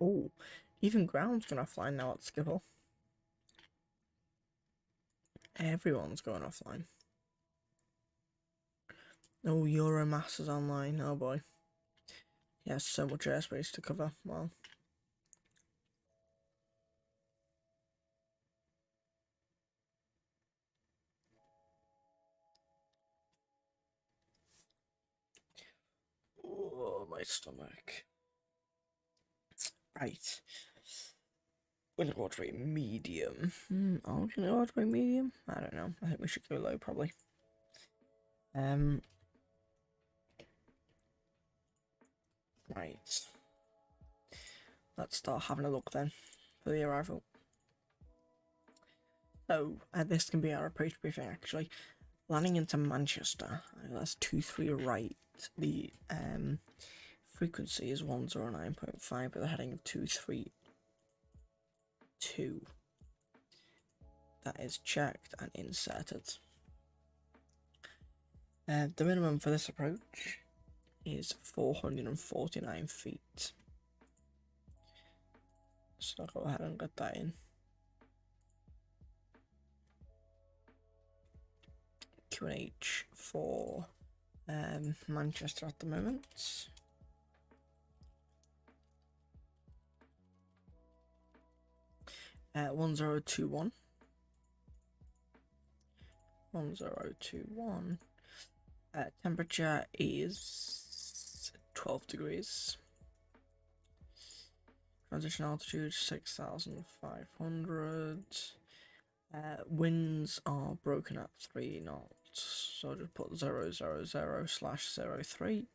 Oh, even ground's gonna offline now at Schiphol. Everyone's going offline. Oh, Euromass is online. Oh boy. He has so much airspace to cover. Wow. Oh, my stomach. Right. We're gonna order a medium. Are we gonna order a medium? I don't know. I think we should go low, probably. Right. Let's start having a look then for the arrival. So, this can be our approach briefing actually. Landing into Manchester, that's 23 right. The frequency is 109.5 with a heading of 232. That is checked and inserted. The minimum for this approach is 449 feet. So I'll go ahead and get that in. QNH for Manchester at the moment. Uh, 1021. 1021. Temperature is 12 degrees. Transition altitude 6,500. Winds are broken at 3 knots, so just put 000/03,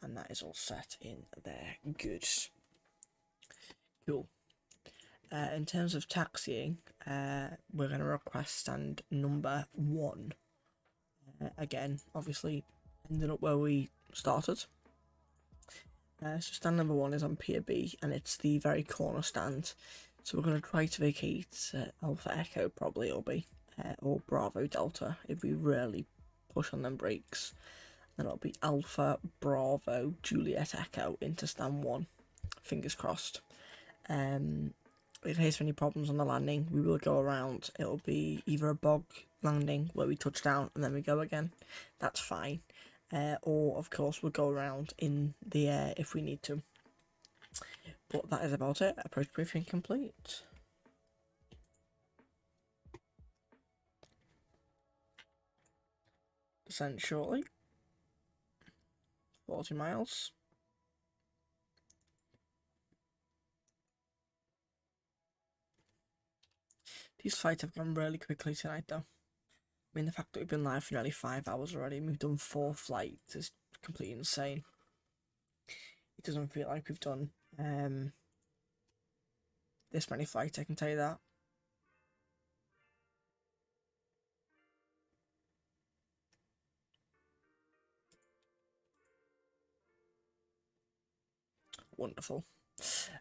and that is all set in there. Good. Cool. In terms of taxiing, we're going to request stand number 1. Again, obviously, ending up where we started. So stand number 1 is on Pier B, and it's the very corner stand. So we're going to try to vacate Alpha Echo, probably it'll be, or Bravo Delta if we really push on them brakes. Then it'll be Alpha Bravo Juliet Echo into stand 1. Fingers crossed. In case of any problems on the landing, we will go around. It'll be either a bog landing where we touch down and then we go again. That's fine. Or, of course, we'll go around in the air if we need to. But that is about it. Approach briefing complete. Descent shortly. 40 miles. These flights have gone really quickly tonight, though. I mean, the fact that we've been live for nearly 5 hours already and we've done 4 flights is completely insane. It doesn't feel like we've done this many flights, I can tell you that. Wonderful.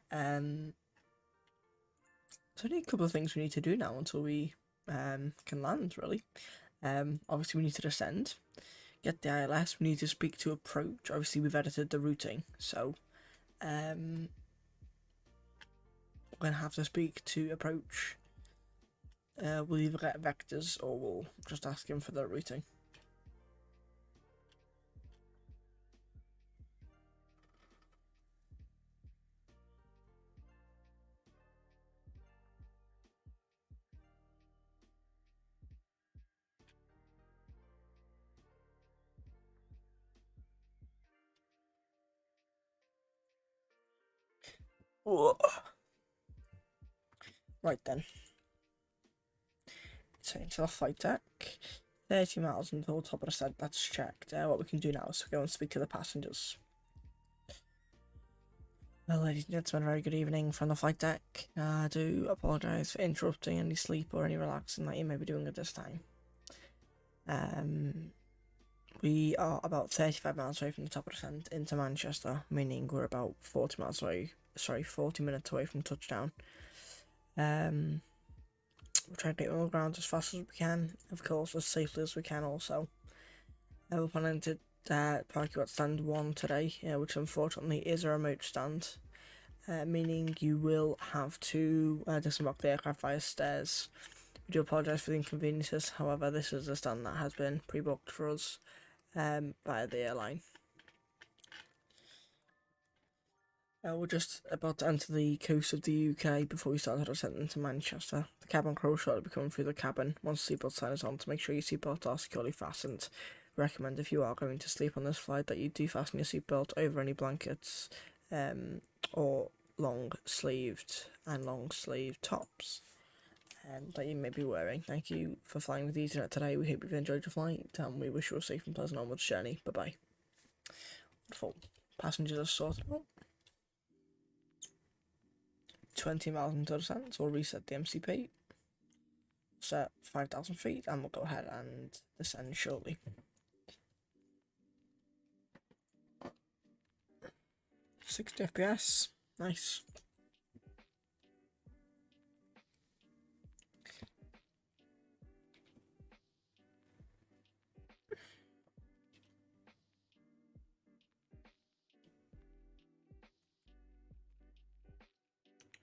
There's only a couple of things we need to do now until we can land, really. Obviously, we need to descend, get the ILS. We need to speak to approach. Obviously, we've edited the routing, so we're going to have to speak to approach. We'll either get vectors or we'll just ask him for the routing. Whoa. Right then. So into the flight deck. 30 miles until the top of the set, that's checked. What we can do now is go and speak to the passengers. Well, ladies and gentlemen, very good evening from the flight deck. I do apologise for interrupting any sleep or any relaxing that you may be doing at this time. We are about 35 miles away from the top of the descent into Manchester, meaning we're about 40 minutes away from touchdown. We'll try to get on the ground as fast as we can, of course, as safely as we can also. We're planning to park you at stand 1 today, which unfortunately is a remote stand, meaning you will have to disembark the aircraft via stairs. We do apologise for the inconveniences, however this is a stand that has been pre-booked for us by the airline. We're just about to enter the coast of the UK before we start our descent into Manchester. The cabin crew will shortly be coming through the cabin once the seatbelt sign is on to make sure your seatbelts are securely fastened. We recommend if you are going to sleep on this flight that you do fasten your seatbelt over any blankets or long-sleeved and long-sleeved tops that you may be wearing. Thank you for flying with EasyJet today. We hope you've enjoyed your flight and we wish you a safe and pleasant onwards journey. Bye-bye. Wonderful. Passengers are sorted out. 20 miles into descent, so we'll reset the MCP. Set 5,000 feet and we'll go ahead and descend shortly. $60 FPS. Nice.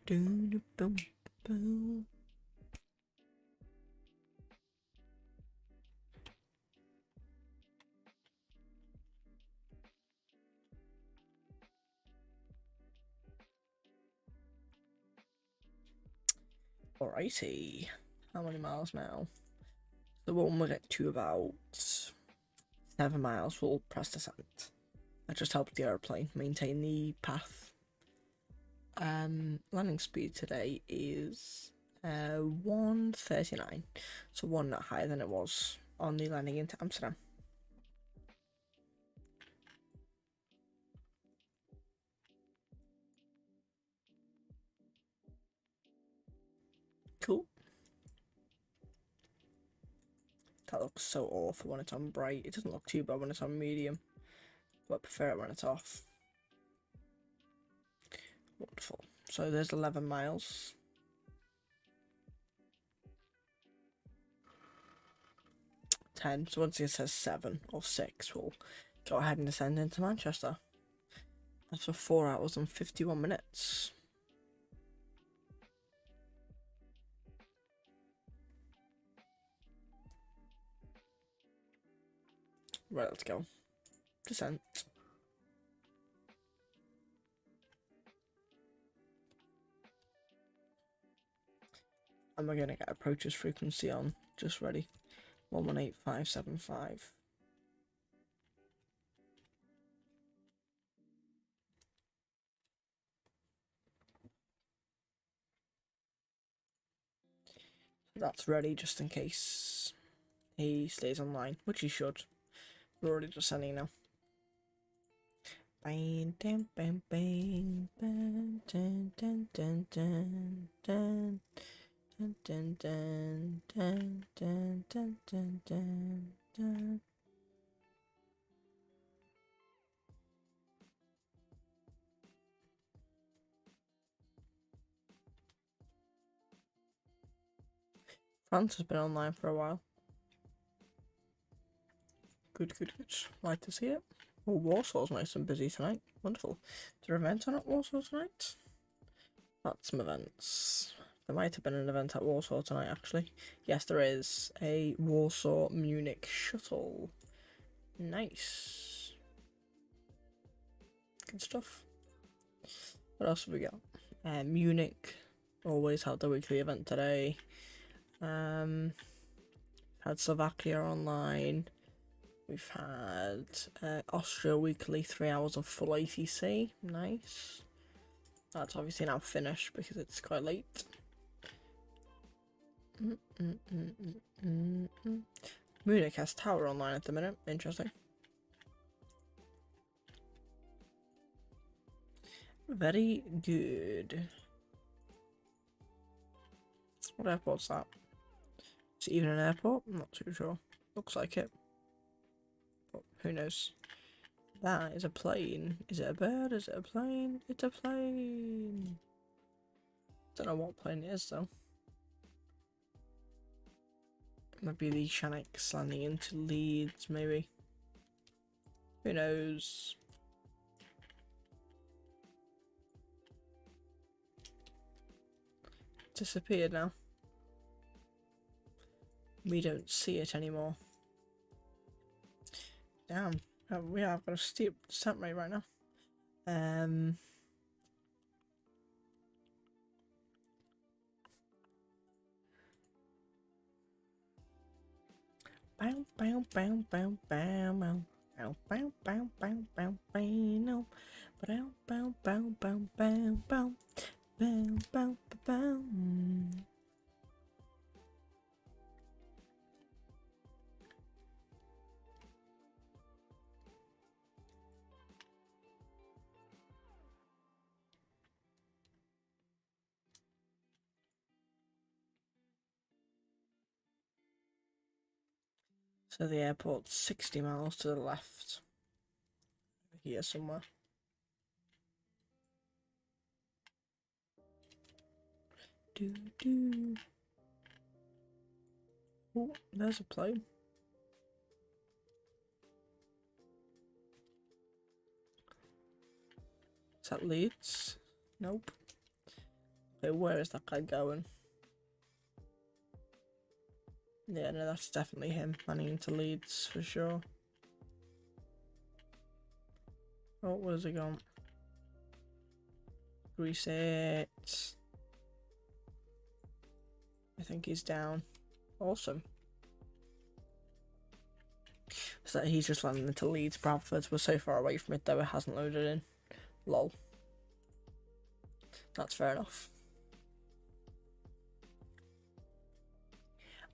Boom, boom. Alrighty. How many miles now? The one will get to about 7 miles. We'll press descent. That just helps the airplane maintain the path. Landing speed today is 139, so 1 knot higher than it was on the landing into Amsterdam. Cool. That looks so awful when it's on bright. It doesn't look too bad when it's on medium, but I prefer it when it's off. Wonderful. So there's 11 miles. So once it says 7 or 6, we'll go ahead and descend into Manchester. That's for 4 hours and 51 minutes. Right, let's go. Descent. And we're gonna get approaches frequency on, just ready. 118575. That's ready just in case he stays online, which he should. We're already descending now. Bang, bang, bang, bang, bang, dun, dun, dun, dun, dun. Dun, dun, dun, dun, dun, dun, dun, dun, dun. France has been online for a while. Good, good, good. Like to see it. Oh, Warsaw's nice and busy tonight. Wonderful. Is there events on at Warsaw tonight? VATSIM events. There might have been an event at Warsaw tonight, actually. Yes, there is. A Warsaw-Munich shuttle. Nice. Good stuff. What else have we got? Munich always had the weekly event today. Had Slovakia online. We've had Austria weekly, 3 hours of full ATC. Nice. That's obviously now finished because it's quite late. Munich has Tower online at the minute. Interesting. Very good. What airport's that? Is it even an airport? I'm not too sure. Looks like it. But who knows? That is a plane. Is it a bird? Is it a plane? It's a plane. Don't know what plane it is though. Maybe the Shanix landing into Leeds, maybe. Who knows? Disappeared now. We don't see it anymore. Damn, we have got a steep descent rate right now. Bow, bow, bow, bow, bow, bow. Bow, bow, bow, bow, bow, bow, no. Bow, bow, bow, bow, bow, bow. Bow, bow, bow. So the airport's 60 miles to the left. Here somewhere. Do. Oh, there's a plane. Is that Leeds? Nope. Okay, where is that guy going? Yeah, no, that's definitely him. Running into Leeds for sure. Oh, where's he gone? Reset. I think he's down. Awesome. So he's just landing into Leeds, Bradford. We're so far away from it though, it hasn't loaded in. Lol. That's fair enough.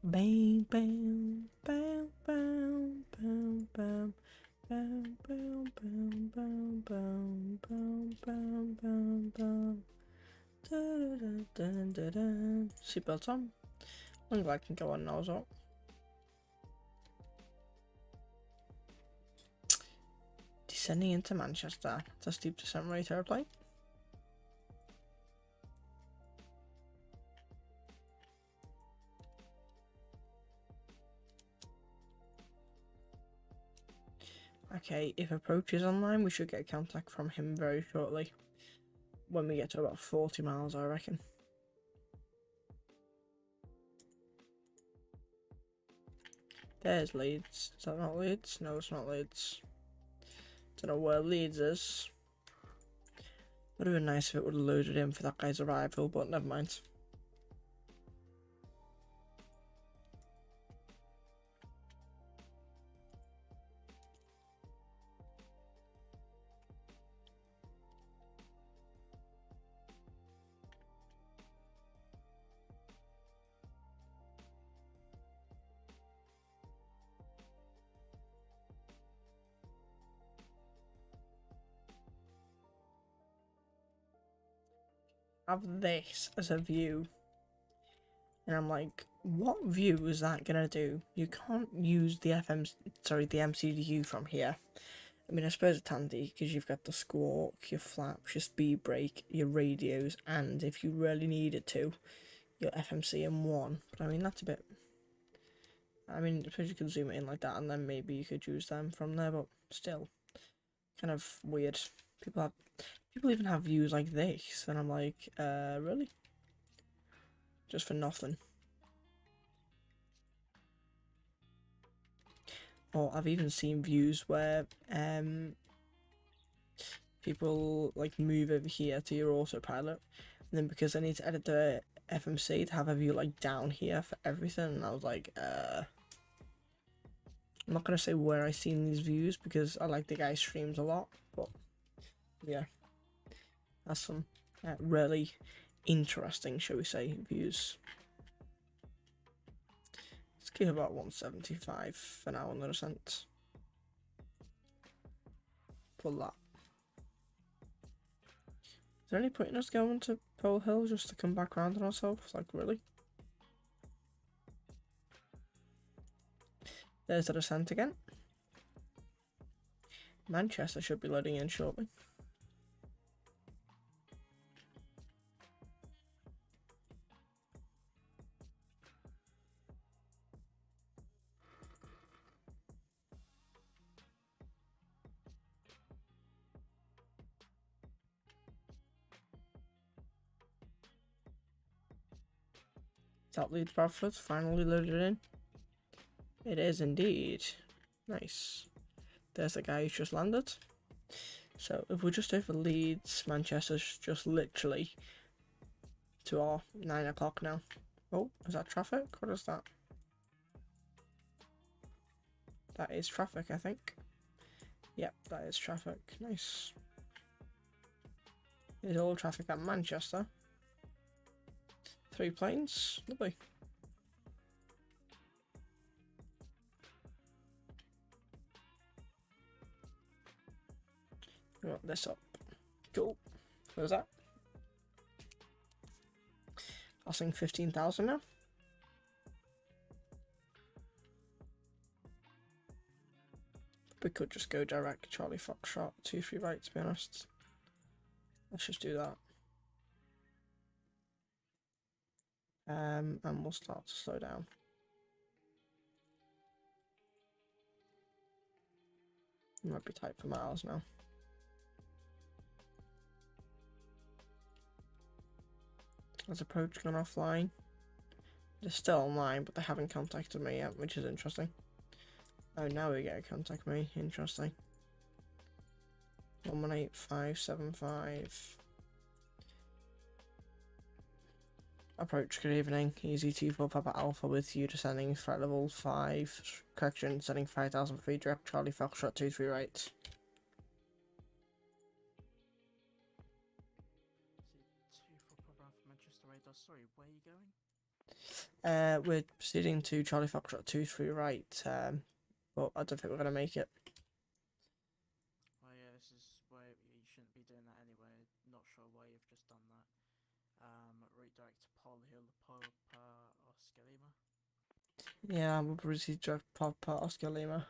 Bang, bang, bang, bang, bang, bang. Bam, bam, bam, bam, bam, bam, bam, bam, bam. Seatbelt on. I'm glad I can go on now as well. Descending into Manchester. It's a steep descent rate airplane. Okay, if approach is online, we should get contact from him very shortly. When we get to about 40 miles, I reckon. There's Leeds. Is that not Leeds? No, it's not Leeds. Don't know where Leeds is. Would have been nice if it would have loaded in for that guy's arrival, but never mind. Have this as a view, and I'm like, what view is that gonna do? You can't use the the MCDU from here. I mean, I suppose it's handy because you've got the squawk, your flaps, your speed brake, your radios, and if you really needed to, your FMC in one. But I mean, that's a bit. I mean, I suppose you could zoom it in like that, and then maybe you could use them from there. But still, kind of weird. People even have views like this, and I'm like, really? Just for nothing. Or I've even seen views where people like move over here to your autopilot, and then because I need to edit the FMC to have a view like down here for everything, and I was like, I'm not gonna say where I seen these views because I like the guy's streams a lot, but yeah. That's some really interesting, shall we say, views. Let's keep about 175 for now on the descent. Pull that. Is there any point in us going to Pole Hill just to come back around on ourselves? Like, really? There's the descent again. Manchester should be loading in shortly. That Leeds Bradford finally loaded in. It is indeed. Nice. There's the guy who's just landed. So if we're just over Leeds, Manchester's just literally to our 9 o'clock now. Oh, is that traffic? What is that? That is traffic, I think. Yep, that is traffic. Nice. There's all traffic at Manchester. 3 planes. Lovely. We got this up. Cool. Where's that? Passing 15,000 now. We could just go direct Charlie Foxtrot 23 right, to be honest. Let's just do that. And we'll start to slow down. Might be tight for miles now. Has approach gone offline? They're still online, but they haven't contacted me yet, which is interesting. Oh, now we get to contact me. Interesting. 118575. Approach, good evening. Easy 24 Papa Alpha with you descending threat level 5. Correction, setting 5,000 feet, direct Charlie Foxtrot 23 right. Manchester radar. Sorry, where are you going? We're proceeding to Charlie Foxtrot 23 right, but I don't think we're going to make it. Oh yeah, this is where you shouldn't be doing that anyway. Not sure why you've just done that. Redirect to Paul Hill, Papa Oscar Lima. Yeah, we'll proceed direct Papa Oscar Lima.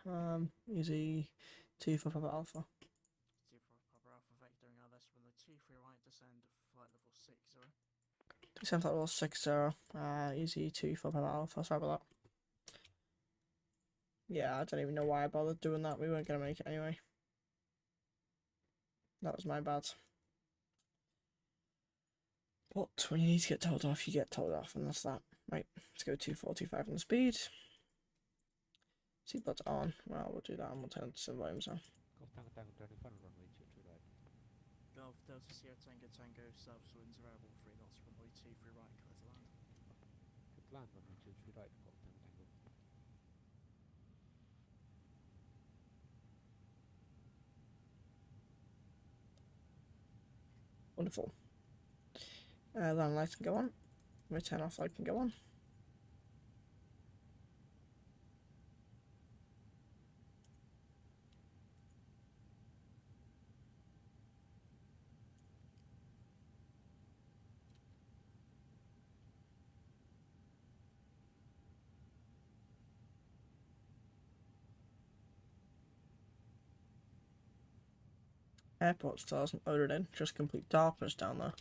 Easy 24 Papa Alpha. 24 Papa Alpha vectoring LS from the 23 right, descend flight level 60. Descent flight level 60. Easy 24 Papa Alpha. Sorry about that. Yeah, I don't even know why I bothered doing that. We weren't going to make it anyway. That was my bad. But when you need to get told off, you get told off, and that's that. Right, let's go 245 on the speed. Seatbelts on. Well, we'll do that and we'll turn to some volumes on. Golf Delta Sierra Tango Tango, South winds variable 3 knots, runway 23 right, clear to land. Land runway 23 right, Golf Tango Tango. Wonderful. Land lights can go on. Return off light can go on. Airport still hasn't loaded in, just complete darkness down there.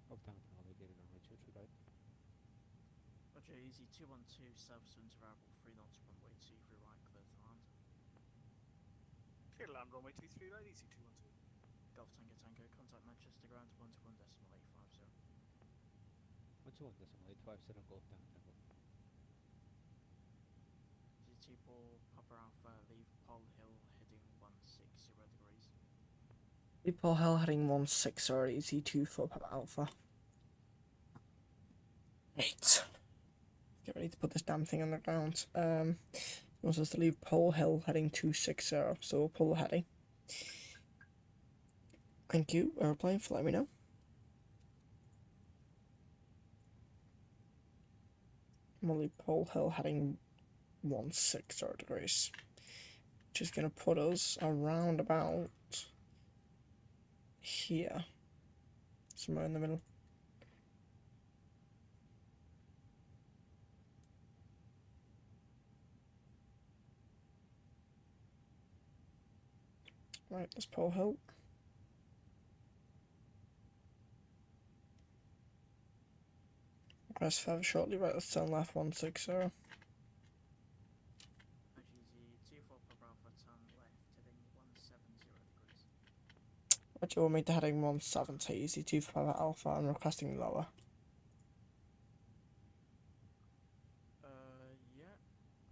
Golf Tango Tango, navigating runway 23 right. Roger, easy 212, South winds variable 3 knots, runway 23 right, clear to land. Clear to land, runway 23 right, easy 212. Golf Tango Tango, contact Manchester ground 121.850. 121.850, Golf Tango Tango. Easy 24 Papa Alpha, leave Paul Hill, heading 160 degrees. People Hill heading 16 or easy 24 Papa Alpha. Right. Get ready to put this damn thing on the ground. It wants us to leave Pole Hill heading 260, so we'll pull the heading. Thank you, airplane, for letting me know. We'll leave Pole Hill heading 16 degrees. Which is going to put us around about here. Somewhere in the middle. Right, let's Pole Hill. Press further shortly, right, let's turn left 160. Easy 24 Papa Alpha, turn left, heading 170 degrees. What do you want me to heading 170, easy 2 for Papa Alpha, I'm requesting lower. Yeah.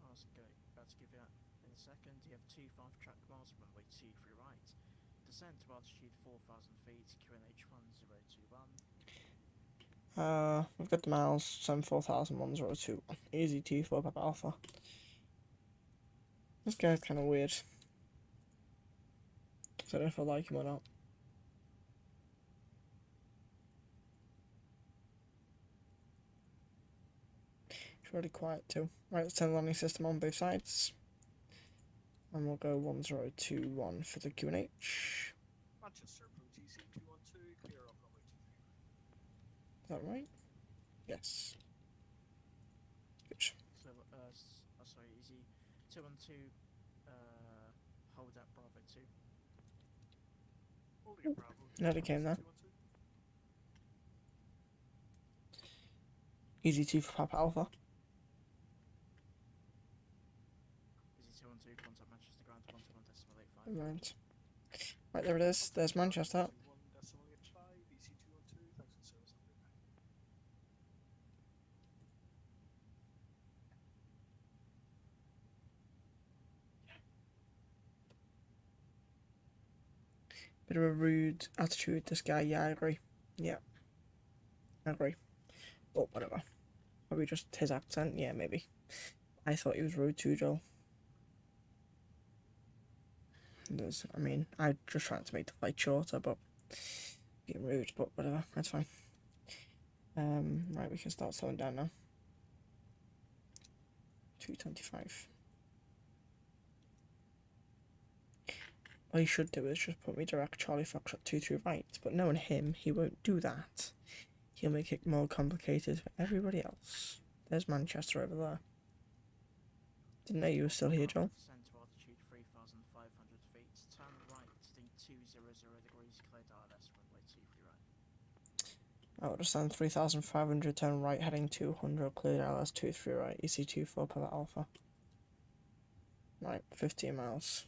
I was about to give you that in a second. You have 25 track miles, runway 23 right. Descend to altitude 4,000 feet, QNH 1021. We've got the miles, 74,102. Easy 2 for Papa Alpha. This guy's kind of weird. I don't know if I like him or not. It's really quiet too. Right, let's turn the landing system on both sides. And we'll go 1021 for the QNH. Manchester approach EC212, clear up runway 23. Is that right? Yes. Good. So, sorry, easy. 212, hold at Bravo 2. Holding at Bravo. Nearly came there. Easy 2 for Papa Alpha. Easy 212, contact Manchester ground 121.85. Right. Right, there it is. There's Manchester. 1.85, EC212, thanks for service update. Bit of a rude attitude, this guy. Yeah, I agree. Yeah. I agree. But whatever. Probably just his accent. Yeah, maybe. I thought he was rude too, Joel. I mean, I'm just trying to make the flight shorter, but being rude, but whatever, that's fine. Right, we can start slowing down now. 225. All he should do is just put me direct Charlie Foxtrot 23 right, but knowing him, he won't do that. He'll make it more complicated for everybody else. There's Manchester over there. Didn't know you were still here, Joel. Descend to altitude 3,500 feet. Turn right, heading 200 degrees, clear ILS, runway 23 right. I would understand 3,500, turn right, heading 200, clear ILS 23 right, EC24 Papa Alpha. Right, 15 miles.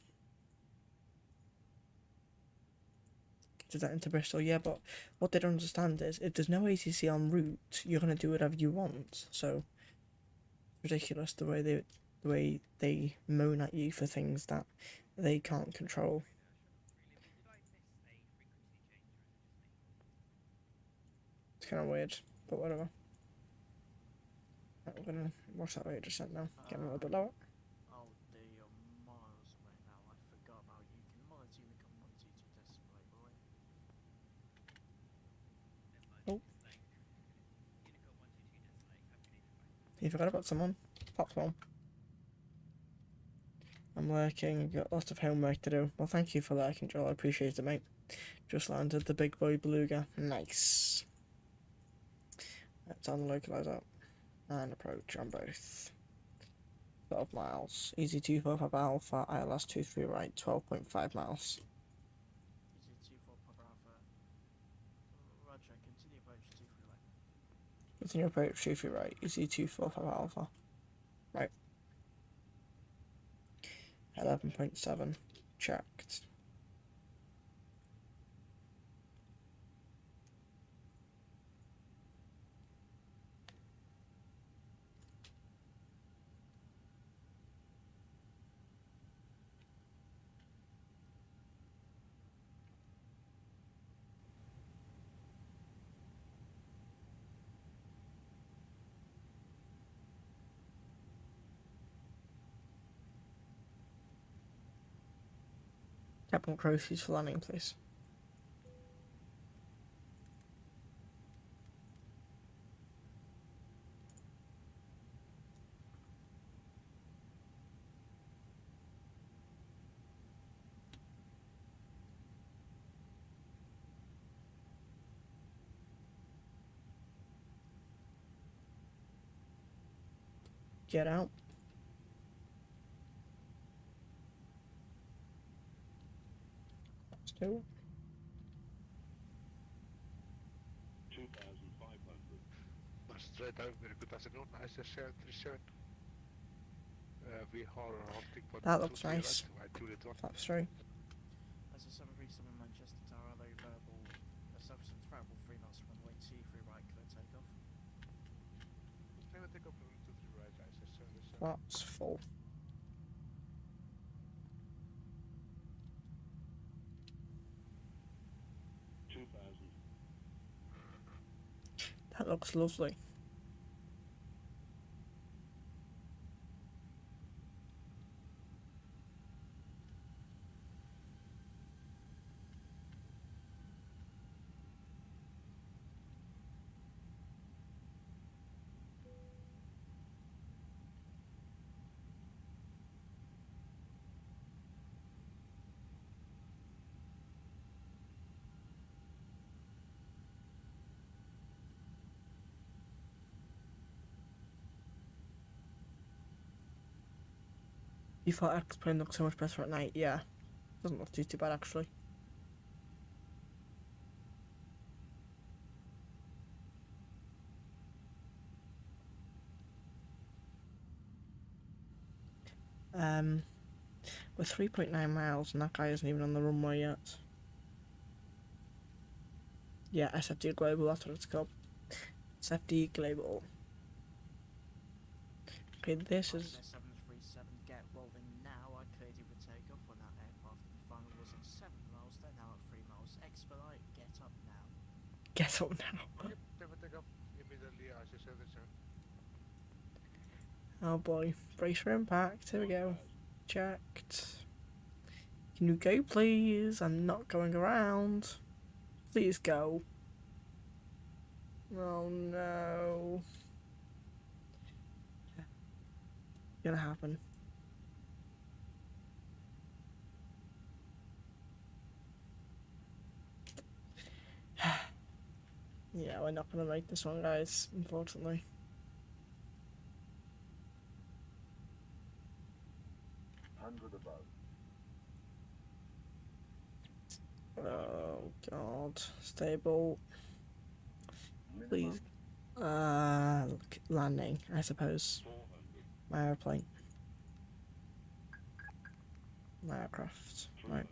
Does that into Bristol? Yeah, but what they don't understand is if there's no ATC en route, you're gonna do whatever you want. So ridiculous the way they moan at you for things that they can't control. It's kind of weird, but whatever. Right, we're gonna watch that rate descent now. Get a little bit lower. Oh dear, you're miles away now. I forgot about you. Can monitor Unicom 122 display, boy. Oh. You forgot about someone. Platform. I'm lurking, got lots of homework to do. Well, thank you for lurking, Joel. I appreciate it, mate. Just landed the big boy beluga. Nice. Let's on the localizer and approach on both. 12 miles. Easy 24 Papa Alpha, ILS 23 right, 12.5 miles. Easy 24 Papa Alpha. Roger, continue approach 23 right. Continue approach 23 right, Easy 24 Papa Alpha. Right. 11.7. Checked. Captain Croce's for landing, please. Get out. Let's do it. 2,500. Straight out, very good afternoon, ISS737. We are hunting for That looks nice. Flaps through. As a 737 Manchester Tower, low verbal, assumptions variable 3 knots, runway 23 right, clear takeoff. Clear takeoff, runway 23 right, ISS737. Flaps full. That looks lovely. Default X plane looks so much better at night. Yeah, doesn't look too bad actually. We're 3.9 miles and that guy isn't even on the runway yet. Yeah, SFD Global, that's what it's called. SFD Global. Okay, this is... 737, get rolling now. I cleared you for takeoff when that aircraft final was in 7 miles, they're now at 3 miles. Expedite, get up now. Get up now. Yep, take off immediately as you said it, sir. Oh boy, brace for impact, here we go. Checked. Can you go please? I'm not going around. Please go. Oh no. Gonna happen. Yeah, we're not gonna make this one, guys, unfortunately. Oh god. Stable. Please. Landing, I suppose. My airplane. My aircraft. Right.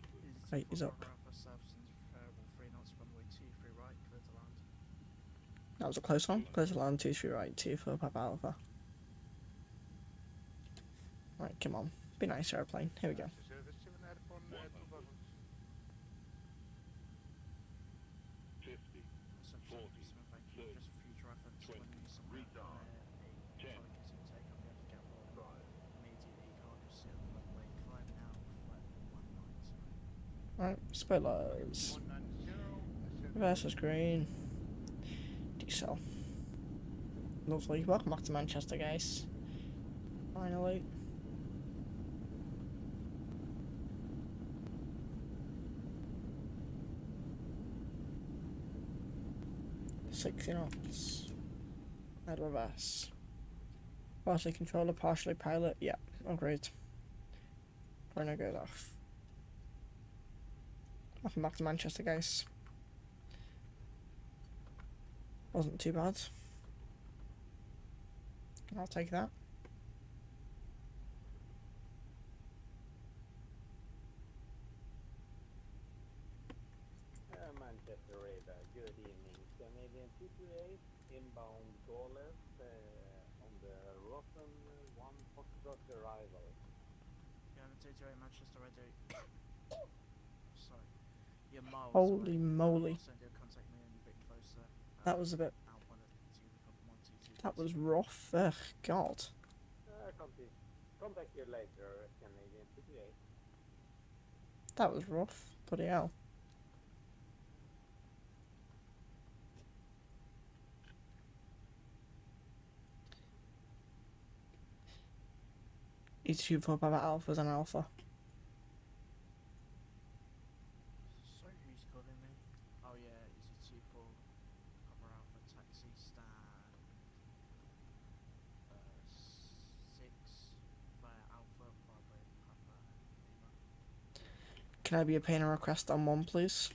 Height is up. That was a close one. Close to land, 2-3 right, 2-4 Papa Alpha. Right, come on. Be nice, airplane. Here we go. Right, spoilers. Reverse screen. Decel. Lovely. Welcome back to Manchester, guys. Finally. Sixty knots. Add reverse. Partially controller, partially pilot. Yeah, agreed. Chrono goes off. Welcome back to Manchester, guys. Wasn't too bad. I'll take that. Manchester radar, good evening. Canadian 238 inbound ToLiss on the Rotten 1 Foxtrot arrival. Yeah, I'm 228 Manchester ready. Sorry. You're miles Holy away. moly. Send your contact me in a bit closer. That was a bit... That was rough. Ugh, God. Contact you later, Canadian 238. That was rough. Bloody hell. E2 for Papa Alpha's an Alpha. Sorry, who's calling me? Oh yeah, EasyJet for Papa Alpha taxi stand 6 via Alpha Bravo Papa Lima. Can I be a pain and request on one, please?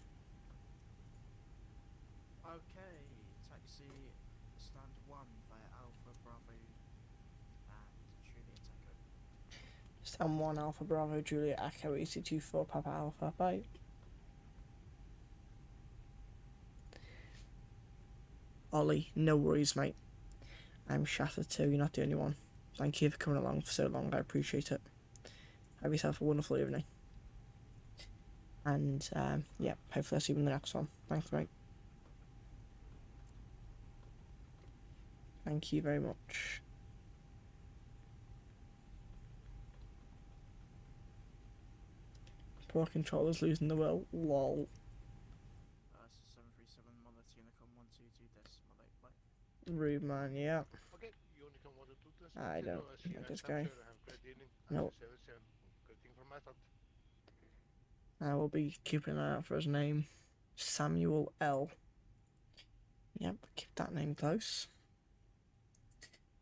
Okay, taxi stand 1 via Alpha Bravo and Juliet Echo. Stand 1 Alpha Bravo Juliet Echo EC2 for Papa Alpha. Bye. Ollie, no worries, mate. I'm shattered too, you're not the only one. Thank you for coming along for so long, I appreciate it. Have yourself a wonderful evening. And, yeah, hopefully I'll see you in the next one. Thanks, mate. Thank you very much. Poor controller's losing the will. Lol. 737 Mother Unicom 122 decimal 8 plate. Rude man, yeah. Okay, Unicom 122. I don't like this guy. Nope. I will be keeping an eye out for his name. Samuel L. Yep, keep that name close.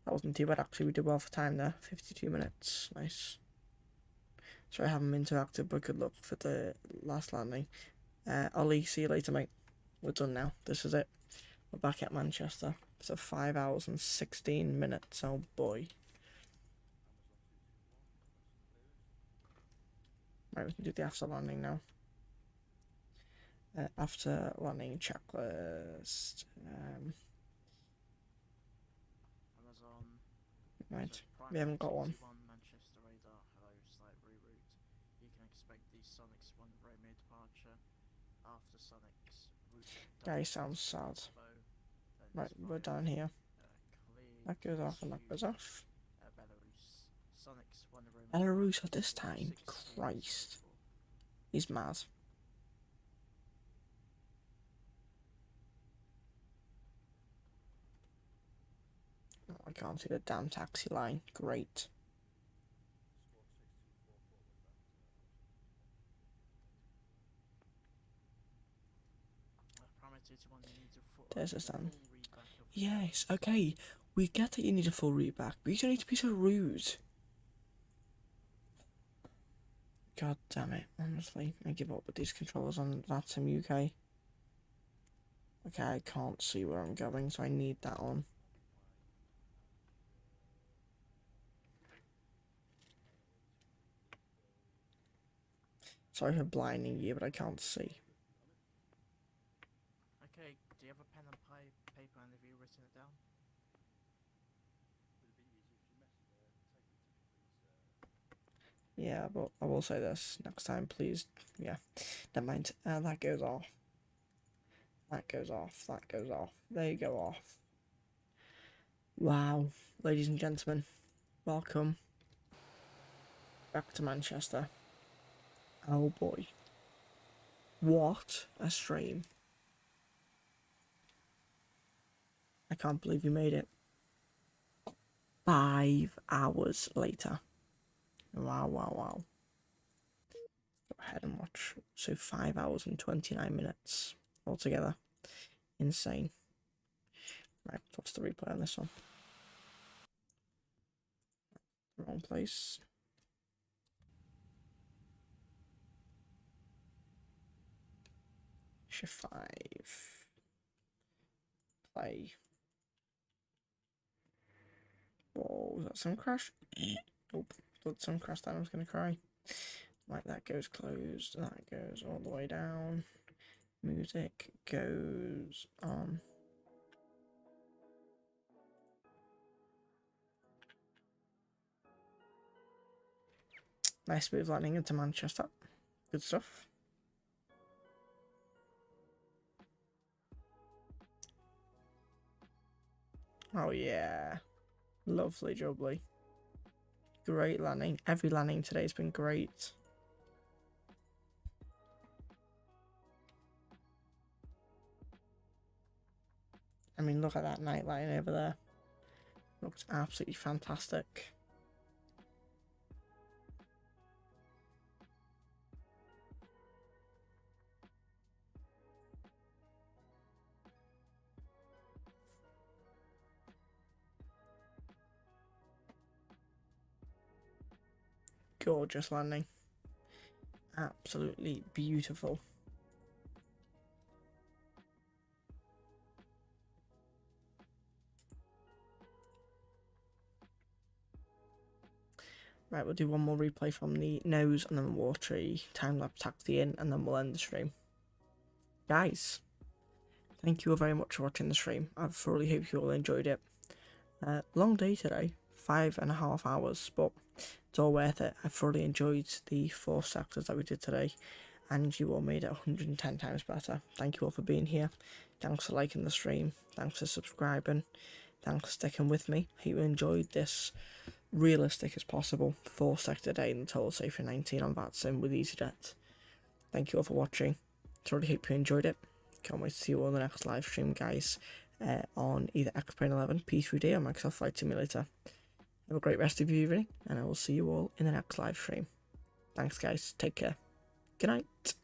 That wasn't too bad actually, we did well for time there. 52 minutes, nice. Sorry I haven't been interactive, but good luck for the last landing. Ollie, see you later, mate. We're done now. This is it. We're back at Manchester. So 5 hours and 16 minutes. Oh boy. Right, we can do the after landing now. After landing checklist. Amazon. Right, So we haven't got one. Manchester radar. Hello, slight reroute. You can expect the Sonics 1 Romeo departure after Sonics route. Guy sounds sad. Right, we're down here. That goes off and that goes off. Belarus. Sonics 1 Romeo. Belarus at this time? Christ. He's mad. Oh, I can't see the damn taxi line. Great. There's a stand. Yes, okay. We get that you need a full read back, but you don't need to be so rude. God damn it, honestly. I give up with these controllers on VATSIM UK. Okay, I can't see where I'm going, so I need that on. Sorry for blinding you, but I can't see. Okay, do you have a pen and paper, and have you written it down? Yeah, but I will say this next time, please. Yeah, never mind. That goes off. That goes off. That goes off. There you go off. Wow, ladies and gentlemen, welcome back to Manchester. Oh boy, what a stream! I can't believe you made it. 5 hours later. Wow, wow, wow. Go ahead and watch. So 5 hours and 29 minutes altogether. Insane. Right, what's the replay on this one? Wrong place. Shift 5. Play. Whoa, was that some crash? Nope. Thought some crash down, I was gonna cry. Right, that goes closed. That goes all the way down. Music goes on. Nice smooth landing into Manchester. Good stuff. Oh yeah. Lovely jubbly. Great landing. Every landing today has been great. I mean, look at that night line over there. Looks absolutely fantastic. Gorgeous landing. Absolutely beautiful. Right, we'll do one more replay from the nose and then we'll watch a time-lapse taxi in and then we'll end the stream. Guys, thank you all very much for watching the stream. I thoroughly hope you all enjoyed it. Long day today, 5.5 hours, but it's all worth it. I thoroughly enjoyed the 4 sectors that we did today, and you all made it 110 times better. Thank you all for being here. Thanks for liking the stream. Thanks for subscribing. Thanks for sticking with me. Hope you enjoyed this realistic as possible 4 sector day in the ToLiss A319 on VATSIM with EasyJet. Thank you all for watching. Thoroughly hope you enjoyed it. Can't wait to see you all in the next live stream, guys, on either XP11, P3D, or Microsoft Flight Simulator. Have a great rest of your evening, and I will see you all in the next live stream. Thanks, guys. Take care. Good night.